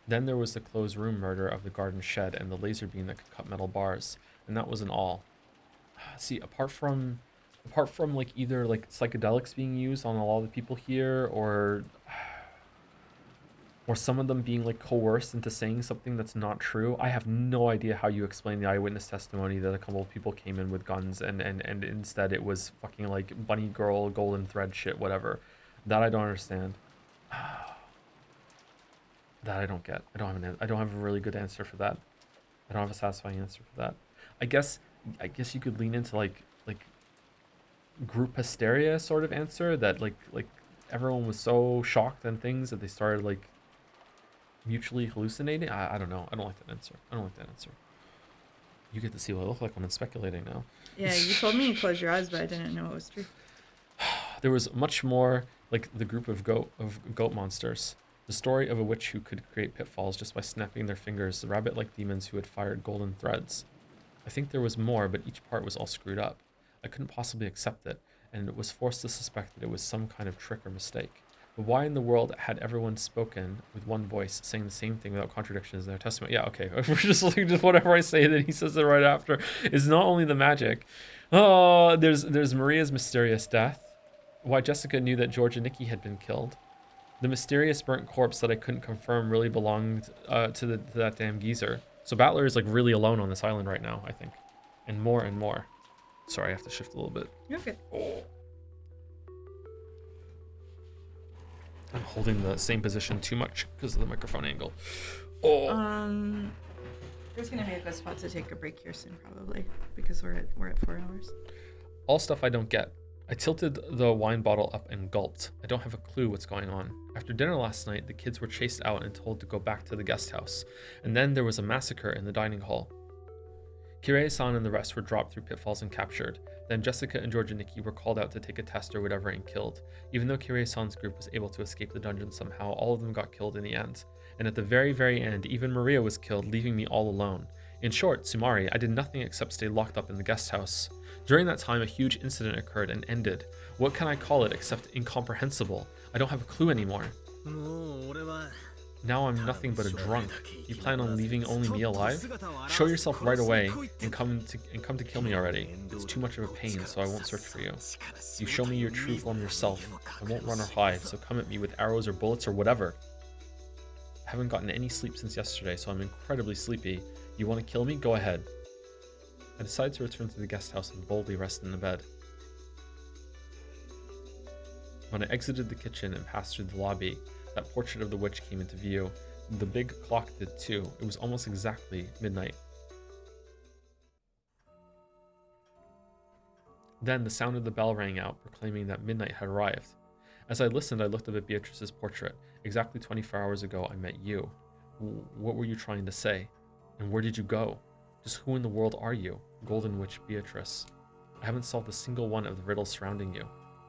Then there was the closed room murder of the garden shed and the laser beam that could cut metal bars, and that wasn't all. See, apart from like either like psychedelics being used on a lot of the people here, or some of them being like coerced into saying something that's not true, I have no idea how you explain the eyewitness testimony that a couple of people came in with guns and instead it was fucking like bunny girl, golden thread shit, whatever. That I don't understand. That I don't get. I don't have a really good answer for that. I don't have a satisfying answer for that. I guess you could lean into like group hysteria sort of answer, that like everyone was so shocked and things that they started like mutually hallucinating. I don't know. I don't like that answer. You get to see what I look like when I'm speculating now. Yeah, you told me to close your eyes, but I didn't know it was true. There was much more, like the group of goat monsters. The story of a witch who could create pitfalls just by snapping their fingers, the rabbit-like demons who had fired golden threads. I think there was more, but each part was all screwed up. I couldn't possibly accept it, and was forced to suspect that it was some kind of trick or mistake. But why in the world had everyone spoken with one voice, saying the same thing without contradictions in their testimony? Yeah, okay. If we're just looking, just whatever I say, then he says it right after. It's not only the magic. Oh, there's Maria's mysterious death. Why Jessica knew that George and Nikki had been killed. The mysterious burnt corpse that I couldn't confirm really belonged to that damn geezer. So Battler is like really alone on this island right now, I think. And more and more. Sorry, I have to shift a little bit. You're good. Oh. I'm holding the same position too much because of the microphone angle. Oh. There's gonna be a good spot to take a break here soon, probably, because we're at 4 hours. All stuff I don't get. I tilted the wine bottle up and gulped. I don't have a clue what's going on. After dinner last night, the kids were chased out and told to go back to the guest house. And then there was a massacre in the dining hall. Kirei-san and the rest were dropped through pitfalls and captured. Then Jessica and George and Nikki were called out to take a test or whatever and killed. Even though Kirei-san's group was able to escape the dungeon somehow, all of them got killed in the end. And at the very, very end, even Maria was killed, leaving me all alone. In short, Sumari, I did nothing except stay locked up in the guest house. During that time, a huge incident occurred and ended. What can I call it except incomprehensible? I don't have a clue anymore. Now I'm nothing but a drunk. You plan on leaving only me alive? Show yourself right away and come to kill me already. It's too much of a pain, so I won't search for you. You show me your true form yourself. I won't run or hide, so come at me with arrows or bullets or whatever. I haven't gotten any sleep since yesterday, so I'm incredibly sleepy. You want to kill me? Go ahead. I decided to return to the guest house and boldly rest in the bed. When I exited the kitchen and passed through the lobby, that portrait of the witch came into view. The big clock did too. It was almost exactly midnight. Then the sound of the bell rang out, proclaiming that midnight had arrived. As I listened, I looked up at Beatrice's portrait. Exactly 24 hours ago, I met you. What were you trying to say? And where did you go? Just who in the world are you? Golden Witch Beatrice. I haven't solved a single one of the riddles surrounding you.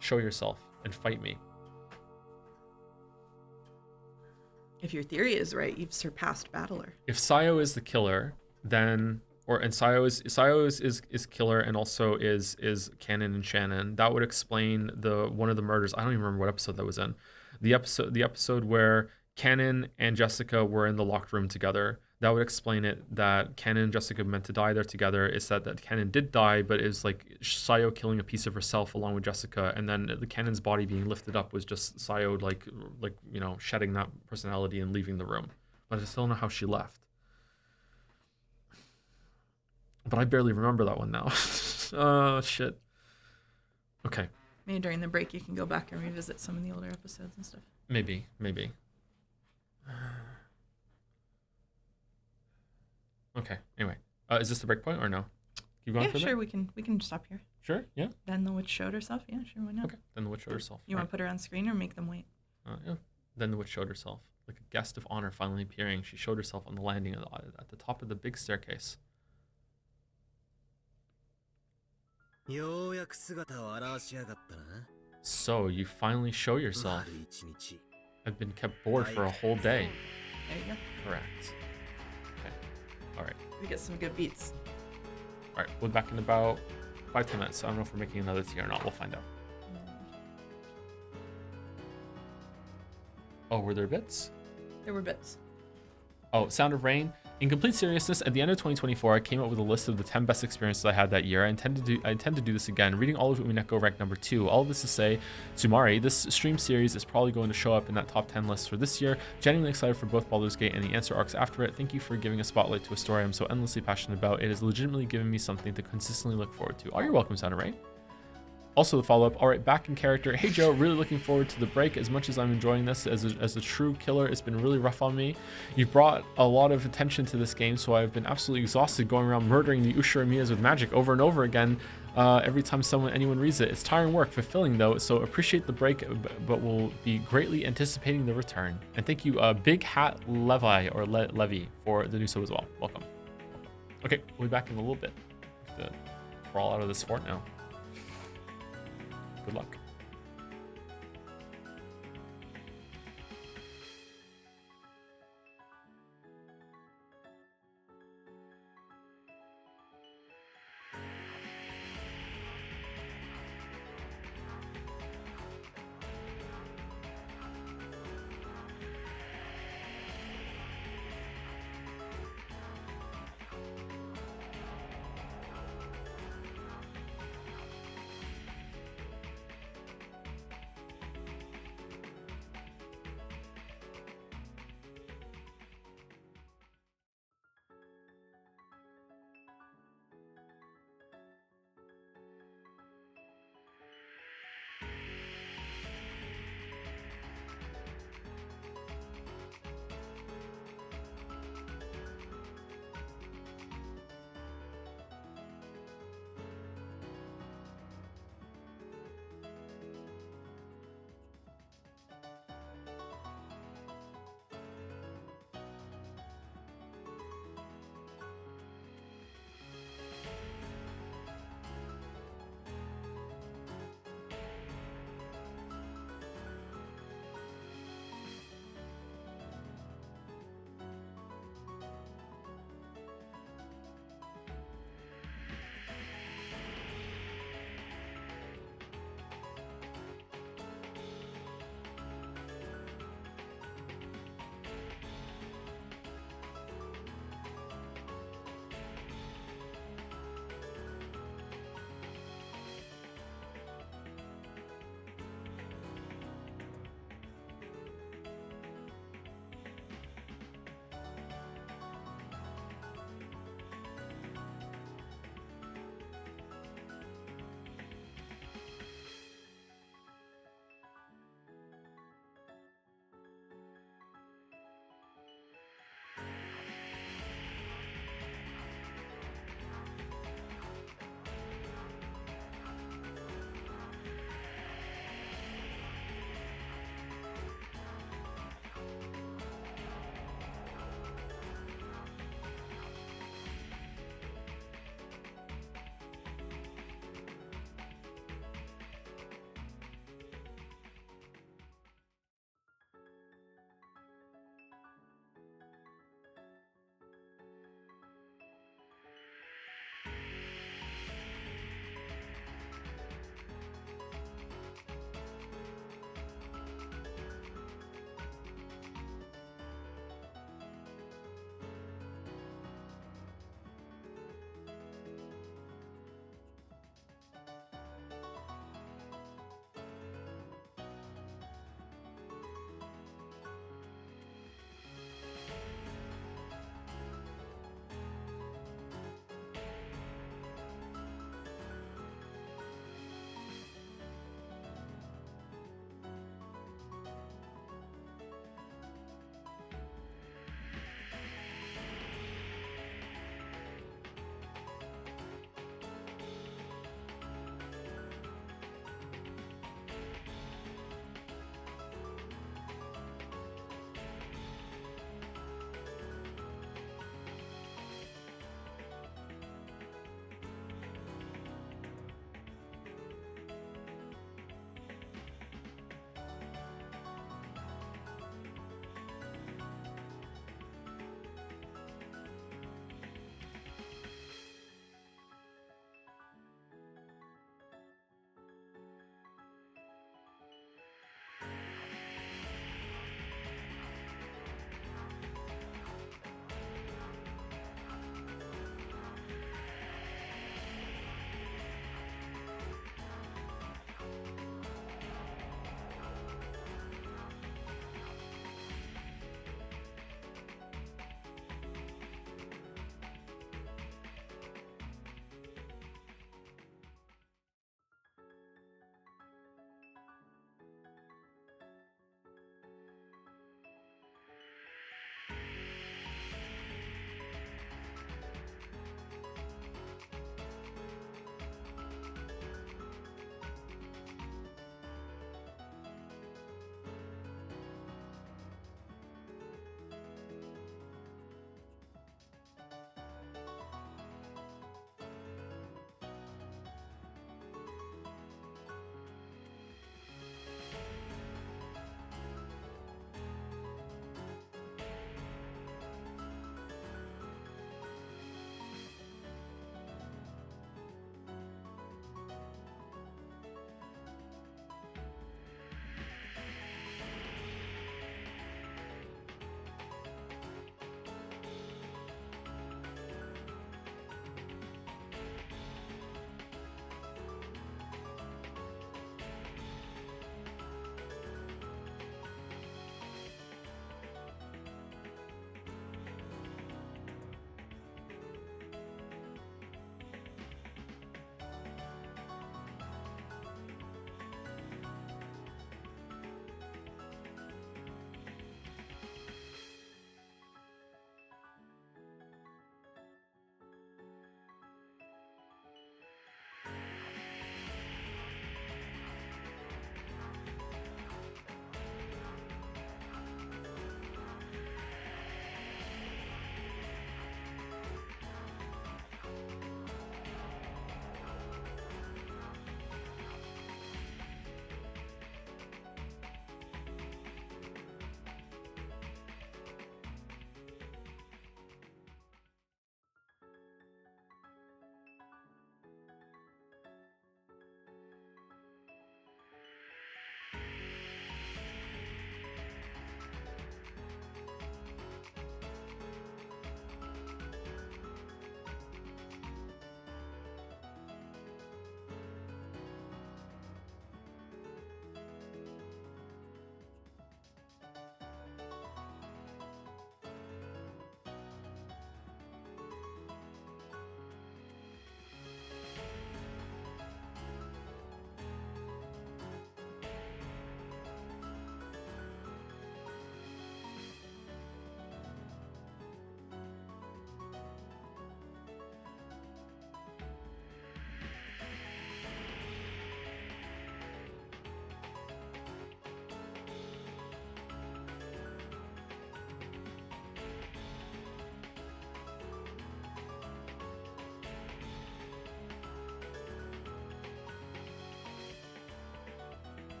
Show yourself and fight me. If your theory is right, you've surpassed Battler. If Sayo is the killer, then Sayo is killer and also is Canon and Shannon. That would explain one of the murders. I don't even remember what episode that was in. The episode where Canon and Jessica were in the locked room together. That would explain it, that Canon and Jessica meant to die there together. It's that Canon did die, but it's like Sayo killing a piece of herself along with Jessica, and then the Canon's body being lifted up was just Sayo like shedding that personality and leaving the room. But I still don't know how she left. But I barely remember that one now. Oh shit. Okay. Maybe during the break you can go back and revisit some of the older episodes and stuff. Maybe. Okay. Anyway, is this the break point or no? Keep going. Yeah, sure. We can stop here. Sure. Yeah. Then the witch showed herself. Yeah, sure. Why not? Okay. Then the witch showed herself. You want to put her on screen or make them wait? Yeah. Then the witch showed herself, like a guest of honor finally appearing. She showed herself on the landing at the top of the big staircase. So you finally show yourself. I've been kept bored for a whole day. There you go. Correct. Okay. All right. We get some good beats. All right. We'll be back in about 5-10 minutes. So I don't know if we're making another tea or not. We'll find out. Oh, were there bits? There were bits. Oh, Sound of Rain. In complete seriousness, at the end of 2024, I came up with a list of the 10 best experiences I had that year. I intend to do this again. Reading all of Umineko ranked number 2. All of this to say, Sumari, this stream series is probably going to show up in that top 10 list for this year. Genuinely excited for both Baldur's Gate and the answer arcs after it. Thank you for giving a spotlight to a story I'm so endlessly passionate about. It has legitimately given me something to consistently look forward to. Oh, you're welcome, Sound of Rain. Also the follow-up, all right, back in character. Hey Joe, really looking forward to the break. As much as I'm enjoying this as a true killer, it's been really rough on me. You've brought a lot of attention to this game, so I've been absolutely exhausted going around murdering the Ushiramiyas with magic over and over again every time anyone reads it. It's tiring work, fulfilling though, so appreciate the break, but will be greatly anticipating the return. And thank you, Big Hat Levi, or Levy, for the new sub as well. Welcome. Okay, we'll be back in a little bit. I have to crawl out of this fort now. Good luck.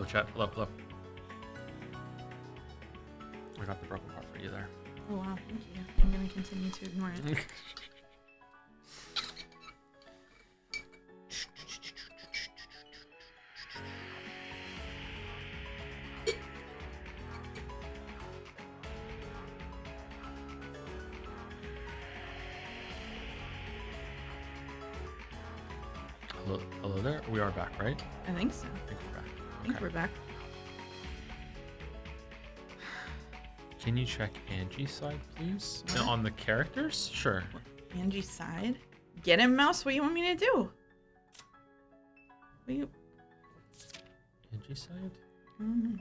Hello, chat. Hello, hello. I got the broken part for you there. Oh wow, thank you. I'm gonna continue to ignore it. Hello there. We are back, right? I think so. I think we're back. I think we're back. Can you check Angie's side, please? On the characters? Sure. Angie's side? Get him, Mouse. What do you want me to do? What you... Angie's side? Mm-hmm.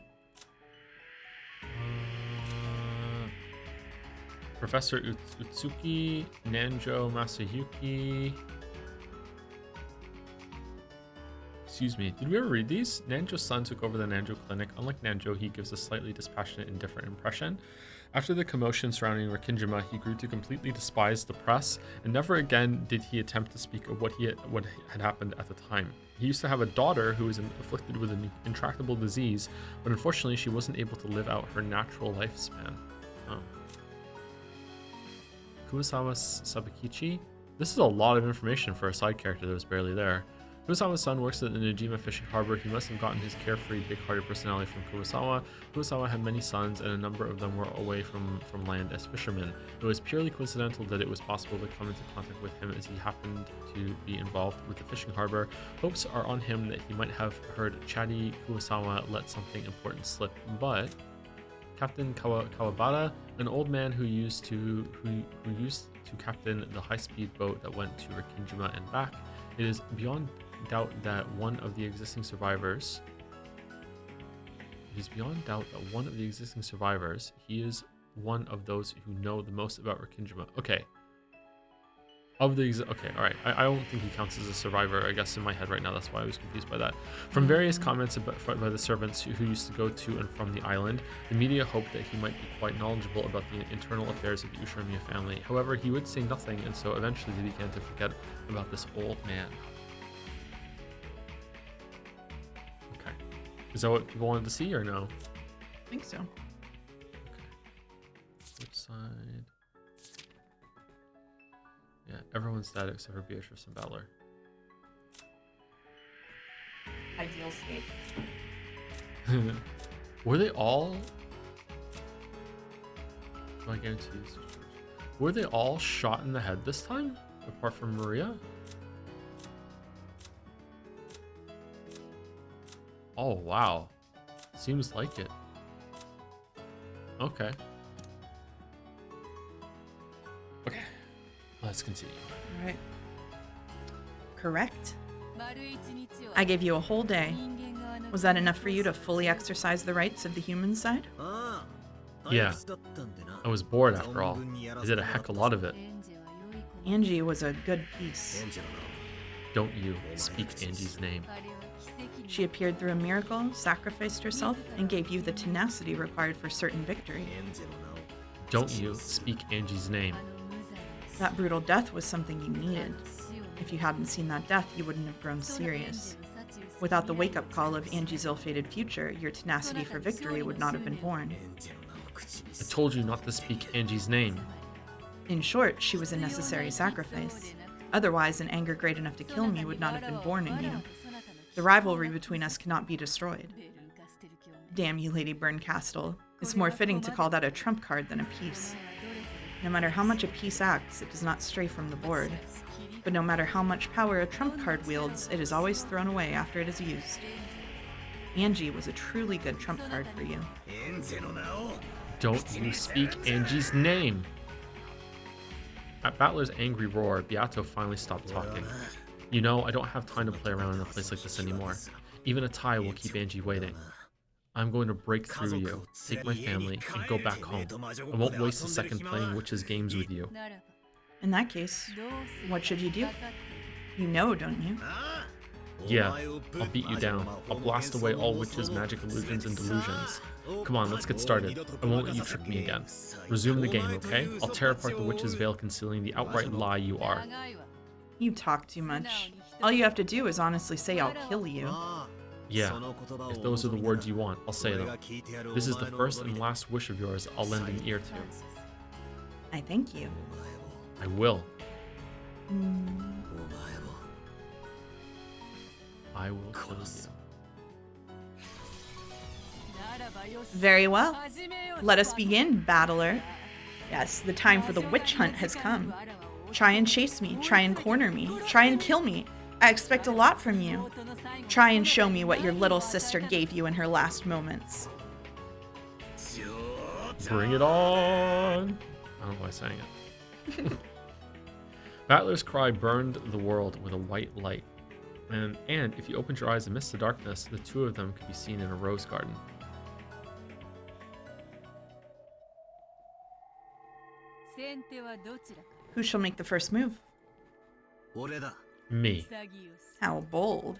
Professor Utsuki, Nanjo Masayuki. Excuse me, did we ever read these? Nanjo's son took over the Nanjo clinic. Unlike Nanjo, he gives a slightly dispassionate and different impression. After the commotion surrounding Rikijima, he grew to completely despise the press, and never again did he attempt to speak of what had happened at the time. He used to have a daughter who was afflicted with an intractable disease, but unfortunately she wasn't able to live out her natural lifespan. Oh. Kurosawa Sabakichi? This is a lot of information for a side character that was barely there. Kurosawa's son works at the Najima fishing harbor. He must have gotten his carefree, big-hearted personality from Kurosawa. Kurosawa had many sons, and a number of them were away from land as fishermen. It was purely coincidental that it was possible to come into contact with him as he happened to be involved with the fishing harbor. Hopes are on him that he might have heard chatty Kurosawa let something important slip, but Captain Kawabata, an old man who used to captain the high-speed boat that went to Rikijima and back, it is beyond doubt that one of the existing survivors. He is one of those who know the most about Rikijima. Okay. Okay, all right. I don't think he counts as a survivor, I guess, in my head right now. That's why I was confused by that. From various comments by the servants who used to go to and from the island, the media hoped that he might be quite knowledgeable about the internal affairs of the Ushiromiya family. However, he would say nothing, and so eventually they began to forget about this old man. Okay. Is that what people wanted to see, or no? I think so. Okay. Which side? Yeah, everyone's dead except for Beatrice and Baldur. Ideal state. Were they all? Do I guarantee this? Were they all shot in the head this time, apart from Maria? Oh wow, seems like it. Okay. Okay. Let's continue. All right. Correct. I gave you a whole day. Was that enough for you to fully exercise the rights of the human side? Yeah. I was bored after all. I did a heck of a lot of it. Angie was a good piece. Don't you speak Angie's name. She appeared through a miracle, sacrificed herself, and gave you the tenacity required for certain victory. Don't you speak Angie's name. That brutal death was something you needed. If you hadn't seen that death, you wouldn't have grown serious. Without the wake-up call of Angie's ill-fated future, your tenacity for victory would not have been born. I told you not to speak Angie's name. In short, she was a necessary sacrifice. Otherwise, an anger great enough to kill me would not have been born in you. The rivalry between us cannot be destroyed. Damn you, Lady Burncastle. It's more fitting to call that a trump card than a piece. No matter how much a piece acts, it does not stray from the board. But no matter how much power a trump card wields, it is always thrown away after it is used. Angie was a truly good trump card for you. Don't you speak Angie's name. At Battler's angry roar, Beato finally stopped talking. You know, I don't have time to play around in a place like this anymore. Even a tie will keep Angie waiting. I'm going to break through you, take my family, and go back home. I won't waste a second playing witches' games with you. In that case, what should you do? You know, don't you? Yeah, I'll beat you down. I'll blast away all witches' magic illusions and delusions. Come on, let's get started. I won't let you trick me again. Resume the game, okay? I'll tear apart the witch's veil concealing the outright lie you are. You talk too much. All you have to do is honestly say I'll kill you. Yeah, if those are the words you want, I'll say them. This is the first and last wish of yours I'll lend an ear to. I thank you. I will. I will kill you. Very well. Let us begin, battler. Yes, the time for the witch hunt has come. Try and chase me, try and corner me, try and kill me. I expect a lot from you. Try and show me what your little sister gave you in her last moments. Bring it on! I don't know why I sang it. Battler's cry burned the world with a white light. And if you opened your eyes amidst the darkness, the two of them could be seen in a rose garden. Who shall make the first move? Me. How bold.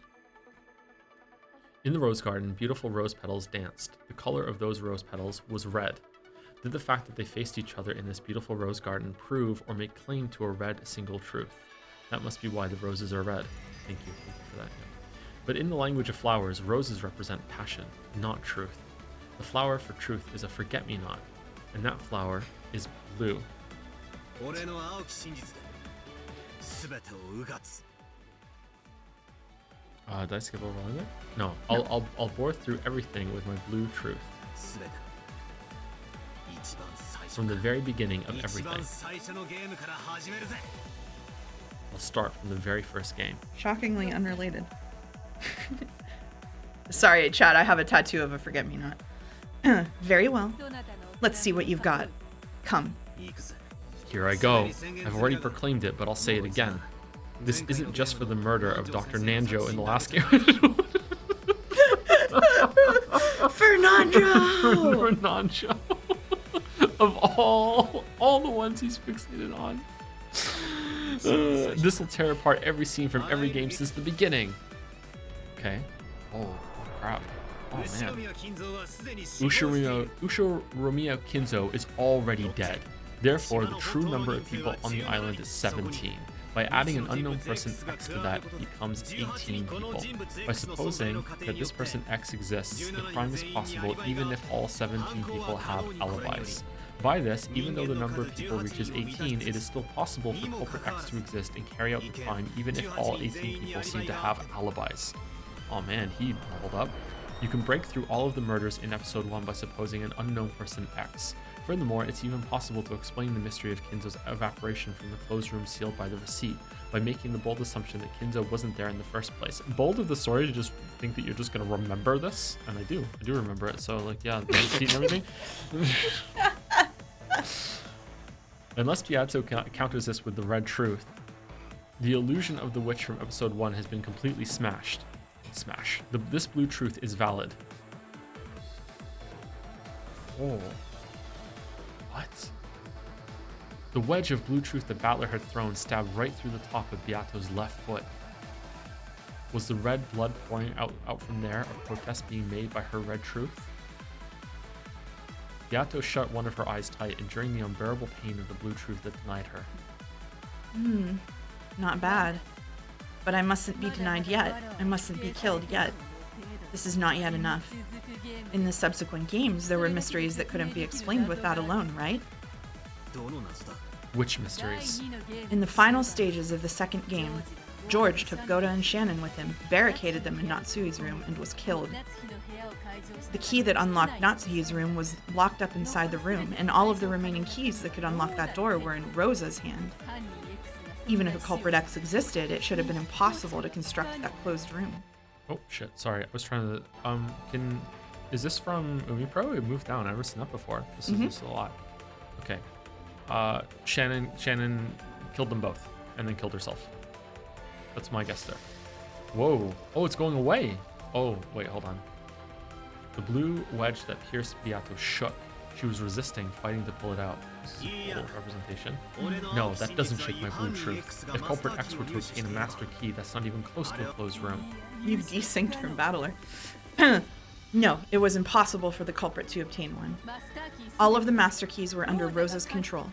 In the rose garden, beautiful rose petals danced. The color of those rose petals was red. Did the fact that they faced each other in this beautiful rose garden prove or make claim to a red single truth? That must be why the roses are red. Thank you for that. Yeah. But in the language of flowers, roses represent passion, not truth. The flower for truth is a forget-me-not, and that flower is blue. Did I skip over all of it? No, I'll bore through everything with my blue truth. From the very beginning of everything. I'll start from the very first game. Shockingly unrelated. Sorry, Chad, I have a tattoo of a forget-me-not. Very well. Let's see what you've got. Come. Here I go. I've already proclaimed it, but I'll say it again. This isn't just for the murder of Dr. Nanjo in the last game. Fernando! Fernando. Of all the ones he's fixated on. This will tear apart every scene from every game since the beginning. Okay. Oh, crap. Oh, man. Ushiromiya Kinzo is already dead. Therefore, the true number of people on the island is 17. By adding an unknown person X to that, it becomes 18 people. By supposing that this person X exists, the crime is possible even if all 17 people have alibis. By this, even though the number of people reaches 18, it is still possible for culprit X to exist and carry out the crime even if all 18 people seem to have alibis. Oh man, he leveled up. You can break through all of the murders in episode 1 by supposing an unknown person X. Furthermore, it's even possible to explain the mystery of Kinzo's evaporation from the closed room sealed by the receipt by making the bold assumption that Kinzo wasn't there in the first place. Bold of the story to just think that you're just going to remember this, and I do remember it, so like, yeah, the receipt and everything. Unless Beato counters this with the red truth, the illusion of the witch from episode 1 has been completely smashed. This blue truth is valid. Oh. What? The wedge of blue truth that Battler had thrown stabbed right through the top of Beato's left foot. Was the red blood pouring out from there, a protest being made by her red truth? Beato shut one of her eyes tight, enduring the unbearable pain of the blue truth that denied her. Not bad. But I mustn't be denied yet. I mustn't be killed yet. This is not yet enough. In the subsequent games, there were mysteries that couldn't be explained with that alone, right? Which mysteries? In the final stages of the second game, George took Goda and Shannon with him, barricaded them in Natsui's room, and was killed. The key that unlocked Natsui's room was locked up inside the room, and all of the remaining keys that could unlock that door were in Rosa's hand. Even if a culprit X existed, it should have been impossible to construct that closed room. Oh shit, sorry, I was trying to, is this from Umipro? It moved down, I've never seen that before. This is a lot. Okay. Shannon killed them both, and then killed herself. That's my guess there. Whoa, oh, it's going away. Oh, wait, hold on. The blue wedge that pierced Beato shook. She was resisting, fighting to pull it out. This is a cool representation. No, that doesn't shake my blue truth. If culprit X were to obtain a master key, that's not even close to a closed room. You've desynced from Battler. No, it was impossible for the culprit to obtain one. All of the master keys were under Rosa's control.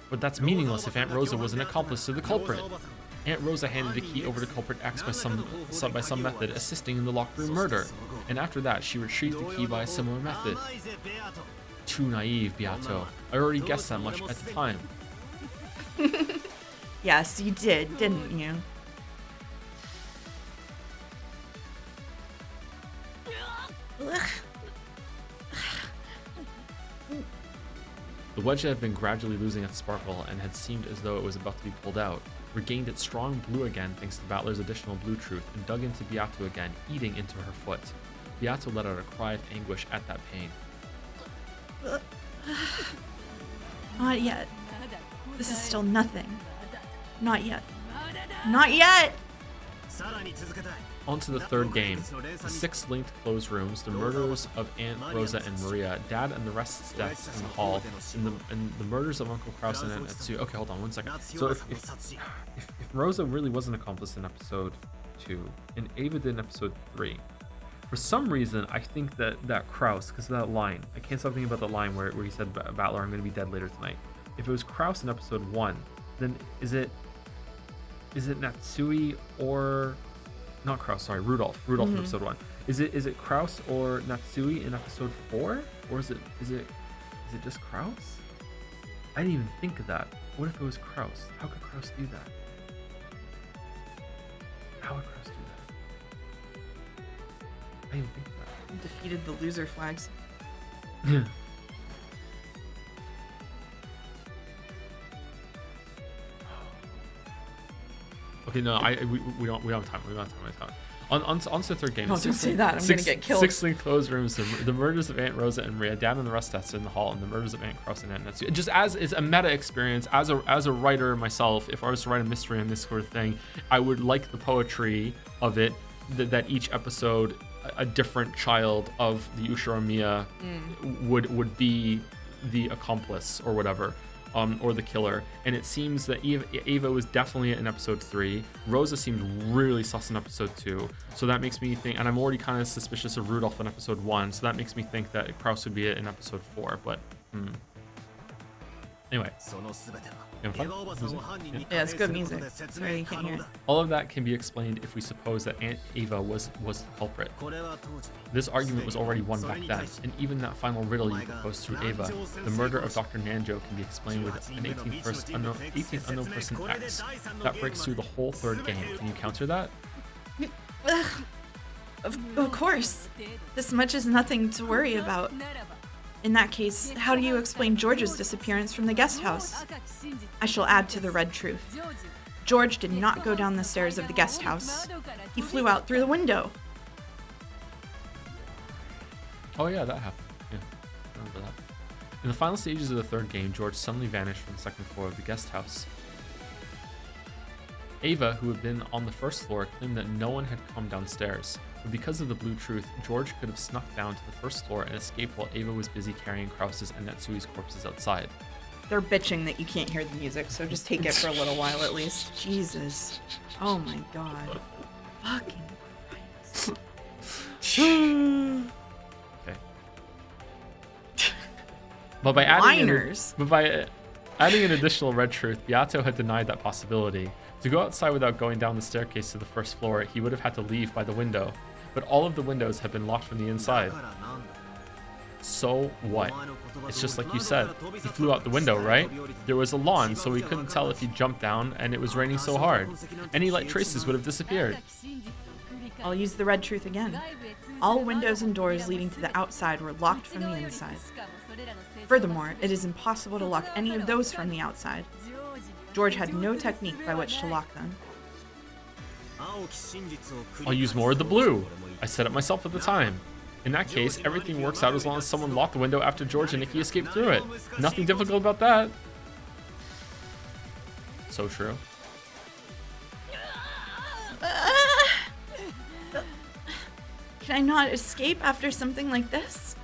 But that's meaningless if Aunt Rosa was an accomplice to the culprit. Aunt Rosa handed the key over to culprit X by some method, assisting in the locked room murder. And after that, she retrieved the key by a similar method. Too naive, Beato. I already guessed that much at the time. Yes, you did, didn't you? The wedge had been gradually losing its sparkle and had seemed as though it was about to be pulled out, regained its strong blue again thanks to Battler's additional blue truth, and dug into Beato again, eating into her foot. Beato let out a cry of anguish at that pain. Not yet. This is still nothing. Not yet. Not yet! On to the third game. The 6 linked closed rooms, the murders of Aunt Rosa and Maria, Dad and the rest's deaths in the hall, and the murders of Uncle Kraus and Aunt Etsu. Okay, hold on 1 second. So if Rosa really was an accomplice in episode 2, and Ava did in episode 3, for some reason I think that Kraus, because of that line, I can't stop thinking about the line where he said, Battler, I'm going to be dead later tonight. If it was Kraus in episode 1, then is it Natsui or... Not Kraus, sorry, Rudolph in episode 1. Is it Kraus or Natsui in episode 4? Or is it just Kraus? I didn't even think of that. What if it was Kraus? How could Kraus do that? How would Kraus do that? I didn't think of that. Defeated the loser flags. Yeah. Okay, no, we don't have time. We don't have time. On to the third game. No, don't say that. I'm gonna get killed. 6 linked closed rooms. The murders of Aunt Rosa and Maria, Dad and the rest deaths in the hall, and the murders of Aunt Kraus and Aunt Natsu. Just as it's a meta experience, as a writer myself, if I was to write a mystery on this sort of thing, I would like the poetry of it. That each episode, a different child of the Ushiromiya would be the accomplice or whatever. Or the killer, and it seems that Ava was definitely in episode 3. Rosa seemed really sus in episode 2, so that makes me think, and I'm already kind of suspicious of Rudolph in episode 1, so that makes me think that Kraus would be in episode 4, but anyway. You having fun? Yeah, it's good music. Sorry you can't hear it. All of that can be explained if we suppose that Aunt Ava was the culprit. This argument was already won back then, and even that final riddle you proposed through Ava, the murder of Dr. Nanjo, can be explained with an 18th unknown person X. That breaks through the whole third game. Can you counter that? Of course. This much is nothing to worry about. In that case, how do you explain George's disappearance from the guest house? I shall add to the red truth. George did not go down the stairs of the guest house. He flew out through the window. Oh yeah, that happened. Yeah, I remember that. In the final stages of the third game, George suddenly vanished from the second floor of the guest house. Ava, who had been on the first floor, claimed that no one had come downstairs. But because of the blue truth, George could have snuck down to the first floor and escaped while Ava was busy carrying Kraus's and Natsui's corpses outside. They're bitching that you can't hear the music, so just take it for a little while at least. Jesus. Oh my god. Fucking Christ. Okay. But by adding an additional red truth, Beato had denied that possibility. To go outside without going down the staircase to the first floor, he would have had to leave by the window. But all of the windows had been locked from the inside. So what? It's just like you said. He flew out the window, right? There was a lawn, so we couldn't tell if he jumped down, and it was raining so hard. Any light traces would have disappeared. I'll use the red truth again. All windows and doors leading to the outside were locked from the inside. Furthermore, it is impossible to lock any of those from the outside. George had no technique by which to lock them. I'll use more of the blue. I said it myself at the time. In that case, everything works out as long as someone locked the window after George and Nikki escaped through it. Nothing difficult about that. So true. Can I not escape after something like this?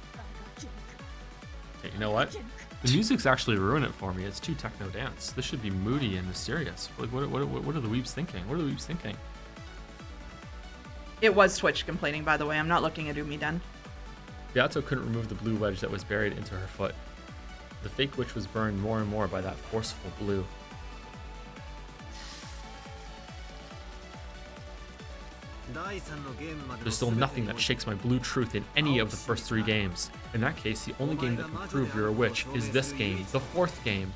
Okay, you know what? The music's actually ruined it for me. It's too techno dance. This should be moody and mysterious. Like, what are the weebs thinking? What are the weebs thinking? It was Twitch complaining, by the way. I'm not looking at Umiden. Beato couldn't remove the blue wedge that was buried into her foot. The fake witch was burned more and more by that forceful blue. There's still nothing that shakes my blue truth in any of the first 3 games. In that case, the only game that can prove you're a witch is this game, the 4th game.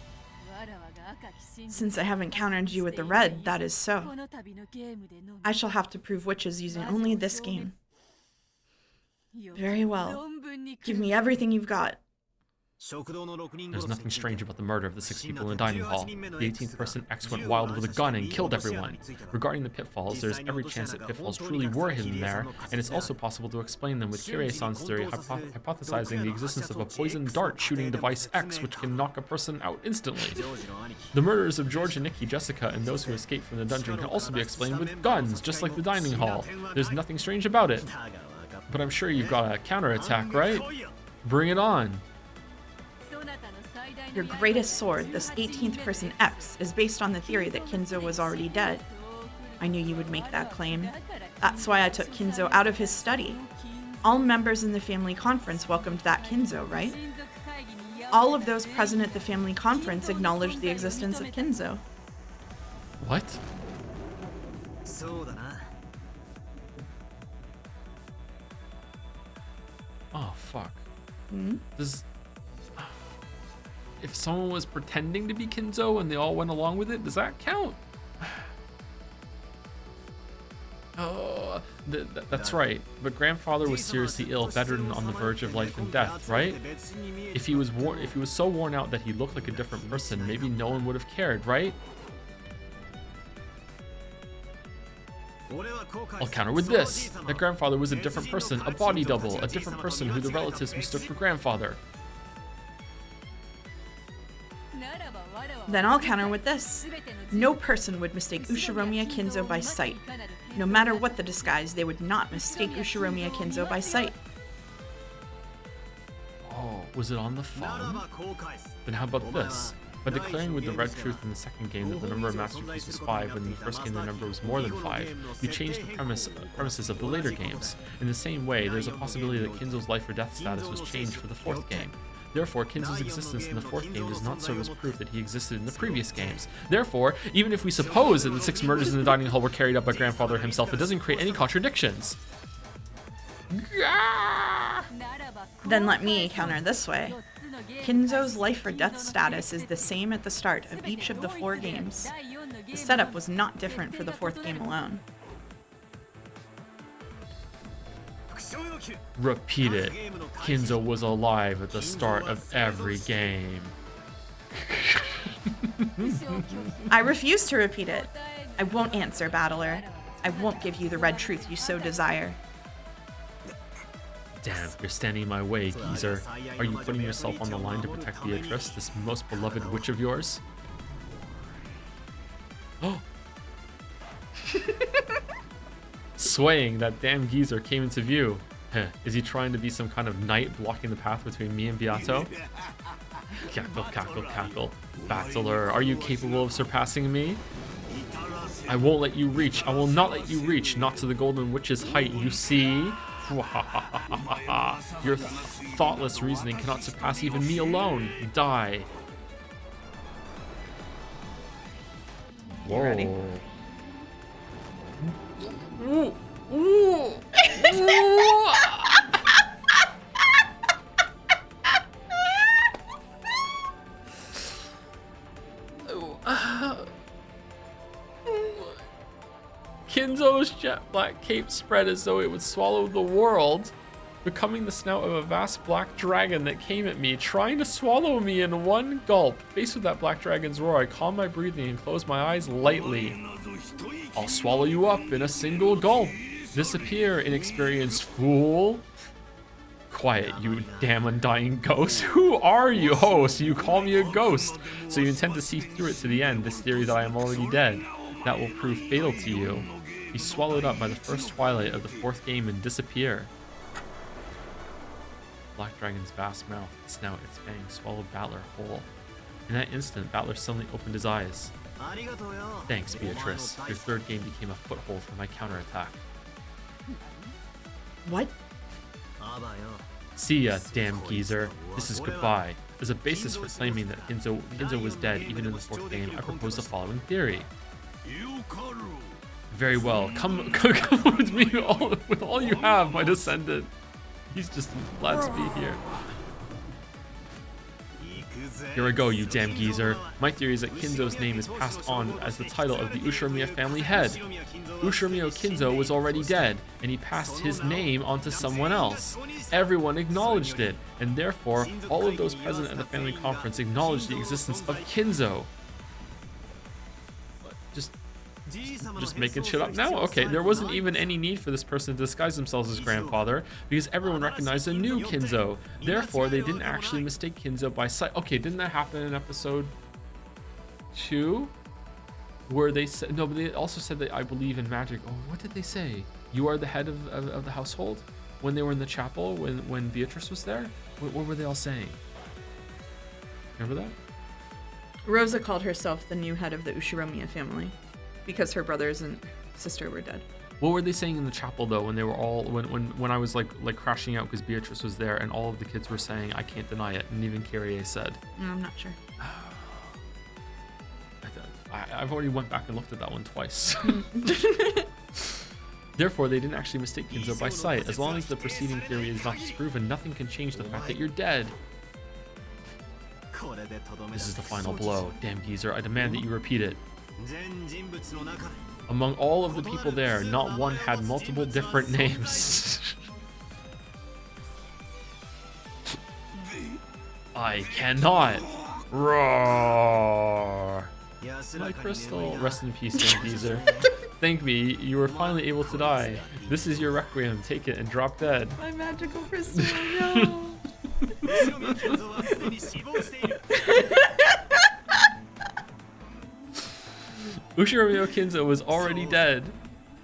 Since I haven't countered you with the red, that is so. I shall have to prove witches using only this game. Very well. Give me everything you've got. There's nothing strange about the murder of the 6 people in the dining hall. The 18th person X went wild with a gun and killed everyone. Regarding the pitfalls, there's every chance that pitfalls truly were hidden there, and it's also possible to explain them with Kirie-san's theory hypothesizing the existence of a poison dart shooting device X which can knock a person out instantly. The murders of George and Nikki, Jessica, and those who escaped from the dungeon can also be explained with guns, just like the dining hall. There's nothing strange about it. But I'm sure you've got a counterattack, right? Bring it on. Your greatest sword, this 18th person X, is based on the theory that Kinzo was already dead. I knew you would make that claim. That's why I took Kinzo out of his study. All members in the family conference welcomed that Kinzo, right? All of those present at the family conference acknowledged the existence of Kinzo. What? Oh, fuck. If someone was pretending to be Kinzo and they all went along with it, does that count? Oh, that's right. But grandfather was seriously ill, bedridden on the verge of life and death, right? If he was so worn out that he looked like a different person, maybe no one would have cared, right? I'll counter with this. That grandfather was a different person, a body double, a different person who the relatives mistook for grandfather. Then I'll counter with this. No person would mistake Ushiromiya Kinzo by sight. No matter what the disguise, they would not mistake Ushiromiya Kinzo by sight. Oh, was it on the phone? Then how about this? By declaring with the red truth in the second game that the number of masterpieces was 5 when in the first game the number was more than 5, you changed the premises of the later games. In the same way, there's a possibility that Kinzo's life or death status was changed for the 4th game. Therefore, Kinzo's existence in the 4th game does not serve as proof that he existed in the previous games. Therefore, even if we suppose that the 6 murders in the dining hall were carried out by grandfather himself, it doesn't create any contradictions. Then let me counter this way. Kinzo's life or death status is the same at the start of each of the 4 games. The setup was not different for the 4th game alone. Repeat it. Kinzo was alive at the start of every game. I refuse to repeat it. I won't answer, Battler. I won't give you the red truth you so desire. Damn, you're standing in my way, geezer. Are you putting yourself on the line to protect Beatrice, this most beloved witch of yours? Oh! Swaying, that damn geezer came into view. Heh, is he trying to be some kind of knight blocking the path between me and Beato? Cackle, cackle, cackle. Battler, are you capable of surpassing me? I won't let you reach. I will not let you reach. Not to the Golden Witch's height, you see? Your thoughtless reasoning cannot surpass even me alone. Die. Whoa. Ready? Ooh. Ooh. Ooh. Kinzo's jet black cape spread as though it would swallow the world, becoming the snout of a vast black dragon that came at me, trying to swallow me in one gulp. Faced with that black dragon's roar, I calmed my breathing and closed my eyes lightly. I'll swallow you up in a single gulp. Disappear, inexperienced fool. Quiet, you damn undying ghost. Who are you? Oh, so you call me a ghost. So you intend to see through it to the end, this theory that I am already dead. That will prove fatal to you. Be swallowed up by the first twilight of the 4th game and disappear. Black Dragon's vast mouth, its snout, its fangs swallowed Battler whole. In that instant, Battler suddenly opened his eyes. Thanks, Beatrice. Your 3rd game became a foothold for my counterattack. What? See ya, damn geezer. This is goodbye. As a basis for claiming that Kinzo was dead even in the fourth game, I propose the following theory. Very well. Come with me with all you have, my descendant. He's just glad to be here. Here I go, you damn geezer. My theory is that Kinzo's name is passed on as the title of the Ushiromiya family head. Ushiromiya Kinzo was already dead, and he passed his name on to someone else. Everyone acknowledged it, and therefore, all of those present at the family conference acknowledged the existence of Kinzo. Just making shit up now? Okay, there wasn't even any need for this person to disguise themselves as grandfather because everyone recognized a new Kinzo. Therefore, they didn't actually mistake Kinzo by sight. Okay, didn't that happen in episode 2? Where they said, no, but they also said that I believe in magic. Oh, what did they say? You are the head of the household? When they were in the chapel, when Beatrice was there? What were they all saying? Remember that? Rosa called herself the new head of the Ushiromiya family because her brothers and sister were dead. What were they saying in the chapel though when they were all when I was like crashing out because Beatrice was there and all of the kids were saying I can't deny it, and even Kyrie said. I'm not sure. I've already went back and looked at that one twice. Therefore, they didn't actually mistake Kinzo by sight. As long as the preceding theory is not disproven, nothing can change the fact that you're dead. This is the final blow. Damn geezer, I demand that you repeat it. Among all of the people there, not one had multiple different names. I cannot. Roar. My crystal. Rest in peace, damn geezer. Thank me, you were finally able to die. This is your requiem. Take it and drop dead. My magical crystal, no. Ushiromiya Kinzo was already dead.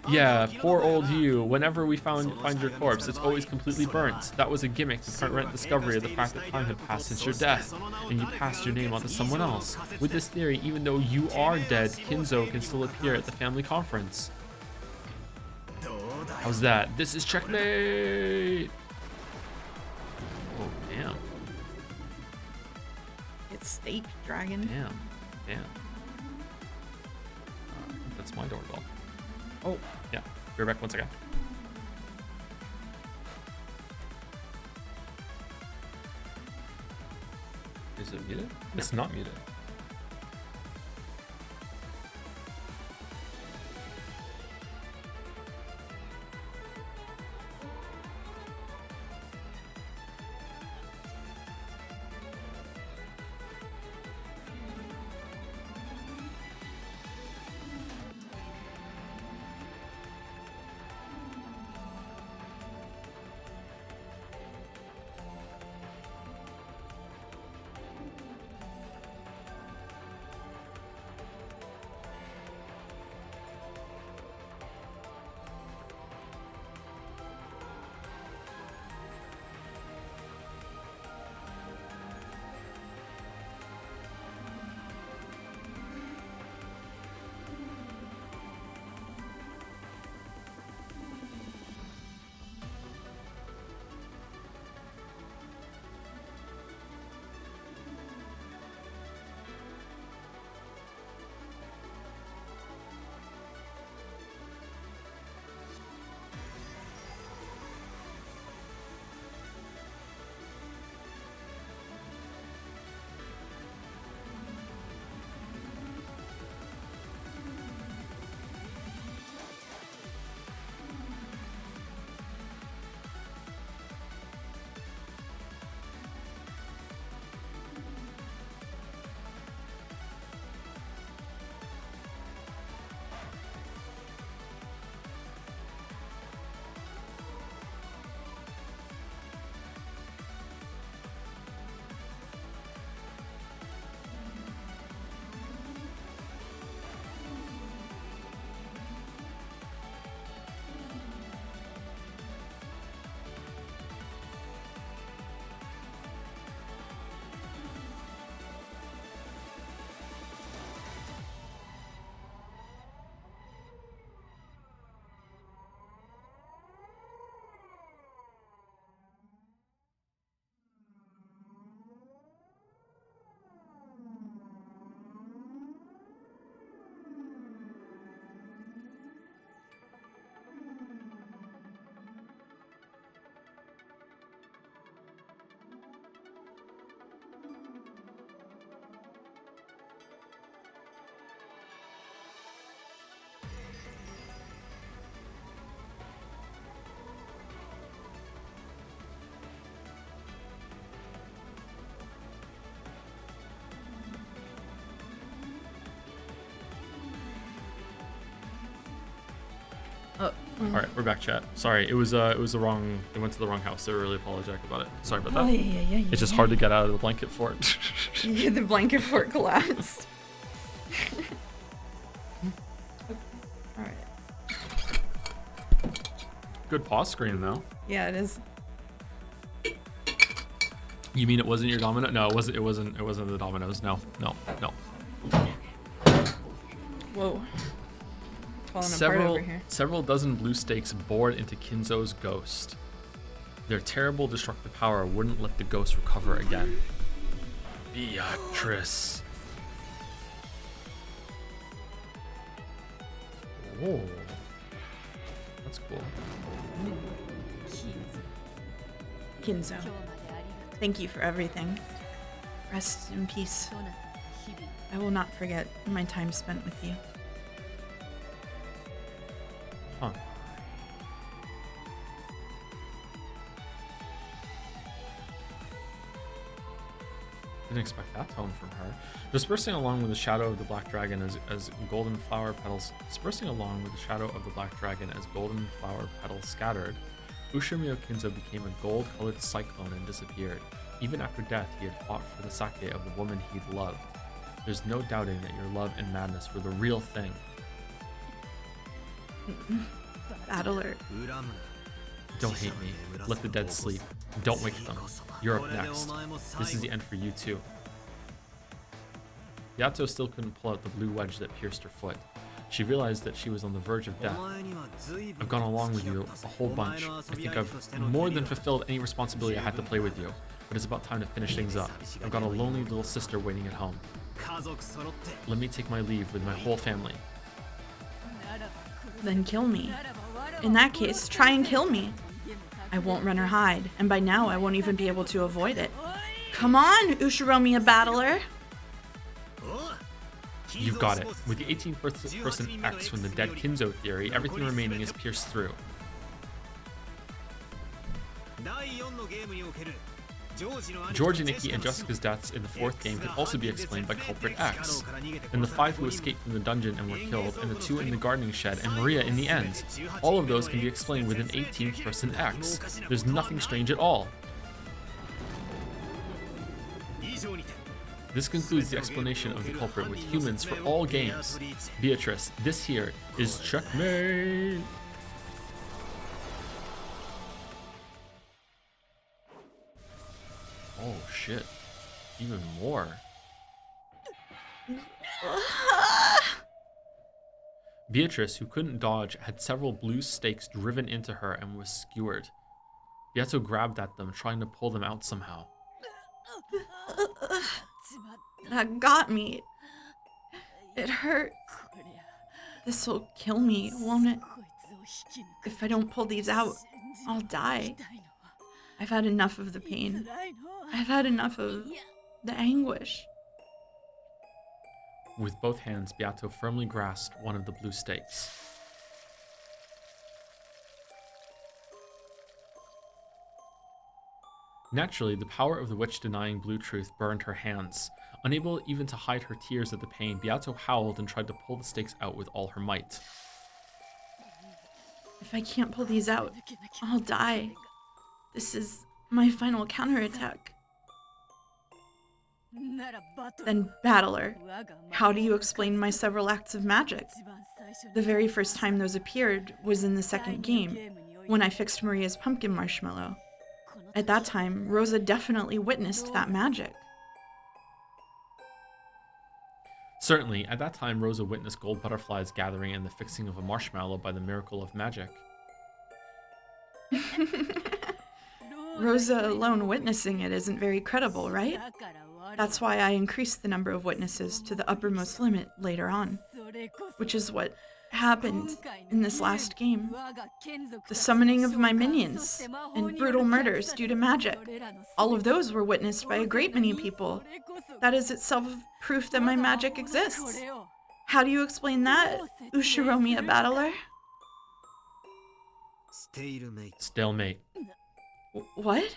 Yeah, poor old you. Whenever we find your corpse, it's always completely burnt. That was a gimmick to prevent discovery of the fact that time had passed since your death, and you passed your name on to someone else. With this theory, even though you are dead, Kinzo can still appear at the family conference. How's that? This is checkmate! Oh, damn. It's steak, dragon. Damn. I think that's my doorbell. Oh, yeah. Be right back 1 second. Is it muted? No. It's not muted. All right, we're back, chat. Sorry, it was the wrong. They went to the wrong house. They were really apologetic about it. Sorry about that. Yeah. It's just hard to get out of the blanket fort. Yeah, the blanket fort collapsed. All right. Good pause screen though. Yeah, it is. You mean it wasn't your domino? No, it wasn't. It wasn't the dominoes. No. Whoa. Falling apart over here. Several dozen blue stakes bored into Kinzo's ghost. Their terrible destructive power wouldn't let the ghost recover again. Beatrice. Oh, that's cool. Kinzo, thank you for everything. Rest in peace. I will not forget my time spent with you. Huh. Didn't expect that tone from her. Dispersing along with the shadow of the black dragon as golden flower petals scattered, Ushimio Kinzo became a gold-colored cyclone and disappeared. Even after death, he had fought for the sake of the woman he'd loved. There's no doubting that your love and madness were the real thing. Battler. Don't hate me. Let the dead sleep. Don't wake them. You're up next. This is the end for you too. Yato still couldn't pull out the blue wedge that pierced her foot. She realized that she was on the verge of death. I've gone along with you a whole bunch. I think I've more than fulfilled any responsibility I had to play with you. But it's about time to finish things up. I've got a lonely little sister waiting at home. Let me take my leave with my whole family. Then kill me. In that case, try and kill me. I won't run or hide, and by now I won't even be able to avoid it. Come on, Ushiromiya Battler! You've got it. With the 18th person X from the dead Kinzo theory, everything remaining is pierced through. George and Nikki and Jessica's deaths in the 4th game could also be explained by culprit X. And the 5 who escaped from the dungeon and were killed, and the 2 in the gardening shed, and Maria in the end. All of those can be explained with an 18th person X. There's nothing strange at all. This concludes the explanation of the culprit with humans for all games. Beatrice, this here is checkmate! Oh shit, even more. Beatrice, who couldn't dodge, had several blue stakes driven into her and was skewered. Yato grabbed at them, trying to pull them out somehow. That got me. It hurt. This will kill me, won't it? If I don't pull these out, I'll die. I've had enough of the pain. I've had enough of the anguish. With both hands, Beato firmly grasped one of the blue stakes. Naturally, the power of the witch denying blue truth burned her hands. Unable even to hide her tears at the pain, Beato howled and tried to pull the stakes out with all her might. If I can't pull these out, I'll die. This is my final counterattack. Then, Battler, how do you explain my several acts of magic? The very first time those appeared was in the 2nd game, when I fixed Maria's pumpkin marshmallow. At that time, Rosa definitely witnessed that magic. Certainly, at that time, Rosa witnessed gold butterflies gathering and the fixing of a marshmallow by the miracle of magic. Rosa alone witnessing it isn't very credible, right? That's why I increased the number of witnesses to the uppermost limit later on, which is what happened in this last game. The summoning of my minions and brutal murders due to magic. All of those were witnessed by a great many people. That is itself proof that my magic exists. How do you explain that, Ushiromiya Battler? Stalemate. What?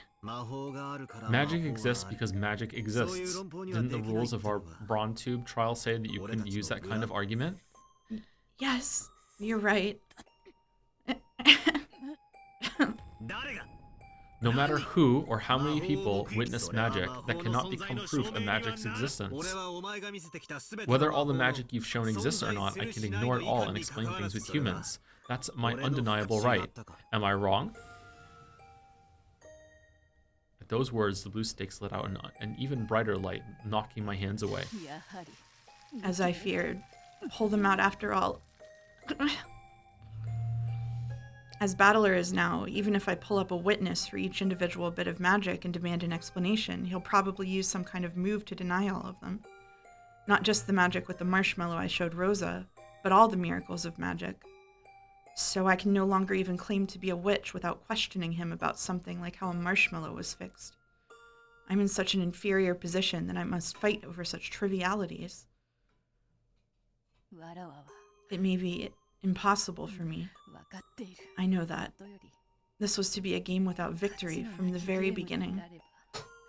Magic exists because magic exists. Didn't the rules of our Brawn Tube trial say that you couldn't use that kind of argument? Yes, you're right. No matter who or how many people witness magic, that cannot become proof of magic's existence. Whether all the magic you've shown exists or not, I can ignore it all and explain things with humans. That's my undeniable right. Am I wrong? At those words, the blue stakes let out an even brighter light, knocking my hands away. As I feared. Pull them out after all. As Battler is now, even if I pull up a witness for each individual bit of magic and demand an explanation, he'll probably use some kind of move to deny all of them. Not just the magic with the marshmallow I showed Rosa, but all the miracles of magic. So I can no longer even claim to be a witch without questioning him about something like how a marshmallow was fixed. I'm in such an inferior position that I must fight over such trivialities. It may be impossible for me. I know that. This was to be a game without victory from the very beginning.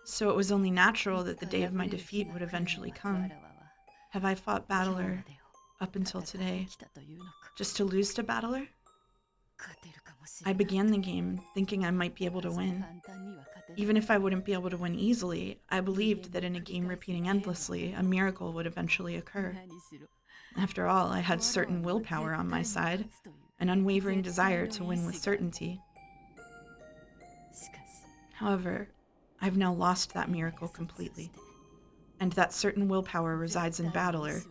So it was only natural that the day of my defeat would eventually come. Have I fought Battler up until today just to lose to Battler? I began the game thinking I might be able to win. Even if I wouldn't be able to win easily, I believed that in a game repeating endlessly, a miracle would eventually occur. After all, I had certain willpower on my side, an unwavering desire to win with certainty. However, I've now lost that miracle completely, and that certain willpower resides in Battler,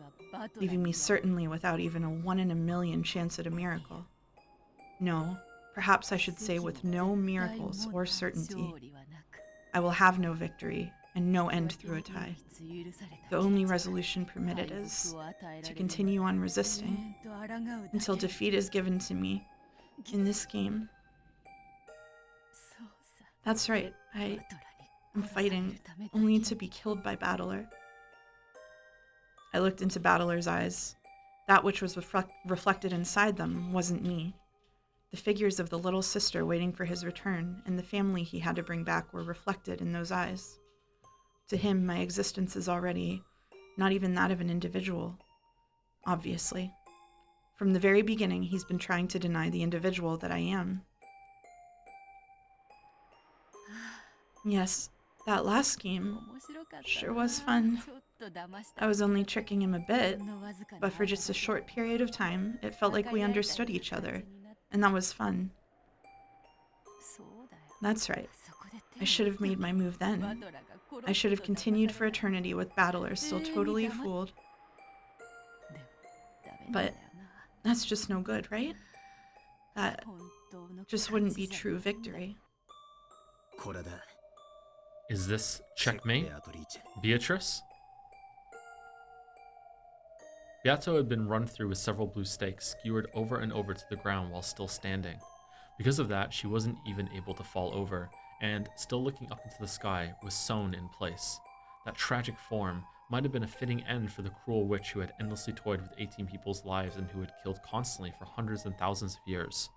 leaving me certainly without even a 1 in a million chance at a miracle. No, perhaps I should say with no miracles or certainty. I will have no victory and no end through a tie. The only resolution permitted is to continue on resisting until defeat is given to me in this game. That's right, I am fighting only to be killed by Battler. I looked into Battler's eyes. That which was reflected inside them wasn't me. The figures of the little sister waiting for his return and the family he had to bring back were reflected in those eyes. To him, my existence is already not even that of an individual, obviously. From the very beginning, he's been trying to deny the individual that I am. Yes, that last game sure was fun. I was only tricking him a bit, but for just a short period of time, it felt like we understood each other, and that was fun. That's right. I should have made my move then. I should have continued for eternity with Battler still totally fooled. But that's just no good, right? That just wouldn't be true victory. Is this checkmate, Beatrice? Beato had been run through with several blue stakes, skewered over and over to the ground while still standing. Because of that, she wasn't even able to fall over, and, still looking up into the sky, was sewn in place. That tragic form might have been a fitting end for the cruel witch who had endlessly toyed with 18 people's lives and who had killed constantly for hundreds and thousands of years.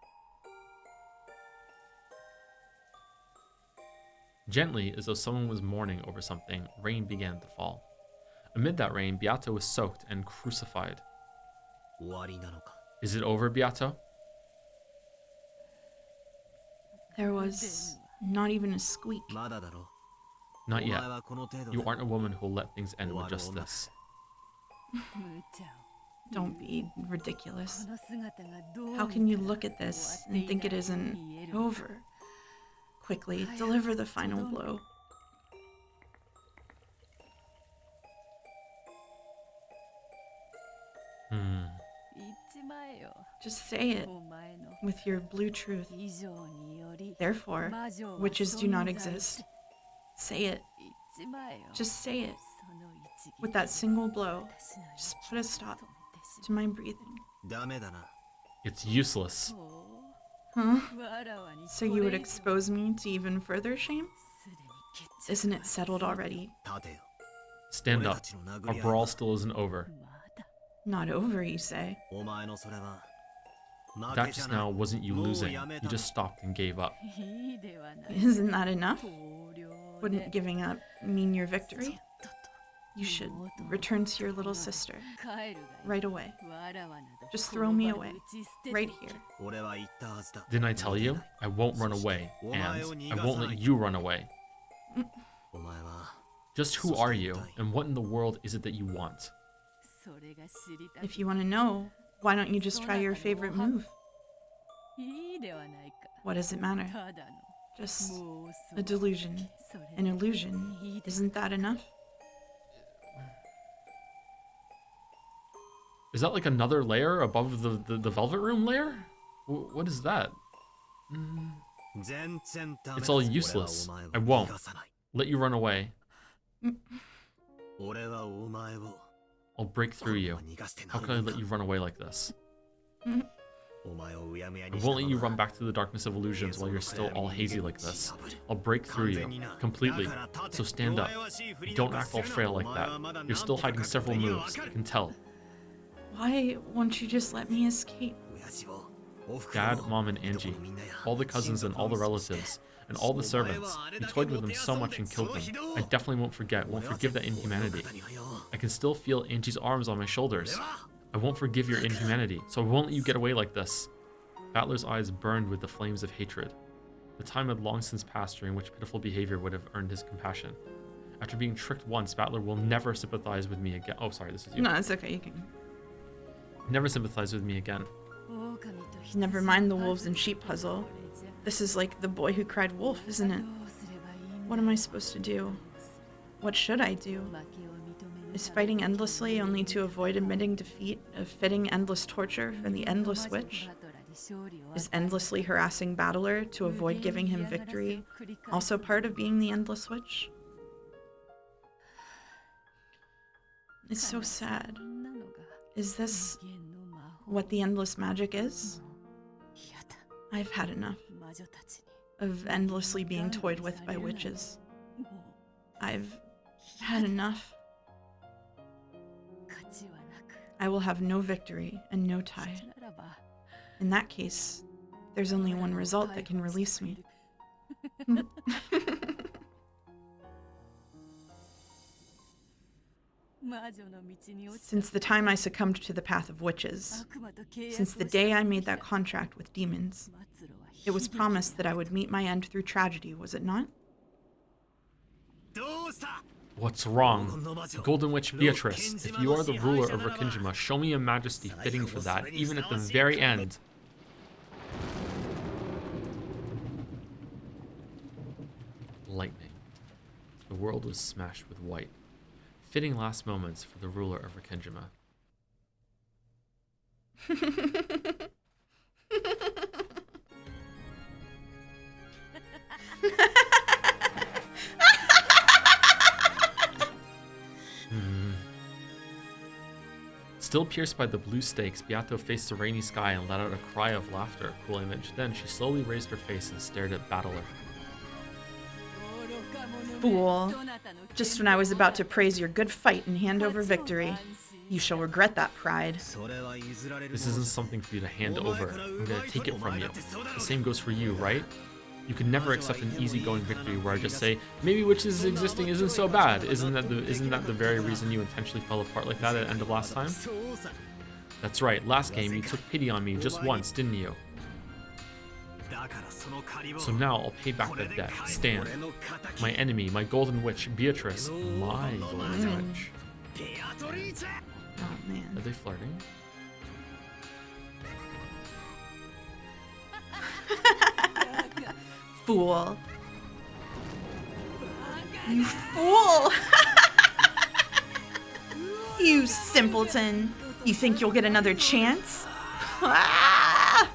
Gently, as though someone was mourning over something, rain began to fall. Amid that rain, Beato was soaked and crucified. Is it over, Beato? There was not even a squeak. Not yet. You aren't a woman who'll let things end with just this. Don't be ridiculous. How can you look at this and think it isn't over? Quickly, deliver the final blow. Just say it with your blue truth. Therefore, witches do not exist. Say it. Just say it. With that single blow, just put a stop to my breathing. It's useless. Huh? So you would expose me to even further shame? Isn't it settled already? Stand up. Our brawl still isn't over. Not over, you say? That just now wasn't you losing. You just stopped and gave up. Isn't that enough? Wouldn't giving up mean your victory? You should return to your little sister. Right away. Just throw me away. Right here. Didn't I tell you? I won't run away, and I won't let you run away. Just who are you, and what in the world is it that you want? If you want to know, why don't you just try your favorite move? What does it matter? Just a delusion, an illusion. Isn't that enough? Is that like another layer above the Velvet Room layer? What is that? It's all useless. I won't let you run away. I'll break through you. How can I let you run away like this? I won't let you run back to the darkness of illusions while you're still all hazy like this. I'll break through you, completely. So stand up. Don't act all frail like that. You're still hiding several moves, I can tell. Why won't you just let me escape? Dad, Mom, and Angie, all the cousins and all the relatives, and all the servants. You toyed with them so much and killed them. I definitely won't forgive that inhumanity. I can still feel Angie's arms on my shoulders. I won't forgive your inhumanity, so I won't let you get away like this. Battler's eyes burned with the flames of hatred. The time had long since passed during which pitiful behavior would have earned his compassion. After being tricked once, Battler will never sympathize with me again. Oh, sorry, this is you. No, it's okay, you can. Never sympathize with me again. Never mind the wolves and sheep puzzle. This is like the boy who cried wolf, isn't it? What am I supposed to do? What should I do? Is fighting endlessly only to avoid admitting defeat a fitting endless torture for the endless witch? Is endlessly harassing Battler to avoid giving him victory also part of being the endless witch? It's so sad. Is this what the endless magic is? I've had enough of endlessly being toyed with by witches. I've had enough. I will have no victory and no tie. In that case, there's only one result that can release me. Since the time I succumbed to the path of witches, since the day I made that contract with demons, it was promised that I would meet my end through tragedy, was it not? What's wrong? Golden Witch Beatrice, if you are the ruler of Rokkenjima, show me a majesty fitting for that, even at the very end. Lightning. The world was smashed with white. Fitting last moments for the ruler of Rokkenjima. Still pierced by the blue stakes, Beato faced the rainy sky and let out a cry of laughter. Cool image. Then she slowly raised her face and stared at Battler. Fool. Just when I was about to praise your good fight and hand over victory, you shall regret that pride. This isn't something for you to hand over. I'm gonna take it from you. The same goes for you, right? You can never accept an easygoing victory where I just say, maybe witches existing isn't so bad. Isn't that the very reason you intentionally fell apart like that at the end of last time? That's right, last game you took pity on me just once, didn't you? So now I'll pay back that debt. Stand. My enemy, my golden witch, Beatrice. My golden witch. Oh, man. Are they flirting? Fool. You fool! You simpleton. You think you'll get another chance? Ah!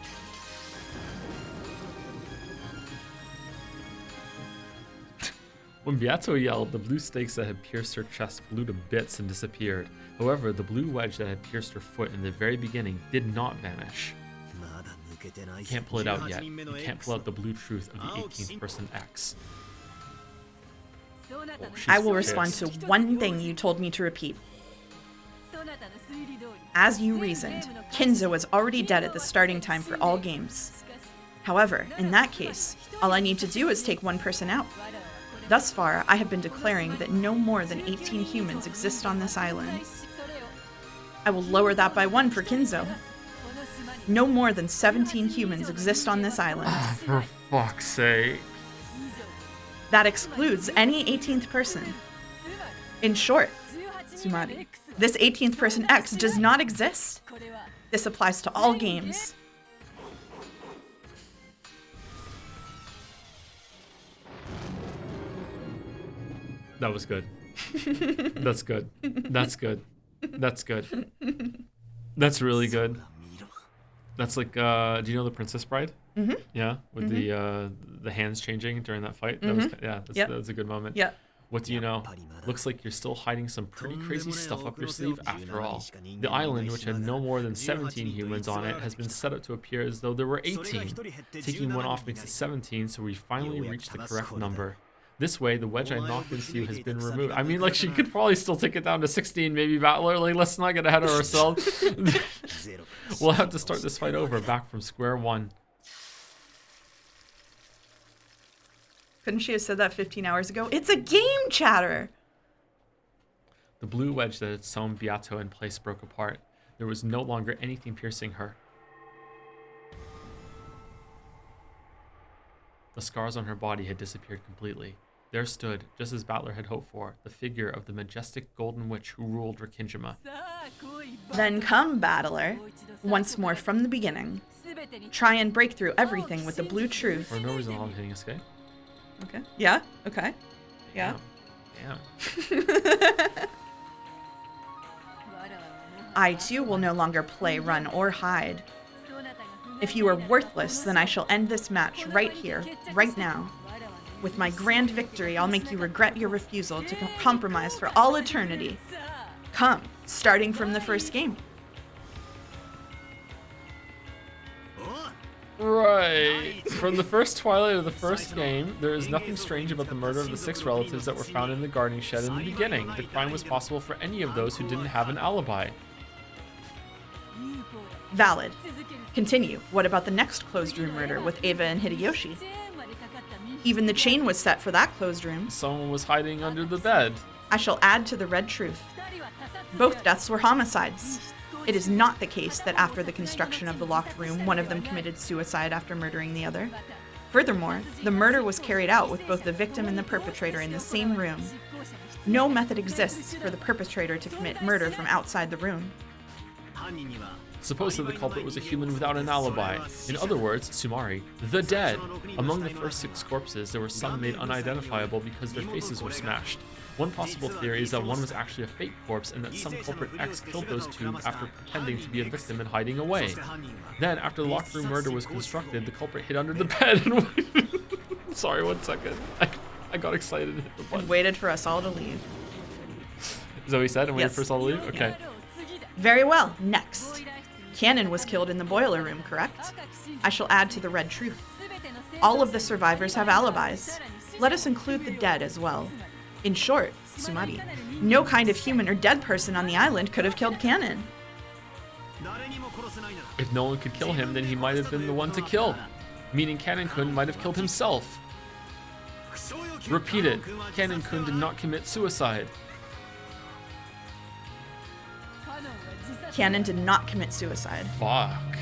When Beato yelled, the blue stakes that had pierced her chest blew to bits and disappeared. However, the blue wedge that had pierced her foot in the very beginning did not vanish. You can't pull it out yet. You can't pull out the blue truth of the 18th person X. Oh, I will respond to one thing you told me to repeat. As you reasoned, Kinzo was already dead at the starting time for all games. However, in that case, all I need to do is take one person out. Thus far, I have been declaring that no more than 18 humans exist on this island. I will lower that by 1 for Kinzo. No more than 17 humans exist on this island. Oh, for fuck's sake. That excludes any 18th person. In short, Sumari, this 18th person X does not exist. This applies to all games. That was good. That's good. That's good. That's good. That's really good. That's like, do you know the Princess Bride? Mm-hmm. Yeah, with the hands changing during that fight. That was, yeah, that's a good moment. Yeah. What do you know? Looks like you're still hiding some pretty crazy stuff up your sleeve after all. The island, which had no more than 17 humans on it, has been set up to appear as though there were 18. Taking 1 off makes it 17, so we finally reached the correct number. This way, the wedge I knocked into you has been removed. I mean, like, she could probably still take it down to 16, maybe, Battler. Like, let's not get ahead of ourselves. We'll have to start this fight over, back from square one. Couldn't she have said that 15 hours ago? It's a game, chatter! The blue wedge that had sewn Beato in place broke apart. There was no longer anything piercing her. The scars on her body had disappeared completely. There stood, just as Battler had hoped for, the figure of the majestic golden witch who ruled Rikkinjima. Then come, Battler, once more from the beginning. Try and break through everything with the blue truth. For no reason, I'm hitting escape. Okay. Yeah? Okay. Yeah. Damn. I too will no longer play, run, or hide. If you are worthless, then I shall end this match right here, right now. With my grand victory, I'll make you regret your refusal to compromise for all eternity. Come, starting from the first game. Right. From the first twilight of the first game, there is nothing strange about the murder of the 6 relatives that were found in the gardening shed in the beginning. The crime was possible for any of those who didn't have an alibi. Valid. Continue. What about the next closed room murder with Eva and Hideyoshi? Even the chain was set for that closed room. Someone was hiding under the bed. I shall add to the red truth. Both deaths were homicides. It is not the case that after the construction of the locked room, one of them committed suicide after murdering the other. Furthermore, the murder was carried out with both the victim and the perpetrator in the same room. No method exists for the perpetrator to commit murder from outside the room. Suppose that the culprit was a human without an alibi. In other words, Sumari, the dead. Among the first 6 corpses, there were some made unidentifiable because their faces were smashed. One possible theory is that one was actually a fake corpse and that some culprit X killed those 2 after pretending to be a victim and hiding away. Then, after the locked room murder was constructed, the culprit hid under the bed and Sorry, 1 second. I got excited and hit the button. And waited for us all to leave. Is that what he said? And waited Yes. for us all to leave? Okay. Very well. Next. Cannon was killed in the boiler room, correct? I shall add to the red truth. All of the survivors have alibis. Let us include the dead as well. In short, Sumari, no kind of human or dead person on the island could have killed Cannon. If no one could kill him, then he might have been the one to kill. Meaning Cannon-kun might have killed himself. Repeat it. Cannon-kun did not commit suicide. Cannon did not commit suicide. Fuck.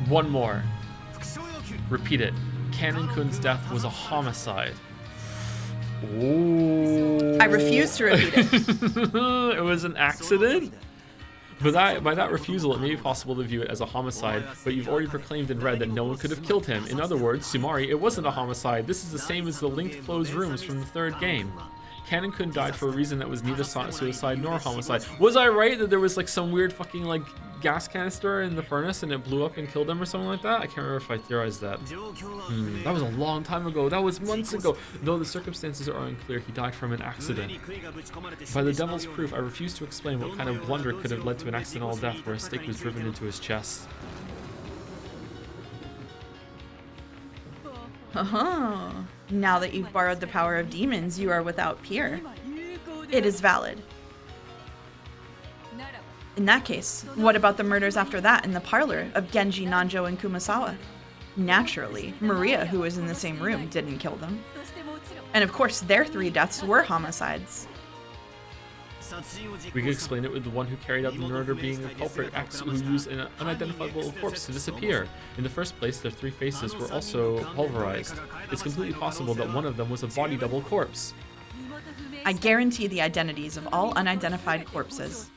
1 more. Repeat it. Cannon-kun's death was a homicide. Ooh. I refuse to repeat it. It was an accident? But by that refusal, it may be possible to view it as a homicide, but you've already proclaimed in red that no one could have killed him. In other words, Sumari, it wasn't a homicide. This is the same as the linked closed rooms from the 3rd game. Cannon-kun died for a reason that was neither suicide nor homicide. Was I right that there was like some weird fucking like gas canister in the furnace and it blew up and killed him or something like that? I can't remember if I theorized that. That was a long time ago. That was months ago. Though the circumstances are unclear, he died from an accident. By the devil's proof, I refuse to explain what kind of blunder could have led to an accidental death where a stake was driven into his chest. Now that you've borrowed the power of demons, you are without peer. It is valid. In that case, what about the murders after that in the parlor of Genji, Nanjo, and Kumasawa? Naturally, Maria, who was in the same room, didn't kill them. And of course, their 3 deaths were homicides. We could explain it with the one who carried out the murder being a culprit X who used an unidentifiable corpse to disappear. In the first place, their 3 faces were also pulverized. It's completely possible that one of them was a body double corpse. I guarantee the identities of all unidentified corpses.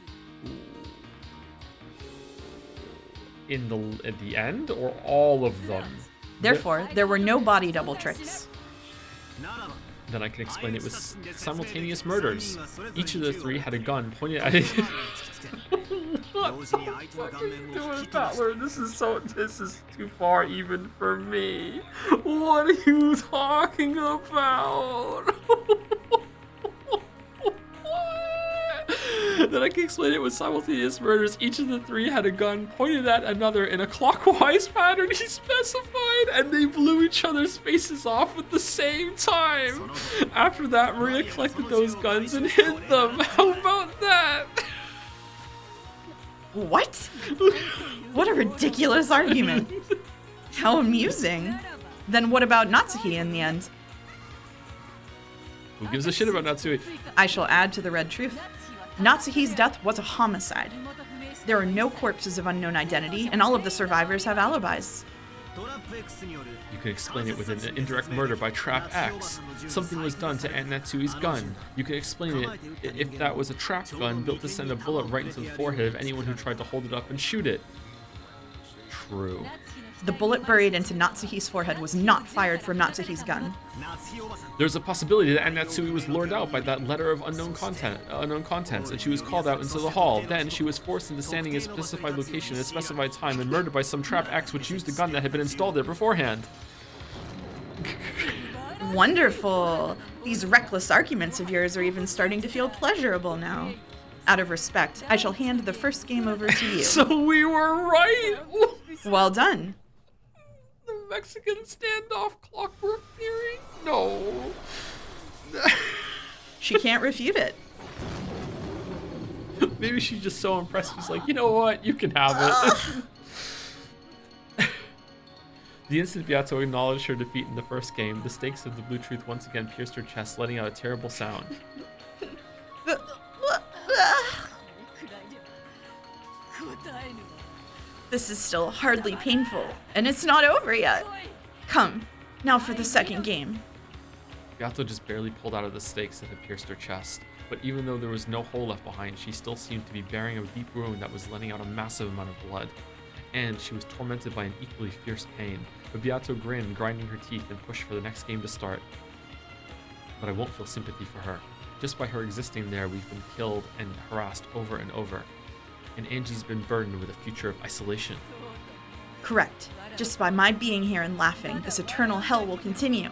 At the end, or all of them? Therefore, there were no body double tricks. Then I can explain it with simultaneous murders. Each of the 3 had a gun pointed at it. What the fuck are you doing, Baldur? This is too far even for me. What are you talking about? Then I can explain it with simultaneous murders. Each of the 3 had a gun pointed at another in a clockwise pattern he specified, and they blew each other's faces off at the same time. After that, Maria collected those guns and hid them. How about that? What? What a ridiculous argument. How amusing. Then what about Natsuki in the end? Who gives a shit about Natsui? I shall add to the red truth. Natsuki's death was a homicide. There are no corpses of unknown identity, and all of the survivors have alibis. You can explain it with an indirect murder by Trap X. Something was done to Aunt Natsui's gun. You can explain it if that was a trap gun built to send a bullet right into the forehead of anyone who tried to hold it up and shoot it. True. The bullet buried into Natsuki's forehead was not fired from Natsuki's gun. There's a possibility that Aunt Natsui was lured out by that letter of unknown contents, and she was called out into the hall. Then she was forced into standing in a specified location at a specified time and murdered by some trap X which used a gun that had been installed there beforehand. Wonderful. These reckless arguments of yours are even starting to feel pleasurable now. Out of respect, I shall hand the first game over to you. So we were right! Well done. The Mexican standoff clockwork theory? No. She can't refute it. Maybe she's just so impressed. She's like, you know what? You can have it. The instant Beato acknowledged her defeat in the first game, the stakes of the blue truth once again pierced her chest, letting out a terrible sound. This is still hardly painful, and it's not over yet. Come, now for the second game. Beato just barely pulled out of the stakes that had pierced her chest, but even though there was no hole left behind, she still seemed to be bearing a deep wound that was letting out a massive amount of blood. And she was tormented by an equally fierce pain, but Beato grinned, grinding her teeth, and pushed for the next game to start. But I won't feel sympathy for her. Just by her existing there, we've been killed and harassed over and over. And Angie's been burdened with a future of isolation. Correct. Just by my being here and laughing, this eternal hell will continue.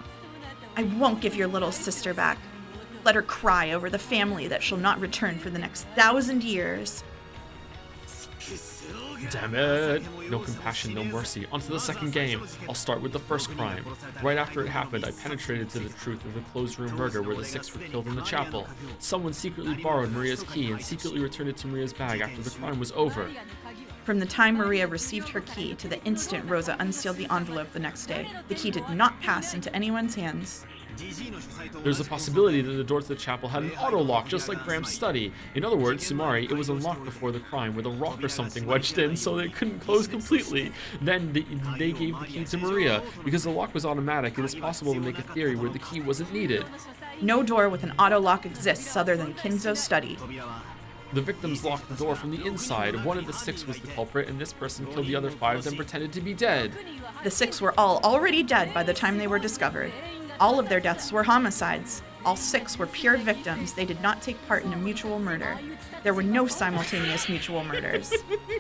I won't give your little sister back. Let her cry over the family that shall not return for the next 1,000 years. Damn it! No compassion, no mercy. On to the second game. I'll start with the first crime. Right after it happened, I penetrated to the truth of the closed room murder where the 6 were killed in the chapel. Someone secretly borrowed Maria's key and secretly returned it to Maria's bag after the crime was over. From the time Maria received her key to the instant Rosa unsealed the envelope the next day, the key did not pass into anyone's hands. There's a possibility that the door to the chapel had an auto lock, just like Graham's study. In other words, Sumari, it was unlocked before the crime with a rock or something wedged in so that it couldn't close completely. Then they gave the key to Maria. Because the lock was automatic, it is possible to make a theory where the key wasn't needed. No door with an auto lock exists other than Kinzo's study. The victims locked the door from the inside. One of the 6 was the culprit, and this person killed the other 5, then pretended to be dead. The 6 were all already dead by the time they were discovered. All of their deaths were homicides. All 6 were pure victims. They did not take part in a mutual murder. There were no simultaneous mutual murders.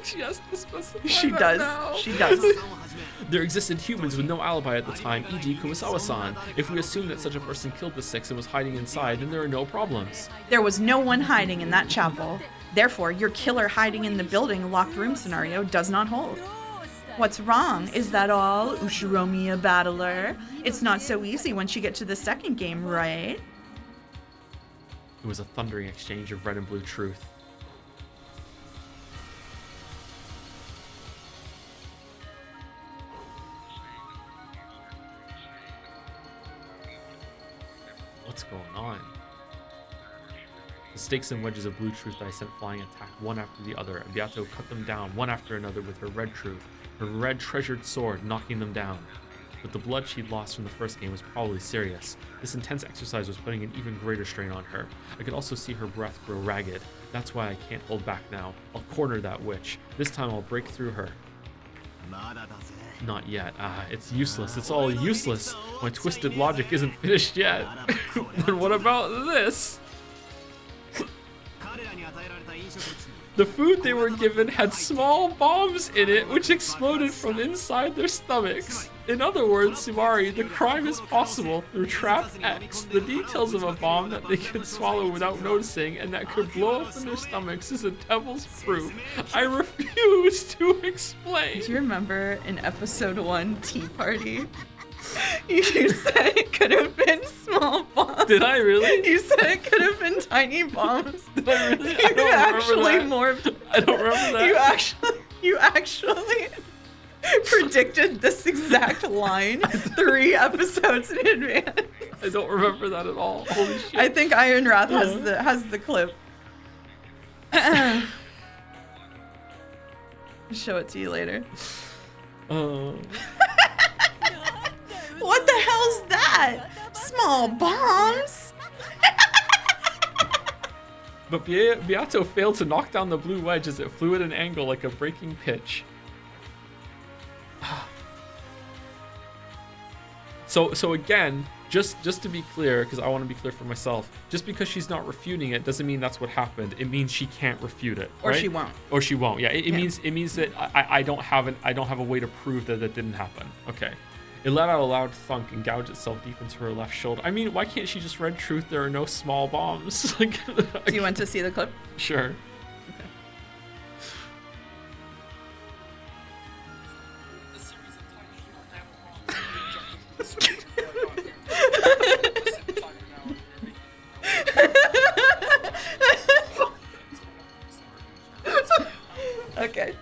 She has to specify She that does. now. She does. There existed humans with no alibi at the time, e.g. Kumasawa-san. If we assume that such a person killed the 6 and was hiding inside, then there are no problems. There was no one hiding in that chapel. Therefore, your killer hiding in the building locked room scenario does not hold. What's wrong? Is that all, Ushiromiya battler? It's not so easy once you get to the second game, right? It was a thundering exchange of red and blue truth. What's going on? The stakes and wedges of blue truth that I sent flying attacked one after the other, and Beato cut them down one after another with her red truth, her red treasured sword, knocking them down. But the blood she'd lost from the first game was probably serious. This intense exercise was putting an even greater strain on her. I could also see her breath grow ragged. That's why I can't hold back now. I'll corner that witch. This time I'll break through her. Not yet. It's useless. It's all useless. My twisted logic isn't finished yet. Then what about this? The food they were given had small bombs in it which exploded from inside their stomachs. In other words, Sumari, the crime is possible through Trap X. The details of a bomb that they could swallow without noticing and that could blow up in their stomachs is a devil's proof. I refuse to explain. Do you remember in episode 1, Tea Party? You said it could have been small bombs. Did I really? You said it could have been tiny bombs. Did I really? I don't remember that. I don't remember that. You actually predicted this exact line 3 episodes in advance. I don't remember that at all. Holy shit. I think Iron Wrath has the clip. Show it to you later. What the hell's that? Small bombs? But Beato failed to knock down the blue wedge as it flew at an angle like a breaking pitch. So again, just to be clear, because I want to be clear for myself, just because she's not refuting it doesn't mean that's what happened. It means she can't refute it, or right? she won't. Or she won't. Yeah, it means that I don't have a way to prove that didn't happen. Okay. It let out a loud thunk and gouged itself deep into her left shoulder. I mean, why can't she just red truth there are no small bombs? Do you want to see the clip? Sure. Okay.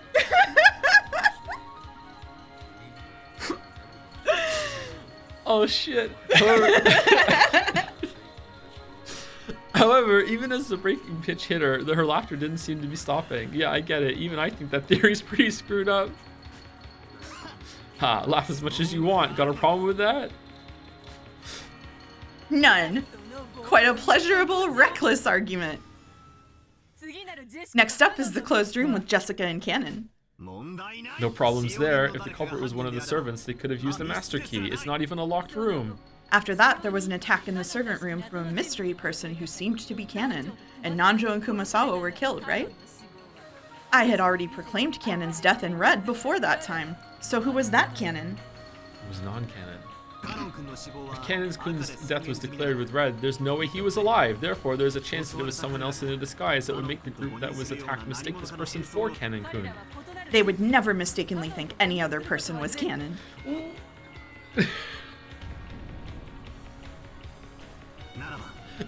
Oh shit. However, even as the breaking pitch hit her, her laughter didn't seem to be stopping. Yeah, I get it. Even I think that theory's pretty screwed up. Ha, laugh as much as you want. Got a problem with that? None. Quite a pleasurable, reckless argument. Next up is the closed room with Jessica and Cannon. No problems there. If the culprit was one of the servants, they could have used the master key. It's not even a locked room. After that, there was an attack in the servant room from a mystery person who seemed to be Cannon, and Nanjo and Kumasawa were killed, right? I had already proclaimed Cannon's death in red before that time, so who was that Cannon? It was non-Cannon. If Cannon-kun's death was declared with red, there's no way he was alive. Therefore, there's a chance that it was someone else in a disguise that would make the group that was attacked mistake this person for Cannon-kun. They would never mistakenly think any other person was Cannon.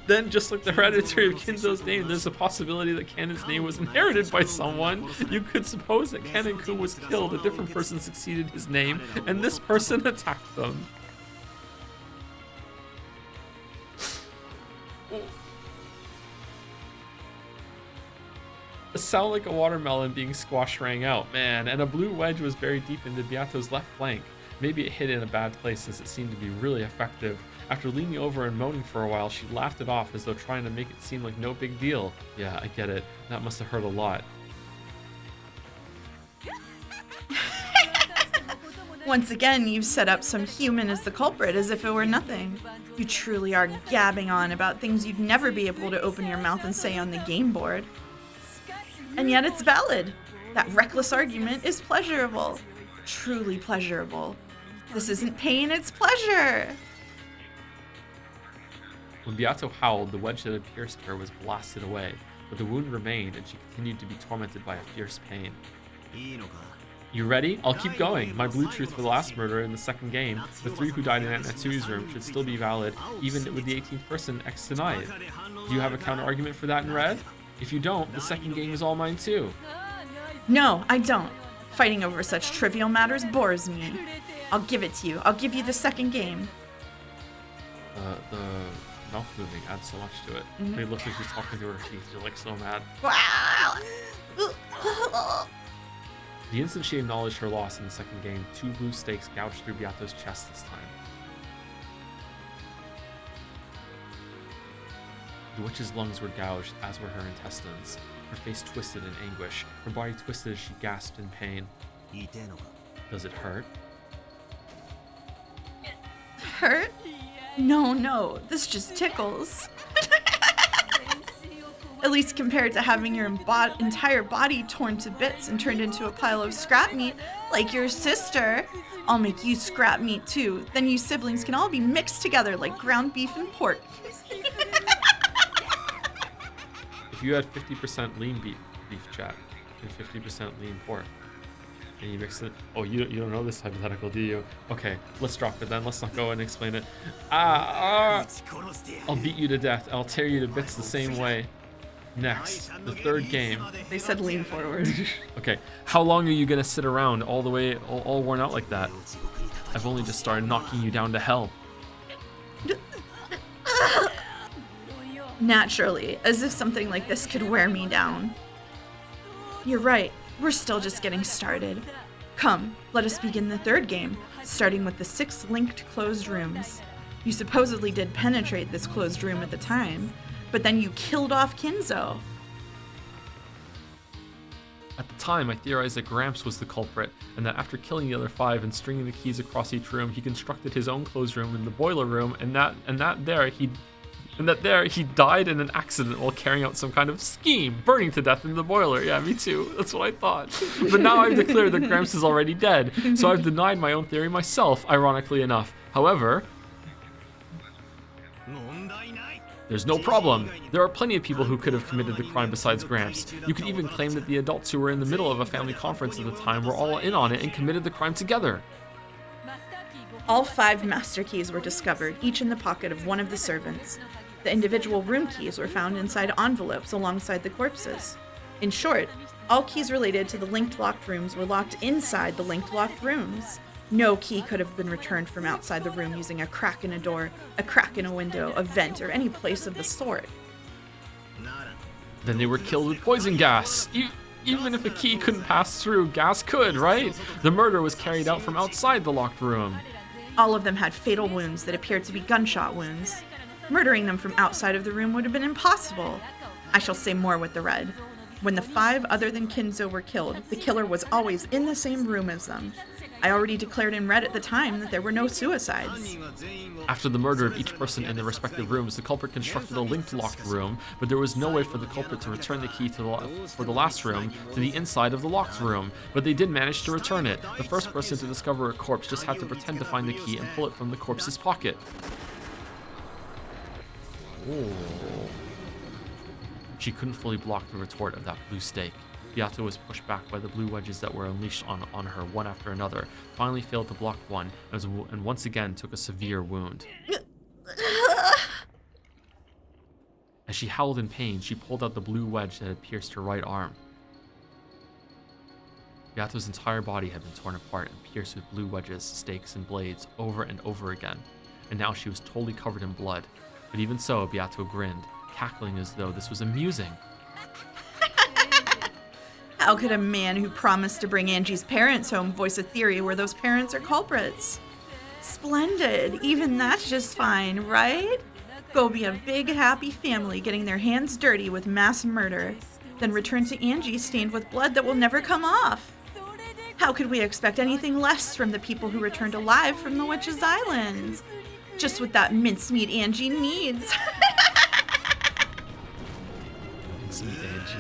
Then, just like the hereditary of Kinzo's name, there's a possibility that Cannon's name was inherited by someone. You could suppose that Cannon-kun was killed, a different person succeeded his name, and this person attacked them. A sound like a watermelon being squashed rang out, man, and a blue wedge was buried deep into Beato's left flank. Maybe it hit in a bad place since it seemed to be really effective. After leaning over and moaning for a while, she laughed it off as though trying to make it seem like no big deal. Yeah, I get it. That must have hurt a lot. Once again, you've set up some human as the culprit as if it were nothing. You truly are gabbing on about things you'd never be able to open your mouth and say on the game board. And yet it's valid. That reckless argument is pleasurable. Truly pleasurable. This isn't pain, it's pleasure. When Beato howled, the wedge that had pierced her was blasted away, but the wound remained and she continued to be tormented by a fierce pain. You ready? I'll keep going. My blue truth for the last murder in the second game, the 3 who died in Aunt Natsui's room, should still be valid, even with the 18th person X denied. Do you have a counter argument for that in red? If you don't, the second game is all mine too. No, I don't. Fighting over such trivial matters bores me. I'll give it to you. I'll give you the second game. mouth moving adds so much to it. When it looks like she's talking through her teeth, you're like so mad. The instant she acknowledged her loss in the second game, 2 blue stakes gouged through Beato's chest this time. The witch's lungs were gouged, as were her intestines. Her face twisted in anguish. Her body twisted as she gasped in pain. Does it hurt? Hurt? No, this just tickles. At least compared to having your entire body torn to bits and turned into a pile of scrap meat like your sister. I'll make you scrap meat too. Then you siblings can all be mixed together like ground beef and pork. If you had 50% lean beef chat and 50% lean pork, and you mix it, oh, you don't know this hypothetical, do you? Okay, let's drop it then. Let's not go and explain it. I'll beat you to death. I'll tear you to bits the same way. Next, the third game. They said lean forward. Okay, how long are you gonna sit around all the way, all worn out like that? I've only just started knocking you down to hell. Naturally, as if something like this could wear me down. You're right, we're still just getting started. Come, let us begin the third game, starting with the 6 linked closed rooms. You supposedly did penetrate this closed room at the time, but then you killed off Kinzo. At the time, I theorized that Gramps was the culprit, and that after killing the other 5 and stringing the keys across each room, he constructed his own closed room in the boiler room, and that there he died in an accident while carrying out some kind of scheme, burning to death in the boiler. Yeah, me too. That's what I thought. But now I've declared that Gramps is already dead, so I've denied my own theory myself, ironically enough. However, there's no problem. There are plenty of people who could have committed the crime besides Gramps. You could even claim that the adults who were in the middle of a family conference at the time were all in on it and committed the crime together. All 5 master keys were discovered, each in the pocket of one of the servants. The individual room keys were found inside envelopes alongside the corpses. In short, all keys related to the linked locked rooms were locked inside the linked locked rooms. No key could have been returned from outside the room using a crack in a door, a crack in a window, a vent, or any place of the sort. Then they were killed with poison gas. Even if a key couldn't pass through, gas could, right? The murder was carried out from outside the locked room. All of them had fatal wounds that appeared to be gunshot wounds. Murdering them from outside of the room would have been impossible. I shall say more with the red. When the 5 other than Kinzo were killed, the killer was always in the same room as them. I already declared in red at the time that there were no suicides. After the murder of each person in their respective rooms, the culprit constructed a linked locked room, but there was no way for the culprit to return the key for the last room to the inside of the locked room, but they did manage to return it. The first person to discover a corpse just had to pretend to find the key and pull it from the corpse's pocket. Oh. She couldn't fully block the retort of that blue stake. Beato was pushed back by the blue wedges that were unleashed on her one after another, finally failed to block one, and once again took a severe wound. As she howled in pain, she pulled out the blue wedge that had pierced her right arm. Beato's entire body had been torn apart and pierced with blue wedges, stakes, and blades over and over again, and now she was totally covered in blood. But even so, Beato grinned, cackling as though this was amusing. How could a man who promised to bring Angie's parents home voice a theory where those parents are culprits? Splendid. Even that's just fine, right? Go be a big, happy family getting their hands dirty with mass murder, then return to Angie stained with blood that will never come off. How could we expect anything less from the people who returned alive from the Witch's Island? Just what that mincemeat Angie needs. Mincemeat Angie.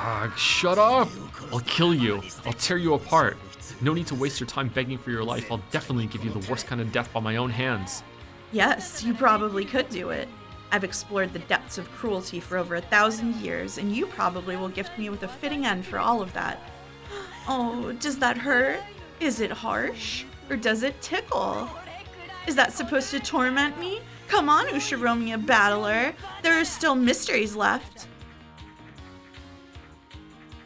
Ah, shut up! I'll kill you. I'll tear you apart. No need to waste your time begging for your life. I'll definitely give you the worst kind of death by my own hands. Yes, you probably could do it. I've explored the depths of cruelty for over 1,000 years, and you probably will gift me with a fitting end for all of that. Oh, does that hurt? Is it harsh? Or does it tickle? Is that supposed to torment me? Come on, Ushiromiya Battler. There are still mysteries left.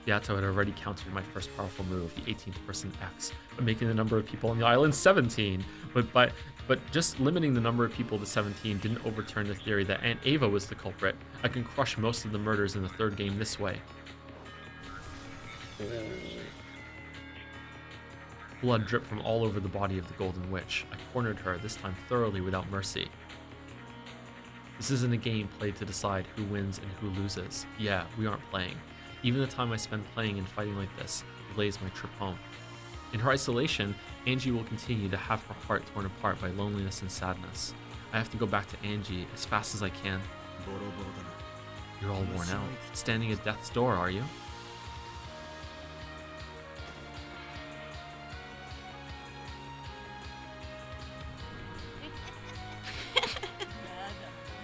Beato had already countered my first powerful move, the 18th person X, by making the number of people on the island 17. But But just limiting the number of people to 17 didn't overturn the theory that Aunt Ava was the culprit. I can crush most of the murders in the third game this way. Blood dripped from all over the body of the Golden Witch. I cornered her, this time thoroughly without mercy. This isn't a game played to decide who wins and who loses. Yeah, we aren't playing. Even the time I spend playing and fighting like this delays my trip home. In her isolation, Angie will continue to have her heart torn apart by loneliness and sadness. I have to go back to Angie as fast as I can. You're all worn out. Standing at death's door, are you?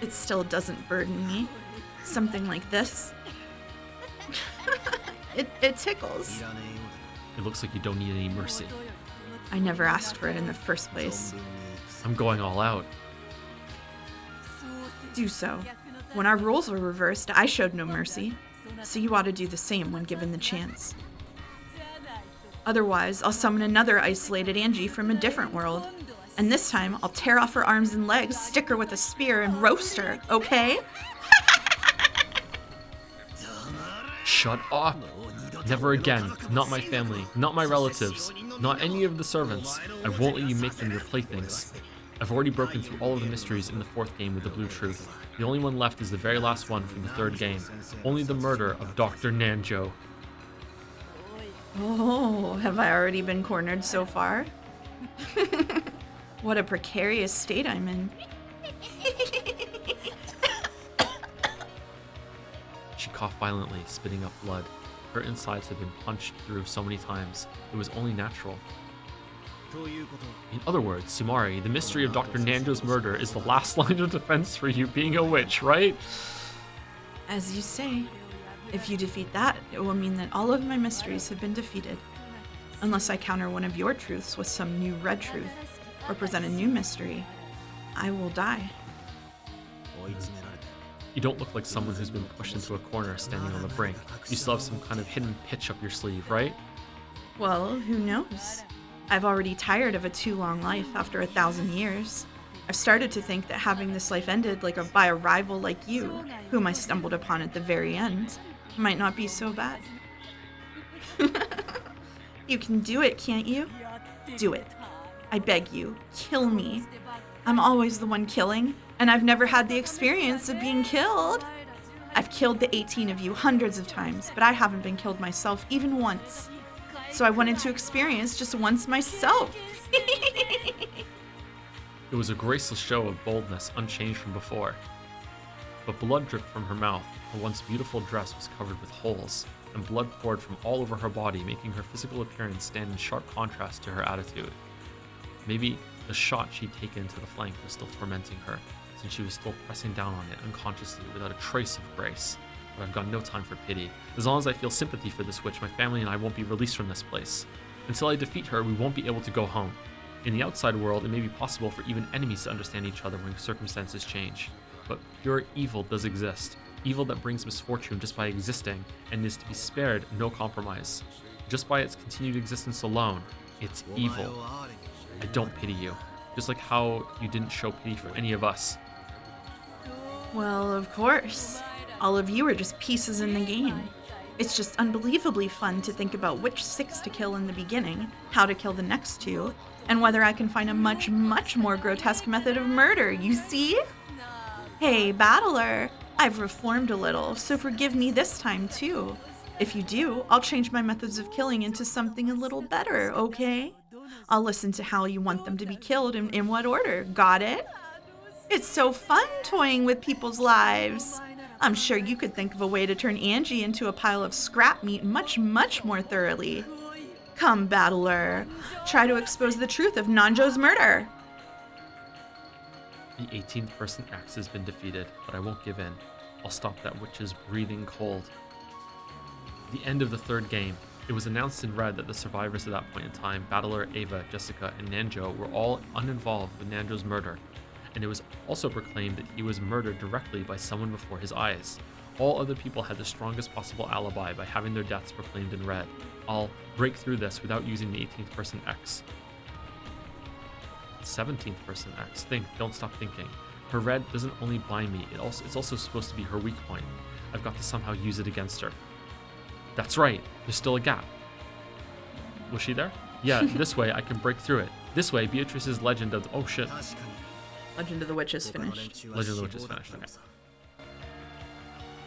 It still doesn't burden me. Something like this. It tickles. It looks like you don't need any mercy. I never asked for it in the first place. I'm going all out. Do so. When our roles were reversed, I showed no mercy. So you ought to do the same when given the chance. Otherwise, I'll summon another isolated Angie from a different world. And this time, I'll tear off her arms and legs, stick her with a spear, and roast her, okay? Shut up! Never again. Not my family. Not my relatives. Not any of the servants. I won't let you make them your playthings. I've already broken through all of the mysteries in the fourth game with the Blue Truth. The only one left is the very last one from the third game. Only the murder of Dr. Nanjo. Oh, have I already been cornered so far? What a precarious state I'm in. She coughed violently, spitting up blood. Her insides had been punched through so many times, it was only natural. In other words, Sumari, the mystery of Dr. Nanjo's murder is the last line of defense for you being a witch, right? As you say, if you defeat that, it will mean that all of my mysteries have been defeated. Unless I counter one of your truths with some new red truth, or present a new mystery, I will die. You don't look like someone who's been pushed into a corner standing on the brink. You still have some kind of hidden pitch up your sleeve, right? Well, who knows? I've already tired of a too long life after 1,000 years. I've started to think that having this life ended by a rival like you, whom I stumbled upon at the very end, might not be so bad. You can do it, can't you? Do it. I beg you, kill me. I'm always the one killing, and I've never had the experience of being killed. I've killed the 18 of you hundreds of times, but I haven't been killed myself even once. So I wanted to experience just once myself. It was a graceless show of boldness, unchanged from before. But blood dripped from her mouth. Her once beautiful dress was covered with holes, and blood poured from all over her body, making her physical appearance stand in sharp contrast to her attitude. Maybe the shot she'd taken to the flank was still tormenting her, since she was still pressing down on it unconsciously without a trace of grace. But I've got no time for pity. As long as I feel sympathy for this witch, my family and I won't be released from this place. Until I defeat her, we won't be able to go home. In the outside world, it may be possible for even enemies to understand each other when circumstances change. But pure evil does exist. Evil that brings misfortune just by existing, and is to be spared no compromise. Just by its continued existence alone, it's evil. I don't pity you, just like how you didn't show pity for any of us. Well, of course. All of you are just pieces in the game. It's just unbelievably fun to think about which 6 to kill in the beginning, how to kill the next 2, and whether I can find a much, much more grotesque method of murder, you see? Hey, Battler, I've reformed a little, so forgive me this time too. If you do, I'll change my methods of killing into something a little better, okay? I'll listen to how you want them to be killed and in what order, got it? It's so fun toying with people's lives. I'm sure you could think of a way to turn Angie into a pile of scrap meat much, much more thoroughly. Come, Battler, try to expose the truth of Nanjo's murder. The 18th person X has been defeated, but I won't give in. I'll stop that witch's breathing cold. The end of the third game. It was announced in red that the survivors at that point in time, Battler, Ava, Jessica, and Nanjo, were all uninvolved with Nanjo's murder. And it was also proclaimed that he was murdered directly by someone before his eyes. All other people had the strongest possible alibi by having their deaths proclaimed in red. I'll break through this without using the 18th person X. 17th person acts. Think, don't stop thinking. Her red doesn't only blind me, it's also supposed to be her weak point. I've got to somehow use it against her. That's right, there's still a gap. Was she there? Yeah, this way I can break through it. This way, Beatrice's legend of... Oh shit. Legend of the Witch is finished. Legend of the Witch is finished, okay.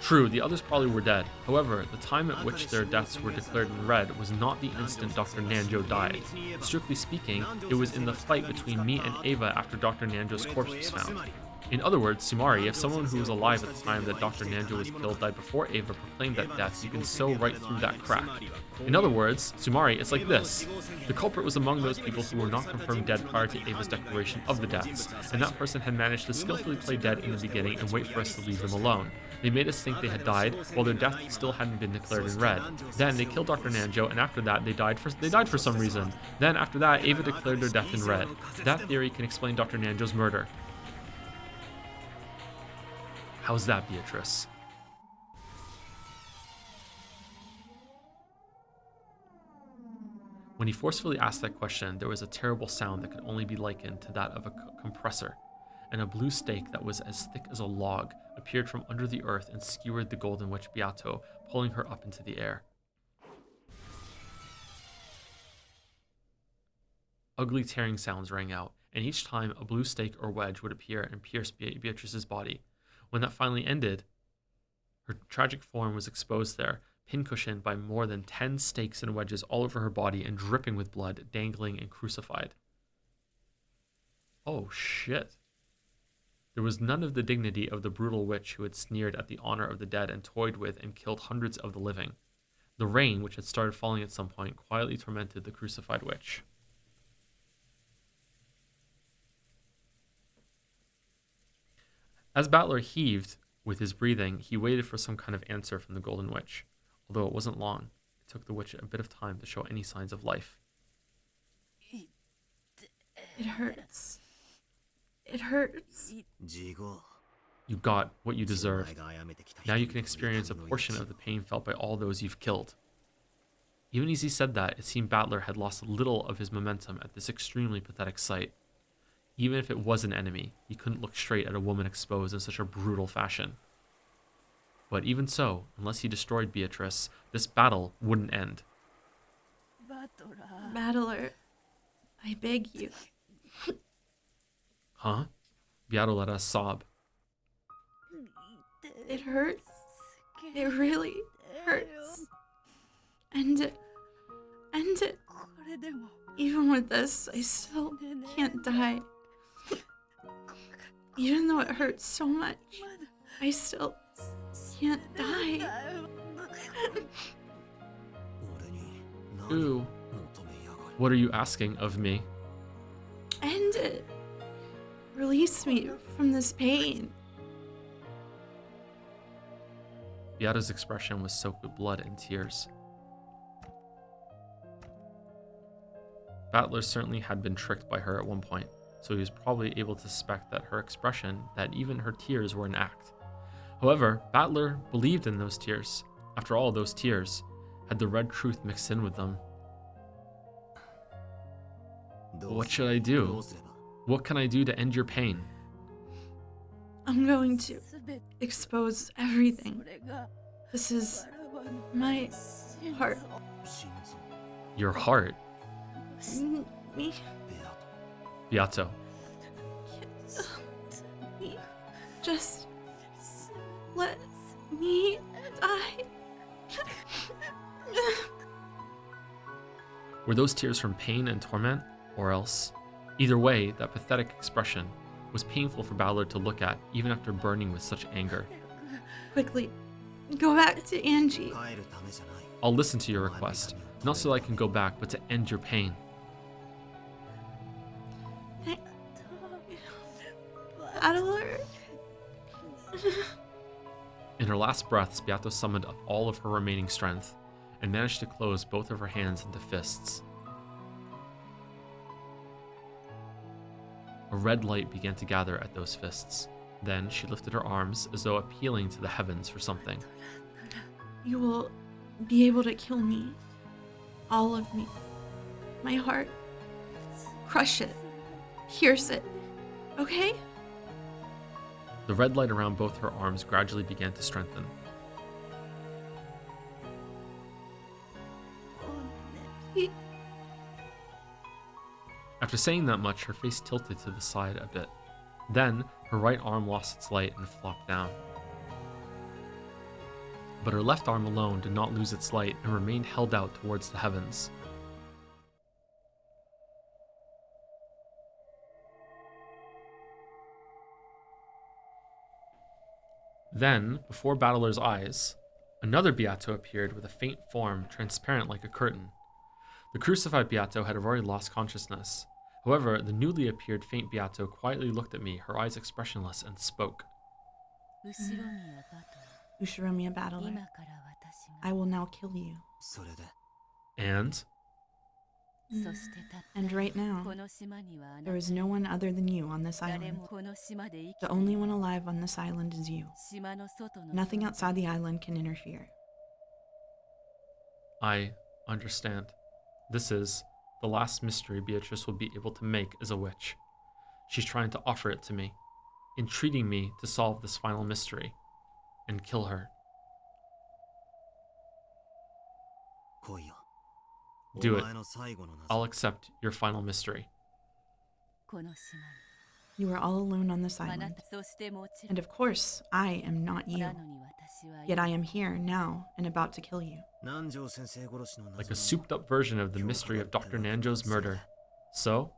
True, the others probably were dead. However, the time at which their deaths were declared in red was not the instant Dr. Nanjo died. Strictly speaking, it was in the fight between me and Ava after Dr. Nanjo's corpse was found. In other words, Sumari, if someone who was alive at the time that Dr. Nanjo was killed died before Ava proclaimed that death, you can sew right through that crack. In other words, Sumari, it's like this. The culprit was among those people who were not confirmed dead prior to Ava's declaration of the deaths, and that person had managed to skillfully play dead in the beginning and wait for us to leave them alone. They made us think they had died, while their death still hadn't been declared in red. Then they killed Dr. Nanjo, and after that they died for some reason. Then after that, Ava declared their death in red. That theory can explain Dr. Nanjo's murder. How's that, Beatrice? When he forcefully asked that question, there was a terrible sound that could only be likened to that of a compressor, and a blue stake that was as thick as a log appeared from under the earth and skewered the Golden Witch Beato, pulling her up into the air. Ugly tearing sounds rang out, and each time a blue stake or wedge would appear and pierce Beatrice's body. When that finally ended, her tragic form was exposed there, pincushioned by more than 10 stakes and wedges all over her body and dripping with blood, dangling and crucified. Oh shit. There was none of the dignity of the brutal witch who had sneered at the honor of the dead and toyed with and killed hundreds of the living. The rain, which had started falling at some point, quietly tormented the crucified witch. As Baldur heaved with his breathing, he waited for some kind of answer from the Golden Witch. Although it wasn't long, it took the witch a bit of time to show any signs of life. It hurts. It hurts. You got what you deserved. Now you can experience a portion of the pain felt by all those you've killed. Even as he said that, it seemed Baldur had lost little of his momentum at this extremely pathetic sight. Even if it was an enemy, he couldn't look straight at a woman exposed in such a brutal fashion. But even so, unless he destroyed Beatrice, this battle wouldn't end. Battler, I beg you. Huh? Beato let us sob. It hurts. It really hurts. And even with this, I still can't die. Even though it hurts so much, I still can't die. Ooh. What are you asking of me? End it. Release me from this pain. Beato's expression was soaked with blood and tears. Baldur certainly had been tricked by her at one point, so he was probably able to suspect that her expression, that even her tears were an act. However, Baldur believed in those tears. After all, those tears had the red truth mixed in with them. What should I do? What can I do to end your pain? I'm going to expose everything. This is my heart. Your heart? Me? Beato. Me. Just let me die. Were those tears from pain and torment, or else? Either way, that pathetic expression was painful for Baldur to look at, even after burning with such anger. Quickly, go back to Angie. I'll listen to your request, not so I can go back, but to end your pain. Adler. In her last breaths, Beato summoned up all of her remaining strength and managed to close both of her hands into fists. A red light began to gather at those fists. Then she lifted her arms as though appealing to the heavens for something. You will be able to kill me. All of me. My heart. Crush it. Here, sit. Okay? The red light around both her arms gradually began to strengthen. After saying that much, her face tilted to the side a bit. Then, her right arm lost its light and flopped down. But her left arm alone did not lose its light and remained held out towards the heavens. Then, before Battler's eyes, another Beato appeared with a faint form, transparent like a curtain. The crucified Beato had already lost consciousness. However, the newly appeared faint Beato quietly looked at me, her eyes expressionless, and spoke. Ushiromiya Battler, I will now kill you. And And right now, there is no one other than you on this island. The only one alive on this island is you. Nothing outside the island can interfere. I understand. This is the last mystery Beatrice will be able to make as a witch. She's trying to offer it to me, entreating me to solve this final mystery and kill her. Do it. I'll accept your final mystery. You are all alone on this island. And of course, I am not you. Yet I am here now and about to kill you. Like a souped up version of the mystery of Dr. Nanjo's murder. So?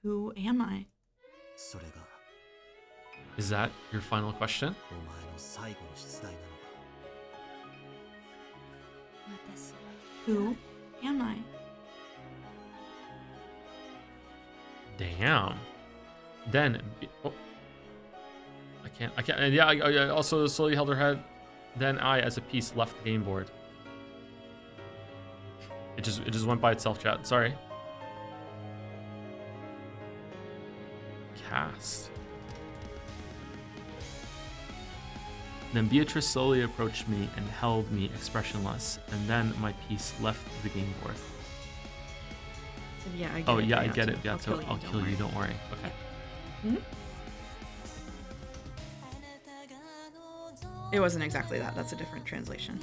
Who am I? Is that your final question? Who am I? Damn. Then, I can't. Yeah, I also slowly held her head. Then I, as a piece, left the game board. It just went by itself, chat. Sorry. Cast. Then Beatrice slowly approached me and held me expressionless, and then my piece left the game board. Yeah, I get oh, it. yeah, I get it, Beato. I'll kill you, worry. don't worry. Okay. Hmm? It wasn't exactly that. That's a different translation.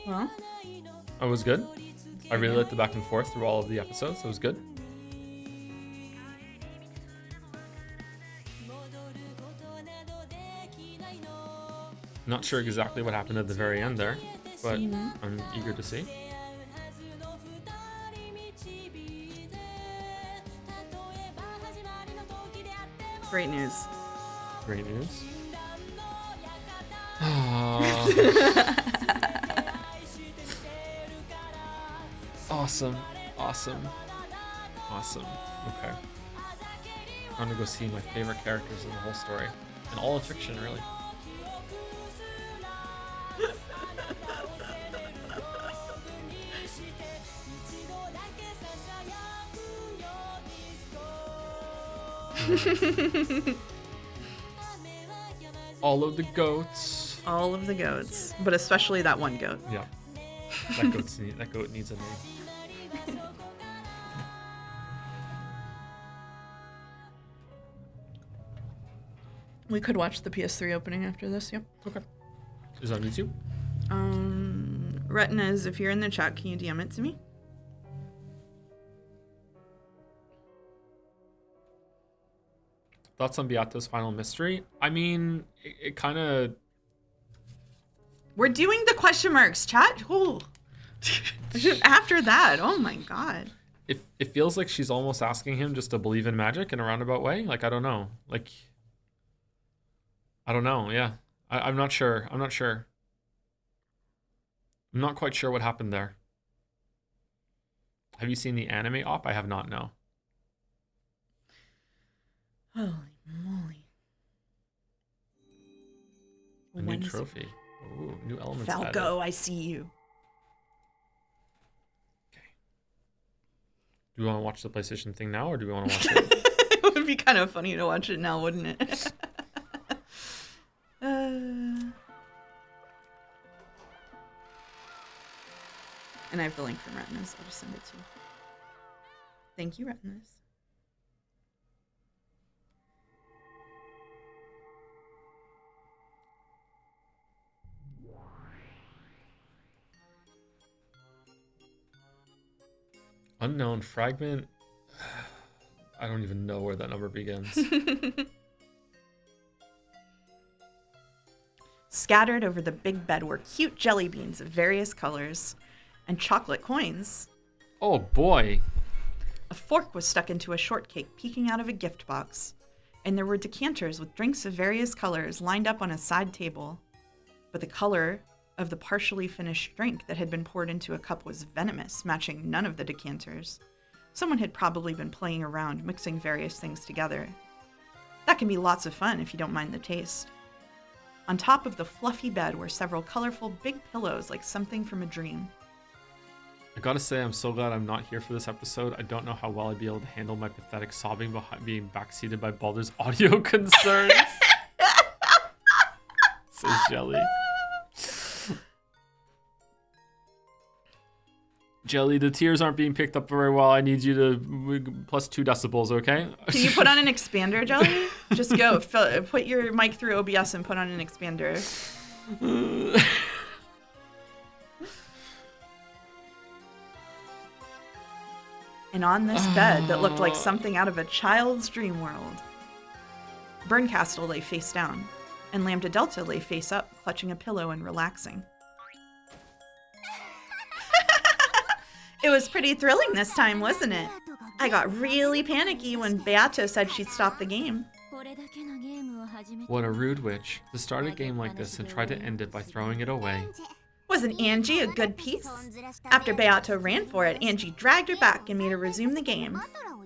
Well, It was good. I really liked the back and forth through all of the episodes. It was good. Not sure exactly what happened at the very end there, but I'm eager to see. great news. Great news. Awesome. Awesome. Awesome. Okay. I'm gonna go see my favorite characters in the whole story. And all of fiction, really. All of the goats. All of the goats, but especially that one goat. Yeah. That goat needs a name. We could watch the PS3 opening after this, yep. Okay. Is it on YouTube? Retinas, if you're in the chat, can you DM it to me? Thoughts on Beato's final mystery? I mean, it kind of... We're doing the question marks, chat. Ooh. After that, oh my god. It feels like she's almost asking him just to believe in magic in a roundabout way. Like, I don't know. Like, I don't know. Yeah. I'm not sure. I'm not quite sure what happened there. Have you seen the anime op? I have not, no. Holy moly. A new trophy. Ooh, new elements added. Falco, I see you. Do we want to watch the PlayStation thing now, or do we want to watch it? It would be kind of funny to watch it now, wouldn't it? And I have the link from Retinas. I'll just send it to you. Thank you, Retinas. Unknown fragment. I don't even know where that number begins. Scattered over the big bed were cute jelly beans of various colors and chocolate coins. Oh boy. A fork was stuck into a shortcake peeking out of a gift box, and there were decanters with drinks of various colors lined up on a side table. But the color of the partially finished drink that had been poured into a cup was venomous, matching none of the decanters. Someone had probably been playing around, mixing various things together. That can be lots of fun if you don't mind the taste. On top of the fluffy bed were several colorful big pillows like something from a dream. I gotta say, I'm so glad I'm not here for this episode. I don't know how well I'd be able to handle my pathetic sobbing behind being backseated by Baldur's audio concerns. Says Jelly. Jelly, the tears aren't being picked up very well. I need you to plus 2 decibels, okay? Can you put on an expander, Jelly? Just go. Put your mic through OBS and put on an expander. And on this bed that looked like something out of a child's dream world, Burncastle lay face down, and Lambda Delta lay face up, clutching a pillow and relaxing. It was pretty thrilling this time, wasn't it? I got really panicky when Beato said she'd stop the game. What a rude witch to start a game like this and try to end it by throwing it away. Wasn't Angie a good piece? After Beato ran for it, Angie dragged her back and made her resume the game.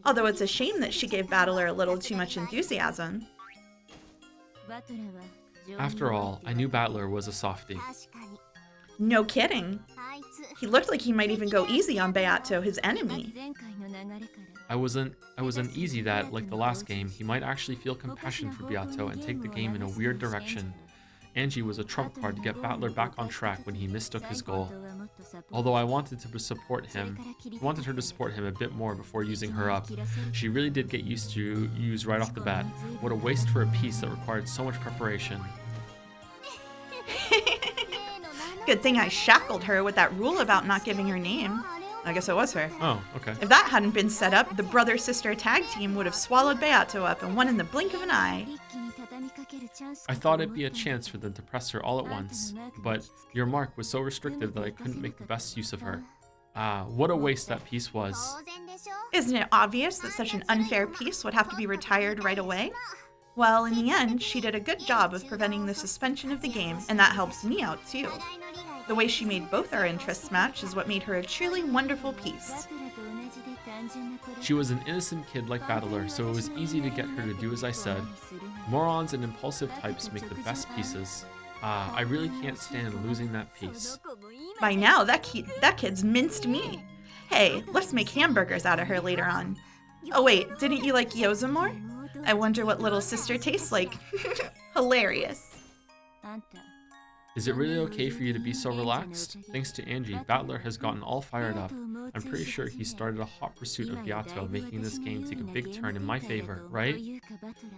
Although it's a shame that she gave Battler a little too much enthusiasm. After all, I knew Battler was a softie. No kidding. He looked like he might even go easy on Beato, his enemy. I was uneasy that, like the last game, he might actually feel compassion for Beato and take the game in a weird direction. Angie was a trump card to get Battler back on track when he mistook his goal. Although I wanted her to support him a bit more before using her up. She really did get used to use right off the bat. What a waste for a piece that required so much preparation. Good thing I shackled her with that rule about not giving her name. I guess it was her. Oh, okay. If that hadn't been set up, the brother-sister tag team would have swallowed Beato up and won in the blink of an eye. I thought it'd be a chance for them to press her all at once, but your mark was so restrictive that I couldn't make the best use of her. Ah, what a waste that piece was. Isn't it obvious that such an unfair piece would have to be retired right away? Well, in the end, she did a good job of preventing the suspension of the game, and that helps me out too. The way she made both our interests match is what made her a truly wonderful piece. She was an innocent kid like Battler, so it was easy to get her to do as I said. Morons and impulsive types make the best pieces. I really can't stand losing that piece. By now, that kid's minced meat. Hey, let's make hamburgers out of her later on. Oh wait, didn't you like gyoza more? I wonder what little sister tastes like. Hilarious. Is it really okay for you to be so relaxed? Thanks to Angie, Battler has gotten all fired up. I'm pretty sure he started a hot pursuit of Beato, making this game take a big turn in my favor, right?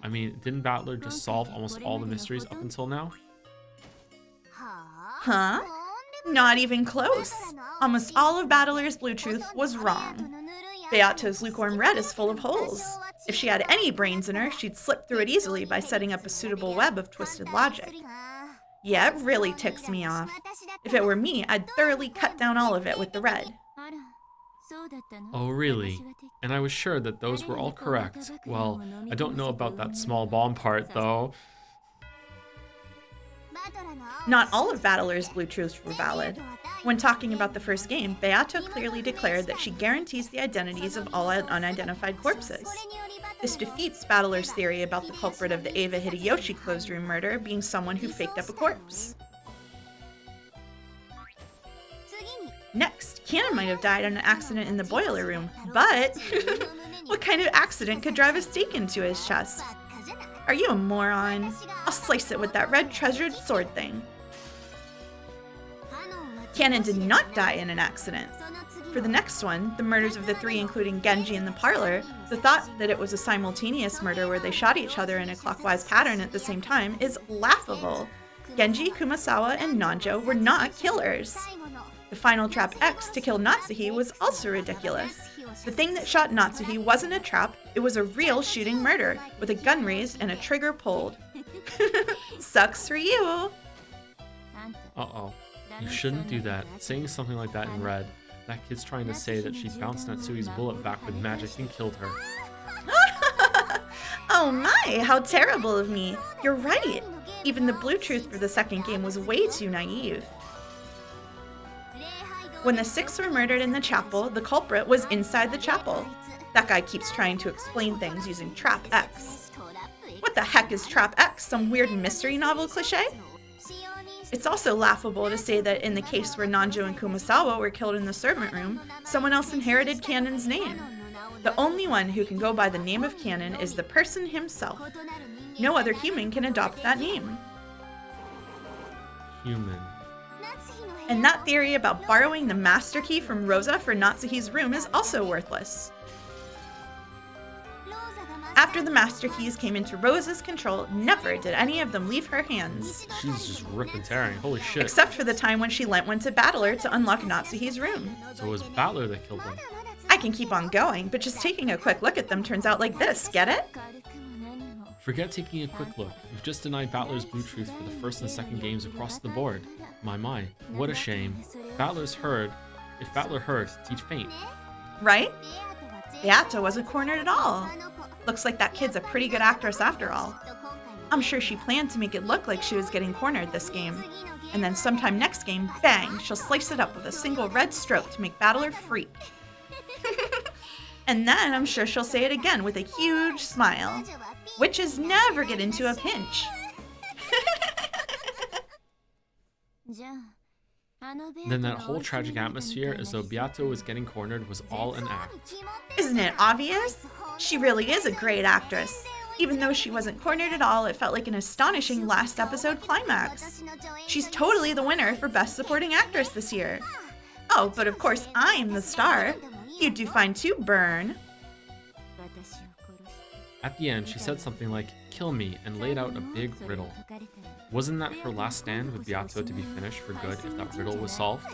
I mean, didn't Battler just solve almost all the mysteries up until now? Huh? Not even close. Almost all of Battler's Blue Truth was wrong. Beato's lukewarm red is full of holes. If she had any brains in her, she'd slip through it easily by setting up a suitable web of twisted logic. Yeah, it really ticks me off. If it were me, I'd thoroughly cut down all of it with the red. Oh, really? And I was sure that those were all correct. Well, I don't know about that small bomb part, though. Not all of Battler's Blue Truths were valid. When talking about the first game, Beato clearly declared that she guarantees the identities of all unidentified corpses. This defeats Battler's theory about the culprit of the Eva Hideyoshi closed room murder being someone who faked up a corpse. Next, Cannon might have died in an accident in the boiler room, but what kind of accident could drive a stake into his chest? Are you a moron? I'll slice it with that red treasured sword thing. Cannon did not die in an accident. For the next one, the murders of the three, including Genji in the parlor, the thought that it was a simultaneous murder where they shot each other in a clockwise pattern at the same time is laughable. Genji, Kumasawa, and Nanjo were not killers. The final trap X to kill Natsuhi was also ridiculous. The thing that shot Natsuhi wasn't a trap, it was a real shooting murder, with a gun raised and a trigger pulled. Sucks for you! Uh-oh. You shouldn't do that. Saying something like that in red. That kid's trying to say that she bounced Natsuhi's bullet back with magic and killed her. Oh my, how terrible of me. You're right. Even the blue truth for the second game was way too naive. When the six were murdered in the chapel, the culprit was inside the chapel. That guy keeps trying to explain things using Trap X. What the heck is Trap X? Some weird mystery novel cliche? It's also laughable to say that in the case where Nanjo and Kumasawa were killed in the servant room, someone else inherited Cannon's name. The only one who can go by the name of Cannon is the person himself. No other human can adopt that name. Human. And that theory about borrowing the master key from Rosa for Natsuhi's room is also worthless. After the master keys came into Rosa's control, never did any of them leave her hands. She's just rip and tearing. Holy shit. Except for the time when she lent one to Baldur to unlock Natsuhi's room. So it was Baldur that killed him. I can keep on going, but just taking a quick look at them turns out like this, get it? Forget taking a quick look. You've just denied Balor's blue truth for the first and second games across the board. My, what a shame. If Balor heard, he'd faint. Right? Beato wasn't cornered at all. Looks like that kid's a pretty good actress after all. I'm sure she planned to make it look like she was getting cornered this game. And then sometime next game, bang, she'll slice it up with a single red stroke to make Balor freak. And then I'm sure she'll say it again with a huge smile. Witches never get into a pinch. Then that whole tragic atmosphere as though Beato was getting cornered was all an act. Isn't it obvious? She really is a great actress. Even though she wasn't cornered at all, it felt like an astonishing last episode climax. She's totally the winner for Best Supporting Actress this year. Oh, but of course I'm the star. You do fine too, Burn. At the end, she said something like, "Kill me," and laid out a big riddle. Wasn't that her last stand with Beato to be finished for good if that riddle was solved?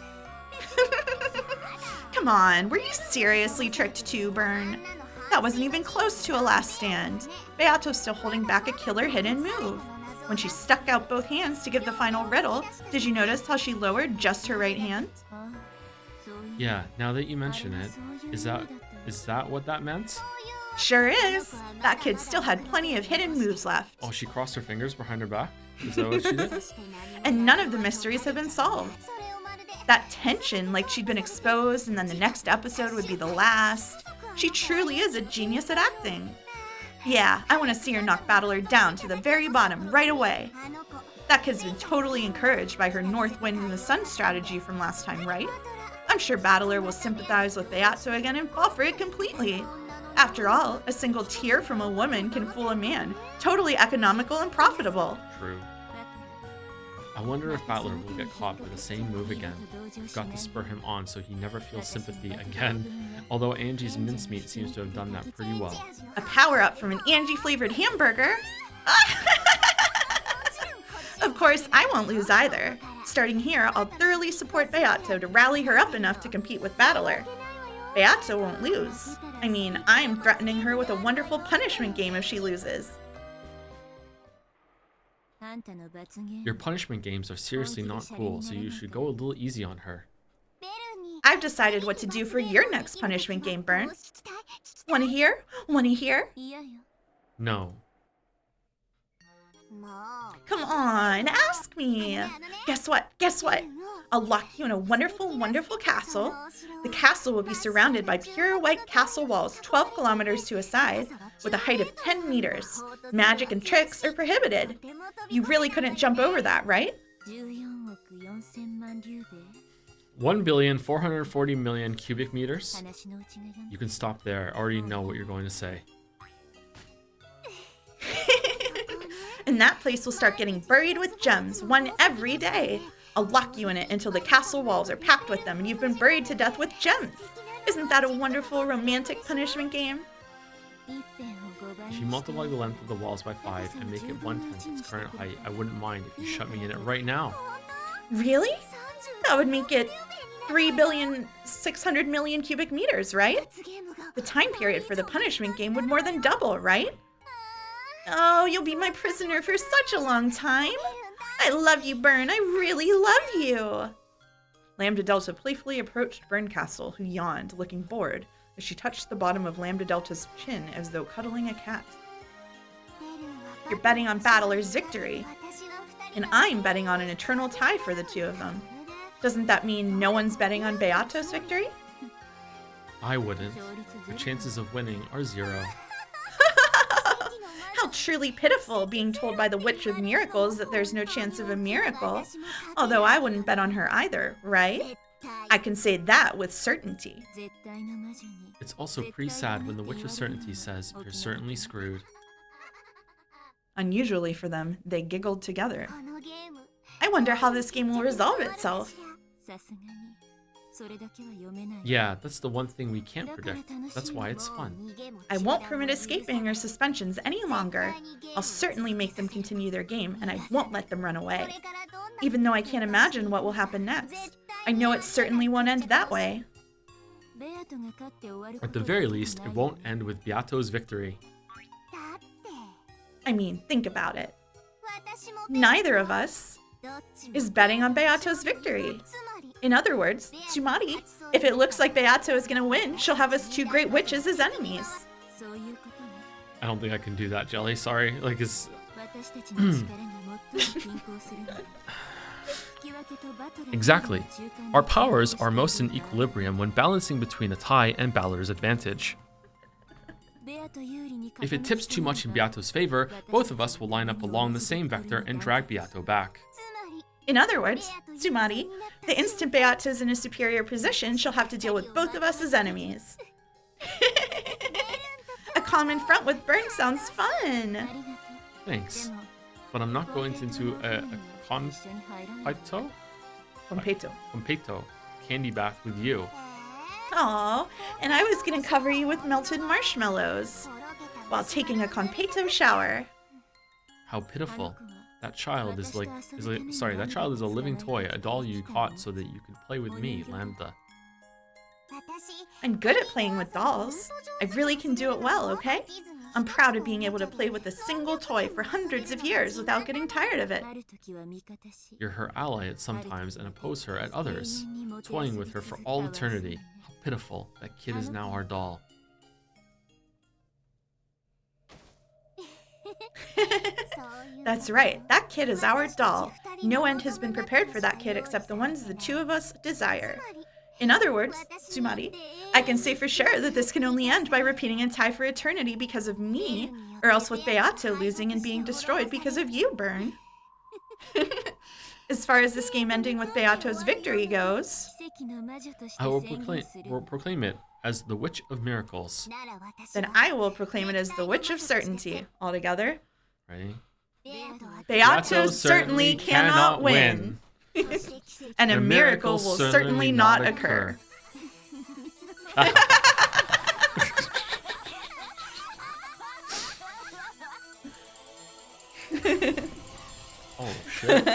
Come on, were you seriously tricked too, Burn? That wasn't even close to a last stand. Beato's still holding back a killer hidden move. When she stuck out both hands to give the final riddle, did you notice how she lowered just her right hand? Yeah, now that you mention it, is that what that meant? Sure is. That kid still had plenty of hidden moves left. Oh, she crossed her fingers behind her back? Is that what she did? And none of the mysteries have been solved. That tension, like she'd been exposed and then the next episode would be the last. She truly is a genius at acting. Yeah, I want to see her knock Baldur down to the very bottom right away. That kid's been totally encouraged by her North Wind and the Sun strategy from last time, right? I'm sure Baldur will sympathize with Beato again and fall for it completely. After all, a single tear from a woman can fool a man. Totally economical and profitable. True. I wonder if Baldur will get caught by the same move again. We've got to spur him on so he never feels sympathy again. Although Angie's mincemeat seems to have done that pretty well. A power-up from an Angie-flavored hamburger? Of course, I won't lose either. Starting here, I'll thoroughly support Beato to rally her up enough to compete with Baldur. Beato won't lose. I mean, I'm threatening her with a wonderful punishment game if she loses. Your punishment games are seriously not cool, so you should go a little easy on her. I've decided what to do for your next punishment game, Burn. Wanna hear? Wanna hear? No. Come on, ask me. Guess what? Guess what? I'll lock you in a wonderful, wonderful castle. The castle will be surrounded by pure white castle walls 12 kilometers to a side with a height of 10 meters. Magic and tricks are prohibited. You really couldn't jump over that, right? 1,440,000,000 cubic meters. You can stop there. I already know what you're going to say. And that place will start getting buried with gems, one every day. I'll lock you in it until the castle walls are packed with them and you've been buried to death with gems. Isn't that a wonderful romantic punishment game? If you multiply the length of the walls by 5 and make it 1/10 its current height, I wouldn't mind if you shut me in it right now. Really? That would make it 3,600,000,000 cubic meters, right? The time period for the punishment game would more than double, right? Oh, you'll be my prisoner for such a long time. I love you, Byrne. I really love you. Lambda Delta playfully approached Byrne Castle, who yawned, looking bored, as she touched the bottom of Lambda Delta's chin as though cuddling a cat. You're betting on Battler's victory, and I'm betting on an eternal tie for the two of them. Doesn't that mean no one's betting on Beato's victory? I wouldn't. The chances of winning are 0. How truly pitiful, being told by the Witch of Miracles that there's no chance of a miracle. Although I wouldn't bet on her either, right? I can say that with certainty. It's also pretty sad when the Witch of Certainty says, "You're certainly screwed." Unusually for them, they giggled together. I wonder how this game will resolve itself. Yeah, that's the one thing we can't predict. That's why it's fun. I won't permit escaping or suspensions any longer. I'll certainly make them continue their game, and I won't let them run away. Even though I can't imagine what will happen next, I know it certainly won't end that way. At the very least, it won't end with Beato's victory. I mean, think about it. Neither of us is betting on Beato's victory. In other words, Tsumari, if it looks like Beato is going to win, she'll have us two great witches as enemies. I don't think I can do that, Jelly. Sorry. Like, it's... Exactly. Our powers are most in equilibrium when balancing between a tie and Balor's advantage. If it tips too much in Beato's favor, both of us will line up along the same vector and drag Beato back. In other words, Tsumari, the instant Beato is in a superior position, she'll have to deal with both of us as enemies. A common front with Byrne sounds fun. Thanks. But I'm not going into a Competo candy bath with you. Aw, and I was gonna cover you with melted marshmallows while taking a Competo shower. How pitiful. That child is that child is a living toy, a doll you caught so that you could play with me, Lambda. I'm good at playing with dolls. I really can do it well, okay? I'm proud of being able to play with a single toy for hundreds of years without getting tired of it. You're her ally at some times and oppose her at others, toying with her for all eternity. How pitiful. That kid is now our doll. That's right. That kid is our doll. No end has been prepared for that kid except the ones the two of us desire. In other words, Tsumari, I can say for sure that this can only end by repeating a tie for eternity because of me, or else with Beato losing and being destroyed because of you, Byrne. As far as this game ending with Beato's victory goes, I will proclaim it as the Witch of Miracles. Then I will proclaim it as the Witch of Certainty. All together. Ready? Beato certainly cannot win. And a miracle will certainly not occur. Oh, shit.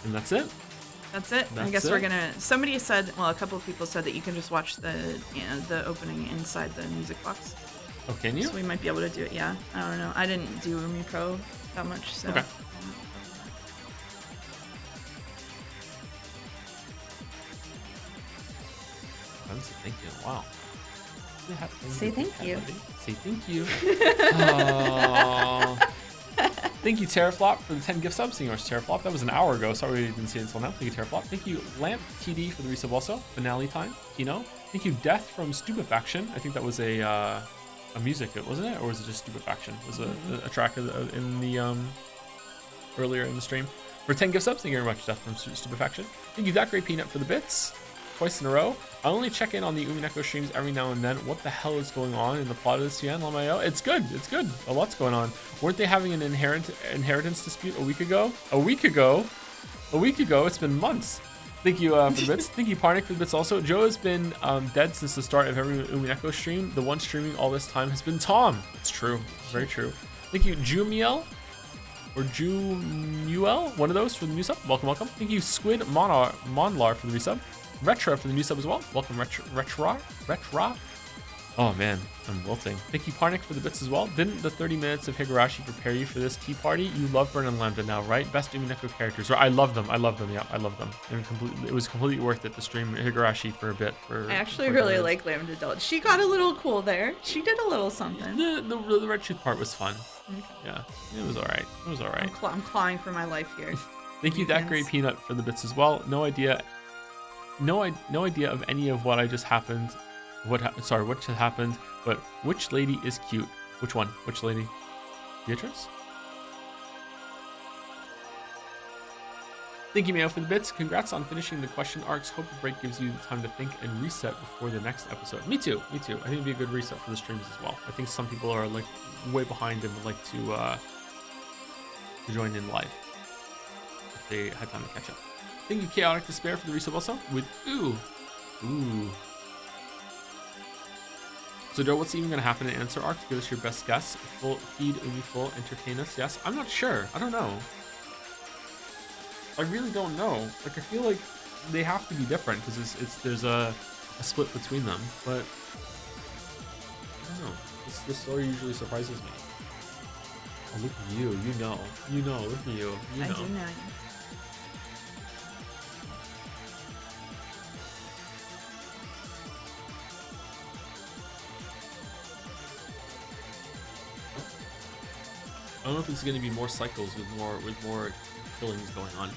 And that's it. That's it. I guess we're gonna. Somebody said, well, a couple of people said that you can just watch the opening inside the music box. Oh, can you? So we might be able to do it. Yeah. I don't know. I didn't do Umi Pro that much, so. Okay. I haven't said thank you in a while. Say thank you. Say thank you. Aww. Thank you, Terraflop, for the 10 gift subs. Thank you much, Terraflop. That was an hour ago. Sorry we didn't see it until now. Thank you, Terraflop. Thank you, Lamp TD, for the resub also. Finale time, Kino. Thank you, Death from Stupefaction. I think that was a music, wasn't it? Or was it just Stupefaction? Was it a track in the earlier in the stream? For 10 gift subs, thank you very much, Death from Stupefaction. Thank you, That Great Peanut, for the bits. Twice in a row. I only check in on the Umineko streams every now and then. What the hell is going on in the plot of this CN? LMAO? It's good. It's good. A lot's going on. Weren't they having an inheritance dispute a week ago? A week ago? It's been months. Thank you for the bits. Thank you, Parnik, for the bits also. Joe has been dead since the start of every Umineko stream. The one streaming all this time has been Tom. It's true. Very true. Thank you, Jumiel. Or Jumuel. One of those for the new sub. Welcome, welcome. Thank you, Squid Monlar, for the resub. Retro for the new sub as well. Welcome, Retro. Oh man, I'm wilting. Thank you, Parnik, for the bits as well. Didn't the 30 minutes of Higurashi prepare you for this tea party? You love Burn and Lambda now, right? Best Umineko characters. I love them. Yeah, I love them. And it was completely worth it to stream Higurashi for a bit. I actually really like Lambda Adult. She got a little cool there. She did a little something. The Red Truth part was fun. Okay. Yeah, it was alright. I'm clawing for my life here. Thank you, That Great Peanut, for the bits as well. No idea of any of what I just happened. What just happened? But which lady is cute? Which one? Which lady? Beatrice? Thank you, Mayo, for the bits. Congrats on finishing the question arcs. Hope the break gives you the time to think and reset before the next episode. Me too. I think it'd be a good reset for the streams as well. I think some people are like way behind and would like to join in live if they had time to catch up. Thank you, Chaotic Despair, for the resub also with ooh. So Joe, what's even gonna happen in Answer Arc? Give us your best guess. Full feed, Umi full, entertain us. Yes, I'm not sure. I don't know. I really don't know. Like, I feel like they have to be different because there's a split between them. But I don't know. This story usually surprises me. Oh, look at you. You know. Look at you. You know. I do know. I don't know if it's going to be more cycles with more killings going on.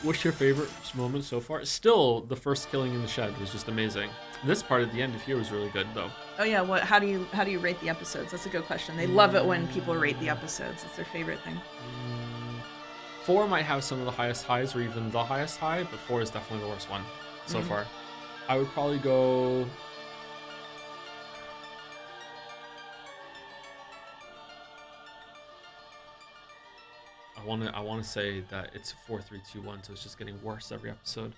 What's your favorite moment so far? Still, the first killing in the shed was just amazing. This part at the end of here was really good, though. Oh yeah, how do you rate the episodes? That's a good question. They love it when people rate the episodes. It's their favorite thing. 4 might have some of the highest highs, or even the highest high, but 4 is definitely the worst one so far. I would probably go. I want to say that it's 4, 3, 2, 1, so it's just getting worse every episode.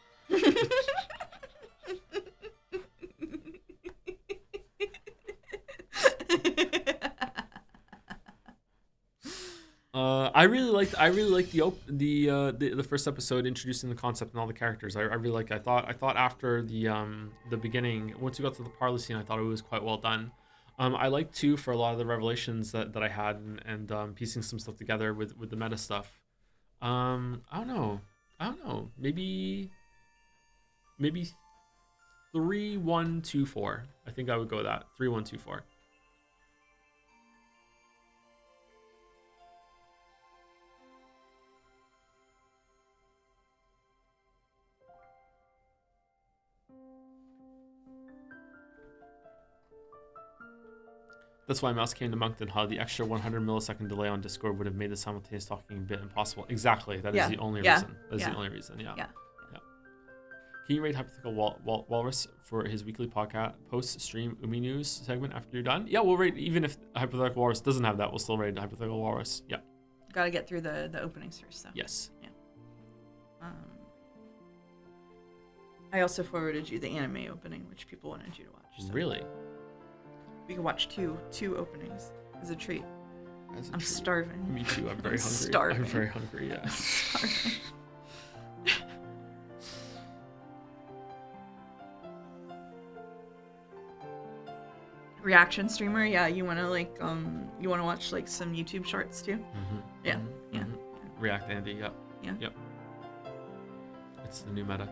I really liked the first episode introducing the concept and all the characters. I really liked it. I thought after the beginning, once we got to the parlor scene, I thought it was quite well done. I liked too for a lot of the revelations that I had and piecing some stuff together with the meta stuff. I don't know. Maybe 3, 1, 2, 4. I think I would go with that. 3, 1, 2, 4. That's why Mouse came to Moncton. How the extra 100 millisecond delay on Discord would have made the simultaneous talking a bit impossible. Exactly. That is the only reason. That is the only reason. Yeah. Can you rate Hypothetical Walrus for his weekly podcast post-stream Umi News segment after you're done? Yeah, we'll rate, even if Hypothetical Walrus doesn't have that, we'll still rate Hypothetical Walrus. Yeah. Got to get through the openings first, though. Yes. Yeah. I also forwarded you the anime opening, which people wanted you to watch. So. Really? We can watch two openings as a treat. I'm starving. Me too. I'm very hungry. Starving. I'm very hungry. Yeah. Starving. Reaction streamer, yeah. You wanna watch like some YouTube shorts too? Yeah. React Andy. Yep. Yeah. Yep. It's the new meta.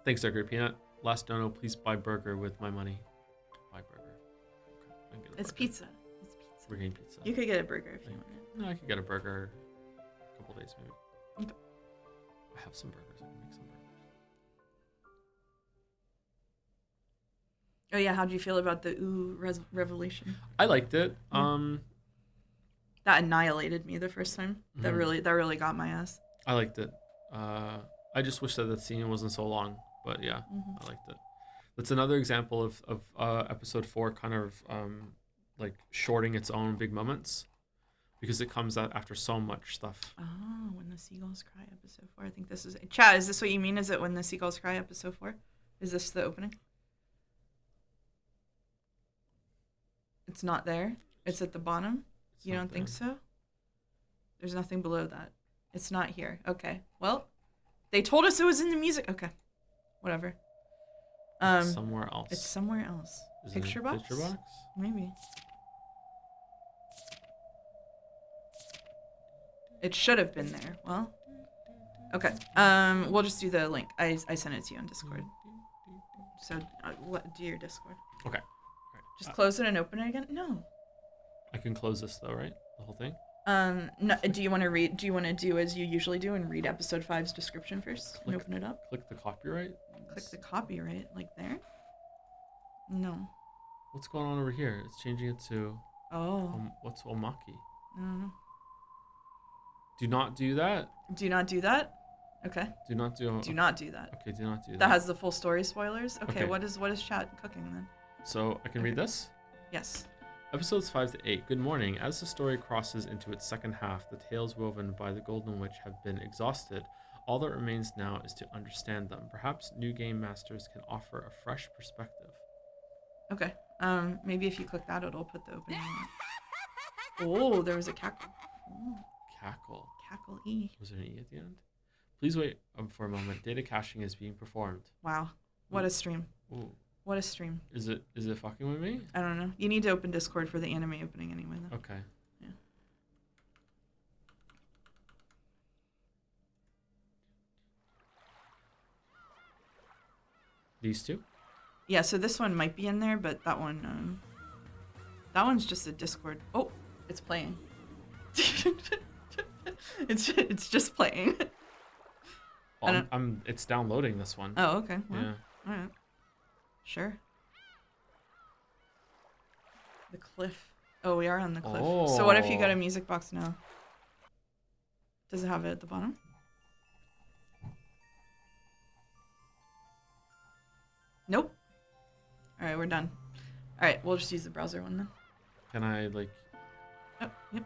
Thanks, Duggar Peanut. Last dono, please buy burger with my money. Buy burger. Okay, I can get a It's burger. pizza. It's pizza. We're getting pizza. You could get a burger if you wanted. No, I could get a burger a couple days maybe. Okay. I have some burgers. I can make some burgers. Oh yeah, how do you feel about the revelation? I liked it. That annihilated me the first time. That really got my ass. I liked it. I just wish that that scene wasn't so long, but yeah, I liked it. That's another example of episode 4 kind of like shorting its own big moments because it comes out after so much stuff. Oh, When the Seagulls Cry, episode 4. I think this is Chad. Is this what you mean? Is it When the Seagulls Cry, episode 4? Is this the opening? It's not there. It's at the bottom. You don't think so? There's nothing below that. It's not here. Okay. Well, they told us it was in the music. Okay. Whatever. It's somewhere else. It's somewhere else. Is Picture it box? Picture box? Maybe. It should have been there. Well. Okay. We'll just do the link. I sent it to you on Discord. So, do your Discord. Okay. Just close it and open it again? No. I can close this though, right? The whole thing? No, do you want to read? Do you want to do as you usually do and read episode 5's description first and open it up? Click the copyright? Click the copyright, like there? No. What's going on over here? It's changing it to... Oh. What's Omaki? I don't know. Do not do that? Do not do that? Okay. Do not do... Do not do that. Okay, do not do that. That has the full story spoilers? Okay, Okay. what is chat cooking then? So, I can read this? Yes. Episodes 5 to 8. Good morning. As the story crosses into its second half, the tales woven by the Golden Witch have been exhausted. All that remains now is to understand them. Perhaps new game masters can offer a fresh perspective. Okay. Maybe if you click that, it'll put the opening. Oh, there was a cackle. Oh, Cackle. cackle E. Was there an E at the end? Please wait for a moment. Data caching is being performed. Wow. What a stream. Ooh. What a stream. Is it fucking with me? I don't know. You need to open Discord for the anime opening anyway, though. Okay. Yeah. These two? Yeah, so this one might be in there, but that that one's just a Discord. Oh, it's playing. it's just playing. Oh, it's downloading this one. Oh, okay. Well, Yeah. all right. Sure. The cliff. Oh, we are on the cliff. So what if you go to music box now? Does it have it at the bottom? Nope. All right, we're done. All right, we'll just use the browser one then. Can I like... Oh, yep.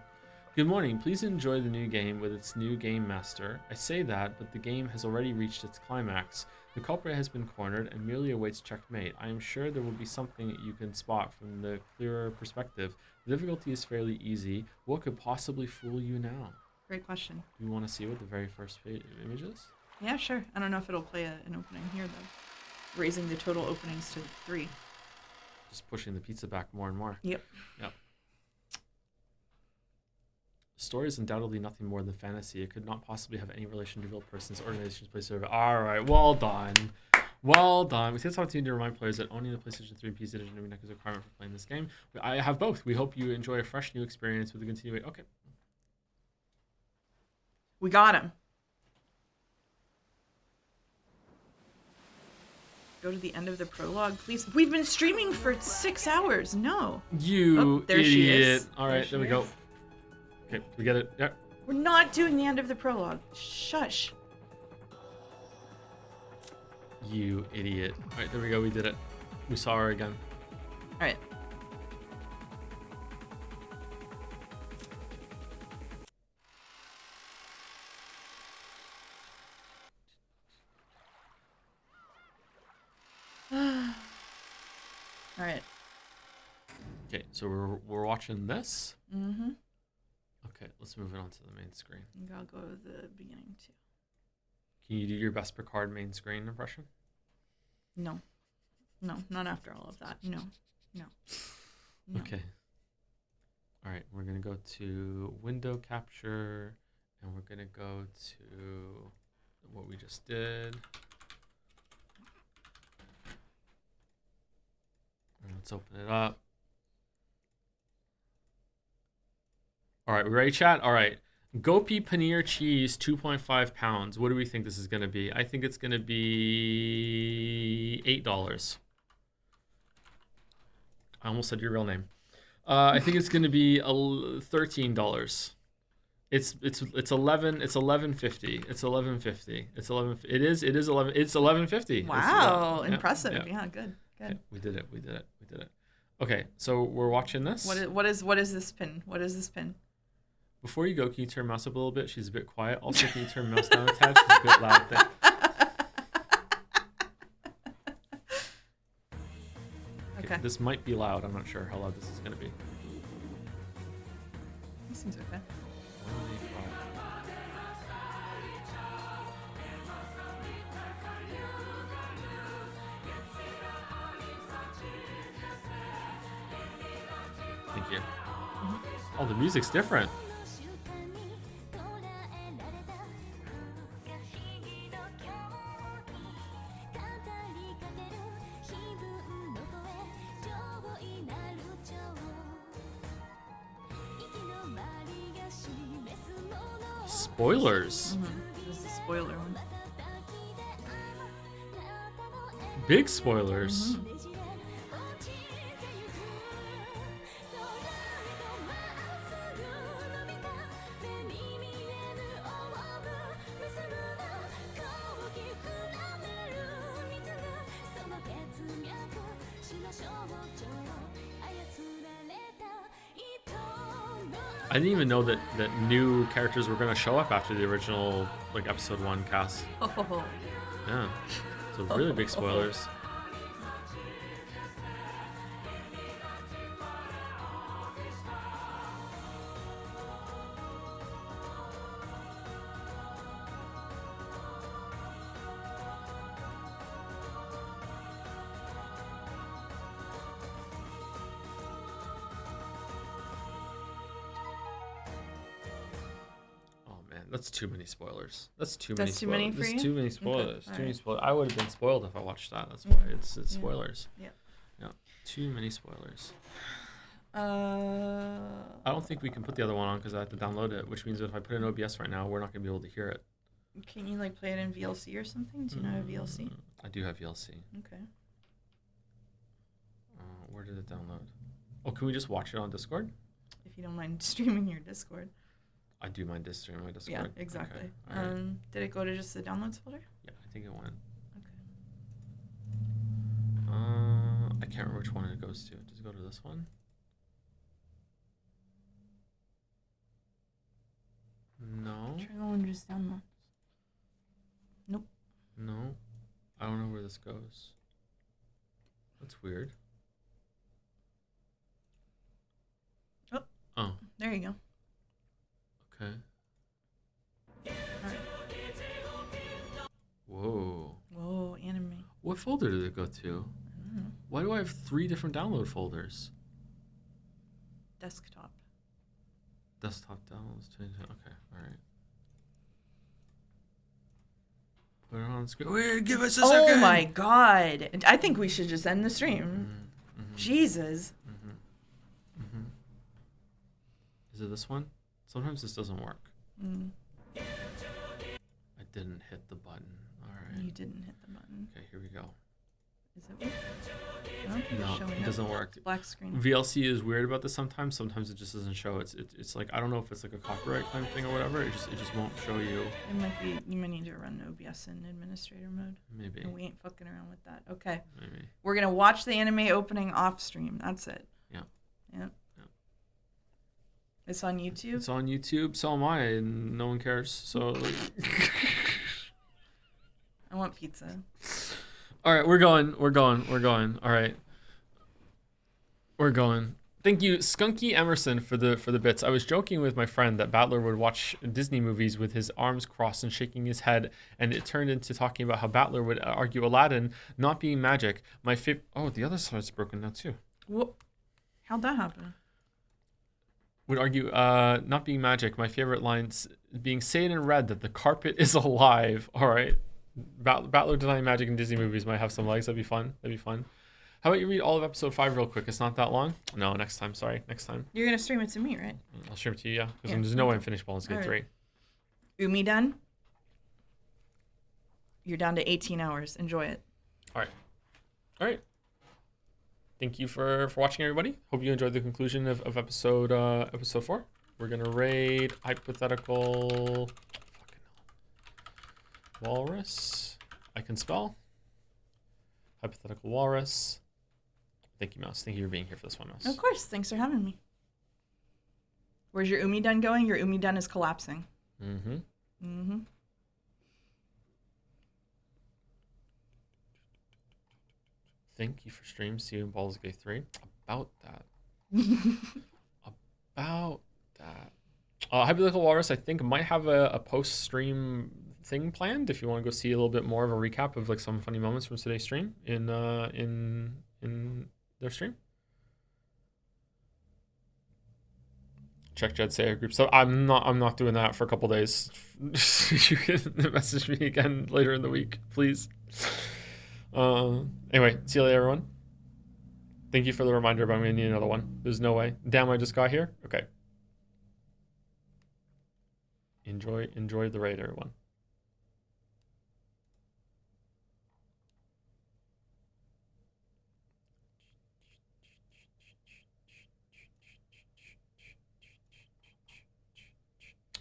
Good morning. Please enjoy the new game with its new game master. I say that, but the game has already reached its climax. The culprit has been cornered and merely awaits checkmate. I am sure there will be something that you can spot from the clearer perspective. The difficulty is fairly easy. What could possibly fool you now? Great question. Do you want to see what the very first image is? Yeah, sure. I don't know if it'll play an opening here, though. Raising the total openings to 3. Just pushing the pizza back more and more. Yep. Yep. The story is undoubtedly nothing more than fantasy. It could not possibly have any relation to real persons, organizations, place, or... All right, well done. Well done. We take this opportunity to remind players that owning the PlayStation 3 PC edition of Umineko is a requirement for playing this game. I have both. We hope you enjoy a fresh new experience with the continuation. Okay. We got him. Go to the end of the prologue, please. We've been streaming for 6 hours. No. You there idiot. she is. All right, there we go. Okay, we get it. Yep. We're not doing the end of the prologue. Shush. You idiot. All right, there we go. We did it. We saw her again. All right. All right. Okay, so we're watching this. Mm-hmm. Okay, let's move it on to the main screen. I think I'll go to the beginning too. Can you do your best Picard main screen impression? No. No, not after all of that. No. No. No. Okay. All right, we're going to go to window capture, and we're going to go to what we just did. Let's open it up. All right, we ready, chat? All right. Gopi paneer cheese, 2.5 pounds. What do we think this is going to be? I think it's going to be $8. I almost said your real name. I think it's going to be $13. It's 11. It's 11.50. It's 11.50. It's 11. It is 11. It's 11.50. Wow, It's, impressive. Yeah, good. Okay, we did it. Okay, so we're watching this. What is this pin? What is this pin? Before you go, can you turn mouse up a little bit? She's a bit quiet. Also, can you turn mouse down a tad? She's a bit loud there. Okay. This might be loud. I'm not sure how loud this is going to be. This seems okay. Thank you. Oh, the music's different. Spoilers. This is a spoiler one. Big spoilers. I didn't even know that new characters were going to show up after the original episode 1 cast. Oh. Yeah. So really big spoilers. That's too many spoilers. That's too many spoilers. That's too many spoilers. Okay, Too many spoilers. I would have been spoiled if I watched that. That's why it's spoilers. Yeah. Yeah. Too many spoilers. I don't think we can put the other one on because I have to download it, which means if I put in OBS right now, we're not going to be able to hear it. Can you play it in VLC or something? Do you know how VLC? I do have VLC. Okay. Where did it download? Oh, can we just watch it on Discord? If you don't mind streaming your Discord. I do mind streaming my Discord. Yeah, exactly. Okay. Right. Did it go to just the downloads folder? Yeah, I think it went. Okay. I can't remember which one it goes to. Does it go to this one? No. Try the one just downloads. Nope. No. I don't know where this goes. That's weird. Oh. There you go. Okay. Alright. Whoa, anime. What folder did it go to? I don't know. Why do I have 3 different download folders? Desktop. Desktop downloads. Okay, alright. Put it on screen. Wait, give us a second! Oh my god! I think we should just end the stream. Jesus. Is it this one? Sometimes this doesn't work. I didn't hit the button. Alright. You didn't hit the button. Okay, here we go. Is it working? No, it doesn't work. It's black screen. VLC is weird about this sometimes. Sometimes it just doesn't show. It's I don't know if it's a copyright claim thing or whatever. It just won't show you. It might be. You might need to run OBS in administrator mode. Maybe. And we ain't fucking around with that. Okay. Maybe. We're gonna watch the anime opening off stream. That's it. Yeah. Yep. It's on YouTube. It's on YouTube. So am I, and no one cares. So. I want pizza. All right, we're going. All right. We're going. Thank you, Skunky Emerson, for the bits. I was joking with my friend that Battler would watch Disney movies with his arms crossed and shaking his head, and it turned into talking about how Battler would argue Aladdin not being magic. Oh, the other side's broken now too. What? How'd that happen? Would argue not being magic. My favorite lines being saying in red that the carpet is alive. All right. Battler denying magic in Disney movies might have some legs. That'd be fun. How about you read all of episode 5 real quick? It's not that long. No, next time. Sorry, next time. You're gonna stream it to me, right? I'll stream it to you, yeah. Because Yeah, there's no way okay. I'm finished Baldur's Gate All 3. right. Umi done. You're down to 18 hours. Enjoy it. All right. Thank you for watching, everybody. Hope you enjoyed the conclusion of episode 4. We're gonna raid hypothetical walrus. I can spell hypothetical walrus. Thank you, Mouse. Thank you for being here for this one, Mouse. Of course. Thanks for having me. Where's your Umi done going? Your Umi done is collapsing. Mm-hmm. Thank you for stream. See you in Baldur's Gate 3. About that. Hypothetical Walrus, I think, might have a post-stream thing planned. If you want to go see a little bit more of a recap of like some funny moments from today's stream in their stream. Check Jed Sayer group stuff. I'm not doing that for a couple days. You can message me again later in the week, please. Anyway, see you later, everyone. Thank you for the reminder, but I'm gonna need another one. There's no way. Damn, I just got here. Okay. Enjoy the raid, everyone.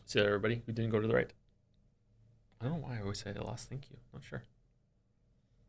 See you later, everybody who didn't go to the raid. I don't know why I always say the last thank you. Not sure.